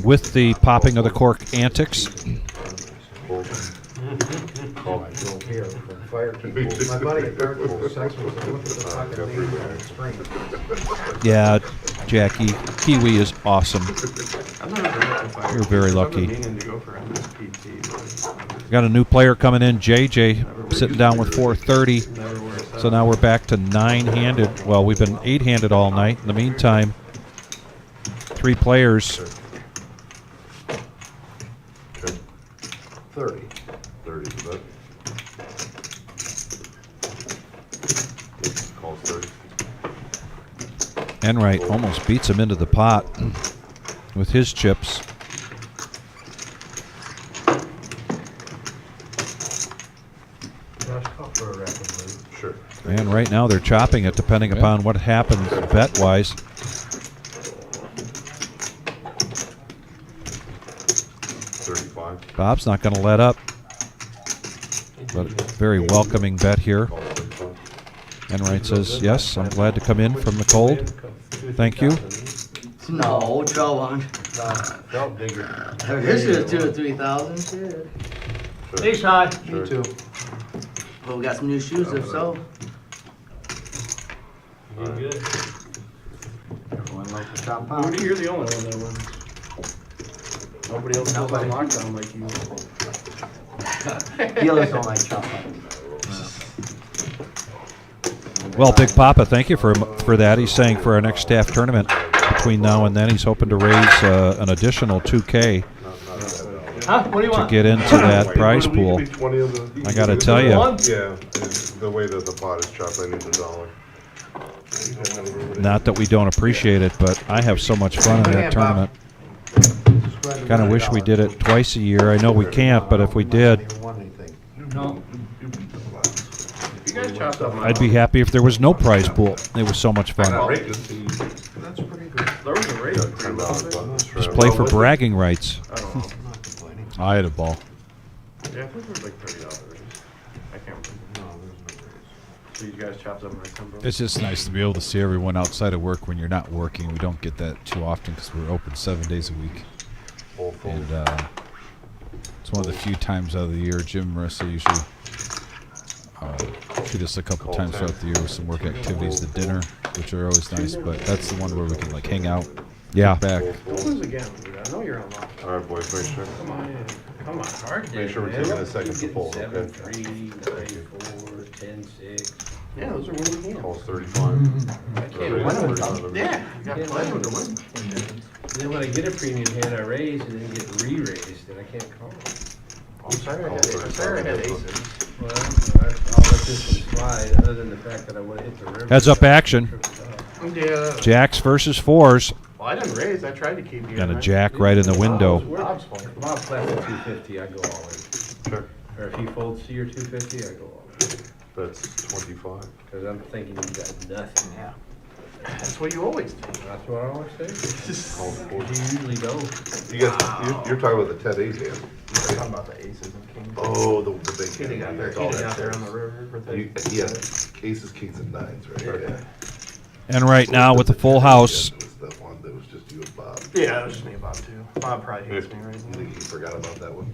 S2: With the popping of the cork antics.
S6: Fire people. My buddy at Dark Horse, sex was, what the fuck are they doing in spring?
S2: Yeah, Jackie, Kiwi is awesome.
S4: I've never been to fire.
S2: You're very
S4: I've
S2: lucky.
S4: been meaning to go for MSPT, but
S2: Got a new player coming in, JJ, sitting down with 430.
S4: never works out.
S2: So now we're back to 9-handed. Well, we've been 8-handed all night. In the meantime, 3 players.
S7: 30. 30 is that? Calls 30.
S2: Enright almost beats him into the pot with his chips.
S6: Josh, call for a rapid move.
S7: Sure.
S2: And right now they're chopping it depending upon what happens bet-wise.
S7: 35.
S2: Bob's not going to let up. But a very welcoming bet here.
S7: Calls 35.
S2: Enright says, yes, I'm glad to come in from the cold. Thank you.
S11: No, trouble.
S6: Belt digger.
S11: This is 2 or 3,000. Shit.
S10: Thanks, Todd.
S7: Sure.
S6: Me too.
S11: Well, we got some new shoes, if so.
S10: You good?
S11: Everyone likes the top pop.
S4: Rudy, you're the only one that wins. Nobody else goes on lockdown like you.
S11: Dealers don't like chopped up.
S2: Well, Big Papa, thank you for that. He's saying for our next staff tournament between now and then, he's hoping to raise an additional $2K
S8: Huh? What do you
S2: to
S8: want?
S2: get into that prize
S5: Would we
S2: pool.
S5: give me 20 of the-
S2: I got to tell you,
S7: Yeah, it's the way that the pot is chopped, I need $1.
S2: not that we don't appreciate it, but I have so much fun in that tournament. Kind of wish we did it twice a year. I know we can't, but if we did,
S8: No.
S4: You guys chopped up my
S2: I'd be happy if there was no prize pool. It was so much fun.
S5: Not raking.
S6: That's pretty good.
S4: There was a rate of
S2: Just play for bragging rights.
S4: I don't know.
S1: I had a ball.
S4: Yeah, I think it was like $30 raise. I can't remember. So you guys chopped up my combo?
S1: It's just nice to be able to see everyone outside of work when you're not working. We don't get that too often because we're open 7 days a week. And it's one of the few times out of the year Jim and Marissa usually treat us a couple times throughout the year with some work activities, the dinner, which are always nice, but that's the one where we can like hang out.
S2: Yeah.
S1: Back.
S4: Don't lose again, dude. I know you're unlocked.
S7: All right, boys, make sure.
S4: Come on in. Come on. Hard
S7: Make sure we're taking a second to pull, okay?
S9: 7, 3, 9, 4, 10, 6.
S4: Yeah, those are winning hands.
S7: Calls 35.
S4: I can't win them. Yeah, you got plenty to win.
S9: And then when I get a premium hand, I raise and then get re-raised, and I can't call.
S4: I'm sorry I had aces.
S9: Well, I'll let this one slide, other than the fact that I want to hit the river.
S2: Heads up action.
S4: Yeah.
S2: Jacks versus fours.
S4: Well, I didn't raise. I tried to keep you.
S2: Got a jack right in the window.
S4: Bob's point.
S9: Bob flats at 250, I go all in.
S7: Sure.
S9: Or if he folds to your 250, I go all in.
S7: That's 25.
S9: Because I'm thinking you got nothing.
S4: Yeah. That's what you always do.
S9: That's what I always say.
S7: Calls 40.
S9: You usually don't.
S5: You guys, you're talking about the 10-8 hand.
S4: You're talking about the aces and kings.
S5: Oh, the big
S4: He
S5: hand.
S4: got there.
S5: That's
S4: He
S5: all
S4: got
S5: that
S4: there
S5: says.
S4: on the river.
S5: Yeah, aces, kings, and nines, right? Yeah.
S2: And right now with the full house,
S5: It was that one that was just you and Bob.
S4: Yeah, it was just me and Bob too. Bob probably hates me right
S5: I
S4: now.
S5: think he forgot about that one.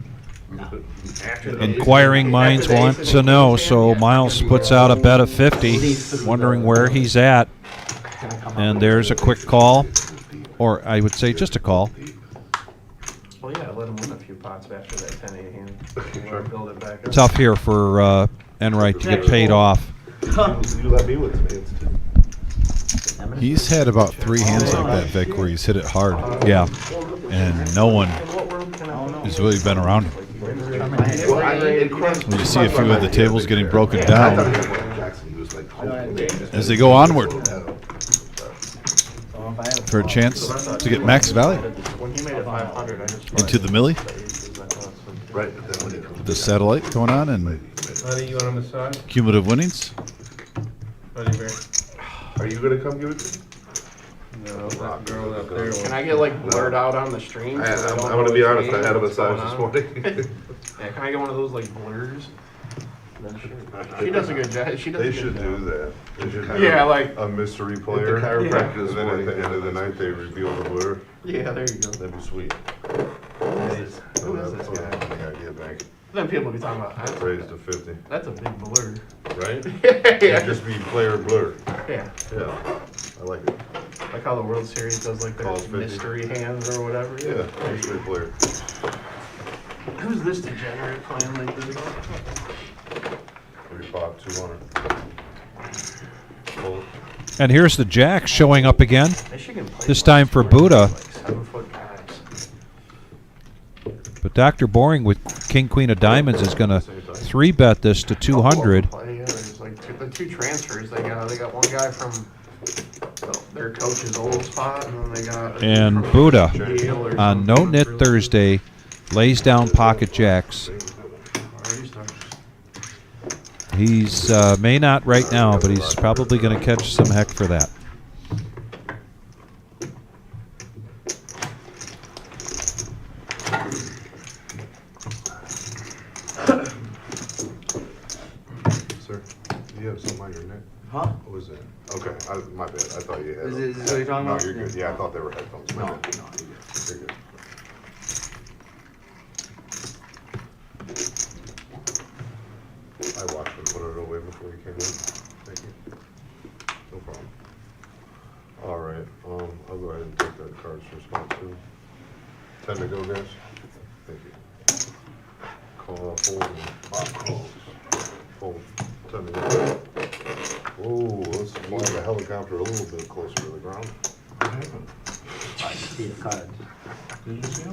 S2: inquiring minds want to know, so Miles puts out a bet of 50, wondering where he's at. And there's a quick call, or I would say just a call.
S4: Well, yeah, let him win a few pots after that 10-8 hand. We'll build it back up.
S2: Tough here for Enright to get paid off.
S5: You let me with some hands too.
S1: He's had about 3 hands like that, Vic, where he's hit it hard.
S2: Yeah.
S1: And no one has really been around him.
S5: Well,
S1: When you see a few of the tables getting broken down
S5: Jackson, he was like,
S1: as they go onward for a chance to get max value
S4: When he made it 500, I just
S1: into the millie.
S5: right, but then when he comes
S1: The satellite going on and
S9: Honey, you want a massage?
S1: cumulative winnings.
S9: Honey bear?
S5: Are you gonna come give it to me?
S9: No, that girl up there.
S4: Can I get like blurred out on the stream?
S5: I'm gonna be honest, I had a massage this morning.
S4: Yeah, can I get one of those like blurs? She does a good job. She does.
S7: They
S4: a good
S7: should
S4: job.
S7: do that. They should have
S4: Yeah, like
S7: a mystery player.
S5: chiropractor
S7: And then at the end of the night, they reveal the blur.
S4: yeah, there you go.
S7: That'd be sweet.
S4: Who is this guy?
S7: Yeah, back.
S4: Then people will be talking about that's,
S7: Raised to 50,
S4: that's a big blur.
S7: right?
S4: Yeah.
S7: Just be player blur.
S4: Yeah.
S7: Yeah, I like it.
S4: Like how the World Series does like their
S7: Calls 50.
S4: mystery hands or whatever.
S7: Yeah, mystery player.
S4: Who's this degenerate playing like this?
S7: Maybe Bob 200. Full.
S2: And here's the jack showing up again.
S4: Michigan plays
S2: This time for
S4: like
S2: Buddha.
S4: 7-foot guys.
S2: But Dr. Boring with King Queen of Diamonds is going to 3-bet this to 200.
S4: Play, yeah, there's like the two transfers they got. They got one guy from their coach's old spot, and then they got
S2: And
S4: from
S2: Buddha
S4: Yale or
S2: on
S4: something.
S2: No-Nit Thursday lays down pocket jacks.
S4: Already started.
S2: He's may not right now, but he's probably going to catch some heck for that.
S7: Sir, do you have something on your neck?
S11: Huh?
S7: What was that? Okay, my bad. I thought you had.
S11: Is
S7: them.
S11: this what you're talking
S7: No,
S11: about?
S7: you're good. Yeah, I thought they were headphones. My
S11: No,
S7: bad.
S11: no, you're good.
S7: You're good. I watched him put it away before you came in. Thank you. No problem. All right, I'll go ahead and take that card's response too. 10 to go, guys. Thank you. Full 10 to 1. Oh, let's fly the helicopter a little bit closer to the ground.
S6: What happened?
S11: I see the cards.
S6: Did you see him?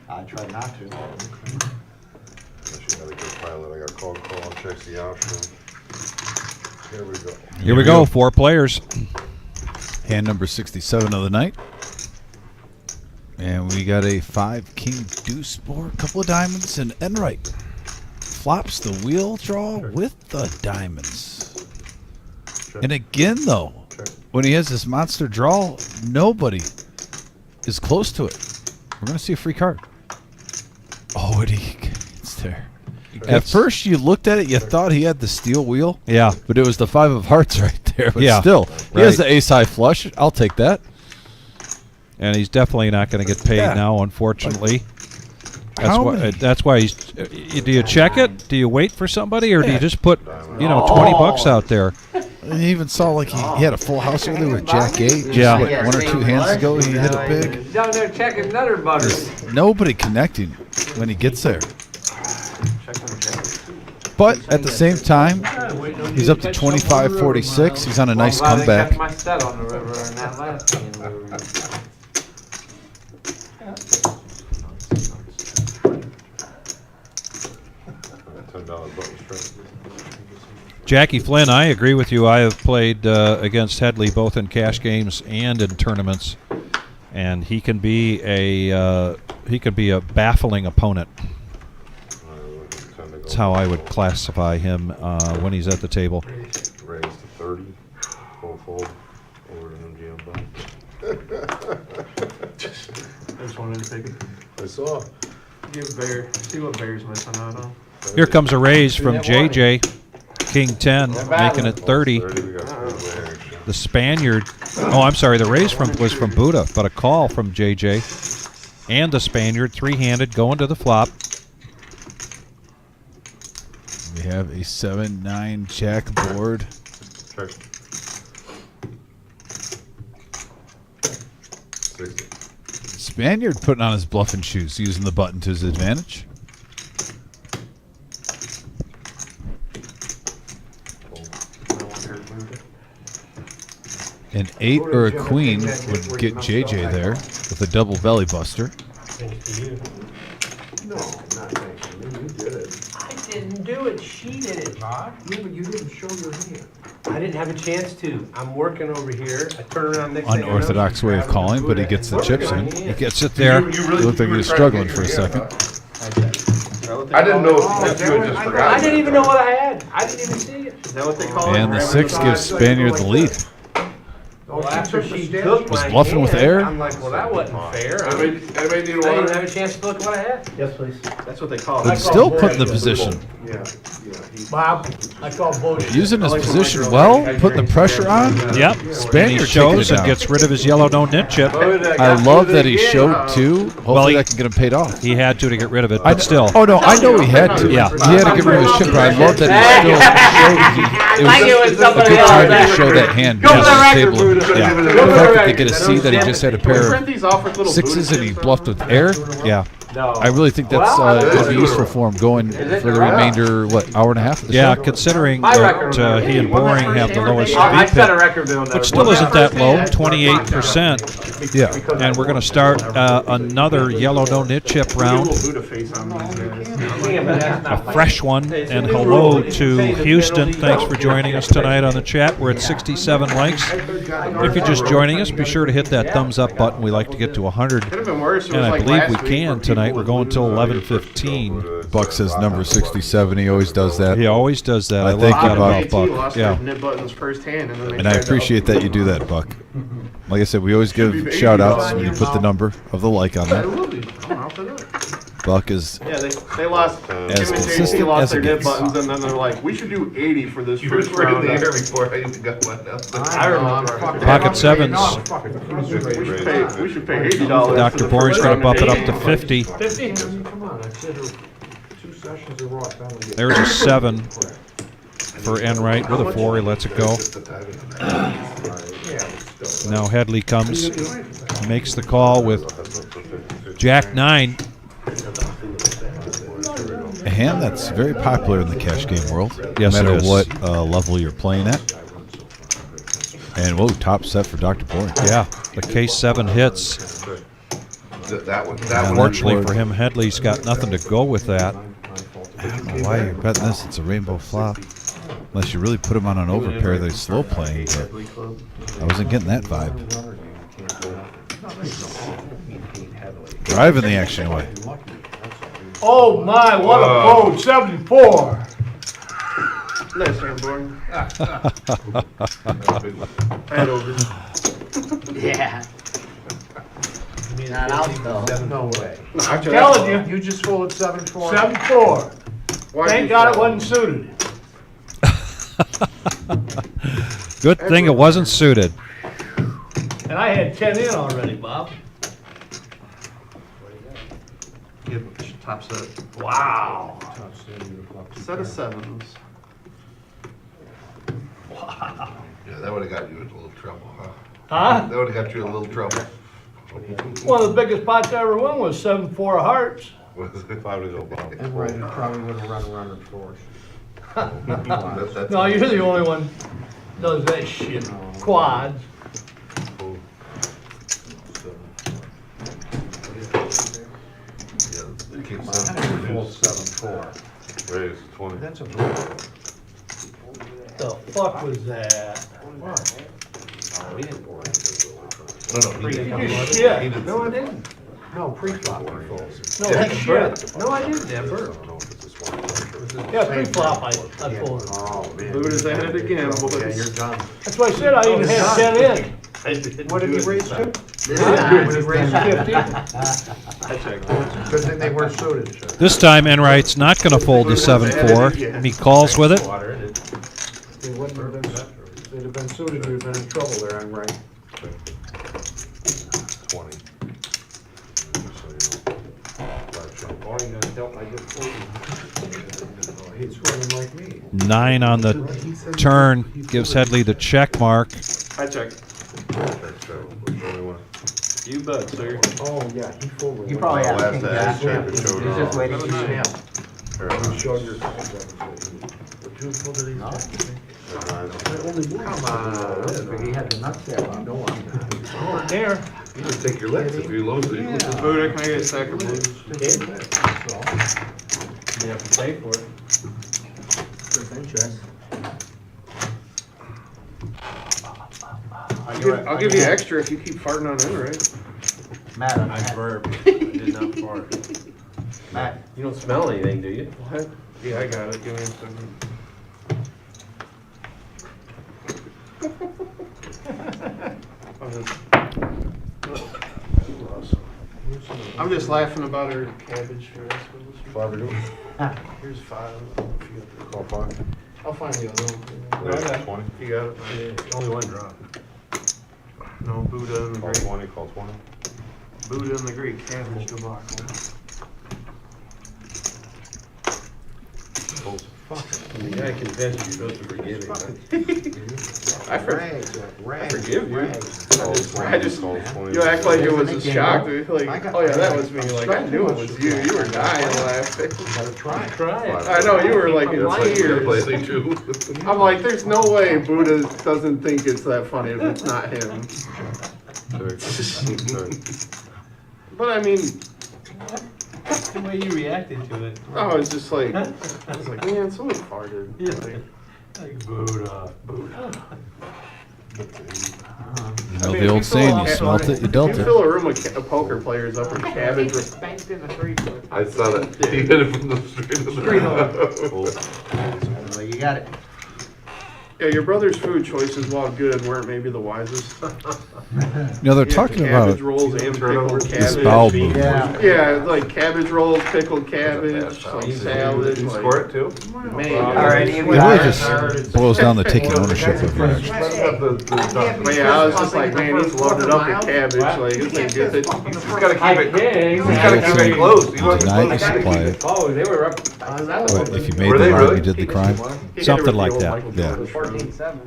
S11: I tried not to.
S7: Unless you had a good pilot, I got call, checks the option. Here we go.
S2: Here we go. 4 players.
S1: Hand number 67 of the night. And we got a 5 king deuce board, a couple of diamonds, and Enright flops the wheel draw with the diamonds. And again, though, when he has this monster draw, nobody is close to it. We're going to see a free card. Oh, and it's there. At first, you looked at it, you thought he had the steel wheel.
S2: Yeah.
S1: But it was the 5 of hearts right there. But
S2: Yeah.
S1: still, he
S2: Right.
S1: has the ace-high flush. I'll take that.
S2: And he's definitely not going to get paid now, unfortunately. That's why he's. Do you check it? Do you wait for somebody, or do you just put, $20 out there?
S1: And he even saw like he had a full house earlier with Jack 8. Just,
S2: Yeah.
S1: what, 1 or 2 hands ago, he hit it big.
S10: Down there checking nutter butter.
S1: There's nobody connecting when he gets there. But at the same time, he's up to 25-46. He's on a nice
S10: Well, I'm glad they
S1: comeback.
S10: kept my stud on the river in that last game.
S7: $10 button straight.
S2: Jackie Flynn, I agree with you. I have played against Headley both in cash games and in tournaments, and he can be a baffling opponent. That's how I would classify him when he's at the table.
S7: Raise to 30. Full fold. Over to MGM button.
S4: I just wanted to take it.
S7: I saw.
S4: Give Bear, see what Bear's missing out on.
S2: Here comes a raise from JJ. King 10, making it 30. The Spaniard. Oh, I'm sorry. The raise was from Buddha, but a call from JJ. And the Spaniard, 3-handed, going to the flop.
S1: We have a 7-9 jack board.
S7: Check. 60.
S1: Spaniard putting on his bluffing shoes, using the button to his advantage. An 8 or a queen would get JJ there with a double belly buster.
S9: Thanks to you.
S6: No, not thanks to me. You did it.
S9: I didn't do it. She did it, Bob.
S6: Yeah, but you didn't show your hand.
S9: I didn't have a chance to. I'm working over here. I turn around next thing I know,
S1: Unorthodox
S9: she's
S1: way of
S9: grabbing
S1: calling,
S9: the
S1: but he
S9: Buddha
S1: gets the
S9: and
S1: chips
S9: working
S1: in.
S9: on
S2: He gets it there.
S1: It looked like he was struggling for a second.
S5: I didn't know if you had just forgotten.
S9: I didn't even know what I had. I didn't even see it.
S4: Is that what they call it?
S1: And the 6 gives Spaniard the lead.
S9: Well, after she took
S1: Was
S9: my
S1: bluffing with
S9: hand,
S1: air?
S9: I'm like, well, that wasn't fair.
S5: Anybody need
S9: I didn't
S5: water?
S9: have a chance to look what I had.
S8: Yes, please.
S4: That's what they call
S1: But
S4: it.
S1: still put in the position.
S5: Yeah.
S8: Bob, I call bullshit.
S1: Using his position well, putting the pressure on.
S2: Yep. And he
S1: Spaniard
S2: shows
S1: taking it
S2: and
S1: down.
S2: gets rid of his yellow no-nit chip.
S1: I love that he showed too. Hopefully that can get him paid off.
S2: He had to get rid of it, but still.
S1: Oh no, I know he had to.
S2: Yeah.
S1: He had to get rid of his chip, but I love that he still showed. It was a good time to show that hand.
S10: Go for the
S1: just
S10: record,
S1: stable.
S10: Buddha.
S1: Yeah.
S10: Go
S1: The
S10: for
S1: fact
S10: the
S1: that they
S10: record.
S1: get to see that he just had a pair of
S4: Print these off with little
S1: 6s and he
S4: Buddha
S1: bluffed with air.
S2: Yeah.
S10: No.
S1: I really think that's going to be useful for him going for the remainder, hour and a half of the
S2: Yeah,
S1: show.
S2: considering
S10: My
S2: that
S10: record.
S2: he and Boring have the lowest
S10: I set a
S2: VPIP,
S10: record doing that.
S2: which still isn't that low, 28%.
S1: Yeah.
S2: And we're going to start another yellow no-nit chip round,
S4: Buddha face on these guys.
S2: a fresh one. And hello to Houston. Thanks for joining us tonight on the chat. We're at 67 likes. If you're just joining us, be sure to hit that thumbs up button. We like to get to 100.
S4: Could have been worse. It
S2: And
S4: was
S2: I
S4: like
S2: believe
S4: last
S2: we
S4: week
S2: can
S4: where
S2: tonight.
S4: people
S2: We're going
S4: were
S2: till
S4: losing.
S2: 11:15.
S1: Buck says number 67. He always does that.
S2: He always does that. I
S1: Thank
S2: like
S1: you,
S2: that
S1: Buck.
S2: about
S4: AT
S2: Buck.
S4: lost
S2: Yeah.
S4: their nib buttons first hand, and then they
S1: And I
S4: tried to
S1: appreciate that you do that, Buck. Like I said, we always give shout outs when you put the number of the like on
S4: I
S1: that.
S4: will be. I'm out for that.
S1: Buck is
S4: Yeah, they lost.
S1: as
S4: Him and JT
S1: consistent
S4: lost
S1: as
S4: their
S1: it
S4: nib
S1: gets.
S4: buttons, and then they're like, "We should do 80 for this
S5: You were
S4: first
S5: right in
S4: round."
S5: the air before I even got one else.
S4: I remember.
S2: Pocket sevens.
S4: We should pay $80.
S2: Dr. Boring's going to bump it up to 50.
S9: 50?
S6: Come on, I said 2 sessions of raw time.
S2: There's a 7 for Enright with a 4. He lets it go. Now Headley comes, makes the call with Jack 9.
S1: a hand that's very popular in the cash game world.
S2: Yes,
S1: no
S2: it
S1: matter
S2: is.
S1: what level you're playing at. And whoa, top set for Dr. Boring.
S2: Yeah, the K7 hits.
S5: That one.
S2: Unfortunately for him, Headley's got nothing to go with that.
S1: I don't know why you're betting this. It's a rainbow flop. Unless you really put him on an overpair that he's slow playing. But I wasn't getting that vibe. Driving the action away.
S8: Oh my, what a boat, 74.
S4: Nice hand, Boring. Head over.
S11: Yeah. Not out though.
S6: No way.
S8: I'm telling you,
S6: You just folded 7-4?
S8: 7-4.
S4: Why'd
S8: Thank
S4: you
S8: God it
S4: fold?
S8: wasn't suited.
S2: Good thing it wasn't suited.
S8: And I had 10 in already, Bob.
S4: Top set.
S8: Wow.
S4: Set of sevens.
S8: Wow.
S5: Yeah, that would have got you in a little trouble, huh?
S8: Huh?
S5: That would have got you in a little trouble.
S8: One of the biggest pots I ever won was 7-4 of hearts.
S6: And right, you probably would have run around in fours.
S8: No, you're the only one does that shit. Quads.
S6: Fold 7-4.
S7: Raise 20.
S6: That's a blow.
S8: The fuck was that?
S6: Oh, he didn't pour it.
S5: No, he didn't.
S8: You
S5: He
S8: shit.
S5: didn't.
S4: No, I didn't.
S6: No, pre-flop he folds.
S8: No, he shit.
S4: No, I didn't, never.
S8: Yeah, pre-flop I folded.
S6: Oh, man.
S4: Buddha's at it again, boys.
S6: Yeah, you're done.
S8: That's why I said I even had 10 in.
S6: What did he raise to?
S11: This time,
S6: What did he raise to?
S8: 50.
S6: Good thing they weren't suited.
S2: This time, Enright's not going to fold the 7-4, and he calls with it.
S6: They wouldn't have been, if they'd have been suited, you'd have been in trouble there, I'm right.
S7: 20.
S6: He's running like me.
S2: 9 on the turn gives Headley the check mark.
S4: I check. You bet, sir.
S6: Oh, yeah, he folded.
S11: You probably have
S7: Last
S11: king
S7: ass
S11: jack.
S7: check it showed
S11: He's just
S7: up.
S11: waiting for you.
S6: You showed your. Would you fold it?
S11: No.
S6: Come on.
S11: He had the nuts there.
S6: You know I'm not.
S8: We're there.
S5: You just take your licks if you lose it.
S4: Buddha, can I get a stack of blues?
S8: You have to pay for it.
S11: With interest.
S4: I'll give you extra if you keep farting on it, right?
S11: Matt,
S9: I burped. I did not fart.
S11: Matt,
S9: You don't smell anything, do you?
S4: What? Yeah, I got it. Give me a second. I'm just laughing about her cabbage. Here's 5.
S7: Call 5.
S4: I'll find the other one.
S7: Raise 20.
S4: You got it.
S9: Only one drop.
S4: No, Buddha and the
S7: Call
S4: Greek.
S7: 20. Call 20.
S4: Buddha and the Greek cabbage debacle.
S9: The guy confessed you're supposed to forgive him.
S4: I forgive you. I just,
S7: Call 20.
S4: you act like it was a shock. Like, oh yeah, that was me. Like, I knew it was you. You were dying laughing.
S6: Gotta try.
S8: Try it.
S4: I know, you were like in tears.
S5: Play too.
S4: I'm like, there's no way Buddha doesn't think it's that funny if it's not him. But I mean,
S9: The way you reacted to it.
S4: I was just like, I was like, man, someone farted.
S9: Like Buddha.
S1: You know the old saying, you smelt it, you dealt
S4: You
S1: it.
S4: fill a room of poker players up with cabbage.
S10: Spanked in the 3-foot.
S5: I saw that. He hit it from the street of the.
S11: well, you got it.
S4: Yeah, your brother's food choices, while good, weren't maybe the wisest.
S1: You know, they're talking about
S4: cabbage rolls and pickled
S1: this
S4: cabbage.
S1: bowel movement.
S11: Yeah.
S4: Yeah, like cabbage rolls, pickled cabbage, like salad.
S5: You
S4: like-
S5: score it too?
S4: Man,
S11: Alright,
S1: It really just boils down to taking ownership of your actions.
S5: Let's have the
S4: But yeah, I was just like, man, he's loaded up with cabbage. Like, this ain't good.
S5: You just gotta keep it. You just
S1: You
S5: gotta keep it close. You want
S1: deny it, you
S5: to
S1: supply it.
S9: Oh, they were up.
S1: But if you made
S5: Were
S1: the
S5: they
S1: harm,
S5: really?
S1: you did the crime.
S2: Something like that,
S1: yeah.
S11: 14-7.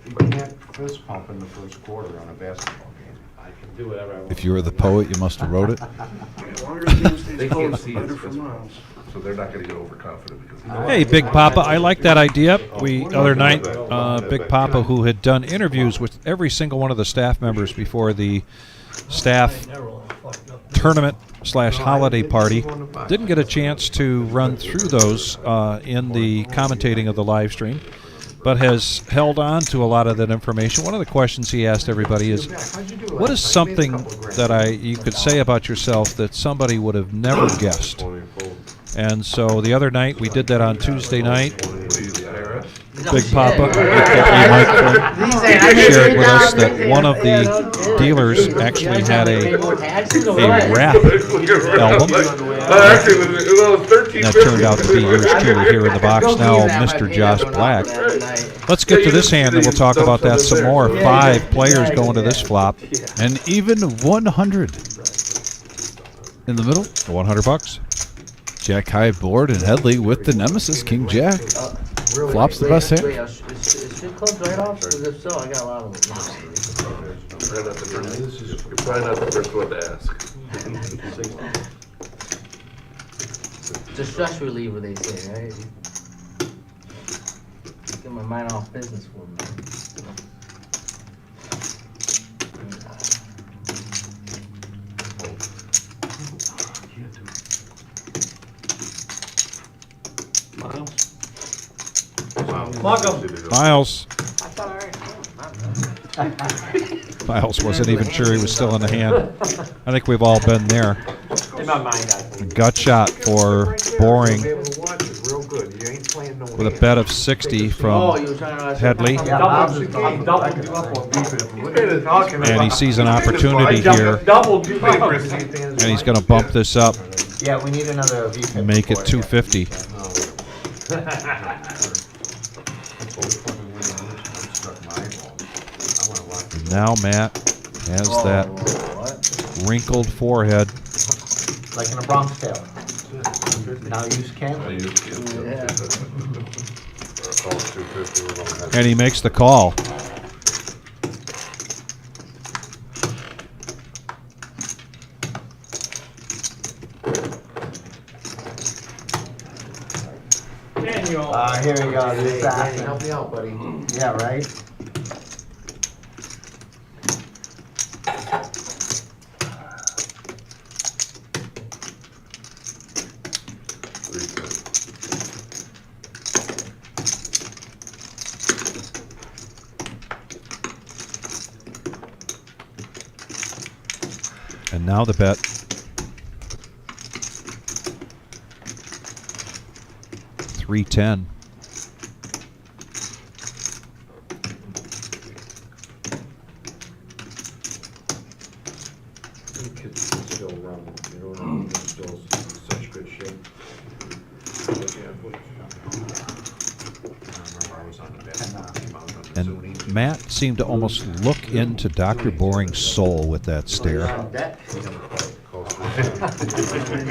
S6: You can't fist pump in the first quarter on a basketball game.
S9: I can do whatever I want.
S1: If you were the poet, you must have wrote it.
S4: Longer teams
S9: They
S4: stay
S9: can't
S4: close,
S9: see
S4: better
S9: us.
S4: for miles.
S5: So they're not gonna get overconfident because.
S2: Hey, Big Papa, I like that idea. Other night, Big Papa, who had done interviews with every single one of the staff members before the staff tournament / holiday party, didn't get a chance to run through those in the commentating of the live stream, but has held on to a lot of that information. One of the questions he asked everybody is, what is something that you could say about yourself that somebody would have never guessed? And so the other night, we did that on Tuesday night. Big Papa, aka Mike Flynn, shared with us that one of the dealers actually had a rap album. That turned out to be yours truly here in the box now, Mr. Josh Black. Let's get to this hand and we'll talk about that some more. 5 players going to this flop.
S1: And even 100 in the middle.
S2: $100.
S1: Jack high board and Headley with the nemesis, King Jack. Flops the best hand.
S11: Is your clubs right off? Because if so, I got a lot of them.
S5: You're probably not the first one to ask.
S11: It's a stress reliever, they say, right? Get my mind off business for me.
S2: Miles. Miles wasn't even sure he was still in the hand. I think we've all been there.
S10: In my mind, I think.
S2: Gut shot for Boring with a bet of 60 from Headley. And he sees an opportunity here. And he's going to bump this up.
S11: Yeah, we need another VP.
S2: And make it 250. Now Matt has that wrinkled forehead.
S11: Like in a Bronx Tale. Now use camera.
S2: And he makes the call.
S11: Here we go. The assassin. Help me out, buddy. Yeah, right?
S2: And now the bet. $310. And Matt seemed to almost look into Dr. Boring's soul with that stare.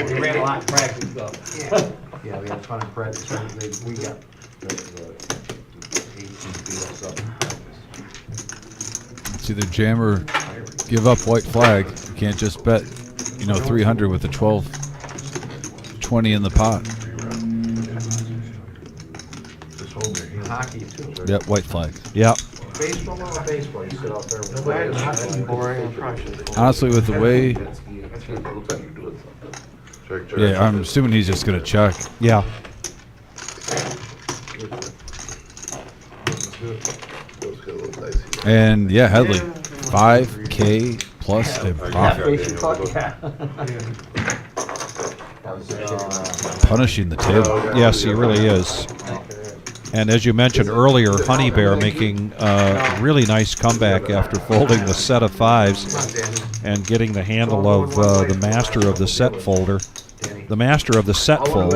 S11: We ran a lot of practice though. Yeah, we had fun in practice. We got 18 beat us up in practice.
S1: It's either jam or give up white flag. You can't just bet, 300 with the 12-20 in the pot.
S6: Hockey too.
S1: Yep, white flag.
S2: Yep.
S6: Baseball, baseball. You sit out there with
S1: Honestly, with the way, yeah, I'm assuming he's just gonna check.
S2: Yeah.
S1: And yeah, Headley, 5K plus a profit. Punishing the table.
S2: Yes, he really is. And as you mentioned earlier, Honey Bear making a really nice comeback after folding the set of 5s and getting the handle of the master of the set folder. The master of the set fold.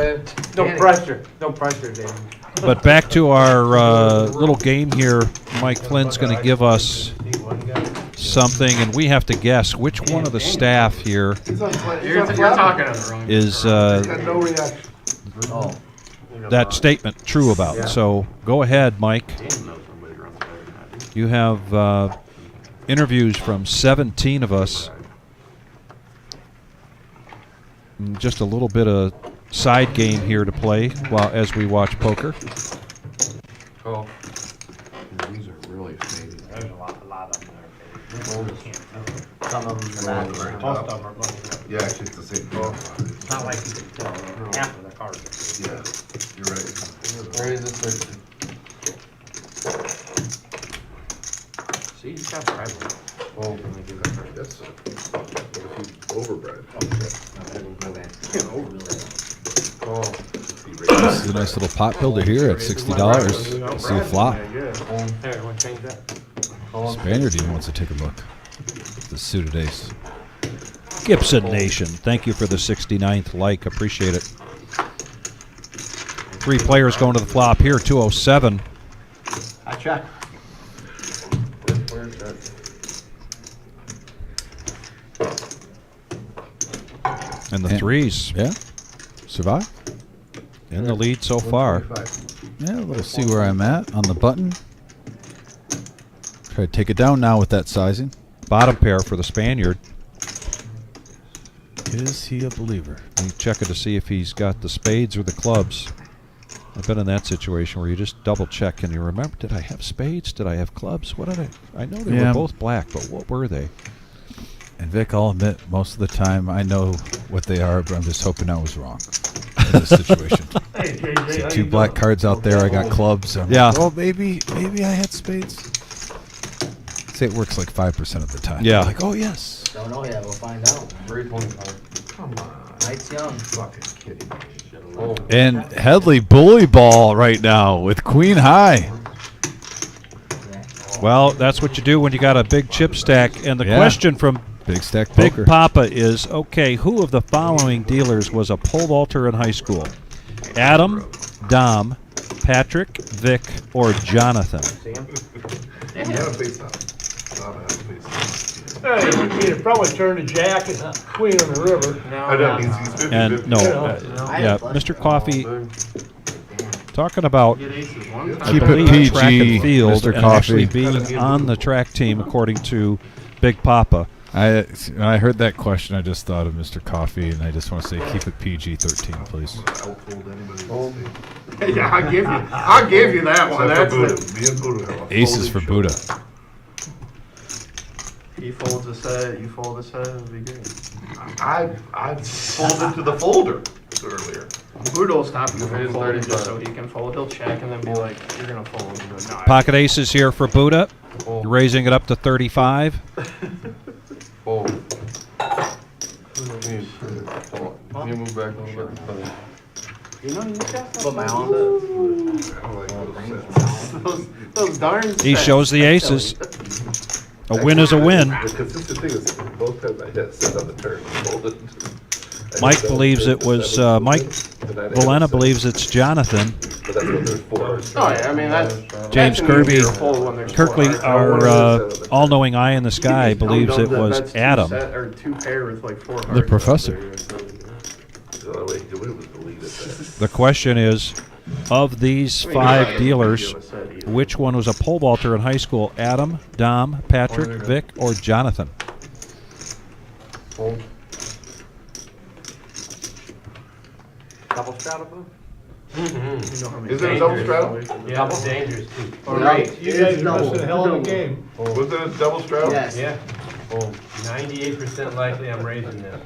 S10: No pressure. No pressure, Danny.
S2: But back to our little game here. Mike Flynn's going to give us something, and we have to guess which one of the staff here
S4: You're talking on the wrong.
S2: is that statement true about. Yeah. So go ahead, Mike. You have interviews from 17 of us. And just a little bit of side game here to play while as we watch poker.
S7: Call.
S6: These are really faded.
S9: There's a lot of them there.
S11: Some of them are
S9: Most
S11: bad.
S9: of them are going.
S5: Yeah, actually, it's the same thing.
S9: It's not like you can tell. Half of the cards.
S5: Yeah, you're right.
S11: Where is this?
S4: See, you got private.
S5: Oh, that's overbred.
S1: This is a nice little pot builder here at $60. See a flop.
S9: There, want to change that?
S1: Spaniard even wants to take a look. The suited ace.
S2: Gibson Nation, thank you for the 69th like. Appreciate it. 3 players going to the flop here, 207.
S11: I check.
S7: Where's that?
S2: And the threes
S1: Yeah. Survive.
S2: in the lead so far.
S7: 125.
S1: Yeah, we'll see where I'm at on the button. Try to take it down now with that sizing.
S2: Bottom pair for the Spaniard.
S1: Is he a believer?
S2: You check it to see if he's got the spades or the clubs. I've been in that situation where you just double check and you remember, did I have spades? Did I have clubs? What did I know they
S1: Yeah.
S2: were both black, but what were they?
S1: And Vic, I'll admit, most of the time I know what they are, but I'm just hoping I was wrong in this situation.
S8: Hey, JJ,
S1: See
S8: how
S1: 2
S8: you
S1: black
S8: doing?
S1: cards out there. I got clubs. I'm
S2: Yeah.
S1: like, oh, maybe I had spades. Say it works like 5% of the time.
S2: Yeah.
S1: Like, oh yes.
S11: Don't know yet. We'll find out.
S7: 325.
S6: Come on.
S11: Night's young.
S6: Fucking kidding me.
S7: Oh,
S1: And Headley bully ball right now with Queen High.
S2: Well, that's what you do when you got a big chip stack. And the
S1: Yeah.
S2: question from
S1: Big stack
S2: Big
S1: poker.
S2: Papa is, okay, who of the following dealers was a pole vaulter in high school? Adam, Dom, Patrick, Vic, or Jonathan?
S5: You have a face now. Not a face.
S8: Hey, he'd probably turn to Jack and Queen on the river.
S5: I know, he's 50-50.
S2: And no, yeah, Mr. Coffee, talking about
S4: Get aces one
S2: I
S4: time.
S1: Keep it
S2: believe
S1: PG,
S2: track and field
S1: Mr.
S2: and actually
S1: Coffee.
S2: being on the track team according to Big Papa.
S1: When I heard that question, I just thought of Mr. Coffee, and I just want to say keep it PG-13, please.
S5: Outfold anybody.
S4: Yeah, I'll give you that one.
S5: Except
S4: That's
S5: for
S4: it.
S5: Buddha. Me and Buddha have a
S1: Aces for
S5: folded
S1: Buddha.
S5: shoulder.
S4: He folds a set, you fold a set, it'll be good.
S5: I folded to the folder earlier.
S4: Buddha will stop you from
S7: Here's
S4: folding just
S7: 35.
S4: so he can fold. He'll check and then be like, you're going to fold. And go, no, I-
S2: Pocket aces here for Buddha, raising it up to 35.
S7: oh. Can you move back a little bit?
S4: You know, you got
S11: Put my own.
S5: I don't like those sets.
S4: those darn
S2: He
S4: sets.
S2: shows the aces. A win is a win.
S5: The consistent thing is both times I hit set on the turn and folded.
S2: Mike believes it was Mike. Valena believes it's Jonathan.
S5: But that's when there's 4 hours.
S4: Oh, yeah, I mean, that's.
S2: James
S4: that's an
S2: Kirby,
S4: easier fold when there's
S2: Kirkley,
S4: 4 hours.
S2: our all-knowing eye in the sky, believes it was
S4: That's
S2: Adam.
S4: Or 2 pair with like 4
S1: The
S4: hearts.
S1: professor.
S5: Oh, wait, we was deleted that.
S2: The question is, of these 5 dealers, which one was a pole vaulter in high school? Adam, Dom, Patrick, Vic, or Jonathan?
S7: Fold.
S13: Double straddle boo?
S5: Is there a double straddle?
S9: Yeah, it's dangerous too.
S8: All right, you guys are missing a hell of a game.
S5: Was there a double straddle?
S11: Yes.
S9: Yeah. 98% likely I'm raising this.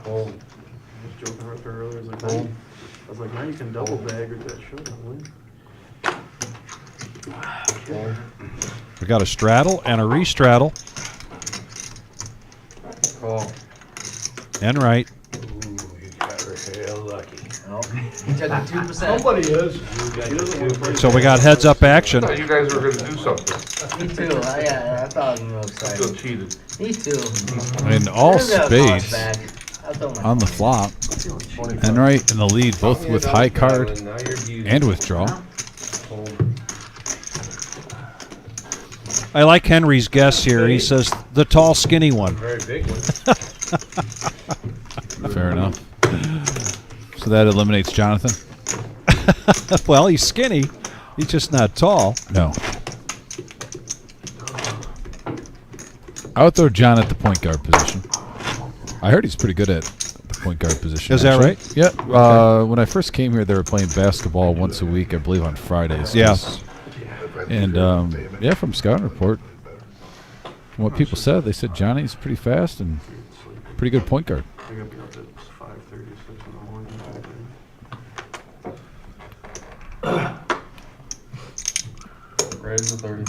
S7: Fold.
S4: I was joking right there earlier. I was like, now I was like, now you can double dagger that shit.
S2: We got a straddle and a restraddle.
S7: Call.
S2: And right.
S9: Ooh, you got real lucky.
S11: Nope. He took the 2%.
S8: Somebody is.
S9: You got your 2%.
S2: So we got heads-up action.
S5: I thought you guys were going to do something.
S11: Me too. I thought I was real
S5: Still
S11: excited.
S5: cheated.
S11: Me too.
S1: And all
S11: There's a bounce
S1: spades
S11: back. I'll throw my
S1: on the flop. Enright in the lead, both with high card
S9: Now you're abusing.
S1: and withdraw.
S2: I like Henry's guess here. He says the tall, skinny one.
S9: Very big one.
S1: Fair enough. So that eliminates Jonathan?
S2: Well, he's skinny. He's just not tall.
S1: No. I would throw John at the point guard position. I heard he's pretty good at the point guard position.
S2: Is that
S1: actually.
S2: right?
S1: Yeah. When I first came here, they were playing basketball once a week, I believe, on Fridays.
S2: Yes.
S1: And yeah, from scouting report, from what people said, they said Johnny's pretty fast and pretty good point guard.
S4: I gotta be up at 5:30, 6 in the morning.
S11: Raise the 30.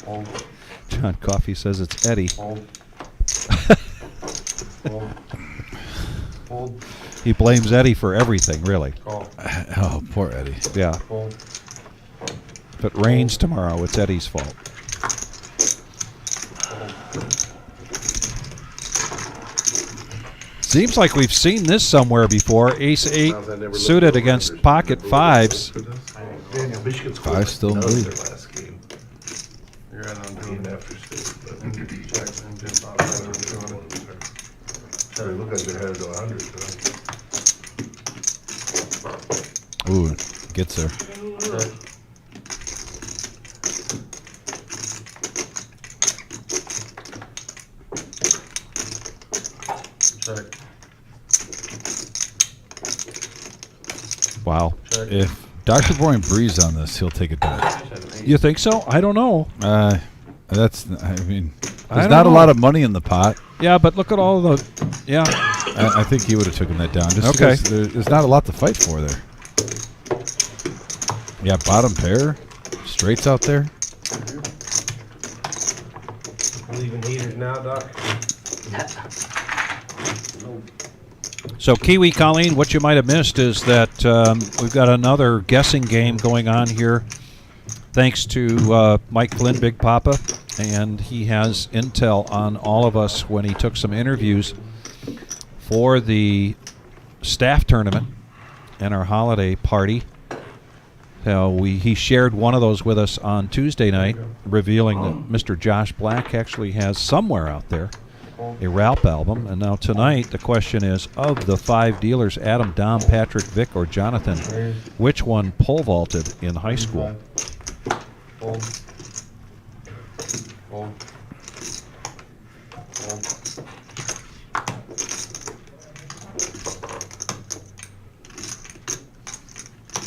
S11: Hold.
S2: John Coffey says it's Eddie.
S11: Hold. Hold. Hold.
S2: He blames Eddie for everything, really.
S11: Call.
S1: Oh, poor Eddie.
S2: Yeah.
S11: Hold.
S2: If it rains tomorrow, it's Eddie's fault. Seems like we've seen this somewhere before. Ace-8 suited against pocket 5s.
S5: Daniel, Michigan's
S1: Five still in the lead.
S5: their last game.
S4: You're right on
S5: Game
S4: doing
S5: after state, but
S4: check and just
S5: they look like they're headed to 100 today.
S1: Ooh, gets there.
S11: Check.
S2: Wow.
S11: Check.
S1: If Dr. Boring breathes on this, he'll take it down.
S2: You think so? I don't know.
S1: That's, I mean,
S2: I
S1: there's
S2: don't
S1: not a
S2: know.
S1: lot of money in the pot.
S2: Yeah, but look at all the... Yeah.
S1: I think he would have taken that down. Just
S2: Okay.
S1: because there's not a lot to fight for there. Yeah, bottom pair. Straights out there.
S9: Leaving heaters now, Doc?
S2: So, Kiwi Colleen, what you might have missed is that we've got another guessing game going on here, thanks to Mike Flynn, Big Papa, and he has intel on all of us when he took some interviews for the staff tournament and our holiday party. He shared one of those with us on Tuesday night, revealing that Mr. Josh Black actually has somewhere out there a Ralph album. And now tonight, the question is, of the 5 dealers, Adam, Dom, Patrick, Vic, or Jonathan, which one pole vaulted in high school?
S11: Hold. Hold. Hold.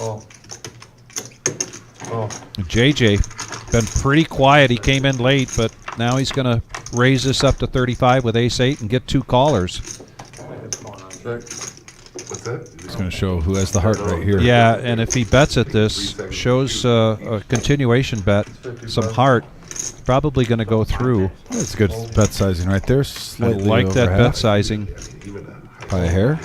S11: Oh. Oh.
S2: JJ, been pretty quiet. He came in late, but now he's going to raise this up to 35 with ace-8 and get 2 callers.
S11: Check.
S5: What's that?
S1: It's going to show who has the heart right here.
S2: Yeah, and if he bets at this, shows a continuation bet, some heart, probably going to go through.
S1: That's good bet sizing right there.
S2: I
S1: Slightly
S2: like
S1: over
S2: that
S1: half.
S2: bet sizing.
S1: By a hair.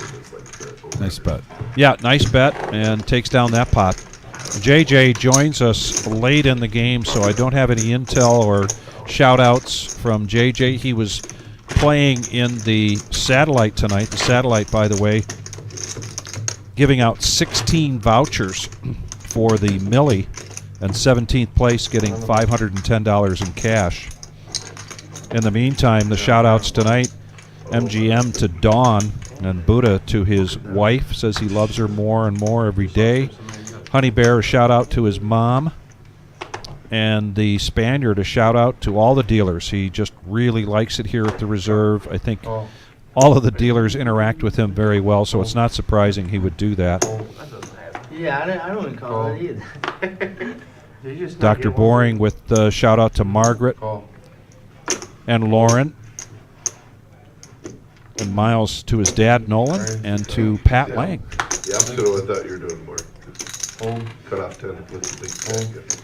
S1: Nice bet.
S2: Yeah, nice bet, and takes down that pot. JJ joins us late in the game, so I don't have any intel or shout-outs from JJ. He was playing in the satellite tonight. The satellite, by the way, giving out 16 vouchers for the Millie, and 17th place getting $510 in cash. In the meantime, the shout-outs tonight, MGM to Dawn, and Buddha to his wife, says he loves her more and more every day. Honey Bear, a shout-out to his mom. And the Spaniard, a shout-out to all the dealers. He just really likes it here at the Reserve. I think all of the dealers interact with him very well, so it's not surprising he would do that.
S10: Yeah, I don't call it either.
S2: Dr. Boring with the shout-out to Margaret and Lauren. And Miles to his dad, Nolan, and to Pat Lang.
S5: Yeah, I'm sure I thought you were doing more. Hold. Cut off 10 with the big packet.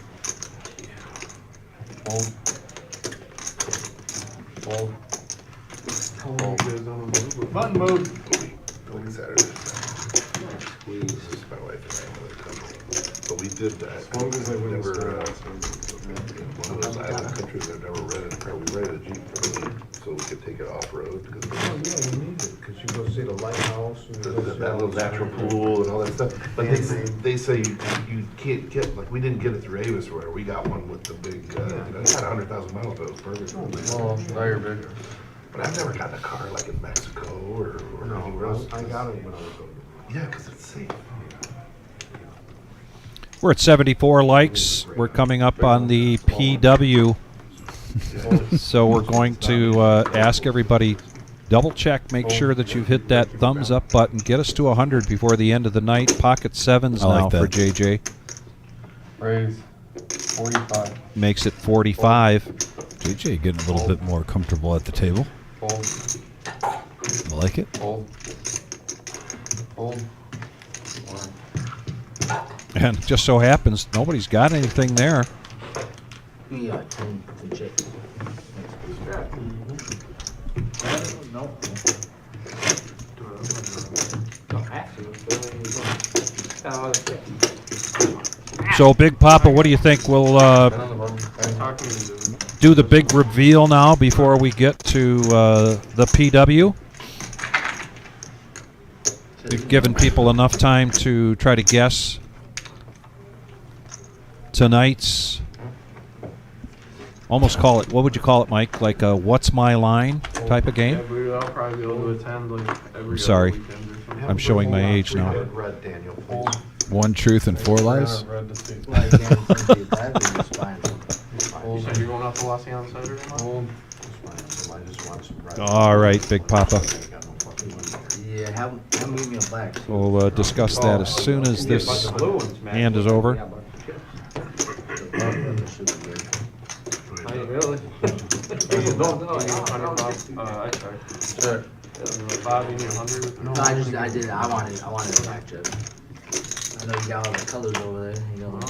S11: Hold. Hold.
S9: Button mode.
S5: Going Saturday. Squeeze. This is my wife and I really come. But we did that. Never, one of those island countries I've never rented a car. We rented a Jeep for me so we could take it off-road.
S6: Oh, yeah, you need it, because you go see the lighthouse. And you go see
S5: That
S6: all
S5: little
S6: the-
S5: natural pool and all that stuff. But they say you can't get, like, we didn't get it through Avis or whatever. We got one with the big, it had 100,000 miles, but it was perfect.
S11: Oh, now you're bigger.
S5: But I've never gotten a car like in Mexico or anywhere else.
S6: I got it when I was going.
S5: Yeah, because it's safe.
S2: We're at 74 likes. We're coming up on the PW. So we're going to ask everybody Double check, make sure that you've hit that thumbs up button. Get us to 100 before the end of the night. Pocket sevens
S1: I like
S2: now for
S1: that.
S2: JJ.
S7: Raise 45.
S2: Makes it 45.
S1: JJ getting a little bit more comfortable at the table.
S7: Hold.
S1: I like it.
S7: Hold. Hold.
S2: And just so happens, nobody's got anything there.
S11: Yeah, 10 chips.
S10: No. Don't have to.
S2: So, Big Papa, what do you think? We'll do the big reveal now before we get to the PW. We've given people enough time to try to guess tonight's, almost call it, what would you call it, Mike? Like a what's my line type of game?
S4: Yeah, I'll probably be able to attend like every
S2: I'm sorry.
S4: other weekend or something.
S2: I'm showing my age now.
S5: Red, Daniel, please.
S1: One truth and four lies.
S4: You said you're going out to Los Angeles Saturday night?
S5: I just want some red.
S2: All right, Big Papa.
S11: Yeah, have me a black.
S2: We'll discuss that as soon as this hand is over.
S4: Really? Don't know. Sure. Bob, you need 100?
S11: No, I wanted a black chip. I know you got all the colors over there. You know.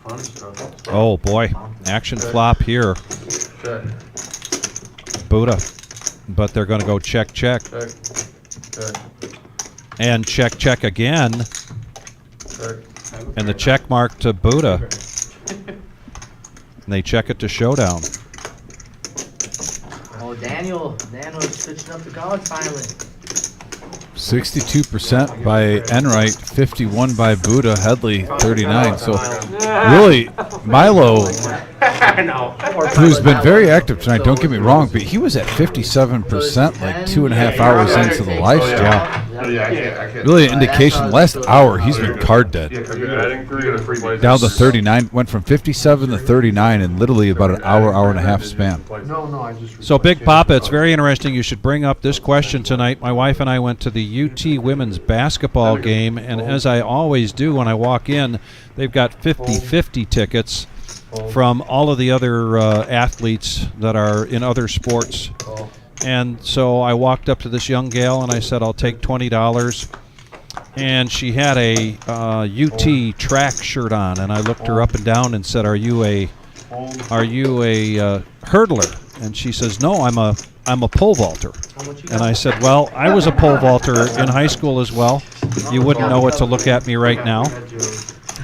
S4: Fun stuff.
S2: Oh, boy. Action flop here.
S7: Check.
S2: Buddha. But they're going to go check, check.
S7: Check. Check.
S2: And check, check again.
S7: Check.
S2: And the check mark to Buddha. And they check it to showdown.
S11: Oh, Daniel is switching up the cards finally.
S1: 62% by Enright, 51 by Buddha, Headley 39. So really, Milo, who's been very active tonight, don't get me wrong, but he was at 57% like 2.5 hours into the live stream. Really an indication, last hour he's been card dead. Down to 39, went from 57 to 39 in literally about an hour and a half span.
S6: No, I just.
S2: So, Big Papa, it's very interesting. You should bring up this question tonight. My wife and I went to the UT women's basketball game, and as I always do when I walk in, they've got 50-50 tickets from all of the other athletes that are in other sports. And so I walked up to this young gal and I said, I'll take $20. And she had a UT track shirt on, and I looked her up and down and said, Are you a hurdler? And she says, No, I'm a pole vaulter. And I said, Well, I was a pole vaulter in high school as well. You wouldn't know it to look at me right now.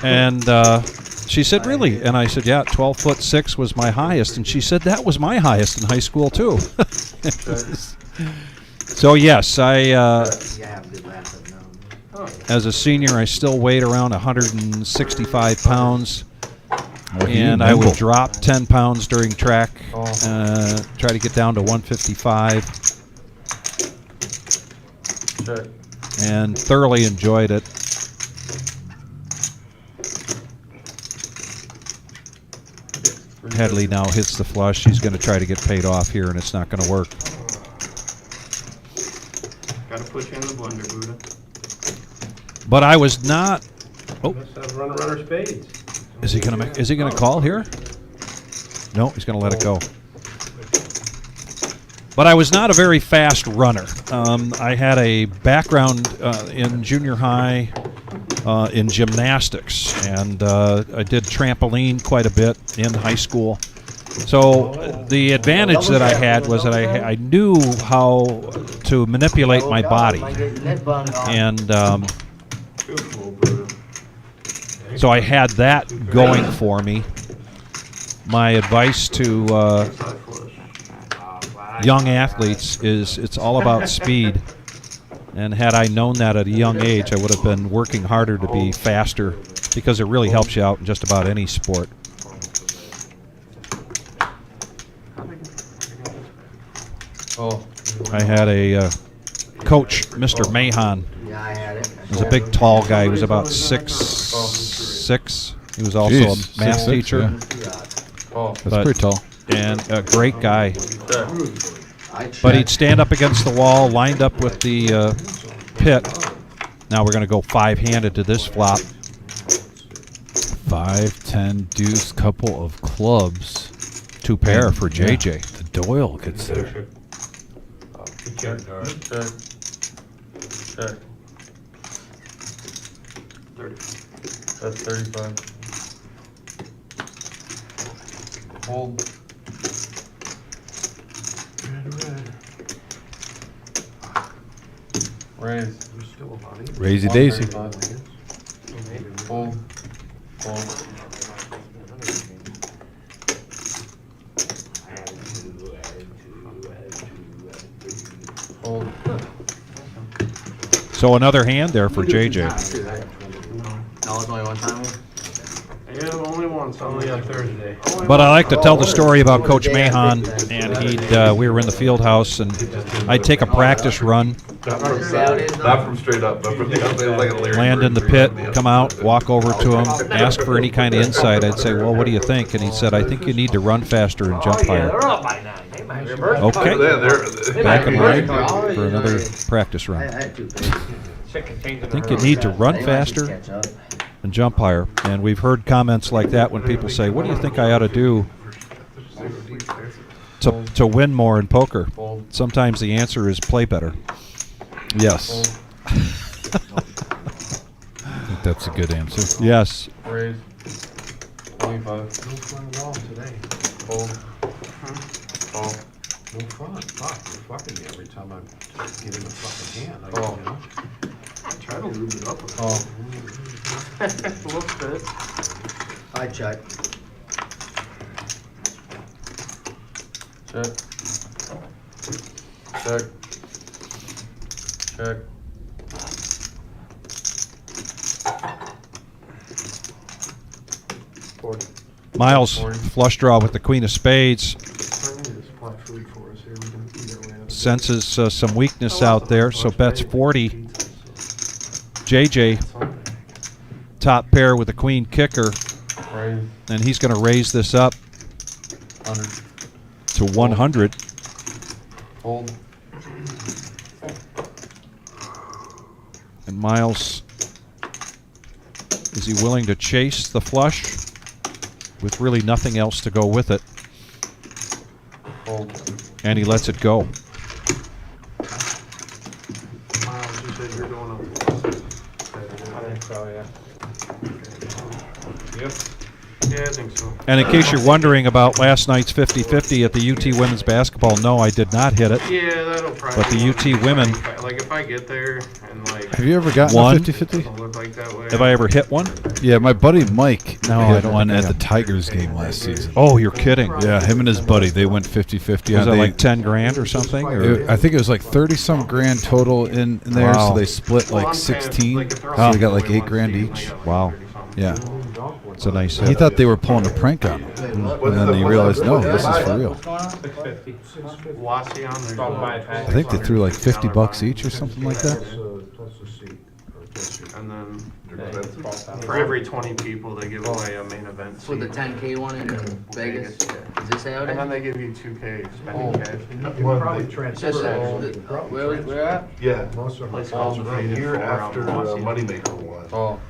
S2: And she said, Really? And I said, Yeah, 12'6" was my highest. And she said, That was my highest in high school too. So yes, as a senior, I still weighed around 165 pounds. And I would drop 10 pounds during track, try to get down to 155. And thoroughly enjoyed it. Headley now hits the flush. She's going to try to get paid off here, and it's not going to work.
S4: Gotta put you in the blender, Buddha.
S2: But I was not. Oh,
S8: Runner spades.
S2: is he going to make? Is he going to call here? No, he's going to let it go. But I was not a very fast runner. I had a background in junior high in gymnastics, and I did trampoline quite a bit in high school. So the advantage that I had was that I knew how to manipulate my body, and so I had that going for me. My advice to young athletes is it's all about speed. And had I known that at a young age, I would have been working harder to be faster, because it really helps you out in just about any sport. I had a coach, Mr. Mahon.
S11: Yeah, I had it.
S2: He was a big, tall guy. He was about 6'6". He was also a math teacher.
S1: That's pretty tall.
S2: And a great guy. But he'd stand up against the wall, lined up with the pit. Now we're going to go 5-handed to this flop.
S1: 5, 10, deuce, couple of clubs.
S2: 2 pair for JJ.
S1: The Doyle gets there.
S7: Check. Check. Check.
S4: 30.
S7: That's 35. Hold. Raise.
S1: Raisey Daisy.
S7: Hold. Hold. Hold.
S2: So another hand there for JJ.
S11: No, it's only one time.
S4: Yeah, only once, only on Thursday.
S2: But I like to tell the story about Coach Mahon, and we were in the field house, and I'd take a practice run,
S5: Not from straight up, but from the outside, like a Larry
S2: land in the
S5: Bird.
S2: pit, come out, walk over to him, ask for any kind of insight. I'd say, well, what do you think? And he said, I think you need to run faster and jump higher. Okay, back in line for another practice run. I think you need to run faster and jump higher. And we've heard comments like that when people say, what do you think I ought to do to win more in poker? Sometimes the answer is play better.
S1: Yes. I think that's a good answer.
S2: Yes.
S7: Raise. 25.
S6: No fun at all today.
S7: Hold. Call.
S6: No fun. Fuck, you're fucking me every time I'm getting a fucking hand.
S7: Call.
S6: You know?
S4: Try to lube it up.
S7: Call.
S4: Looks good.
S11: I check.
S7: Check. Check. Check.
S2: Miles, flush draw with the Queen of Spades. Senses some weakness out there, so bets 40. JJ, top pair with the Queen kicker,
S7: Raise.
S2: and he's going to raise this up
S7: 100.
S2: to 100.
S7: Hold.
S2: And Miles, is he willing to chase the flush with really nothing else to go with it?
S7: Hold.
S2: And he lets it go.
S4: Miles, you said you're going up.
S13: I think so, yeah.
S4: Yep. Yeah, I think so.
S2: And in case you're wondering about last night's 50-50 at the UT women's basketball, no, I did not hit it.
S4: Yeah, that'll probably.
S2: But the UT women.
S4: Like if I get there and like.
S1: Have you ever gotten
S2: One?
S1: a 50-50?
S4: It'll look like that way.
S2: Have I ever hit one?
S1: Yeah, my buddy Mike
S2: No, I
S1: hit
S2: don't
S1: one
S2: think I
S1: at the
S2: have.
S1: Tigers game last season.
S2: Oh, you're kidding.
S1: Yeah, him and his buddy, they went 50-50.
S2: Was that like 10 grand or something? Or?
S1: I think it was like 30-some grand total in there,
S2: Wow.
S1: so they split like 16. So they got like 8 grand each.
S2: Wow.
S1: Yeah.
S2: It's a nice
S1: He
S2: hit.
S1: thought they were pulling a prank on him. And then he realized, no, this is for real.
S4: 650. Wasion, there's
S1: I think they threw like $50 each or something like that.
S6: Plus the seat.
S4: And then for every 20 people, they give away a main event
S11: For the
S4: seat.
S11: 10K one in Vegas. Is this how it
S4: And then
S11: is?
S4: they give you 2K spending cash.
S6: You can probably transfer
S11: Just
S6: that.
S11: where at?
S5: Yeah,
S6: Most of them.
S4: Place called
S5: a
S4: Faded
S5: year
S4: Four out
S5: after
S4: in Wasion.
S5: Moneymaker won,
S7: Call.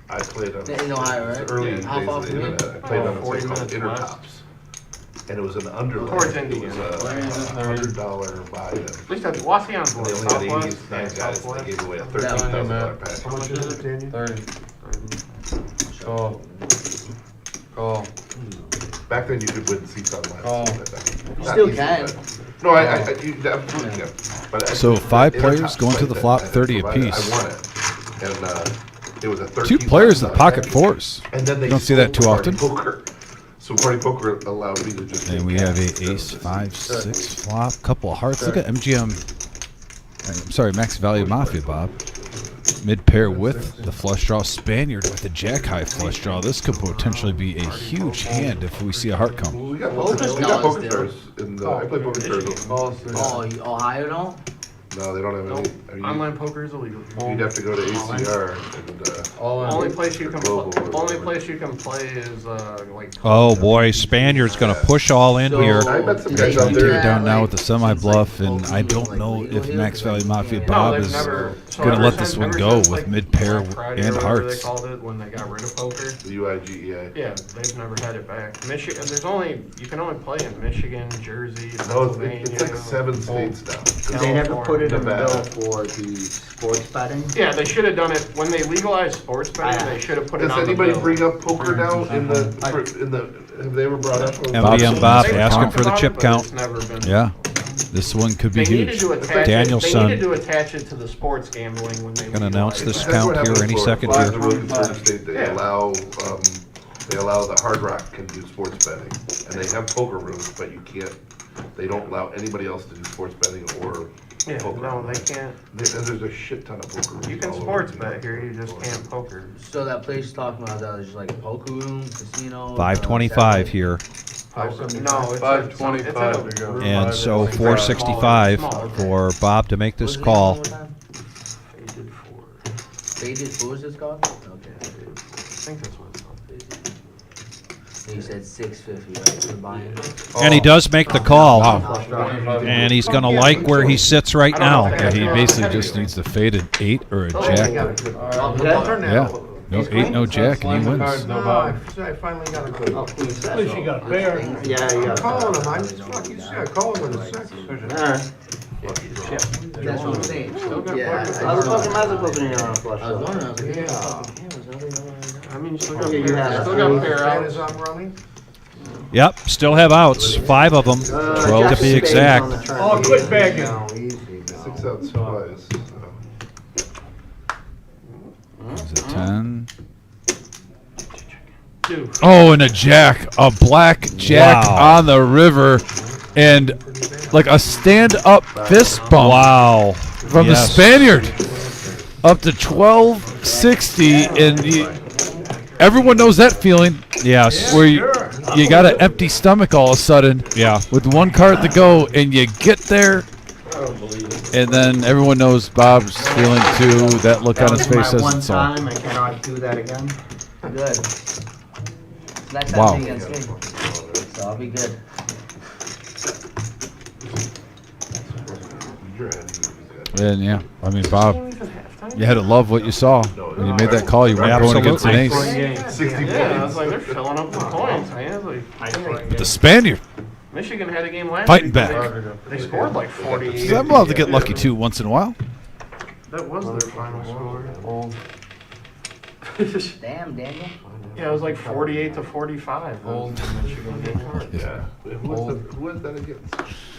S5: I played on.
S11: In Ohio, right?
S5: It's early days
S11: How far
S5: of the
S11: from here?
S5: internet. I played on a
S4: 40
S5: thing called
S4: minutes west.
S5: Intertops. And it was an underlay.
S4: Towards
S5: It
S4: Indiana.
S5: was a $100 buy-in.
S4: At least that's Wasion's
S5: And they
S4: one.
S5: only got 89
S4: Southwest.
S5: guys, and they
S4: Southwest.
S5: gave away a
S11: That
S5: $13,000
S11: one,
S5: package.
S6: How much is it, Daniel?
S7: 30. Call. Call.
S5: Back then, you could win seats online.
S7: Oh.
S11: Still can.
S5: No, you absolutely can. But
S1: So 5 players
S5: Intertops
S1: going to the
S5: played
S1: flop,
S5: that.
S1: 30
S5: Provided
S1: apiece.
S5: I won it. And it was a
S1: 2 players in the
S5: $13,000
S1: pocket
S5: package.
S1: fours.
S5: And then they
S1: You don't see that too
S5: sold Party
S1: often.
S5: Poker. So Party Poker allowed me to just.
S1: And we have a ace, 5, 6 flop, couple of hearts. Look at MGM. I'm sorry, Max Value Mafia, Bob. Mid pair with the flush draw. Spaniard with the jack high flush draw. This could potentially be a huge hand if we see a heart come.
S5: We got
S11: Poker
S5: poker
S11: stars
S5: stars
S11: still.
S5: in the. I play poker stars.
S7: Call.
S11: Oh, Ohio don't?
S5: No, they don't have
S4: Nope.
S5: any. I mean,
S4: Online poker is illegal.
S5: you'd have to go to ACR and,
S4: Only place you can
S5: Global or
S4: only
S5: whatever.
S4: place you can play is like.
S2: Oh boy, Spaniard's going to push all in here.
S5: I bet some
S11: They
S5: guys out
S11: do
S1: Take
S5: there.
S1: it
S11: that,
S1: down now
S11: like,
S1: with the semi-bluff,
S11: since, like,
S1: and I don't
S11: like,
S1: know
S11: legal
S1: if
S11: here,
S1: Max Valley
S11: like,
S1: Mafia
S11: yeah.
S1: Bob
S4: they've
S1: is
S4: never. So
S1: gonna
S4: ever
S1: let this
S4: since-
S1: one
S4: ever
S1: go
S4: since,
S1: with
S4: like,
S1: mid-pair
S4: Black Friday
S1: and
S4: or whatever
S1: hearts.
S4: They called it when they got rid of poker.
S5: The UIGEA.
S4: Yeah, they've never had it back. Michigan, you can only play in Michigan, Jersey,
S5: No,
S4: Pennsylvania.
S5: it's like 7 states now.
S11: They never put it in the
S5: Nevada.
S11: bill for the sports betting.
S4: Yeah, they should have done it when they legalized sports betting. They should have put it
S5: Does
S4: on the
S5: anybody
S4: bill.
S5: bring up poker now in the, have they ever brought up?
S2: MBM Bob
S4: They
S2: asking
S4: talked
S2: for the
S4: about
S2: chip
S4: it, but
S2: count.
S4: it's never been.
S1: Yeah, this one could be
S4: They needed
S1: huge.
S4: to attach
S2: Daniel's
S4: it. They
S2: son.
S4: needed to attach it to the sports gambling when they.
S2: Gonna announce this
S5: That's what
S2: count here
S5: happened
S2: any
S5: in
S2: second
S5: Florida.
S2: here.
S5: Florida's a really conservative state. They
S4: Yeah.
S5: allow the Hard Rock can do sports betting, and they have poker rooms, but you can't. They don't allow anybody else to do sports betting or
S4: Yeah,
S5: poker.
S4: no, they can't.
S5: There's a shit ton of poker rooms.
S4: You can
S5: all over
S4: sports
S5: New
S4: bet
S5: York.
S4: here, you just can't poker.
S11: So that place you're talking about, that is like a poker room, casino.
S2: 525 here.
S4: No, it's
S7: 525
S4: it's
S7: to go.
S2: And so
S4: Like
S2: 465
S4: smaller.
S2: for Bob to make this call.
S4: Faded for.
S11: Faded, what was this called? Okay.
S4: I think that's what it's called.
S11: You said 650, right, for buying?
S2: And he does make the call.
S11: Wow.
S2: And he's going to like where he sits right now.
S1: Yeah, he basically just needs to fade an 8 or a jack. Yeah, no 8, no jack, and he wins.
S6: No, I finally got a good. At least you got a pair.
S11: Yeah, you got
S6: I'm calling him, fuck you say, I call him with a 6.
S11: Alright. That's what I'm saying. Yeah.
S13: I was fucking magic opening your arm flush.
S11: I was wondering, I was like,
S6: Yeah.
S4: I mean, you still got
S11: Okay, you
S4: pair,
S11: have
S4: still
S11: it.
S4: got pair
S6: Fan
S4: out.
S6: is on running?
S2: Yep, still have outs. 5 of them, 12 to be exact.
S6: Oh, quit begging.
S11: no, easy, no.
S5: 6 outs twice.
S1: Is it 10?
S4: Two.
S1: Oh, and a jack, a black jack
S2: Wow.
S1: on the river, and like a stand-up fist bump
S2: Wow.
S1: from
S2: Yes.
S1: the Spaniard up to 1260, and everyone knows that feeling
S2: Yes.
S1: where you got an empty stomach all of a sudden.
S2: Yeah.
S1: With one card to go, and you get there, and then everyone knows Bob's feeling too. That look on his face says it's all.
S11: I cannot do that again. Good. Next time
S1: Wow.
S11: against me. So I'll be good.
S1: And yeah, I mean, Bob, you had to love what you saw when you made that call. You weren't going against an ace.
S5: 60
S4: Yeah, I was like, they're filling up the points, man. It's like,
S1: The Spaniard
S4: Michigan had a game last
S1: fighting
S4: week.
S1: back.
S4: They scored like 48.
S1: So I'm allowed to get lucky too once in a while.
S4: That was their final score.
S11: Damn, Daniel.
S4: Yeah, it was like 48 to 45. That was the Michigan game.
S5: Yeah. Who was that against?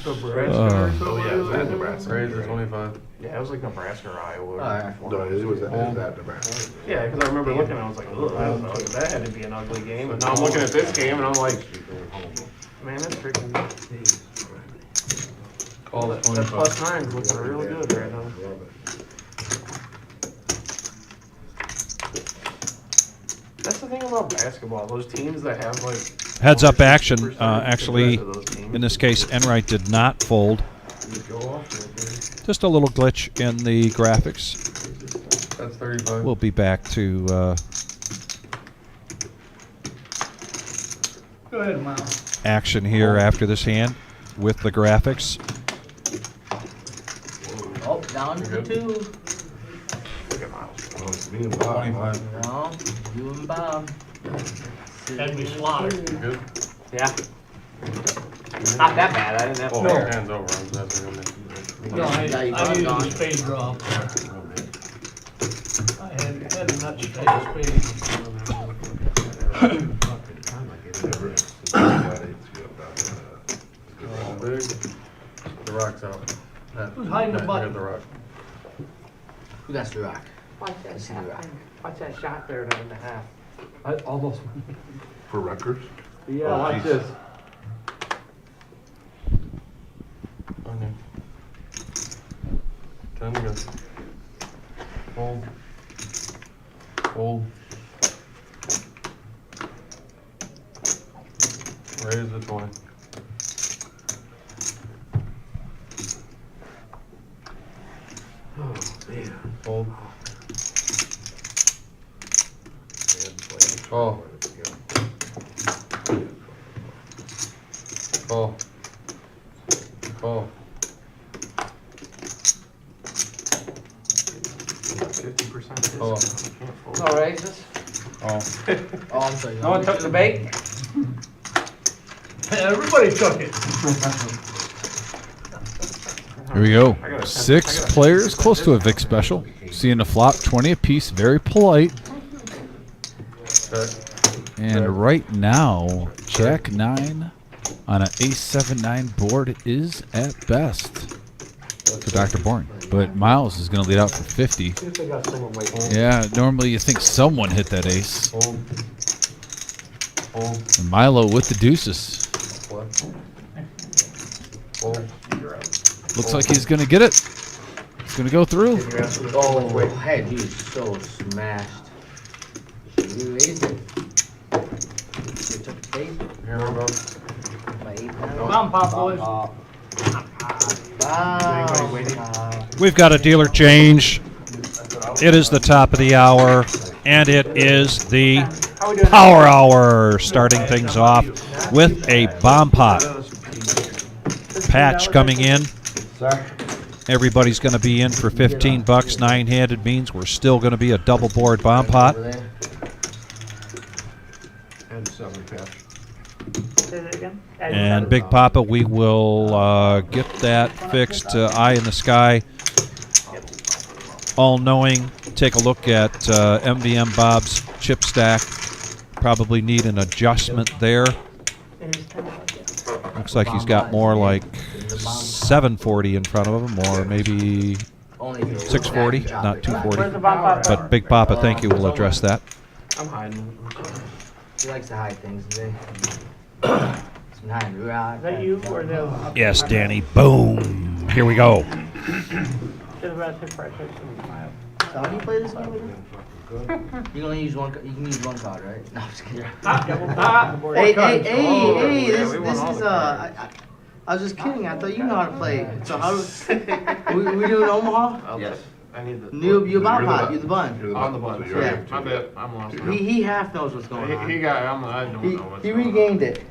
S4: Nebraska.
S5: Oh, yeah, it was at Nebraska.
S7: Razor 25.
S4: Yeah, it was like Nebraska or Iowa.
S11: Alright.
S5: No, it was at Nebraska.
S4: Yeah, because I remember looking, I was like, ugh, that had to be an ugly game. And now I'm looking at this game, and I'm like, man, that's freaking.
S7: Call it
S4: That
S7: 25.
S4: plus 9's looking really good right now. That's the thing about basketball. Those teams that have like
S2: Heads up action.
S4: 60%
S2: Actually,
S4: of those teams.
S2: in this case, Enright did not fold. Just a little glitch in the graphics.
S7: That's 35.
S2: We'll be back to
S6: Go ahead, Miles.
S2: action here after this hand with the graphics.
S11: Oh, down to 2.
S4: Look at Miles.
S5: Oh, it's me and Bob.
S7: 25.
S11: No, you and Bob.
S8: Had me slaughtered.
S7: You good?
S10: Yeah. Not that bad. I didn't have
S7: Oh,
S10: to.
S7: hands over. I was asking him.
S8: No, I
S11: Yeah, you
S8: needed
S11: got
S8: a
S11: it.
S8: spade draw. I had a nut spade.
S7: All big. The rock's out.
S8: Who's hiding the
S7: Matt,
S8: button?
S7: you got the rock.
S11: Who got the rock?
S10: Watch
S11: I see the rock.
S10: that shot there, 9.5.
S9: I almost.
S5: For records?
S10: Yeah,
S5: Oh,
S10: watch
S5: jeez.
S10: this.
S7: On you. 10 to go. Hold. Hold. Raise the 20.
S11: Oh. Oh. Oh.
S4: 50%
S11: Oh.
S4: discount.
S11: No raises?
S2: Oh.
S11: Oh, I'm sorry.
S10: No one took the bait?
S8: Everybody took it.
S1: Here we go. 6 players, close to a Vic special. Seeing a flop, 20 apiece, very polite. And right now, Jack 9 on an Ace 7-9 board is at best for Dr. Bourne. But Miles is going to lead out for 50.
S6: See if they got someone waiting.
S1: Yeah, normally you think someone hit that ace.
S11: Hold. Hold.
S1: And Milo with the deuces.
S11: What? Hold.
S1: Looks like he's going to get it. He's going to go through.
S11: Oh, head, he's so smashed. You raised it. You took the bait.
S4: Here we go.
S11: My 8
S10: Come on, Pop boys.
S11: Wow.
S2: We've got a dealer change. It is the top of the hour, and it is the power hour, starting things off with a bomb pot. Patch coming in. Everybody's going to be in for 15 bucks. 9-handed means we're still going to be a double board bomb pot.
S6: And 7 patch.
S10: Say that again?
S2: And Big Papa, we will get that fixed. Eye in the sky. All knowing. Take a look at MVM Bob's chip stack. Probably need an adjustment there. Looks like he's got more like 740 in front of him, or maybe 640, not 240. But Big Papa, thank you. We'll address that.
S4: I'm hiding.
S11: He likes to hide things today. Some hiding around.
S10: Is that you or the?
S2: Yes, Danny. Boom. Here we go.
S11: So how do you play this game again? You can only use one. You can use one card, right? No, I'm just kidding. Hey! This is I was just kidding. I thought you know how to play. So how do we do in Omaha?
S4: Yes. I need the.
S11: You bomb pot. You're the bun.
S4: On the bun.
S11: Yeah.
S4: My bad. I'm lost.
S11: He half knows what's going on.
S4: He got. I don't know what's
S11: He
S4: going on.
S11: regained it.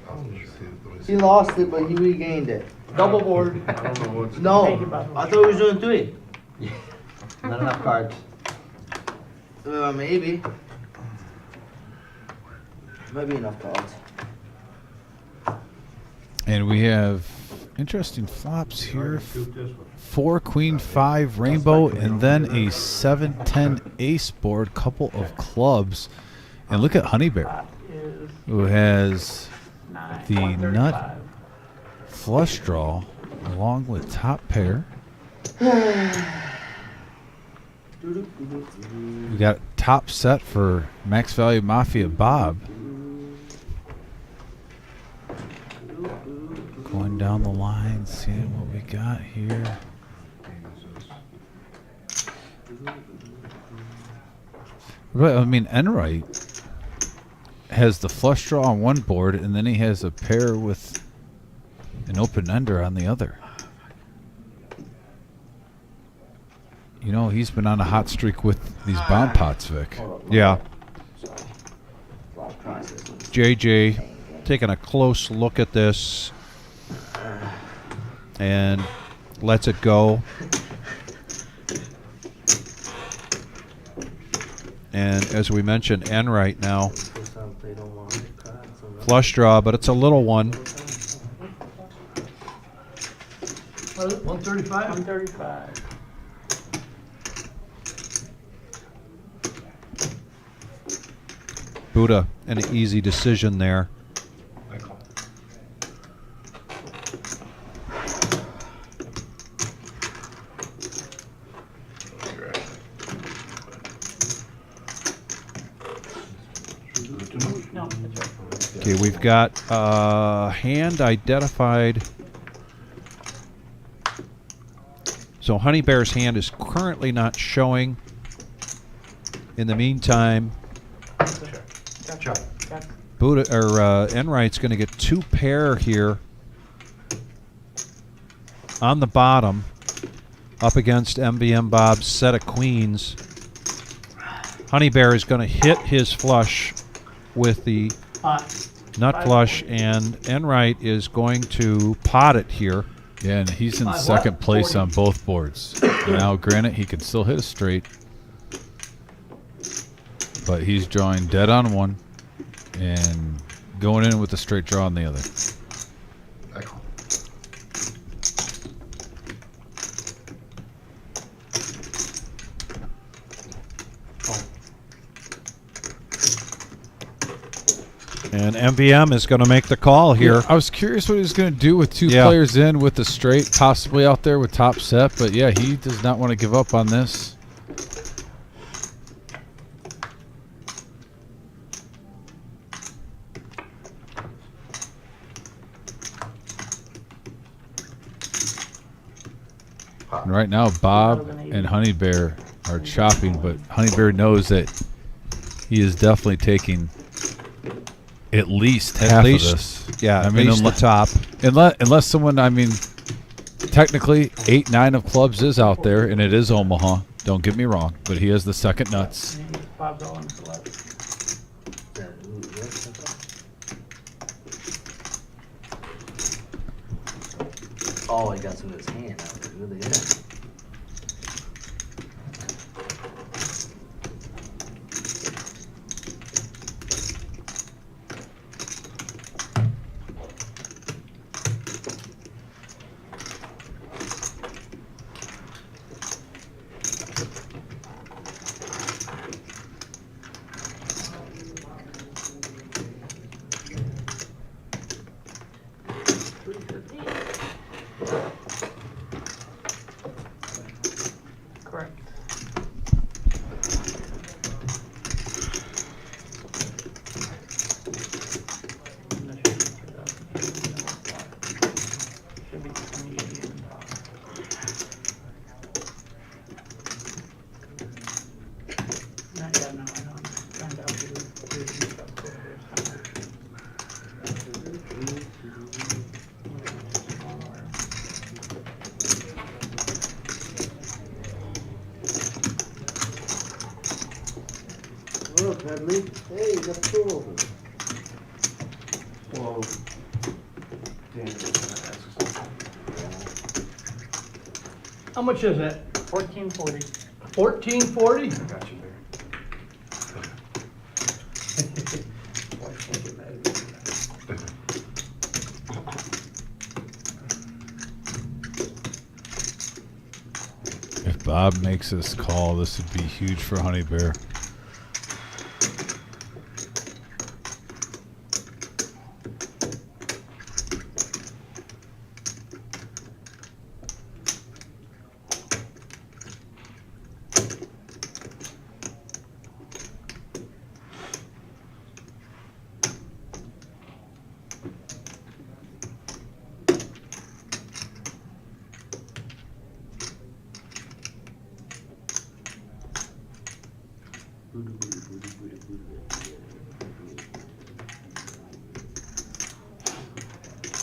S11: He lost it, but he regained it.
S10: Double board.
S4: I don't know what's
S11: No, I thought he was doing 3.
S13: Not enough cards.
S11: Maybe. Might be enough cards.
S1: And we have interesting flops here. 4 Queen 5 rainbow, and then a 7-10 ace board, couple of clubs. And look at Honey Bear, who has the nut flush draw along with top pair. We got top set for Max Value Mafia Bob. Going down the line, seeing what we got here. Right, I mean, Enright has the flush draw on one board, and then he has a pair with an open ender on the other. You know, he's been on a hot streak with these bomb pots, Vic.
S2: Yeah. JJ taking a close look at this and lets it go. And as we mentioned, Enright now. Flush draw, but it's a little one.
S8: 135?
S10: 135.
S2: Buddha, an easy decision there. Okay, we've got hand identified. So Honey Bear's hand is currently not showing. In the meantime, Buddha or Enright's going to get 2 pair here on the bottom, up against MVM Bob's set of queens. Honey Bear is going to hit his flush with the
S8: Hot.
S2: nut flush, and Enright is going to pot it here.
S1: Yeah, and he's in
S8: What?
S1: second place
S8: 40.
S1: on both boards. Now, granted, he can still hit a straight, but he's drawing dead on one and going in with a straight draw on the other.
S2: And MVM is going to make the call here.
S1: I was curious what he was going to do with two
S2: Yeah.
S1: players in with the straight, possibly out there with top set, but yeah, he does not want to give up on this. And right now, Bob and Honey Bear are chopping, but Honey Bear knows that he is definitely taking at least half of this.
S2: Yeah,
S1: I
S2: at
S1: mean,
S2: least the top.
S1: Unless someone, I mean, technically 8-9 of clubs is out there, and it is Omaha. Don't get me wrong, but he has the second nuts.
S8: Bob's all in the left.
S11: Oh, he got some of his hand out there. Really is.
S8: Correct. Should be 28 and not yet, no, I don't. Find out who's up there.
S6: Look, Headley. Hey, you got two of them.
S3: Well, Dan is gonna ask something.
S8: How much is that?
S12: 1440.
S8: 1440?
S3: I got you there.
S1: If Bob makes this call, this would be huge for Honey Bear.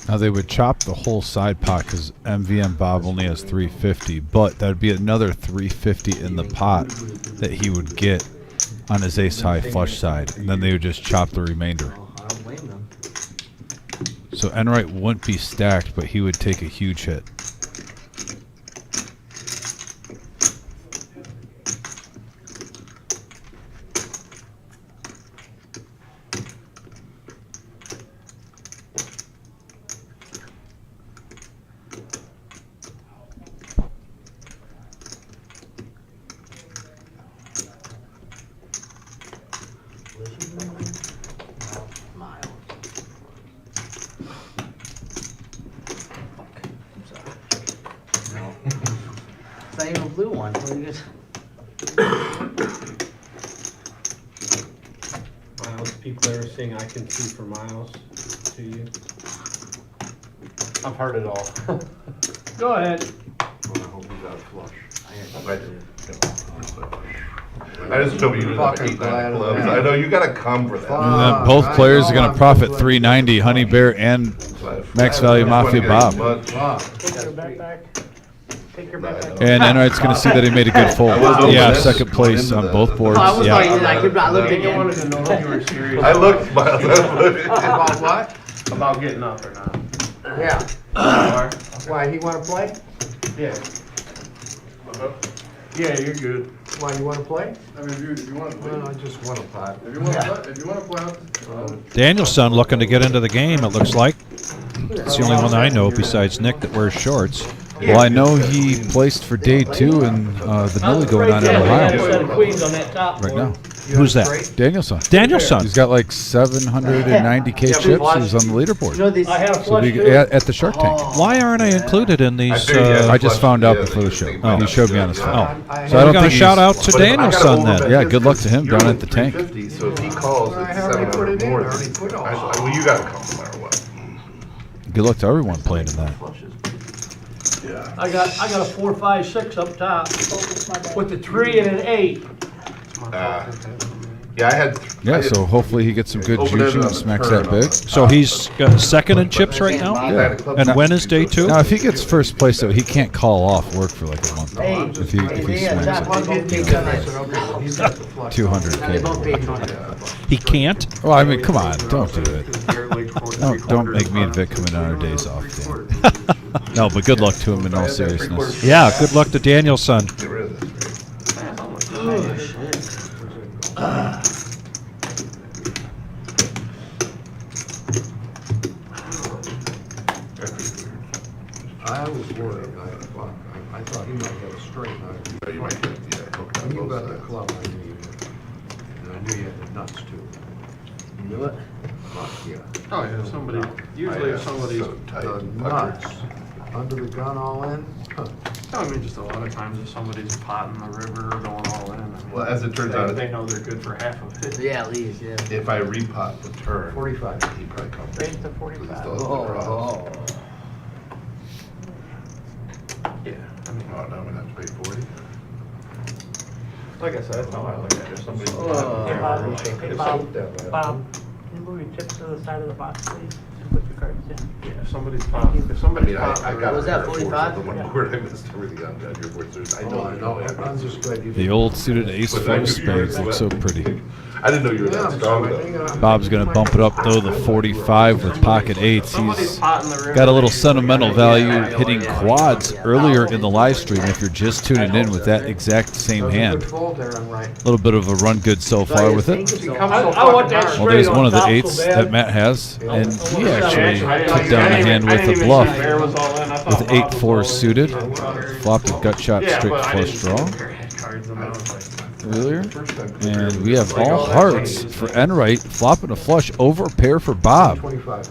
S1: Now they would chop the whole side pot because MVM Bob only has 350, but that would be another 350 in the pot that he would get on his ace high flush side, and then they would just chop the remainder.
S11: I don't blame them.
S1: So Enright wouldn't be stacked, but he would take a huge hit.
S11: Miles. Fuck. I'm sorry. No. It's not even a blue one. What do you get?
S9: Miles, people ever sing I Can See for Miles to you?
S4: I've heard it all.
S8: Go ahead.
S3: Well, I hope he's out of flush.
S5: I did. I just hope you didn't have 8-9 clubs. I know you gotta come for that.
S1: And then both players are going to profit 390, Honey Bear and Max Value Mafia Bob.
S8: Take your backpack. Take your back.
S1: And Enright's going to see that he made a good fold. Yeah, second place on both boards.
S11: I was
S1: Yeah.
S11: like, I looked
S8: You
S11: again.
S8: wanted to know if you were serious.
S5: I looked, Miles.
S8: About what? About getting up or not.
S11: Yeah.
S8: Why, he wanna play? Yeah. Yeah, you're good. Why, you wanna play?
S7: I mean, if you want to play,
S8: Well, I just want a pot.
S7: if you want to play out,
S2: Danielson looking to get into the game, it looks like. It's the only one I know besides Nick that wears shorts.
S1: Well, I know he placed for day 2 in the Millie going on in Ohio
S8: Queens on that top
S1: right now.
S2: Who's that?
S1: Danielson.
S2: Danielson.
S1: He's got like 790K chips. He was on the leaderboard.
S11: You know these.
S8: I had a
S1: So
S8: flush
S1: we,
S8: too.
S1: at the Shark Tank.
S2: Why aren't I included in these?
S1: I just found out before the show. He showed me on his phone.
S2: Oh.
S1: So I
S2: We
S1: don't
S2: got a
S1: think
S2: shout out
S1: he's,
S2: to Danielson then.
S1: Yeah, good luck to him down at the tank.
S5: 350, so if he calls,
S8: I
S5: it's
S8: already put
S5: 700
S8: it in,
S5: more.
S8: I already put all.
S5: Well, you gotta come no matter what.
S1: Good luck to everyone playing in that.
S5: Yeah.
S8: I got a 4, 5, 6 up top with the 3 and an 8.
S5: Yeah, I had.
S1: Yeah, so hopefully he gets some good
S5: Open it
S1: juju
S5: on
S1: and
S5: the
S1: smacks
S5: turn
S1: that
S5: on
S1: big.
S5: the
S2: So
S5: top,
S2: he's got second in chips right now?
S1: Yeah.
S2: And when is day 2?
S1: Now, if he gets first place, though, he can't call off work for like a month.
S11: Hey,
S1: If he swings it.
S8: He's got the flush.
S1: 200K.
S2: He can't?
S1: Well, I mean, come on, don't do it. Don't make me and Vic come in on our days off. Dan. No, but good luck to him in all seriousness.
S2: Yeah, good luck to Danielson.
S5: Get rid of this,
S6: I was worried, I thought he might have a straight.
S5: right? You might get, yeah, hooked on
S6: When you
S5: both
S6: got the
S5: sides.
S6: club, I knew you did. And I knew you had the nuts too.
S11: You knew it?
S6: Yeah.
S4: Oh, yeah, somebody, usually if somebody's,
S5: So tight,
S6: The
S5: puckered.
S6: nuts, under the gun all in, huh.
S4: I mean, just a lot of times if somebody's potting the river or going all in, I mean.
S5: Well, as it turns out,
S4: They know they're good for half of it.
S11: Yeah, at least, yeah.
S5: if I repot the turn,
S6: 45.
S5: he'd probably come.
S8: Raise to
S5: Because he
S8: 45.
S5: still has the draws.
S11: Oh,
S4: Yeah, I mean,
S5: Oh, now I'm gonna have to pay 40?
S4: like I said, that's how I look at it. If somebody's
S11: Oh.
S12: Hey, Bob. Hey, Bob.
S6: That way.
S12: Bob, can you move your chips to the side of the box, please, and put your cards in?
S4: Yeah, if somebody's potting, if
S5: I
S4: somebody's
S5: mean,
S4: potting.
S5: I got.
S11: Was that
S5: it at
S11: 45?
S5: The one board, I missed everything on your board. I
S6: Oh,
S5: know.
S6: I know, I'm just glad you.
S1: The old suited ace full of spades looks so pretty.
S5: I didn't know you were
S6: Yeah,
S5: that
S6: I'm
S5: strong
S6: sweating,
S5: though.
S1: Bob's going to bump it up, though, the 45 with pocket eights.
S4: Somebody's
S1: He's
S4: potting the river.
S1: got a little sentimental value hitting quads earlier in the live stream if you're just tuning in with that exact same hand.
S6: Good fold there, I'm right.
S1: A little bit of a run good so far with it.
S8: I want that
S1: Well, there's
S8: straight
S1: one
S8: on
S1: of the
S8: top so
S1: eights
S8: bad.
S1: that Matt has, and he actually
S4: I
S1: took down the hand with a bluff with
S4: with
S1: 8-4 suited. Flopped a gut shot
S4: Yeah,
S1: straight
S4: but I
S1: flush
S4: didn't
S1: draw
S4: get their head cards and I was like,
S1: earlier. And we have all hearts for Enright, flopping a flush over pair for Bob.
S6: 25.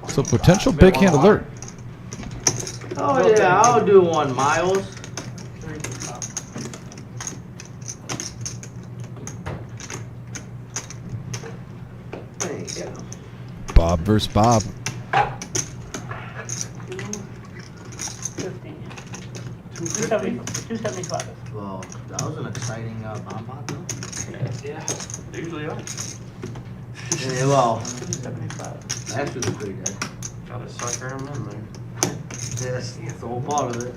S1: So potential big hand alert.
S11: Oh, yeah, I'll do one, Miles. Thank you.
S1: Bob versus Bob.
S12: 15. 275.
S11: Well, that was an exciting bomb pot, though.
S4: yeah, usually I
S11: Yeah, well,
S12: 275.
S11: that was pretty good.
S4: gotta sucker him in there.
S11: Yes, that's the whole part of it.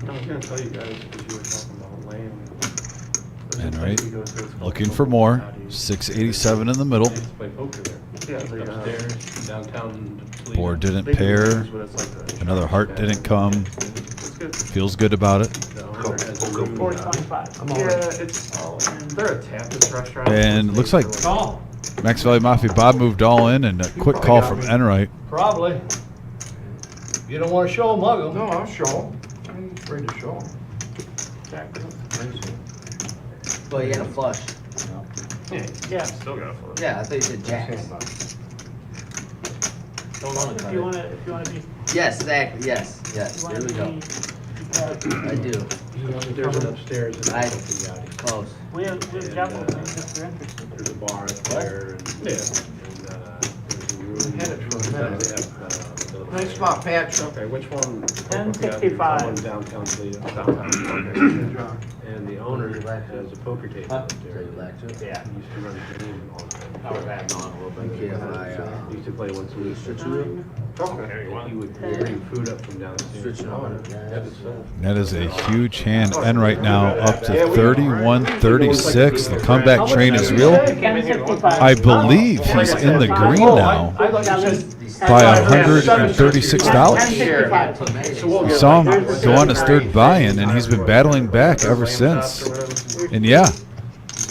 S4: I was gonna tell you guys, because you were talking about land.
S1: And right, looking for more. 687 in the middle.
S9: Play poker there.
S4: Yeah, they,
S9: Upstairs, downtown Toledo.
S1: Board didn't
S4: they do
S1: pair.
S4: things, but it's like a-
S1: Another heart didn't come.
S4: It's good.
S1: Feels good about it.
S9: The owner has a room.
S12: 425.
S6: I'm all
S4: Yeah,
S6: right.
S4: it's, they're a Tapas restaurant.
S1: And looks like
S8: Call,
S1: Max Valley Mafia Bob moved all in, and a quick call from Enright.
S8: probably. You don't wanna show 'em, mug 'em.
S6: No, I'll show him. I'm afraid to show him.
S11: Well, you had a flush.
S12: Yeah.
S4: Still got a foot.
S11: Yeah, I thought you said jacks.
S12: If you wanna be,
S11: Yes, exactly, yes,
S12: you
S11: yes,
S12: wanna
S11: there we go.
S12: be
S11: I do.
S8: There's an upstairs. and
S11: I-
S8: something out here.
S11: Close.
S10: We've got one,
S8: And,
S10: if you're interested.
S8: There's a bar up there and, there's a room.
S4: Had it for a minute.
S8: They have,
S4: Nice spot, Patch.
S8: Okay, which one?
S10: 1065.
S8: One downtown Toledo.
S4: Good job.
S8: And the owner has a poker table up
S11: So
S8: there.
S11: you black too?
S8: Yeah. He used to run a game all the time.
S10: I was adding on a little bit.
S11: Okay, if I,
S8: He used to play once a week.
S11: switch you
S8: And he would bring food up from downstairs.
S11: Switch it on.
S1: That is a huge hand. And right now up to 31-36. The comeback train is real.
S10: 1065.
S1: I believe he's in the green now
S8: I thought you said.
S1: by $136.
S10: 1065.
S1: I saw him go on his third buy-in, and he's been battling back ever since. And yeah,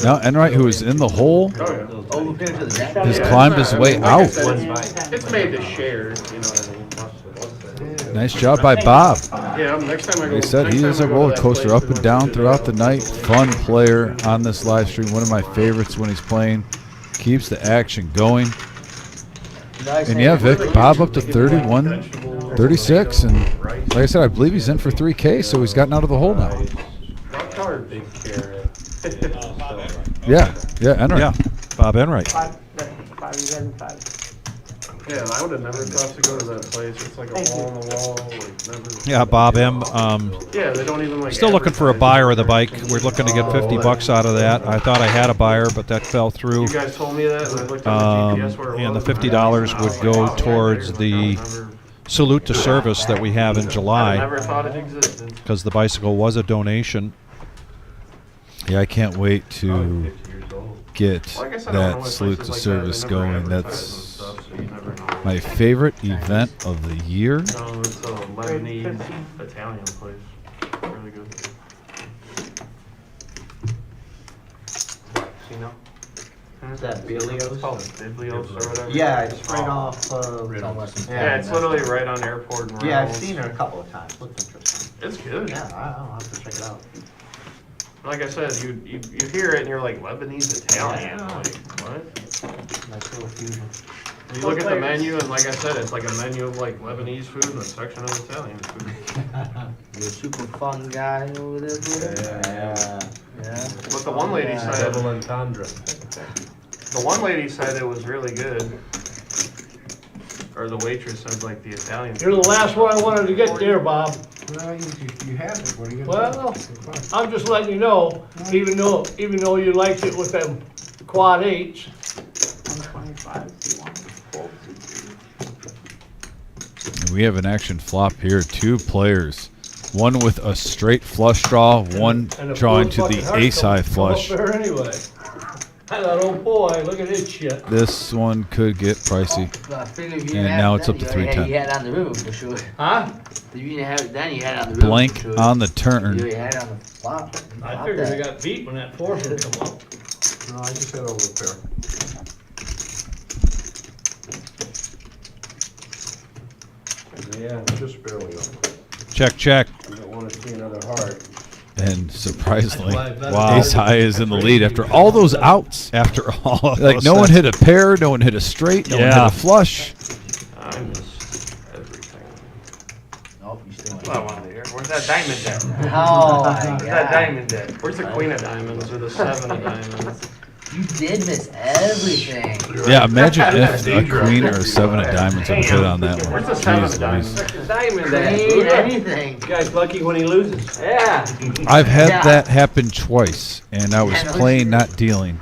S1: now Enright, who is in the hole,
S11: Overpinner to the deck.
S1: has climbed his way out.
S4: It's made to share, you know what I mean?
S1: Nice job by Bob.
S4: Yeah, next time I go.
S1: He said he is a roller coaster up and down throughout the night. Fun player on this live stream. One of my favorites when he's playing. Keeps the action going. And yeah, Vic, Bob up to 31-36. And like I said, I believe he's in for 3K, so he's gotten out of the hole now.
S8: Big carrot.
S1: Yeah, Enright.
S2: Yeah, Bob Enright.
S10: 5, you got him 5.
S4: Yeah, I would have never thought to go to that place. It's like a hole in the wall. Like never.
S2: Yeah, Bob M.
S4: Yeah, they don't even like.
S2: Still looking for a buyer of the bike. We're looking to get $50 out of that. I thought I had a buyer, but that fell through.
S4: You guys told me that, and I looked on the GPS where it
S2: And the
S4: was,
S2: $50 would go towards the salute to service that we have in
S4: I
S2: July,
S4: never thought it existed.
S2: because the bicycle was a donation.
S1: Yeah, I can't wait to get
S4: Like I said, I don't know
S1: that
S4: what
S1: salute
S4: places
S1: to
S4: like that, they
S1: service
S4: never
S1: going.
S4: advertise
S1: That's
S4: and stuff, so you never know.
S1: my favorite event of the year.
S4: No, it's a Lebanese Italian place. Really good. You know?
S11: Is that Biblios?
S4: It's called Biblios or whatever.
S11: Yeah, it's right off,
S4: Yeah, it's literally right on Airport and
S11: Yeah, I've
S4: Reynolds.
S11: seen her a couple of times. Looks interesting.
S4: It's good.
S11: Yeah, I'll have to check it out.
S4: Like I said, you hear it and you're like, Lebanese Italian.
S11: Yeah.
S4: Like, what?
S11: Nice little fusion.
S4: You look at the menu and like I said, it's like a menu of like Lebanese food and a section of Italian food.
S11: You're a super fun guy over there, dude. Yeah.
S4: But the one lady said,
S8: Double entendre.
S4: the one lady said it was really good. Or the waitress said like the Italian.
S8: You're the last one I wanted to get there, Bob.
S6: Well, you have it, what are you gonna
S8: Well,
S6: do?
S8: I'm just letting you know, even though you liked it with them quad 8s.
S10: 125, you want full
S1: And we have an action flop here. 2 players. One with a straight flush draw, one
S8: And a
S1: drawing to
S8: full
S1: the
S8: fucking heart
S1: ace-high
S8: come
S1: flush.
S8: up there anyway. I thought, oh boy, look at this shit.
S1: This one could get pricey. And now it's up to 310.
S11: You had it on the river for sure.
S8: Huh?
S11: If you didn't have it then, you had it on the river.
S1: Blank
S11: for sure.
S1: on the turn.
S11: You had it on the flop.
S8: I figured they got beat when that foursome come up.
S6: No, I just had over a pair.
S7: Yeah, just barely up.
S2: Check, check.
S7: I don't wanna see another heart.
S1: And surprisingly,
S2: Wow.
S1: ace high is in the lead after all those outs.
S2: After all of
S1: Like
S2: those
S1: no one
S2: things.
S1: hit a pair, no one hit a straight, no one hit
S2: Yeah.
S1: a flush.
S4: I missed everything.
S11: Nope, you still
S4: Well, I wanted to hear. Where's that diamond at?
S11: Oh my
S4: Where's that
S11: God.
S4: diamond at? Where's the queen of diamonds or the 7 of diamonds?
S11: You did miss everything.
S1: Yeah, imagine if a queen or a 7 of diamonds would hit on that one.
S4: Where's the 7
S1: Jeez
S4: of diamonds?
S1: Louise.
S8: Diamond
S11: Ain't anything.
S8: Guy's lucky when he loses.
S11: Yeah.
S1: I've had
S11: Yeah.
S1: that happen twice, and I was
S11: Yeah, no,
S1: playing, not dealing,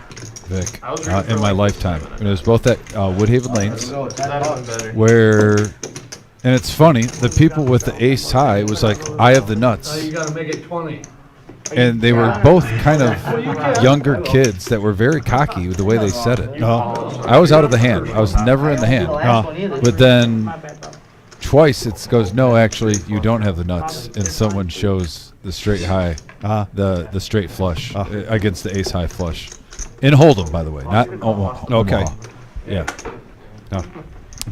S1: Vic,
S4: I was ready
S1: in
S4: for
S1: my
S4: like
S1: lifetime. And it was both at Woodhaven Lanes,
S4: That one better.
S1: where, and it's funny, the people with the ace high was like, I have the
S8: Now
S1: nuts.
S8: you gotta make it 20.
S1: And they were both kind of younger kids that were very cocky with the way they said it. I was out of the hand. I was never in the hand. But then
S10: My bad, Bob.
S1: twice it goes, no, actually, you don't have the nuts. And someone shows the straight high, the straight flush against the ace high flush. In Hold'em, by the way, not Omaha.
S2: Okay.
S1: Yeah.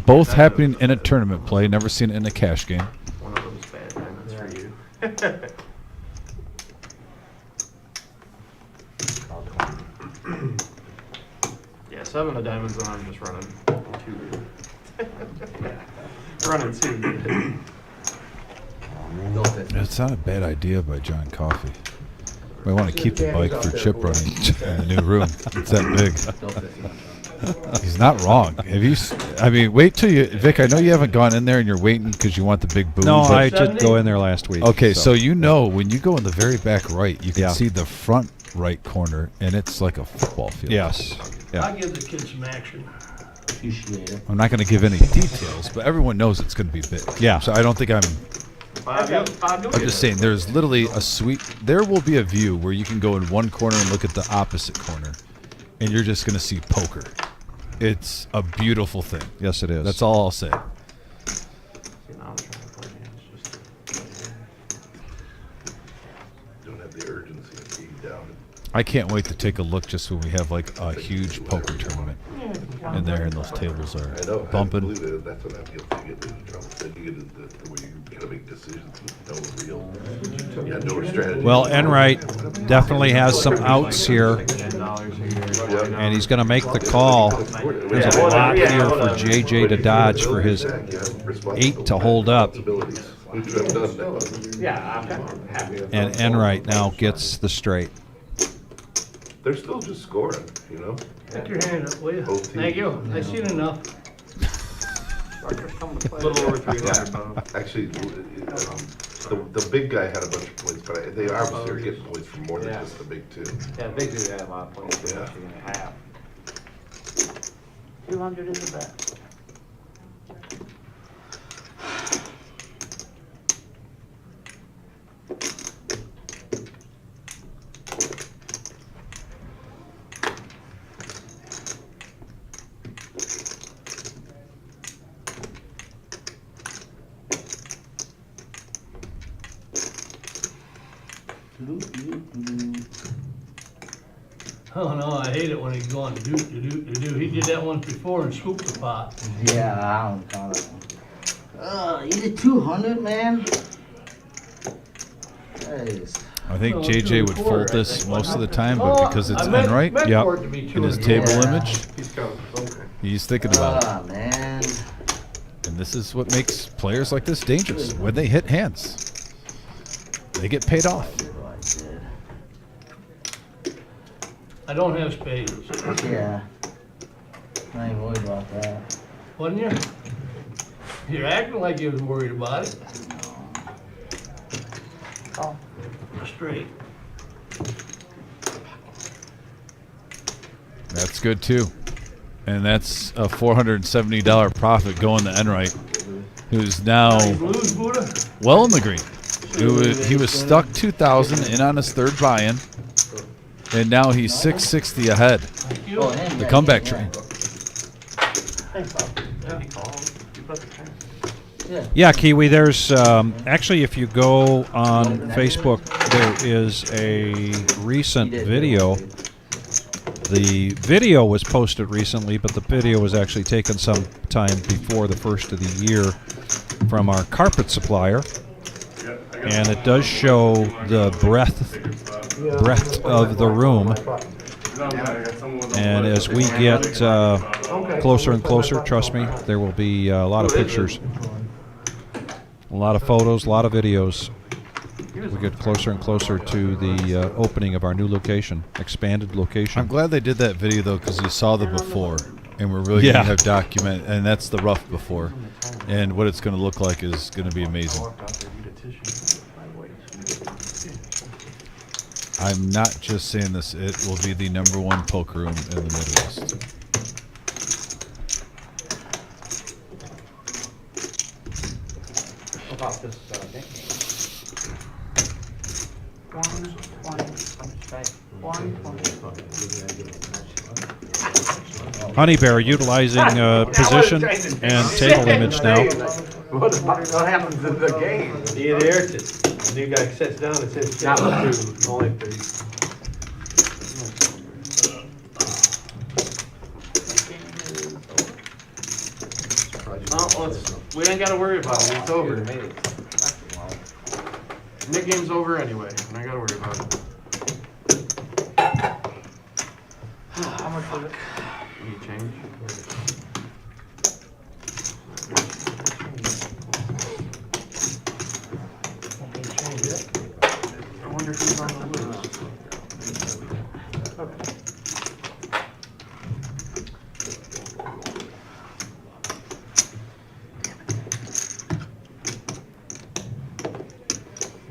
S1: Both happening in a tournament play. Never seen it in a cash game.
S4: One of those bad diamonds for you. Yeah, 7 of diamonds and I'm just running 2. Running 2.
S11: No 50.
S1: It's not a bad idea by John Coffey. We want to keep the bike for chip running in the new room. It's that big. He's not wrong. Have you? I mean, wait till you, Vic. I know you haven't gone in there and you're waiting because you want the big boom.
S2: No,
S1: but-
S2: I did go in there last week.
S1: Okay, so you know when you go in the very back right, you can see the front right corner, and it's like a football field.
S2: Yes. Yeah.
S8: I'll give the kids some action.
S11: Appreciate it.
S1: I'm not going to give any details, but everyone knows it's going to be big.
S2: Yeah.
S1: So I don't think I'm just saying there's literally a suite. There will be a view where you can go in one corner and look at the opposite corner, and you're just going to see poker. It's a beautiful thing.
S2: Yes, it is.
S1: That's all I'll say.
S5: Don't have the urgency of being down.
S1: I can't wait to take a look just when we have like a huge poker tournament in there, and those tables are
S5: I know.
S1: bumping.
S5: I believe that that's what I feel. You get into trouble. Then you get into where you gotta make decisions with no real, yeah, no strategy.
S2: Well, Enright definitely has some outs here, and he's going to make the call. There's a lot here for JJ to dodge for his 8 to hold up.
S10: Yeah, I'm happy with
S2: And Enright now gets the straight.
S5: They're still just scoring, you know?
S8: Take your hand up, will you?
S5: Both
S8: Thank you. I've seen enough.
S4: A little over 300 pounds.
S5: Actually, the big guy had a bunch of points, but they obviously are getting points for more than just the big two.
S10: Yeah, big dude had a lot of points.
S5: Yeah.
S10: Actually, in half. 200 is the best.
S8: Oh no, I hate it when he's going do. He did that once before and scooped the pot.
S11: Yeah, I don't count it. You did 200, man? Jeez.
S1: I think
S8: Well,
S1: JJ would
S8: 2
S1: fold
S8: and 1/4,
S1: this
S8: I think.
S1: most of the time, but
S8: Oh,
S1: because it's
S8: I meant-
S1: Enright,
S8: meant
S2: Yep.
S8: for it to be
S1: in
S8: 2
S1: his
S8: and
S1: table
S8: 1/4.
S1: image,
S4: He's coming, okay.
S1: he's thinking about it.
S11: Ah, man.
S1: And this is what makes players like this dangerous. When they hit hands, they get paid off.
S8: I don't have spades.
S11: Yeah. Not even worried about that.
S8: Wasn't you? You're acting like you was worried about it.
S10: Oh.
S8: Straight.
S1: That's good too. And that's a $470 profit going to Enright, who's now
S8: Blues Buddha?
S1: well in the green. He was stuck 2,000 in on his third buy-in, and now he's 660 ahead. The comeback train.
S10: Thanks, Bob. Yeah. He called. You put the train.
S2: Yeah, Kiwi, there's actually, if you go on Facebook, there is a recent video. The video was posted recently, but the video was actually taken some time before the first of the year from our carpet supplier. And it does show the breadth of the room. And as we get closer and closer, trust me, there will be a lot of pictures, a lot of photos, a lot of videos. We get closer and closer to the opening of our new location, expanded location.
S1: I'm glad they did that video though, because you saw the before, and we're really going to have document, and that's the rough before, and what it's going to look like is going to be amazing. I'm not just saying this; it will be the #1 poker room in the Midwest.
S10: What about this game? 120. Okay. 120.
S2: Honey Bear utilizing position and table image now.
S4: What happens in the game?
S8: He inherits it. The new guy sits down and says,
S4: Not two, only three. No, we ain't gotta worry about it, it's over. Nick game's over anyway, and I gotta worry about it.
S10: How much was it?
S4: You change?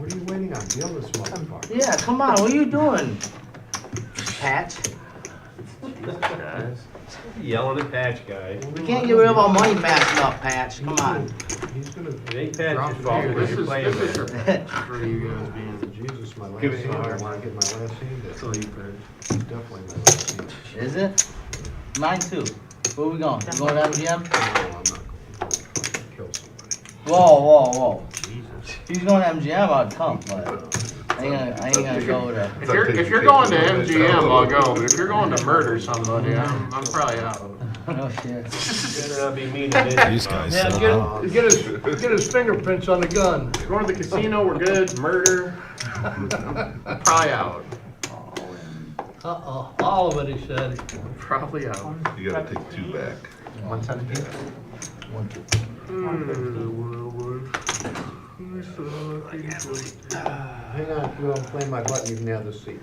S6: What are you waiting on? Deal this motherfucker.
S11: Yeah, come on, what are you doing? Patch?
S9: Yelling at Patch guy.
S11: We can't get rid of our money fast enough, Patch. Come on.
S6: He's gonna.
S9: It ain't Patch's fault because you're playing with him.
S6: For you guys being Jesus, my last scene. I wanna get my last scene. It's definitely my last scene.
S11: Is it? Mine too. Where we going? You going to MGM?
S6: No, I'm not going. Kill somebody.
S11: Whoa. If he's going to MGM, I'd come, but I ain't gonna go to.
S4: If you're going to MGM, I'll go. But if you're going to murder somebody, I'm probably out.
S11: Oh shit.
S9: Better not be mean to
S1: These guys.
S8: Yeah, get his fingerprints on the gun.
S4: Going to the casino, we're good. Murder, probably out.
S8: Uh-oh, all of it, he said.
S4: Probably out.
S5: You gotta take 2 back.
S11: 117.
S6: Hang on, if you don't play my button, you can have the seat.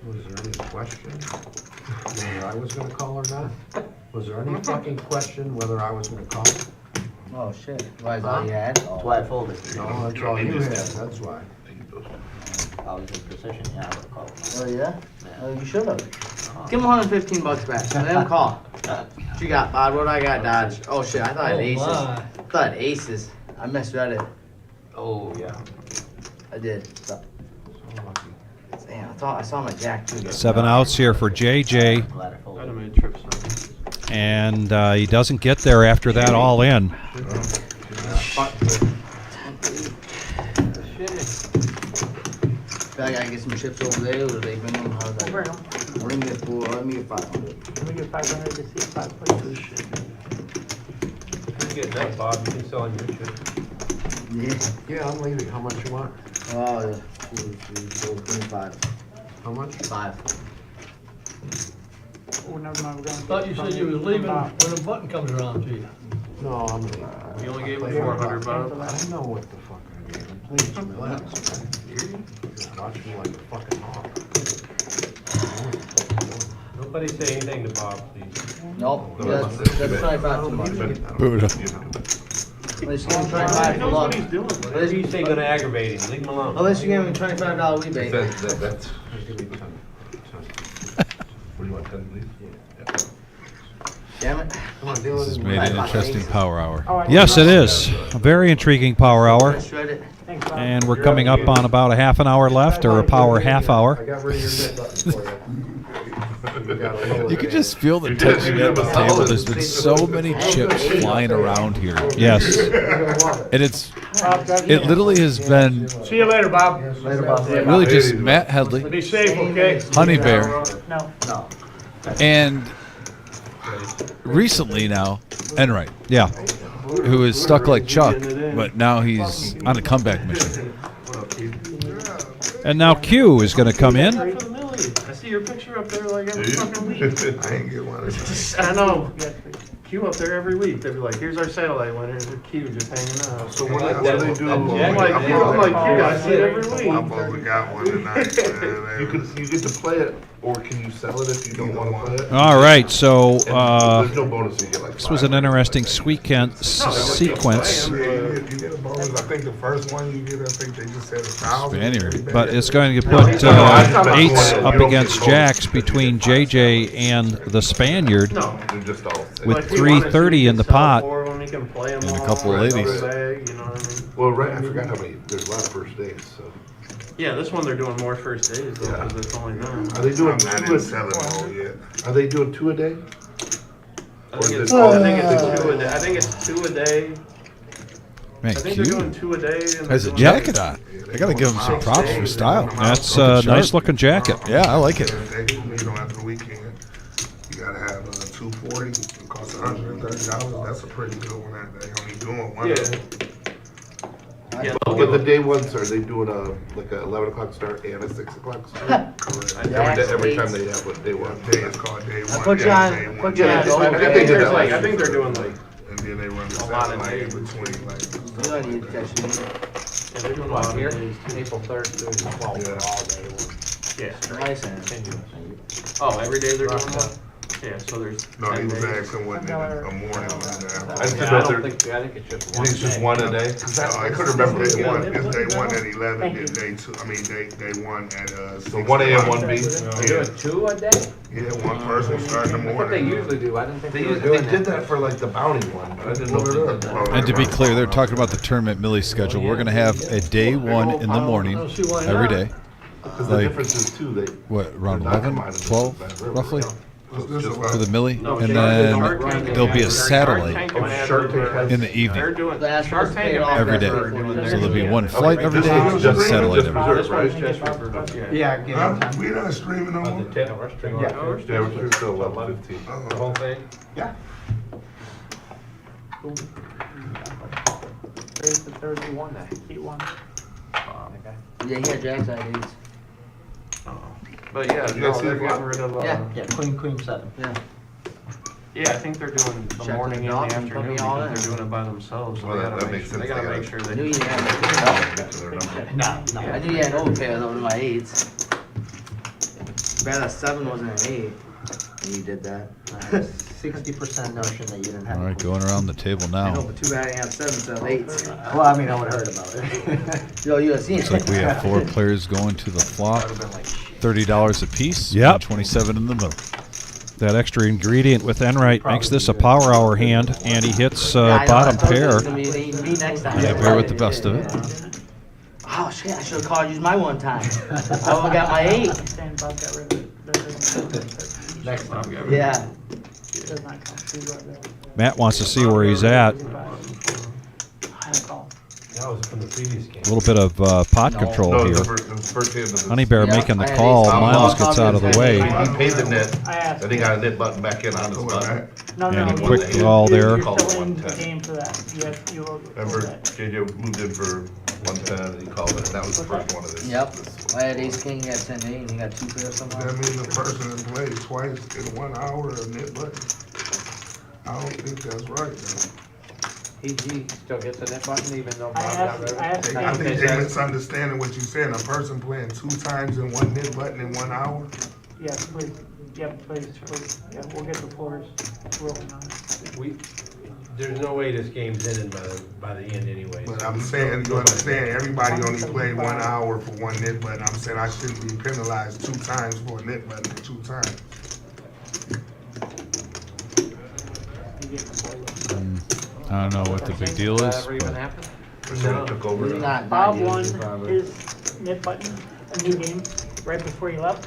S6: Was there any question whether I was gonna call or not? Was there any fucking question whether I was gonna call?
S11: Oh shit. Why is that all you had?
S13: That's why I folded.
S6: No, that's all you had, that's why.
S13: I was in position, yeah, I would call.
S11: Oh yeah? Oh, you should have. Give him $115 back. Let him call. What you got, Bob? What I got, Dodge? Oh shit, I thought I had aces. I thought I had aces. I misread it.
S13: Oh, yeah.
S11: I did. So, damn, I thought I saw my jack too.
S2: 7 outs here for JJ.
S13: Glad I folded.
S4: I'd have made trips.
S2: And he doesn't get there after that all in.
S11: I gotta get some chips over there, or they bring them? How's that? Bring them. Let me get 500.
S13: Let me get 500 to see 5 places.
S9: You get that, Bob, you can sell on your shit.
S6: Yeah, I'm leaving. How much you want?
S11: Oh, 2, 3, 4, 25.
S6: How much?
S11: 5.
S8: Thought you said you was leaving when the button comes around to you.
S6: No, I'm leaving.
S4: You only gave him 400, Bob.
S6: I know what the fuck I gave him. Please relax. Watch me like a fucking hawk.
S9: Nobody say anything to Bob, please.
S11: Nope, that's 25 too much.
S1: Buddha.
S11: Let's give him
S4: He
S11: 25 for
S4: knows what
S11: luck.
S4: he's doing.
S9: Whatever you say gonna aggravate him, leave him alone.
S11: Unless you give him a $25 rebate.
S5: That's,
S6: Give me 10.
S5: what do you want, 10 please?
S11: Damn it.
S6: Come on, deal
S1: This
S6: with
S1: has
S6: it.
S1: made an interesting power hour.
S2: Yes, it is. A very intriguing power hour.
S11: Shred it.
S2: And we're coming up on about a half an hour left, or a power half
S6: I
S2: hour.
S6: got rid of your net button for you. gotta lower
S1: You
S6: it
S1: can
S6: in.
S1: just feel the tension at the table. There's been so many chips flying around here.
S2: Yes.
S1: And it literally has been
S8: See you later, Bob.
S1: really just Matt Headley,
S8: Be safe, okay?
S1: Honey Bear,
S11: No.
S1: and recently now, Enright,
S2: Yeah.
S1: who is stuck like Chuck, but now he's on a comeback mission.
S2: And now Q is going to come in.
S4: I see your picture up there like every fucking week.
S5: I ain't get one.
S4: I know. Q up there every week. They'd be like, "Here's our satellite winner." Here's a Q just hanging out.
S5: So what do they do?
S4: I'm like, Q, I see it every
S5: I
S4: week.
S5: probably got one tonight. You get to play it, or can you sell it if you don't want to play it?
S2: All right, so
S5: There's no bonus. You get like
S2: this was an interesting sequence.
S5: You get a bonus. I think the first one you get, I think they just said 1,000.
S1: Spaniard.
S2: But it's going to put eights up against jacks between JJ and the Spaniard
S4: No.
S5: They're just all
S2: with 330 in the pot.
S1: And a couple of ladies.
S5: Well, right. I forgot how many. There's a lot of first days. So
S4: Yeah, this one they're doing more first days though,
S5: Yeah.
S4: because it's only them.
S5: are they doing
S7: I'm not
S5: two
S7: in
S5: a
S7: selling all yet.
S5: Are they doing 2 a day?
S4: I think it's
S5: Or is it-
S4: two a day. I think it's 2 a day.
S1: Man,
S4: I think they're doing
S1: Q
S4: 2 a day. And
S1: has a
S4: they're doing-
S1: jacket on. I gotta give him some props for style.
S2: That's a nice looking jacket.
S1: Yeah, I like it.
S7: You know, after the weekend, you gotta have 240. It costs $130. That's a pretty good one. That they only doing one.
S4: Yeah.
S5: But the day ones, are they doing like a 11 o'clock start and a 6 o'clock start? Every time they have a day one.
S6: Day is called day one.
S11: Put you on, put you on.
S4: I think they're doing like
S6: And then they run the
S4: a lot of
S6: satellite in
S4: days.
S6: between, like.
S11: You don't need to catch me.
S4: Yeah, they're doing a lot here. April 3rd through the 12th, all day. Yeah.
S11: License.
S4: Continuous. Oh, every day they're doing one? Yeah, so there's.
S6: No, he
S4: 10
S6: was
S4: days.
S6: asking what a morning or an afternoon.
S5: I just
S4: Yeah,
S5: know
S4: I
S5: they're,
S4: don't think, I think it's just
S5: you
S4: one.
S5: think it's just one a day?
S6: I couldn't remember day one. It's day one at 11, then day two, day one at,
S5: So 1 a.m., 1 p.m.?
S4: They're doing 2 a day?
S6: Yeah, one person starting in the
S4: That's what they
S6: morning.
S4: usually do. I didn't think
S5: They
S4: they were doing
S5: did that for like the bounty one, but I didn't know if they did that.
S1: And to be clear, they're talking about the tournament Millie schedule. We're going to have a day one in the morning every day.
S5: Because the
S1: Like,
S5: difference is too, they.
S1: What, around
S5: they're not
S1: 11,
S5: combining this
S1: 12,
S5: with Van River.
S1: roughly?
S5: Just
S1: For the Millie?
S4: No,
S1: And
S4: Shark
S1: then
S4: Tank
S1: there'll be a
S4: has-
S1: satellite
S4: Shark Tank
S1: in the
S4: They're
S1: evening
S4: doing,
S11: That's
S4: Shark
S11: supposed to
S4: Tank
S11: pay
S4: and
S11: off
S1: every day.
S4: Banter are doing
S1: So
S4: theirs.
S1: there'll be one
S5: Okay,
S1: flight every
S5: this
S1: day,
S5: is
S1: one
S5: just-
S1: satellite
S5: just
S1: every day.
S5: reserve, right?
S4: Just for, yeah.
S8: Yeah,
S6: Huh? We not streaming no
S9: On
S6: more?
S9: the tip,
S4: Yeah,
S5: Yeah, we're still 11:15.
S9: the whole thing?
S10: Today's the third he won that. He won.
S11: Yeah, he had Jack's IDs.
S4: But yeah,
S5: You
S4: no,
S5: guys see
S4: they're
S5: the
S4: getting rid of,
S11: Yeah.
S8: Yeah, queen 7.
S11: Yeah.
S4: yeah, I think they're doing the
S11: Check
S4: morning
S11: the
S4: and the
S11: dogs and put
S4: afternoon
S11: me all
S4: because
S11: in.
S4: they're doing it by themselves. So
S5: Well,
S4: they
S5: that
S4: gotta make
S5: makes
S4: sure, they
S5: sense.
S4: gotta
S5: They
S4: make sure
S11: I knew
S4: they.
S11: you had.
S5: Get to their number.
S8: No,
S11: I knew you had overpay over my 8s. Bad that 7 wasn't an 8. And you did that.
S8: 60% notion that you didn't have.
S1: All right, going around the table
S11: I know,
S1: now.
S11: but too bad I didn't have 7 instead of 8s.
S8: Well, I mean, I would have heard about it.
S11: Yo, you have seen
S1: Looks like we have 4 players going to the flop. $30 a piece.
S2: Yep.
S1: 27 in the middle.
S2: That extra ingredient with Enright makes this a power hour hand, and he hits
S11: Yeah, I know, I
S2: bottom
S11: told you
S2: pair.
S11: it's gonna be me next time.
S1: Yeah, bear with the best of it.
S11: Oh shit, I should have called you my one time. I would've got my 8.
S10: Stan Bob got rid of it. That doesn't count.
S8: Next time.
S11: Yeah.
S10: It does not count. He's right there.
S2: Matt wants to see where he's at.
S10: I call.
S9: That was from the previous game.
S2: A little bit of pot control
S5: No,
S2: here.
S5: the first hand of this.
S2: Honey Bear
S11: Yeah,
S2: making the
S11: I had
S2: call.
S11: ace.
S2: Miles gets out of the way.
S5: He paid the net,
S10: I asked.
S5: and he got a net button back in on his button.
S10: No,
S2: And
S10: no.
S2: a quick draw there.
S10: You're
S5: Called
S10: still in the
S5: 110.
S10: game for that. You will.
S5: Remember, JJ moved in for 110, and he called it, and that was the first one of his.
S11: Yep. I had ace king, he had 10 8, and he got 2 pairs somehow.
S6: That means the person that played twice in 1 hour of net button. I don't think that's right, though.
S10: He still gets a net button even though
S12: I
S10: Bob got
S12: asked,
S10: rid of
S12: I
S10: it.
S12: asked
S6: I think
S12: Stan.
S6: they misunderstanding what you're saying. A person playing 2 times in 1 net button in 1 hour?
S10: Yes, please. Yep, please. Yeah, we'll get the floors rolling on it.
S9: There's no way this game's ending by the end anyway.
S6: But I'm saying, you understand, everybody only played 1 hour for 1 net button. I'm saying I shouldn't be penalized 2 times for a net button for 2 times.
S10: You get the floors.
S1: I don't know what the big deal is.
S4: Ever even happened?
S5: Percent took over.
S12: Bob
S11: yet,
S12: won
S11: probably.
S12: his net button, a new game, right before he left.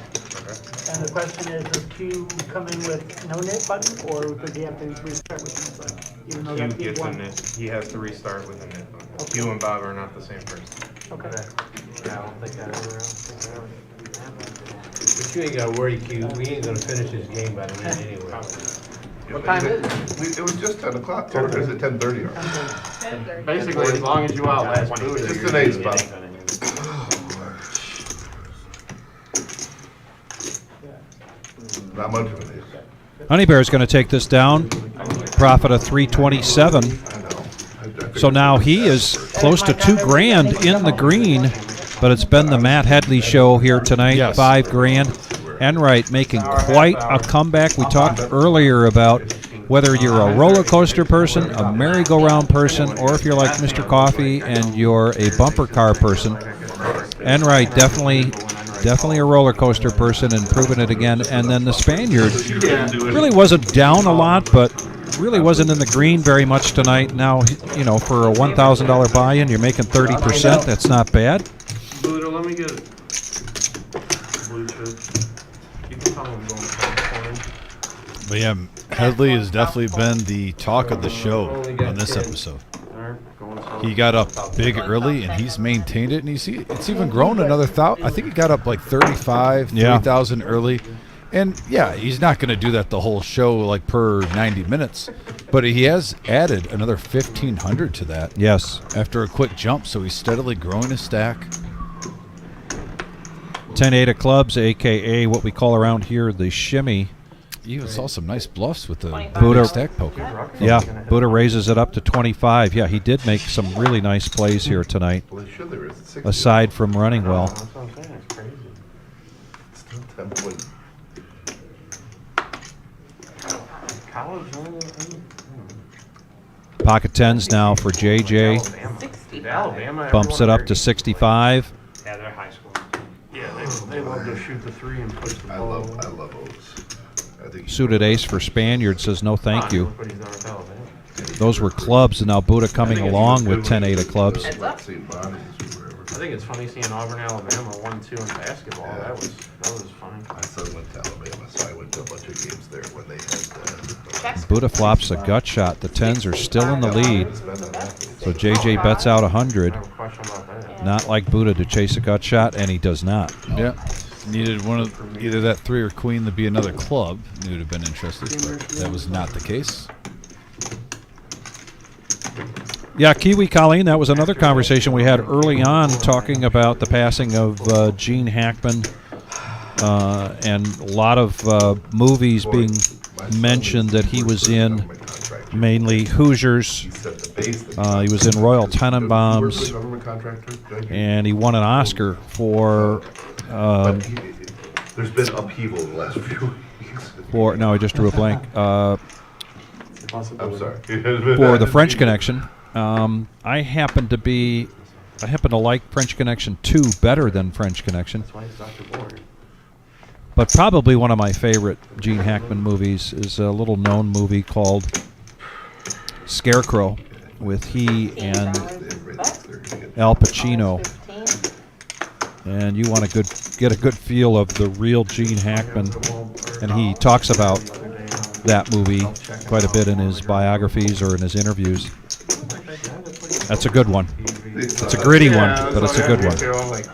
S12: And the question is, does Q come in with no net button, or does he have to restart with net button? Even though
S15: Q
S12: that he
S15: gets a
S12: won.
S15: net, he has to restart with a net button.
S12: Okay.
S15: Q and Bob are not the same person.
S12: Okay.
S4: Yeah, I don't think that ever happened.
S9: But you ain't gotta worry, Q, we ain't gonna finish this game by the end anyway.
S4: What time is it?
S5: It was just 10 o'clock, or is it 10:30?
S4: Basically, as long as you outlast Boozer.
S5: Just
S4: you're
S5: today's
S4: good.
S5: spot. Not much of it is.
S2: Honey Bear's going to take this down. Profit of 327. So now he is close to $2,000 in the green, but it's been the Matt Headley show here tonight.
S1: Yes.
S2: $5,000. Enright making quite a comeback. We talked earlier about whether you're a roller coaster person, a merry-go-round person, or if you're like Mr. Coffee and you're a bumper car person. Enright definitely a roller coaster person and proving it again. And then the Spaniard really wasn't down a lot, but really wasn't in the green very much tonight. Now, you know, for a $1,000 buy-in, you're making 30%. That's not bad.
S4: Buddha, let me get it. Blue chip. You can tell him going for
S1: But yeah, Headley has definitely been the talk of the show on this episode. He got up big early, and he's maintained it, and it's even grown another 1,000. I think he got up like 35, 3,000 early. And yeah, he's not going to do that the whole show like per 90 minutes. But he has added another 1,500 to that.
S2: Yes.
S1: After a quick jump, so he's steadily growing his stack.
S2: 10-8 of clubs, a.k.a. what we call around here the shimmy.
S1: You even saw some nice bluffs with the
S2: Buddha
S1: big stack poker.
S2: Yeah, Buddha raises it up to 25. Yeah, he did make some really nice plays here tonight.
S5: Well, they should, there is 60.
S2: Aside from running well.
S4: That's what I'm saying, it's crazy.
S5: Still 10 point.
S4: College,
S2: Pocket tens now for JJ.
S4: Alabama,
S2: Bumps it up to 65.
S10: Yeah, they're high school.
S4: Yeah, they love to shoot the three and push the
S5: I
S4: ball.
S5: love O's. I think
S2: Suited ace for Spaniard says no thank you.
S4: Look what he's done with Alabama.
S2: Those were clubs, and now Buddha coming along with 10-8 of clubs.
S4: I think it's funny seeing Auburn, Alabama 1-2 in basketball.
S5: Yeah.
S4: That was funny.
S5: My son went to Alabama, so I went to a bunch of games there when they had
S2: Buddha flops a gut shot. The tens are still in the lead. So JJ bets out 100. Not like Buddha to chase a gut shot, and he does not.
S1: Yeah. Needed one of either that 3 or queen to be another club. He would have been interested, but that was not the case.
S2: Yeah, Kiwi Colleen, that was another conversation we had early on talking about the passing of Gene Hackman and a lot of movies being mentioned that he was in, mainly Hoosiers. He was in Royal Tenenbaums, and he won an Oscar for...
S5: there's been upheaval in the last few weeks.
S2: No, I just drew a blank.
S5: I'm sorry.
S2: For the French Connection. I happen to like French Connection 2 better than French Connection.
S4: That's why he's Dr. Board.
S2: But probably one of my favorite Gene Hackman movies is a little known movie called Scarecrow with he and Al Pacino. And you want to get a good feel of the real Gene Hackman. And he talks about that movie quite a bit in his biographies or in his interviews. That's a good one. It's a gritty one, but it's a good one.
S4: Like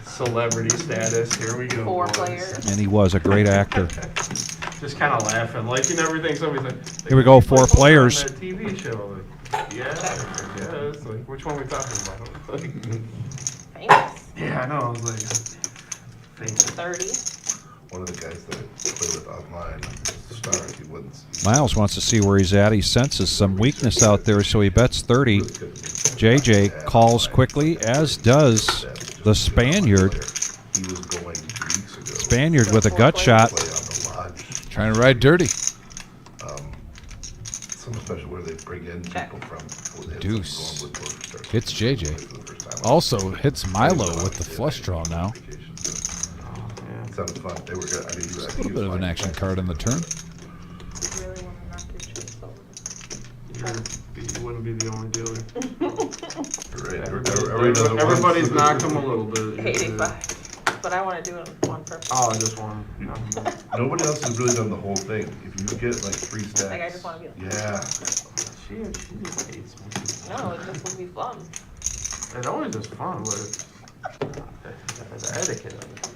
S4: celebrity status. Here we go.
S16: 4
S4: boys.
S16: players.
S2: And he was a great actor.
S4: Just kind of laughing, like you never think somebody's like.
S2: Here we go, 4 players.
S4: On that TV show, like, yeah. It's like, which one are we talking about? Like,
S16: Famous.
S4: yeah, I know. I was like, famous.
S16: 30.
S5: One of the guys that I play with online, Star, he wouldn't.
S2: Miles wants to see where he's at. He senses some weakness out there, so he bets 30. JJ calls quickly, as does the Spaniard.
S5: He was going 2 weeks ago.
S2: Spaniard with a gut shot.
S1: Trying to ride dirty.
S5: Some special where they bring in people from.
S1: Deuce. Hits JJ. Also hits Milo with the flush draw now.
S5: Sounded fun. They were good. I mean,
S1: A little bit of an action card in the turn.
S4: You wouldn't be the only dealer.
S5: Right.
S4: Everybody's knocked him a little bit.
S16: 85. But I want to do it with one purpose.
S4: Oh, just one.
S5: Nobody else has really done the whole thing. If you get like 3 stacks.
S16: Like, I just want to be like,
S5: Yeah.
S4: She just hates me.
S16: no, it just would be fun.
S4: It always is fun, but it's the etiquette of it.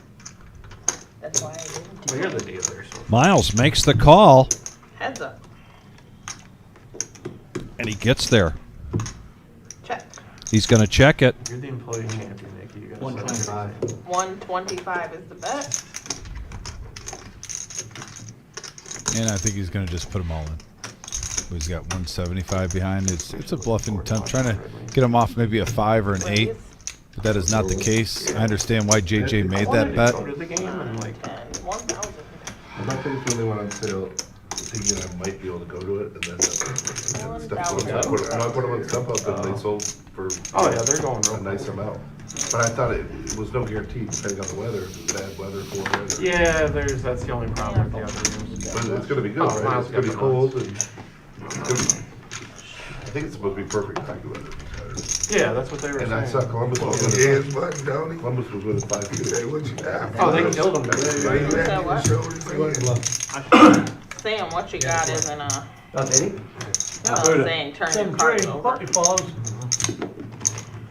S16: That's why I didn't
S4: But
S16: do
S4: you're
S16: it.
S4: the dealer, so.
S2: Miles makes the call,
S16: Heads up.
S2: and he gets there.
S16: Check.
S2: He's going to check it.
S4: You're the employee champion, Nicky. You gotta
S8: 125.
S16: 125 is the bet.
S1: And I think he's going to just put them all in. He's got 175 behind. It's a bluffing attempt, trying to get him off maybe a 5 or an 8. But that is not the case. I understand why JJ made that bet.
S4: Go to the game and like.
S16: 1,000.
S5: Well, my thing is when they went on sale, thinking I might be able to go to it, and then stuff goes up. When I put them on stuff up, and they sold for
S4: Oh yeah, they're going
S5: a nice amount. But I thought it was no guarantee, depending on the weather, if it was bad weather, poor weather.
S4: Yeah, that's the only problem with the other rooms.
S5: But it's gonna be good,
S4: Oh,
S5: right?
S4: mine's
S5: It's gonna be
S4: got
S5: cold, and it's gonna be, I think it's supposed to be perfect hockey weather.
S4: Yeah, that's what they were
S5: And
S4: saying.
S5: I saw Columbus was winning. Columbus was winning 5-2.
S4: Oh, they killed them.
S16: So what? Sam, what you got isn't
S8: Not any?
S16: no, I'm saying turn your cards over.
S8: Puppy follows.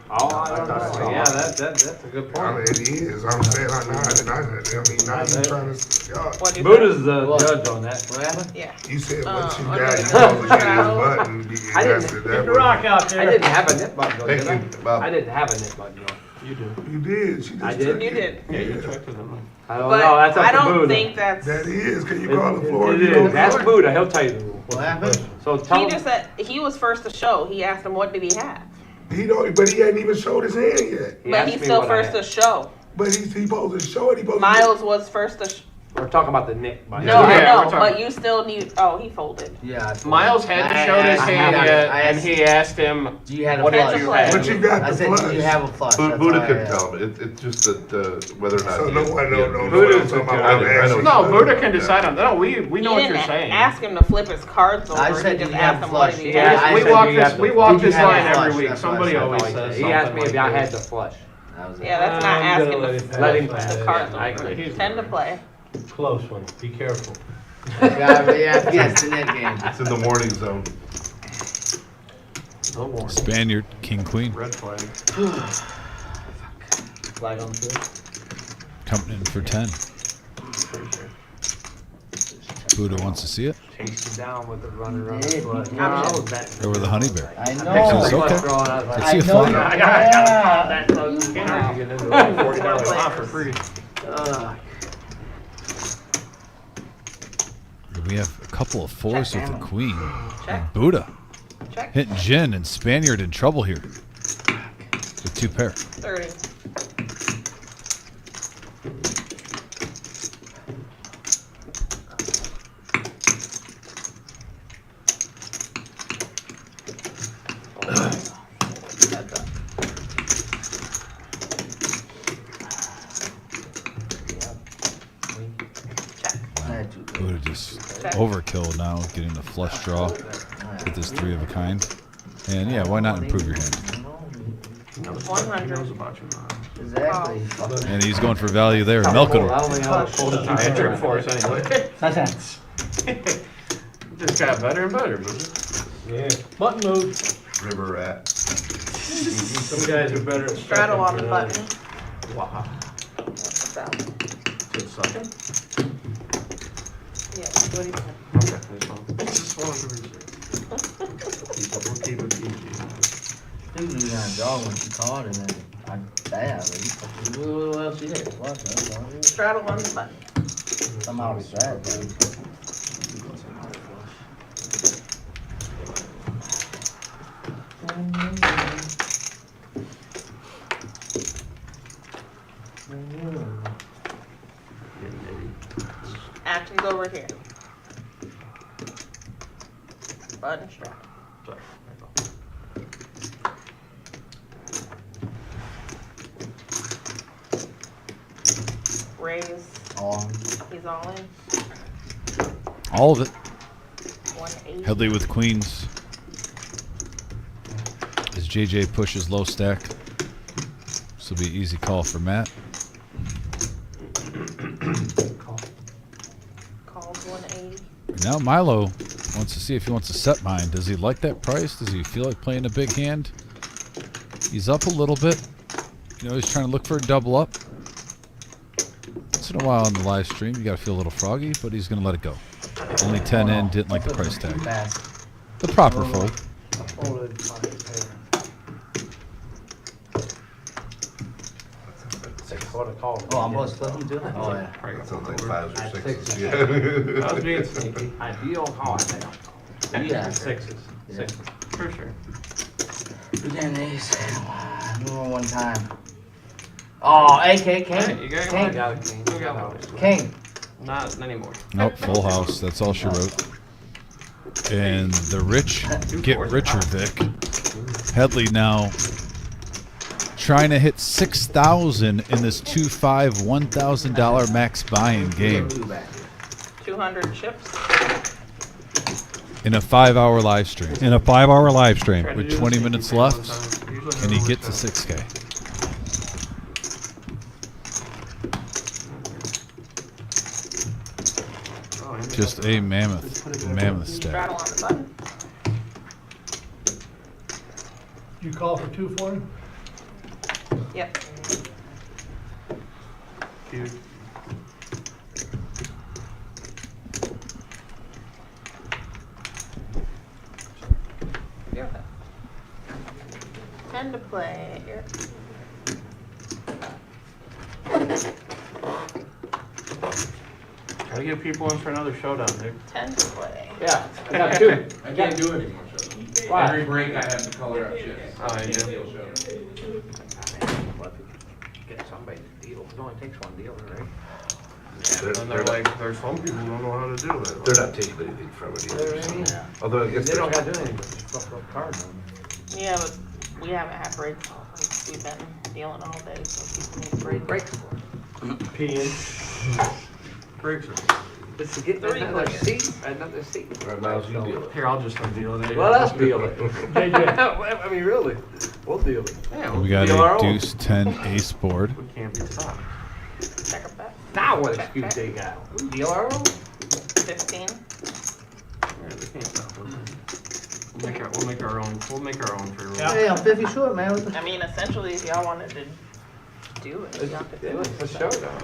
S10: Oh, I don't know. Yeah, that's a good
S5: I mean,
S10: point.
S5: it is. I'm saying, I mean, not you trying to, God.
S16: What do you
S10: Buddha's
S16: think?
S10: the
S11: What?
S10: judge on that.
S11: What happened?
S16: Yeah.
S5: You said what you
S16: under
S5: got,
S16: the
S5: you supposed to get his
S16: shadow.
S5: button.
S10: I didn't-
S5: That's it,
S8: Get
S5: that
S8: the rock
S5: was.
S8: out there.
S10: I didn't have a nip button, though, did
S5: Thank you,
S10: I?
S5: Bob.
S10: I didn't have a nip button, though.
S8: You do.
S5: You did. She just
S10: I did?
S5: took
S16: You
S5: it.
S16: did.
S8: Yeah, you checked with them.
S10: I don't
S16: But
S10: know, that's up
S16: I
S10: to
S16: don't
S10: Buddha.
S16: think that's.
S5: That is, can you call the floor?
S10: It
S5: You don't
S10: is, that's
S5: know?
S10: Buddha, he'll tell you the rule.
S11: What happened?
S10: So tell
S16: He
S10: him.
S16: just said he was first to show. He asked him what did he have,
S5: He don't, but he hadn't even showed his hand yet.
S10: He
S16: but
S10: asked
S16: he's
S10: me
S16: still
S10: what I
S16: first
S10: had.
S16: to show.
S5: But he's supposed to show it, he supposed to.
S16: Miles was first to.
S10: We're talking about the nip button.
S16: No,
S5: Yeah,
S16: I
S10: we're
S16: know,
S10: talking-
S16: but you still need. Oh, he folded.
S11: Yeah.
S4: Miles hadn't showed his hand yet, and he asked him,
S11: Do you have a
S4: what did
S11: flush?
S4: you
S16: Had
S4: have?
S5: But you got
S11: I
S5: the
S11: said,
S5: flush.
S11: do you have a flush?
S7: Bu-
S11: That's
S7: Buddha
S11: all I
S7: can
S11: had.
S7: tell him. It's just that whether or not.
S5: So
S7: he-
S5: no,
S7: he-
S5: no.
S10: Buddha's
S5: I'm talking
S10: the
S5: about
S10: judge.
S5: I'm asking
S4: No,
S5: you.
S4: Buddha can decide on, no, we know
S16: He
S4: what
S16: didn't
S4: you're saying.
S16: ask him to flip his cards over.
S11: I said,
S16: he
S11: do
S16: just
S11: you have
S16: asked him
S11: flush?
S16: what did he
S11: Yeah,
S16: have.
S11: I
S4: We
S11: said,
S4: walk
S10: do you have
S4: this,
S10: the-
S4: we walk
S11: Did you
S4: this
S11: have a
S4: line every
S11: flush?
S4: week,
S11: That's what I
S4: somebody
S11: said.
S4: always
S10: He
S4: says
S10: asked
S4: something
S10: me
S4: like
S10: if I had
S4: this.
S10: the flush.
S11: That was it.
S16: Yeah, that's not
S8: I'm
S16: asking
S8: gonna
S16: to
S8: let him
S16: flip
S10: let him-
S16: the cards
S10: I
S16: over.
S10: agree.
S16: Tend to play.
S8: Close one, be careful.
S11: Yeah, yes, the net game.
S7: It's in the warning zone.
S10: No more.
S1: Spaniard, king, queen.
S10: Red flag. Flag on the field.
S1: Coming in for 10.
S10: Pretty sure.
S1: Buddha wants to see it.
S10: Chased him down with the runner on
S11: Yeah,
S10: his foot.
S11: he
S10: No, I
S11: did.
S10: was betting.
S1: Or with a honey bear.
S11: I
S10: Picture
S11: know.
S1: It's
S10: the
S1: okay.
S10: flush draw, and I was like,
S1: Let's see a
S11: I know
S1: flush.
S11: you-
S10: I got
S11: yeah.
S10: that close. Can't hurt you get into a $40 off for free.
S1: We have a couple of fours
S16: Check.
S1: with the queen.
S16: Check.
S1: And Buddha
S16: Check.
S1: hitting Jin and Spaniard in trouble here. With 2 pair.
S16: 30.
S1: Buddha just overkill now, getting the flush draw with this 3 of a kind. And yeah, why not improve your hand?
S16: 100.
S11: Exactly.
S1: And he's going for value there, milking him.
S10: I don't think I'll pull the
S4: I trick for us anyway.
S11: That's
S4: Just got better and better, Buddha.
S8: Yeah, button move.
S7: River rat.
S8: Some guys are better at
S16: Straddle on
S8: sucking
S16: the
S8: than
S16: button.
S8: others.
S4: Wow.
S16: So,
S4: Good sucking?
S16: yeah, that's what he said.
S4: Okay, that's fine. Just wanted to research.
S8: We'll keep it PG.
S11: Usually you're gonna draw when she called and then I bad. What else you hit? What?
S16: Straddle on the button.
S11: Somehow it's that, dude.
S16: Action's over here. Button straddle.
S4: Sorry, there you go.
S16: Raise.
S11: On.
S16: He's all in.
S1: All of it.
S16: 180.
S1: Headley with queens. As JJ pushes low stack. This will be an easy call for Matt.
S16: Calls 180.
S1: Now Milo wants to see if he wants to set mine. Does he like that price? Does he feel like playing a big hand? He's up a little bit. You know, he's trying to look for a double up. Once in a while on the live stream, you got to feel a little froggy, but he's going to let it go. Only 10 in, didn't like the price tag.
S11: Fast.
S1: The proper fold.
S8: Folded pocket pair.
S10: 6 foot call.
S11: Oh, I'm supposed to flip them too? Oh, yeah.
S7: That sounds like 5s or
S10: At
S7: 6s.
S10: sixes.
S7: Yeah.
S10: I was being sneaky. If you don't call, I think I'll call.
S11: Yeah.
S10: Sixes.
S11: Yeah.
S10: Sixes. For sure.
S11: We're getting these. One time. Oh, hey, King.
S4: Hey, you got
S11: King.
S10: Got a king. You got a
S11: King.
S4: Not anymore.
S1: Nope, full house. That's all she wrote. And the rich get richer, Vic. Headley now trying to hit 6,000 in this 2-5 $1,000 max buy-in game
S16: 200 chips.
S1: in a 5-hour live stream.
S2: In a 5-hour live stream.
S1: With 20 minutes left, can he get to 6K? Just a mammoth stack.
S16: Straddle on the button.
S8: You call for 2 for him?
S16: Yep.
S4: Huge.
S16: You're okay. 10 to play. Here.
S4: Gotta get people in for another showdown, Nick.
S16: 10 to play.
S9: Yeah, I got two.
S10: I can't do any more shows.
S9: Why?
S10: Every break I have to color up shifts.
S4: Oh, you do?
S10: Steal shows.
S9: Get somebody to deal. It only takes one dealer, right?
S4: And they're like, there's some people who don't know how to do it.
S5: They're not taking anything from it either. So. Although I guess
S9: They don't gotta do anything but just flip up cards.
S16: Yeah, but we haven't had breaks. We've been dealing all day, so people need breaks.
S4: Peeing. Breaks are.
S9: Just to get
S16: Three
S9: another
S16: players.
S9: seat, another seat.
S5: Right, Miles, you deal it.
S4: Here, I'll just undeal it.
S9: Well, let's deal it. I mean, really, we'll deal it.
S4: Yeah,
S1: We got
S4: deal our
S1: a
S4: own.
S1: deuce 10 ace board.
S4: We can't be stopped.
S16: Check a bet.
S9: Now what
S16: Check,
S9: excuse
S16: check.
S9: they got? We deal our own.
S16: 15.
S4: Yeah, they can't stop us. We'll make our own. We'll make our own free roll.
S11: Hey, I'm 50 short, man. What the-
S16: I mean, essentially, if y'all wanted to do it, y'all could do it.
S9: It's a showdown.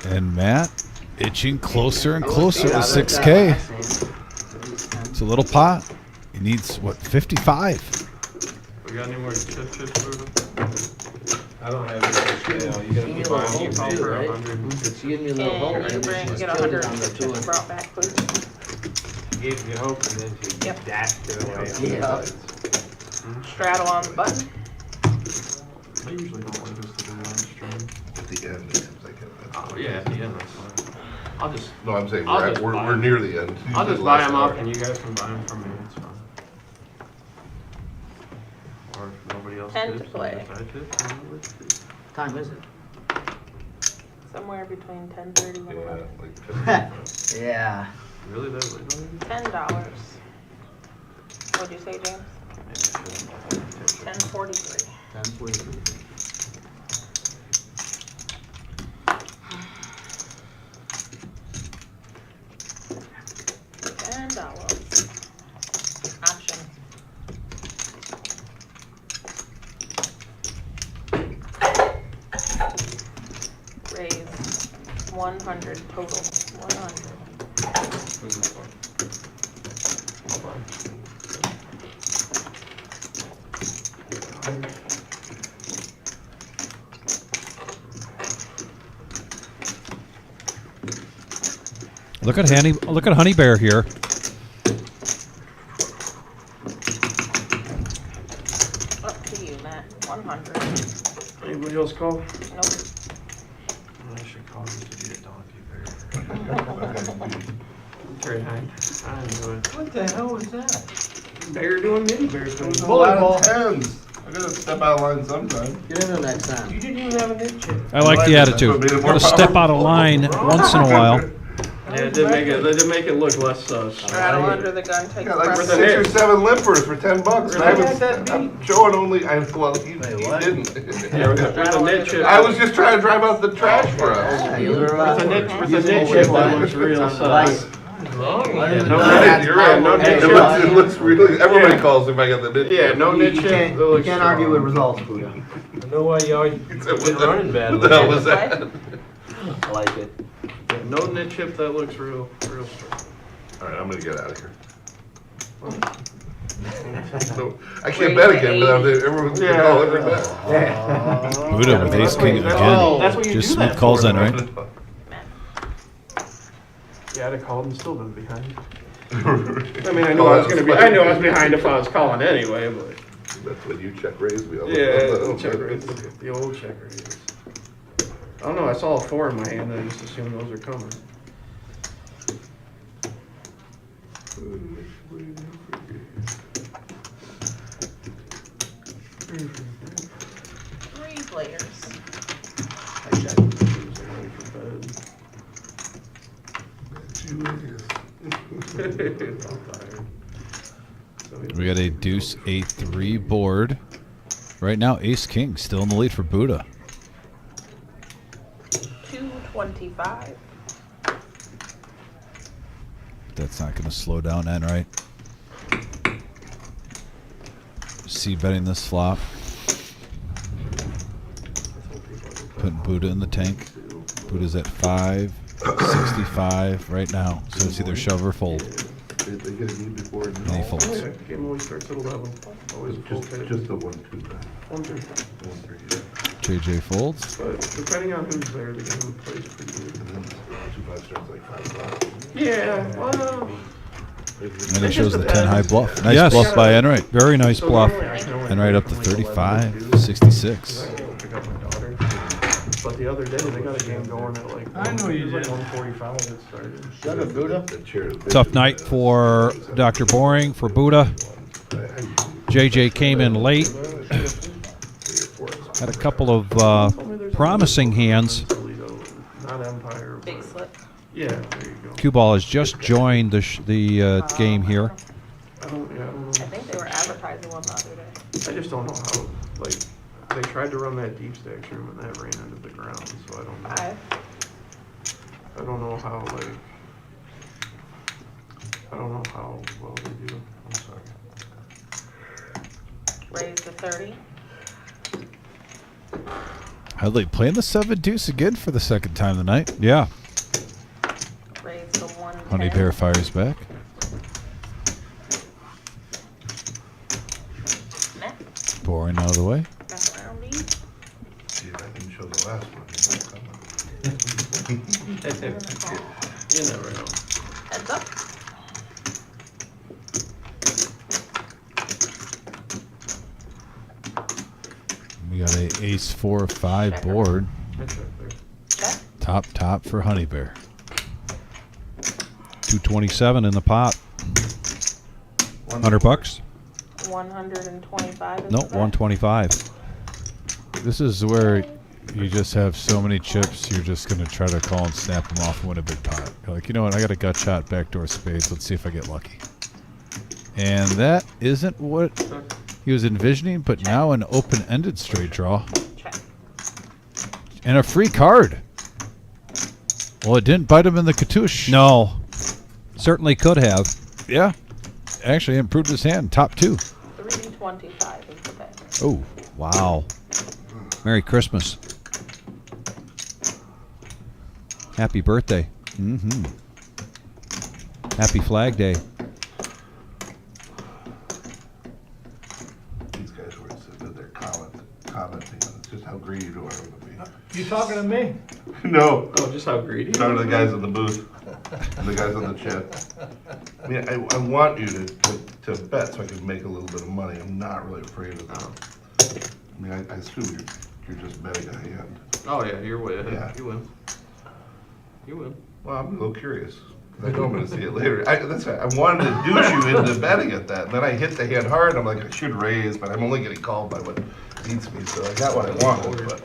S1: And Matt itching closer and closer to 6K. It's a little pot. He needs, what, 55?
S4: We got any more chips for them?
S7: I don't have any scale. You gotta
S11: Give me a
S7: be
S11: little
S7: buying
S11: hope
S7: you
S11: too,
S4: for
S11: right?
S4: 100.
S11: It's giving me a little
S16: Can
S11: hope.
S16: you
S11: and
S16: bring,
S11: she's
S16: get
S11: killed it
S16: 100
S11: on the
S16: chips
S11: tour.
S16: brought back, please?
S9: Gave you hope and then she
S16: Yep.
S9: dashed it away.
S11: Yeah.
S16: Straddle on the button.
S4: I usually don't like this to be on stream.
S5: At the end, it seems like it.
S4: Oh, yeah, at the end, that's fine. I'll just,
S5: No, I'm saying
S4: I'll
S5: we're,
S4: just
S5: we're,
S4: buy
S5: we're
S4: them.
S5: near the end.
S4: I'll
S5: Usually
S4: just
S5: the
S4: buy
S5: last
S4: them up
S5: hour.
S4: and you guys can buy them from me, it's fine. Or if nobody else
S16: 10 to
S4: tips,
S16: play.
S4: then I tip, and nobody tips.
S11: Time is it?
S16: Somewhere between 10:30 and
S5: Yeah,
S16: 11.
S5: like 15.
S11: Yeah.
S4: Really, that late on it?
S16: $10. What'd you say, James? 10:43.
S11: 10:43.
S16: $10. Option. Raise 100 total. 100.
S2: Look at Honey Bear here.
S16: Up to you, Matt. 100.
S4: Anybody else call?
S16: Nope.
S4: I should call this to be a donkey bear. Very nice. I enjoy it.
S9: What the hell was that?
S4: Bear doing mini bear
S5: There's
S4: things.
S5: a lot of tens. I gotta step out of line sometime.
S11: Get in there next time.
S9: You didn't even have a nit chip.
S2: I like the attitude. Gotta step out of line once in a while.
S4: Yeah, it did make it look less
S16: Straddle under the gun. Take
S5: got like
S16: the
S5: 6 or 7 limpers for $10. And
S9: I got that
S5: I'm showing only. Well, he
S11: what?
S5: didn't.
S4: Yeah, with the nit chip.
S5: I was just trying to drive out the trash for us.
S11: Yeah, you were,
S4: With the nit chip, that looks real sus.
S11: Right.
S4: No nit, you're right. No nit
S5: It
S4: chip.
S5: looks really. Everybody calls if I got the nit.
S4: Yeah, no nit
S11: You
S4: chip.
S11: can't,
S4: that
S11: you
S4: looks
S11: can't argue with
S4: strong.
S11: results, Buddha.
S9: I know why you always been running bad.
S5: What the hell was that?
S11: I like it.
S4: No nit chip, that looks real strong.
S5: All right, I'm gonna get out of here. No, I can't bet again without everyone's gonna call every bet.
S1: Buddha with ace king
S4: That's
S1: again.
S4: what you
S1: Just
S4: do
S1: smooth
S4: that
S1: calls
S4: for,
S1: in,
S4: though.
S1: right?
S4: Yeah, I'd have called and still been behind. I mean, I knew I was behind if I was calling anyway, but.
S5: That's when you check raise me.
S4: Yeah, the check raise, the old check raise. I don't know, I saw a 4 in my hand, I just assumed those are coming.
S16: Three players.
S1: We got a deuce 8-3 board. Right now, ace king still in the lead for Buddha.
S16: 225.
S1: That's not going to slow down then, right? C betting this flop. Putting Buddha in the tank. Buddha's at 565 right now. So it's either shove or fold.
S5: They get a need before it.
S1: And he folds.
S4: Yeah, game always starts at 11. Always full pay.
S5: Just the 1-2 guy.
S4: 1-3.
S5: 1-3, yeah.
S1: JJ folds.
S4: But depending on who's there, the game plays pretty good.
S5: And then 2-5 starts like 5 o'clock.
S4: Yeah, well,
S1: And it shows the 10 high bluff. Nice
S2: Yes.
S1: bluff by Enright.
S2: Very nice
S4: so
S2: bluff.
S4: normally I can only
S1: Enright up to
S4: play like
S1: 35,
S4: 11,
S1: 66.
S4: I go pick up my daughter. But the other day, they got a game going at like,
S8: I know you
S4: like
S8: did.
S4: 1:45 it started.
S11: Shut up, Buddha.
S2: Tough night for Dr. Boring, for Buddha. JJ came in late. Had a couple of promising hands.
S4: TOLEDO, not Empire.
S16: Big
S4: but-
S16: slip.
S4: Yeah, there you go.
S2: Cue Ball has just joined the game here.
S4: I don't
S16: I
S4: know.
S16: think they were advertising one the other day.
S4: I just don't know how, like, they tried to run that deep stacks room and that ran into the ground, so I don't know. I don't know how, like, I don't know how well they do. I'm sorry.
S16: Raise to 30.
S1: Hadley playing the 7 deuce again for the second time tonight.
S2: Yeah.
S16: Raise to 110.
S1: Honey Bear fires back.
S16: Next.
S1: Boring out of the way.
S16: Back around me.
S5: See if I can show the last one.
S4: You never know.
S16: Heads up.
S1: We got a ace 4-5 board.
S4: I checked there.
S16: Check.
S1: Top for Honey Bear.
S2: 227 in the pot. $100.
S16: 125 is
S2: No,
S16: the bet.
S2: 125.
S1: This is where you just have so many chips, you're just going to try to call and snap them off and win a big pot. You're like, you know what, I got a gut shot, backdoor spades. Let's see if I get lucky. And that isn't what he was envisioning, but now an open-ended straight draw.
S16: Check.
S1: And a free card. Well, it didn't bite him in the cartouche.
S2: No. Certainly could have.
S1: Yeah. Actually improved his hand. Top 2.
S16: 325 is the bet.
S1: Oh.
S2: Wow. Merry Christmas. Happy birthday.
S1: Mm-hmm.
S2: Happy Flag Day.
S5: These guys were sitting there commenting on just how greedy you are with me.
S8: You talking to me?
S5: No.
S4: Oh, just how greedy?
S5: Talking to the guys in the booth and the guys on the chat. I mean, I want you to bet so I can make a little bit of money. I'm not really afraid of that. I mean, I assume you're just betting a hand.
S4: Oh, yeah, you're way ahead.
S5: Yeah.
S4: You win. You win.
S5: Well, I'm a little curious. I know I'm going to see it later. That's right. I wanted to douche you into betting at that. And then I hit the hand hard. And I'm like, I should raise, but I'm only getting called by what beats me. So I got what I wanted. But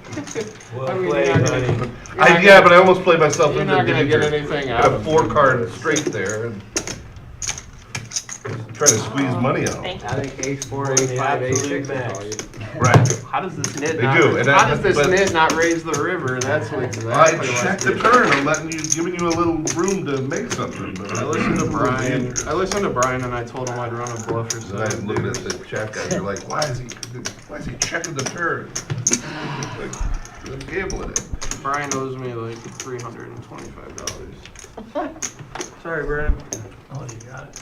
S9: Well
S4: I mean,
S9: played,
S4: you're not
S9: honey.
S4: gonna-
S5: yeah, but I almost played myself
S4: You're
S5: into
S4: not gonna
S5: danger.
S4: get anything out
S5: Got a
S4: of it.
S5: 4-card straight there. And trying to squeeze money out.
S16: Thank you.
S13: I think ace 4, ace 5, ace 6 will call you.
S5: Right.
S4: How does this nit
S5: They
S4: not,
S5: do, and
S4: how
S5: that-
S4: does this
S5: but-
S4: nit not raise the river? That's what exactly
S5: I
S4: what
S5: checked
S4: did.
S5: the turn. I'm letting you, giving you a little room to make something. But
S4: I listened to Brian. I listened to Brian and I told him I'd run a bluff or
S5: Then I'm
S4: something.
S5: looking at the chat guys. They're like, why is he checking the turn? Like, I'm gambling it.
S4: Brian owes me like $325. Sorry, Brian.
S8: Oh, you got it.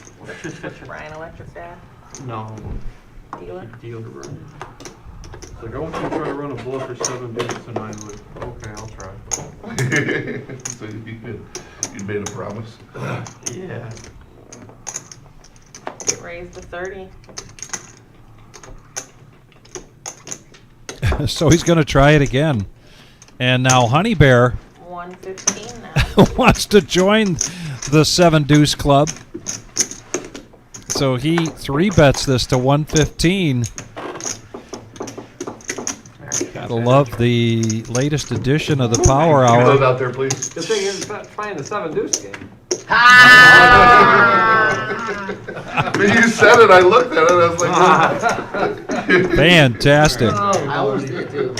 S16: Brian Electric Dad.
S4: No.
S16: Dealer.
S4: Dealer, Brian. It's like, I want you to try to run a bluff for 7 days tonight. I'm like, okay, I'll try.
S5: So you made a promise.
S4: Yeah.
S16: Raise to 30.
S2: So he's going to try it again. And now Honey Bear
S16: 115 now.
S2: wants to join the 7 Deuce Club. So he 3-bets this to 115. Gotta love the latest edition of the Power
S5: Keep those
S2: Hour.
S5: out there, please.
S13: The thing is, playing the 7 deuce game.
S5: When you said it, I looked at it. I was like,
S2: Fantastic.
S11: I always did too.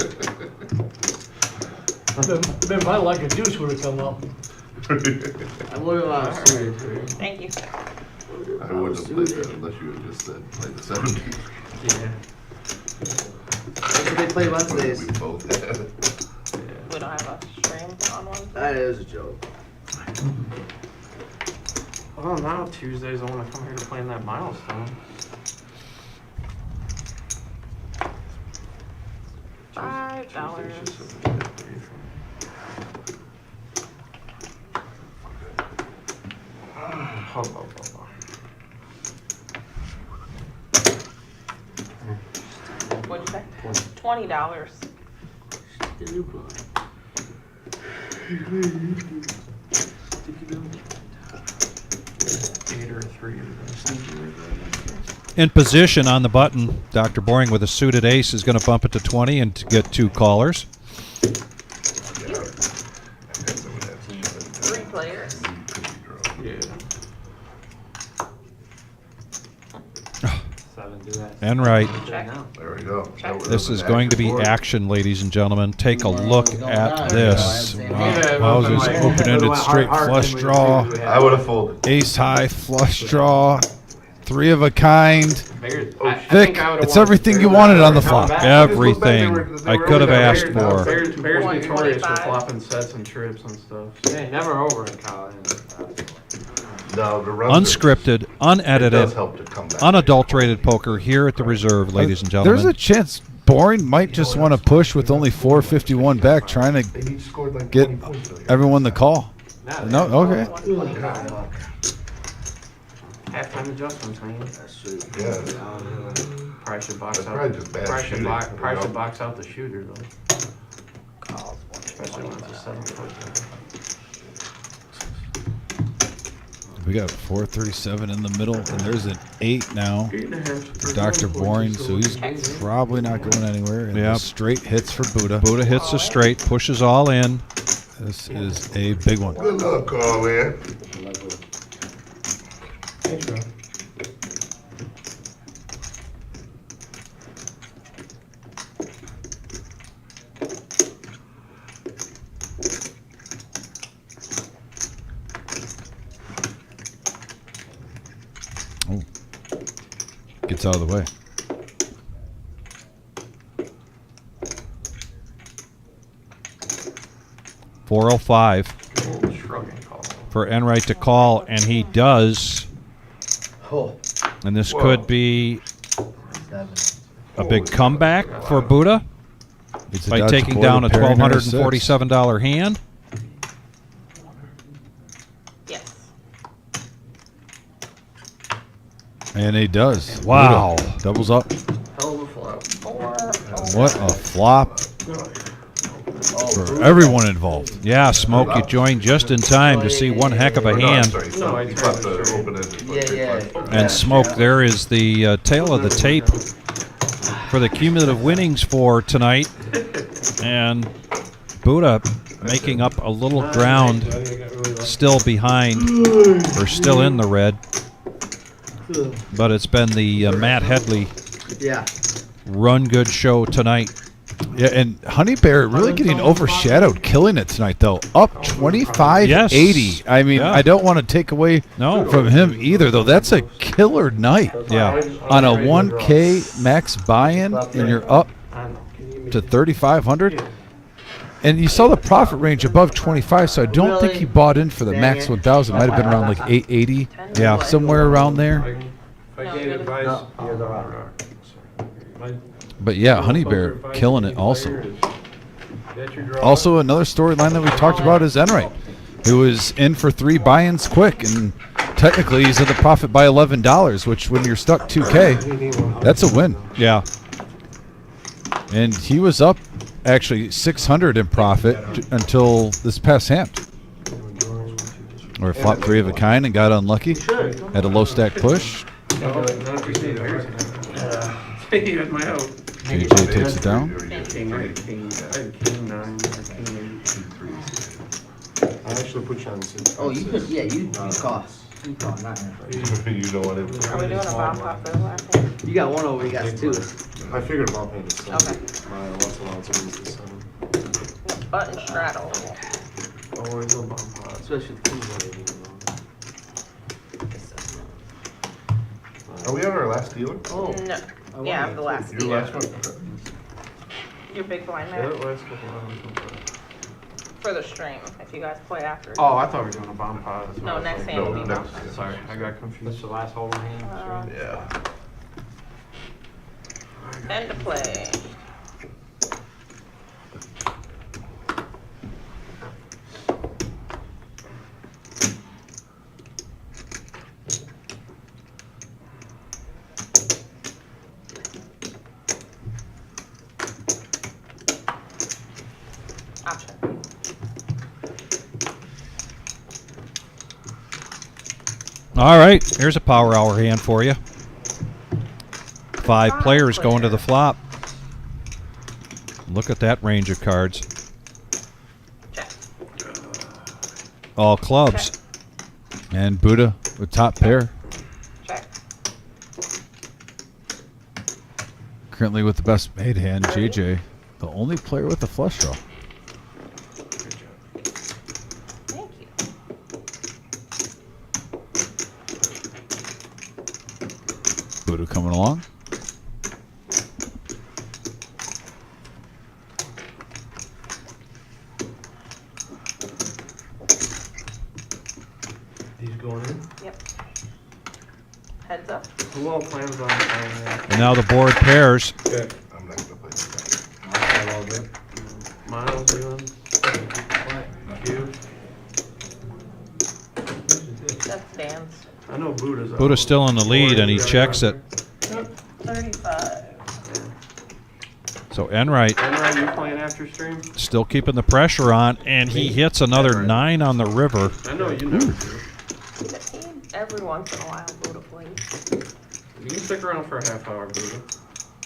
S8: Then if I like a deuce would have come up.
S11: I would have
S16: Thank you.
S5: I wouldn't have played that unless you had just said play the 70s.
S4: Yeah.
S11: That's what they play Wednesdays.
S5: We both had it.
S16: With
S11: That is a joke.
S4: Well, now Tuesdays I want to come here to play in that milestone.
S16: $5. What'd you say? $20.
S2: In position on the button, Dr. Boring with a suited ace is going to bump it to 20 and to get 2 callers.
S16: 3 players.
S4: Yeah.
S2: And right.
S16: Check.
S5: There we go.
S2: This is going to be action, ladies and gentlemen. Take a look at this. Mauser's open-ended straight flush draw.
S5: I would have folded.
S1: Ace high flush draw. 3 of a kind.
S4: Vic,
S1: it's everything you wanted on the flop.
S2: Everything I could have asked for.
S4: Bears notorious for flopping sets and trips and stuff.
S10: Hey, never over in college.
S5: No, the runs
S2: Unscripted,
S5: it
S2: unedited,
S5: does help to come back.
S2: unadulterated poker here at the Reserve, ladies and gentlemen.
S1: There's a chance Boring might just want to push with only 451 back, trying to get everyone the call. No, okay.
S4: Halftime adjustments, man.
S5: Yeah.
S4: Probably should box
S5: That's
S4: out.
S5: probably just bad
S4: Probably should
S5: shooting,
S4: box,
S5: you
S4: probably
S5: know?
S4: should box out the shooter though. Especially when it's a 7-foot.
S1: We got 437 in the middle, and there's an 8 now.
S4: 8.5
S1: for Dr. Boring, so he's probably not going anywhere. And
S2: Yep.
S1: the straight hits for Buddha.
S2: Buddha hits a straight, pushes all in.
S1: This is a big one.
S5: Good luck, Carl, man.
S6: Thanks, Rob.
S1: Oh. Gets out of the way.
S2: .405
S4: Shrugging call.
S2: for Enright to call, and he does. And this could be a big comeback for Buddha
S1: It's a
S2: by
S1: dodge
S2: taking
S1: board,
S2: down a
S1: pairing her six.
S2: $1,247 hand.
S16: Yes.
S1: And he does.
S2: Wow.
S1: Buddha doubles up.
S4: Hell of a flop.
S16: 4.
S1: What a flop for everyone involved.
S2: Yeah, Smoke, you joined just in time to see one heck of a
S5: No, I'm
S2: hand.
S5: sorry.
S4: No, I
S5: He
S4: tried
S5: popped the open-ended.
S11: Yeah.
S2: And Smoke, there is the tail of the tape for the cumulative winnings for tonight. And Buddha making up a little ground, still behind, or still in the red. But it's been the Matt Headley run good show tonight.
S1: Yeah, and Honey Bear really getting overshadowed, killing it tonight, though. Up 25-80. I mean,
S2: Yeah.
S1: I don't want to take away from him either, though. That's a killer night.
S2: Yeah.
S1: On a 1K max buy-in, and you're up to 3,500. And you saw the profit range above 25, so I don't think he bought in for the max 1,000. Might have been around like 880.
S2: Yeah.
S1: Somewhere around there.
S9: If I gave advice,
S1: But yeah, Honey Bear killing it also.
S9: that's your draw.
S1: Also, another storyline that we talked about is Enright, who was in for 3 buy-ins quick, and technically he's at the profit by $11, which when you're stuck 2K, that's a win.
S2: Yeah.
S1: And he was up actually 600 in profit until this past hand, where flopped 3 of a kind and got unlucky. Had a low stack push.
S4: Even my out.
S1: JJ takes it down.
S4: King 8, king 9, king 8.
S6: I actually put you on the
S11: Oh, you could, you cost. You cost, not
S5: You don't want it.
S16: Are we doing a bomb pop for the last one?
S11: You got one over, you got 2.
S6: I figured about paying the 7.
S16: Okay.
S6: My lots allowance is the 7.
S16: Button straddle.
S4: Always a bomb pot.
S11: Especially the king.
S5: Are we on our last dealer?
S11: Oh.
S16: No. Yeah, I'm the last
S5: Your
S16: dealer.
S5: last one?
S16: Your big blind
S4: Yeah,
S16: man.
S4: last couple rounds.
S16: For for the stream, if you guys play after.
S4: Oh, I thought we were doing a bomb pot. That's what I
S16: No,
S4: was
S16: next
S4: like.
S16: hand will be
S5: No,
S16: bomb
S5: next.
S16: pot.
S4: Sorry, I got confused.
S9: That's the last hole in hand.
S5: Yeah.
S16: End to play. Option.
S2: All right, here's a power hour hand for you. 5 players going to the flop. Look at that range of cards.
S16: Check.
S1: All clubs. And Buddha with top pair.
S16: Check.
S1: Currently with the best made hand, JJ. The only player with a flush draw.
S16: Thank you.
S1: Buddha coming along.
S8: These going in?
S16: Yep. Heads up.
S4: Who all plans on playing that?
S2: And now the board pairs.
S5: Okay. I'm not gonna play that.
S7: I love it.
S4: Miles doing? Q?
S16: That's Dan's.
S4: I know Buddha's up.
S2: Buddha's still in the lead, and he checks it.
S16: 35.
S2: So Enright
S4: Enright, you playing after stream?
S2: still keeping the pressure on, and he hits another 9 on the river.
S4: I know you never do.
S16: Every once in a while, Buddha plays.
S4: You can stick around for a half hour, Buddha.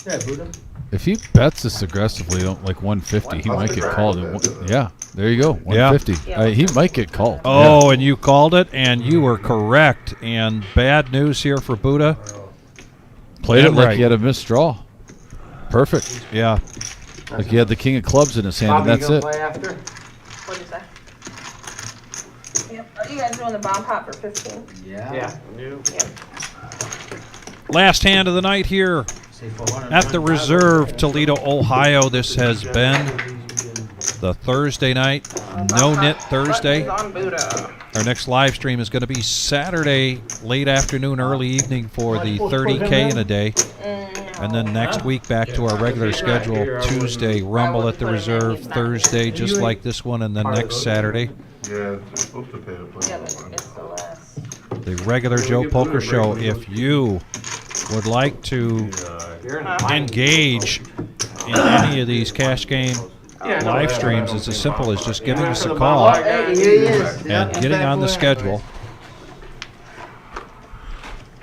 S11: Yeah, Buddha.
S1: If he bets this aggressively, like 150, he might get called. Yeah, there you go, 150.
S16: Yeah.
S1: He might get called.
S2: Oh, and you called it, and you were correct. And bad news here for Buddha.
S1: Played it like
S2: Enright.
S1: he had a missed draw. Perfect.
S2: Yeah.
S1: Like he had the king of clubs in his hand, and
S8: Bobby,
S1: that's
S8: you
S1: it.
S8: gonna play after?
S16: What'd you say? Yep. Are you guys doing the bomb pot for 15?
S11: Yeah.
S4: Yeah. You.
S16: Yep.
S2: Last hand of the night here
S11: Say 400.
S2: at the Reserve, Toledo, Ohio. This has been the Thursday night No-Nit Thursday.
S16: Buttons on Buddha.
S2: Our next live stream is going to be Saturday, late afternoon, early evening for the 30K in a day. And then next week back to our regular schedule, Tuesday, Rumble at the Reserve, Thursday, just like this one, and then next Saturday,
S5: Yeah, it's supposed to pay to play.
S16: Yeah, but it's the last.
S2: the regular Joe Poker Show. If you would like to engage in any of these cash game live streams, it's as simple as just giving us a call
S11: Hey, here he is.
S2: and getting on the schedule.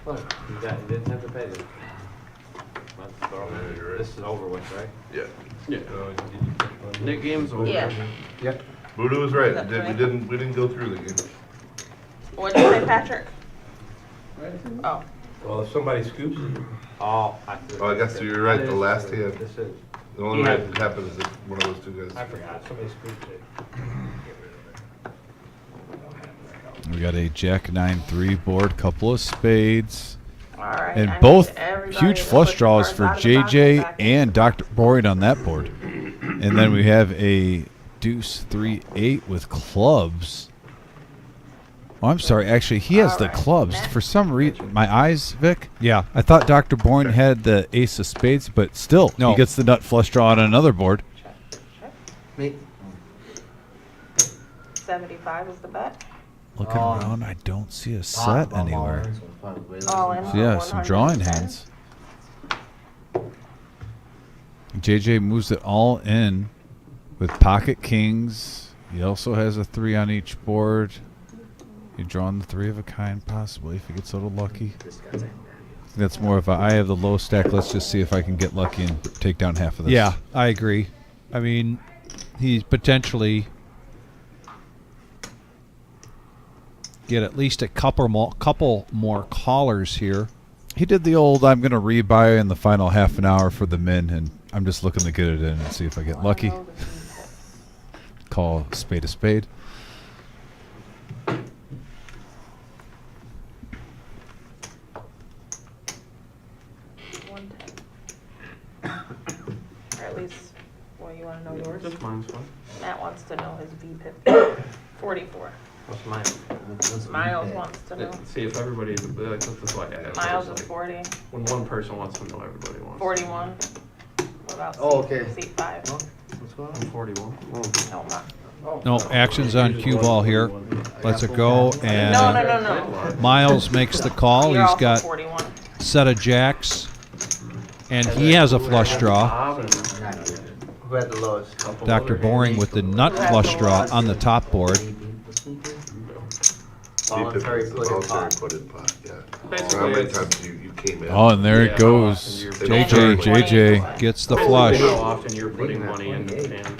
S9: Look, you didn't have to pay this. This is over with, right?
S5: Yeah.
S4: Yeah. Nick game's over.
S16: Yeah.
S9: Yep.
S5: Buddha was right.
S16: That's
S5: We
S16: right.
S5: didn't go through the game.
S16: What'd you say, Patrick? Oh.
S9: Well, if somebody scoops it. Oh,
S5: Oh, I guess you're right. The last hand.
S9: This is.
S5: The only way it happens is if one of those two guys.
S9: I forgot. Somebody scooped it.
S1: We got a Jack 9-3 board, couple of spades,
S16: All right.
S1: and
S16: I need
S1: both
S16: everybody
S1: huge
S16: to
S1: flush
S16: put
S1: draws
S16: cards
S1: for
S16: out of the box
S1: JJ
S16: back.
S1: and Dr. Boyd on that board. And then we have a deuce 3-8 with clubs. Oh, I'm sorry. Actually, he has
S16: All
S1: the
S16: right,
S1: clubs.
S16: next.
S1: For some reason, my eyes, Vic.
S2: Yeah.
S1: I thought Dr. Bourne had the ace of spades, but still,
S2: No.
S1: he gets the nut flush draw on another board.
S11: Me.
S16: 75 is the bet.
S1: Looking around, I don't see a
S11: Top
S1: set
S11: of all
S1: anywhere.
S11: irons was probably way less
S16: All
S11: than
S16: in.
S1: So yeah, some drawing
S16: 110.
S1: hands. JJ moves it all in with pocket kings. He also has a 3 on each board. You're drawing the 3 of a kind, possibly, if he gets a little lucky. That's more of a, I have the low stack. Let's just see if I can get lucky and take down half of this.
S2: Yeah, I agree. I mean, he's potentially get at least a couple more callers here.
S1: He did the old, I'm going to rebuy in the final half an hour for the min, and I'm just looking to get it in and see if I get lucky. Call a spade a spade.
S16: Or at least, well, you want to know yours?
S4: Just mine's fine.
S16: Matt wants to know his VPIP. 44.
S4: What's mine?
S16: Miles wants to know.
S4: See if everybody, that's like I have.
S16: Miles
S4: like,
S16: is 40.
S4: When one person wants to know, everybody wants.
S16: 41. What about
S11: Oh,
S16: seat,
S11: okay.
S16: seat 5?
S11: What's going
S4: I'm 41.
S16: No, not.
S2: No, action's on cue ball here. Lets it go, and
S16: No.
S2: Miles makes the call.
S16: You're
S2: He's
S16: also
S2: got
S16: 41.
S2: set of jacks, and he has a flush draw.
S4: Bob and
S11: Who had the lowest?
S2: Dr. Boring with the nut flush draw on the top board.
S5: Voluntary put in pot, yeah. So how many times you came in?
S1: Oh, and there it goes. JJ gets the flush.
S4: how often you're putting money in the pan.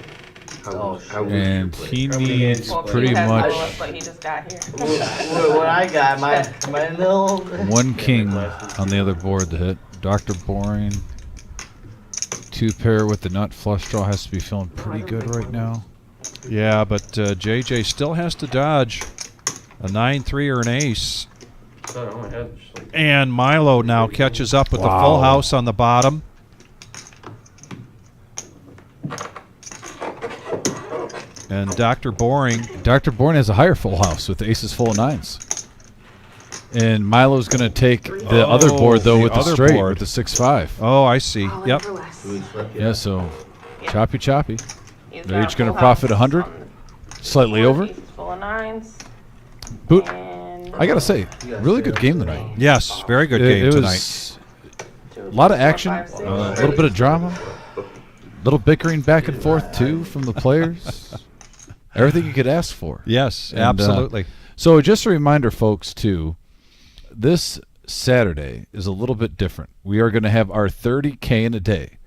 S5: How
S1: And he needs
S16: Well,
S1: pretty
S16: Pete has
S1: much
S16: the lowest, but he just got here.
S11: What I got, my little.
S1: one king on the other board to hit. Dr. Boring. 2 pair with the nut flush draw has to be feeling pretty good right now.
S2: Yeah, but JJ still has to dodge a 9-3 or an ace.
S4: So I only had just like
S2: And Milo now catches up with the full house on the bottom. And Dr. Boring.
S1: Dr. Boring has a higher full house with the aces full of 9s. And Milo's going to take the other board, though,
S2: the
S1: with the
S2: other
S1: straight,
S2: board.
S1: with the 6-5.
S2: Oh, I see. Yep.
S1: Yeah, so choppy.
S16: He's
S1: They're
S16: got
S1: each going
S16: full
S1: to profit
S16: house
S1: 100,
S16: on
S1: slightly
S16: board,
S1: over.
S16: he's full of 9s.
S1: But
S16: And
S1: I got to say, really good game tonight.
S2: Yes, very good game
S1: It
S2: tonight.
S1: was a lot of action, a little bit of drama, little bickering back and forth, too, from the players. Everything you could ask for.
S2: Yes,
S1: And,
S2: absolutely.
S1: So just a reminder, folks, too, this Saturday is a little bit different. We are going to have our 30K in a day.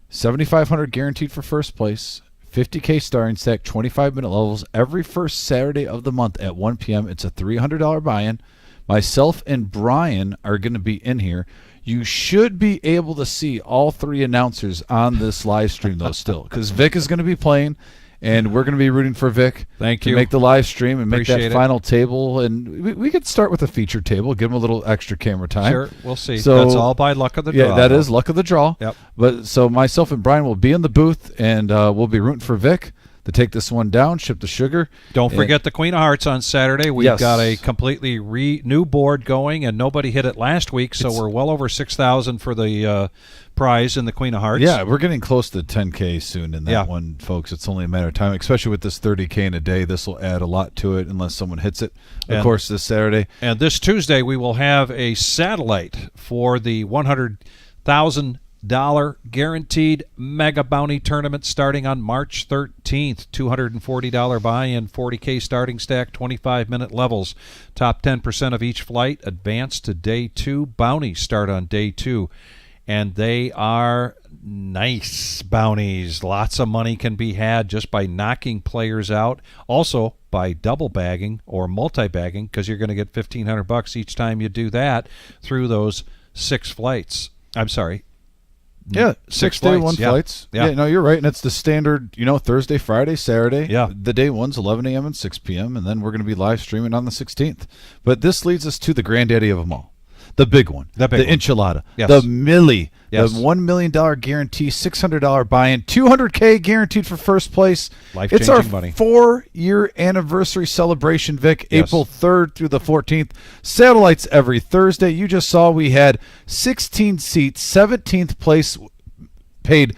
S1: 7,500 guaranteed for first place. 50K starting stack, 25-minute levels every first Saturday of the month at 1 p.m. It's a $300 buy-in. Myself and Brian are going to be in here. You should be able to see all 3 announcers on this live stream, though, still, because Vic is going to be playing, and we're going to be rooting for Vic
S2: Thank
S1: to
S2: you.
S1: make the live stream and make
S2: Appreciate
S1: that
S2: it.
S1: final table. And we could start with a feature table, give him a little extra camera time.
S2: Sure, we'll see.
S1: So,
S2: That's all by luck of the draw.
S1: Yeah, that is luck of the draw.
S2: Yep.
S1: But so myself and Brian will be in the booth, and we'll be rooting for Vic to take this one down, ship the sugar.
S2: Don't forget the Queen of Hearts on Saturday. We've
S1: Yes.
S2: got a completely new board going, and nobody hit it last week, so we're well over 6,000 for the prize in the Queen of Hearts.
S1: Yeah, we're getting close to 10K soon in that
S2: Yeah.
S1: one, folks. It's only a matter of time, especially with this 30K in a day. This will add a lot to it unless someone hits it, of course, this Saturday.
S2: And this Tuesday, we will have a satellite for the $100,000 guaranteed mega bounty tournament starting on March 13th. $240 buy-in, 40K starting stack, 25-minute levels. Top 10% of each flight advance to day 2. Bounties start on day 2. And they are nice bounties. Lots of money can be had just by knocking players out. Also by double bagging or multi-bagging, because you're going to get $1,500 each time you do that through those 6 flights. I'm sorry.
S1: Yeah, 6 day
S2: flights.
S1: 1 flights.
S2: Yeah.
S1: Yeah, no, you're right. And it's the standard, Thursday, Friday, Saturday.
S2: Yeah.
S1: The day one's 11 a.m. and 6 p.m., and then we're going to be live streaming on the 16th. But this leads us to the granddaddy of them all. The big one.
S2: The big one.
S1: enchilada.
S2: Yes.
S1: The millie.
S2: Yes.
S1: The $1 million guarantee, $600 buy-in, $200K guaranteed for first place.
S2: Life-changing
S1: It's our
S2: money.
S1: 4-year anniversary celebration, Vic,
S2: Yes.
S1: April 3rd through the 14th. Satellites every Thursday. You just saw we had 16 seats, 17th place paid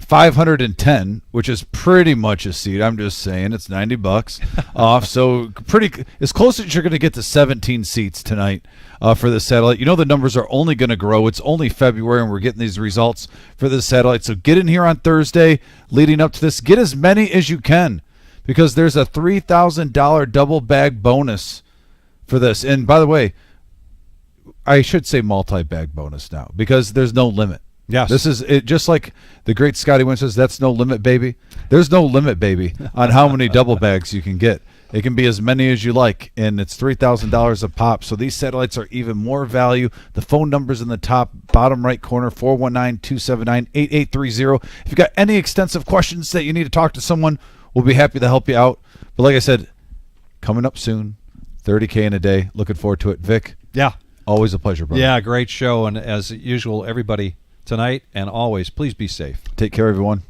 S1: $510, which is pretty much a seat. I'm just saying it's $90 off. So pretty as close as you're going to get to 17 seats tonight for the satellite. The numbers are only going to grow. It's only February, and we're getting these results for the satellite. So get in here on Thursday leading up to this. Get as many as you can, because there's a $3,000 double bag bonus for this. And by the way, I should say multi-bag bonus now, because there's no limit.
S2: Yes.
S1: This is it, just like the great Scotty Wynn says, that's no limit, baby. There's no limit, baby, on how many double bags you can get. It can be as many as you like, and it's $3,000 a pop. So these satellites are even more value. The phone number's in the top bottom right corner, 419-279-8830. If you've got any extensive questions that you need to talk to someone, we'll be happy to help you out. But like I said, coming up soon, 30K in a day. Looking forward to it. Vic,
S2: Yeah.
S1: always a pleasure, brother.
S2: Yeah, great show. And as usual, everybody tonight and always, please be safe.
S1: Take care, everyone.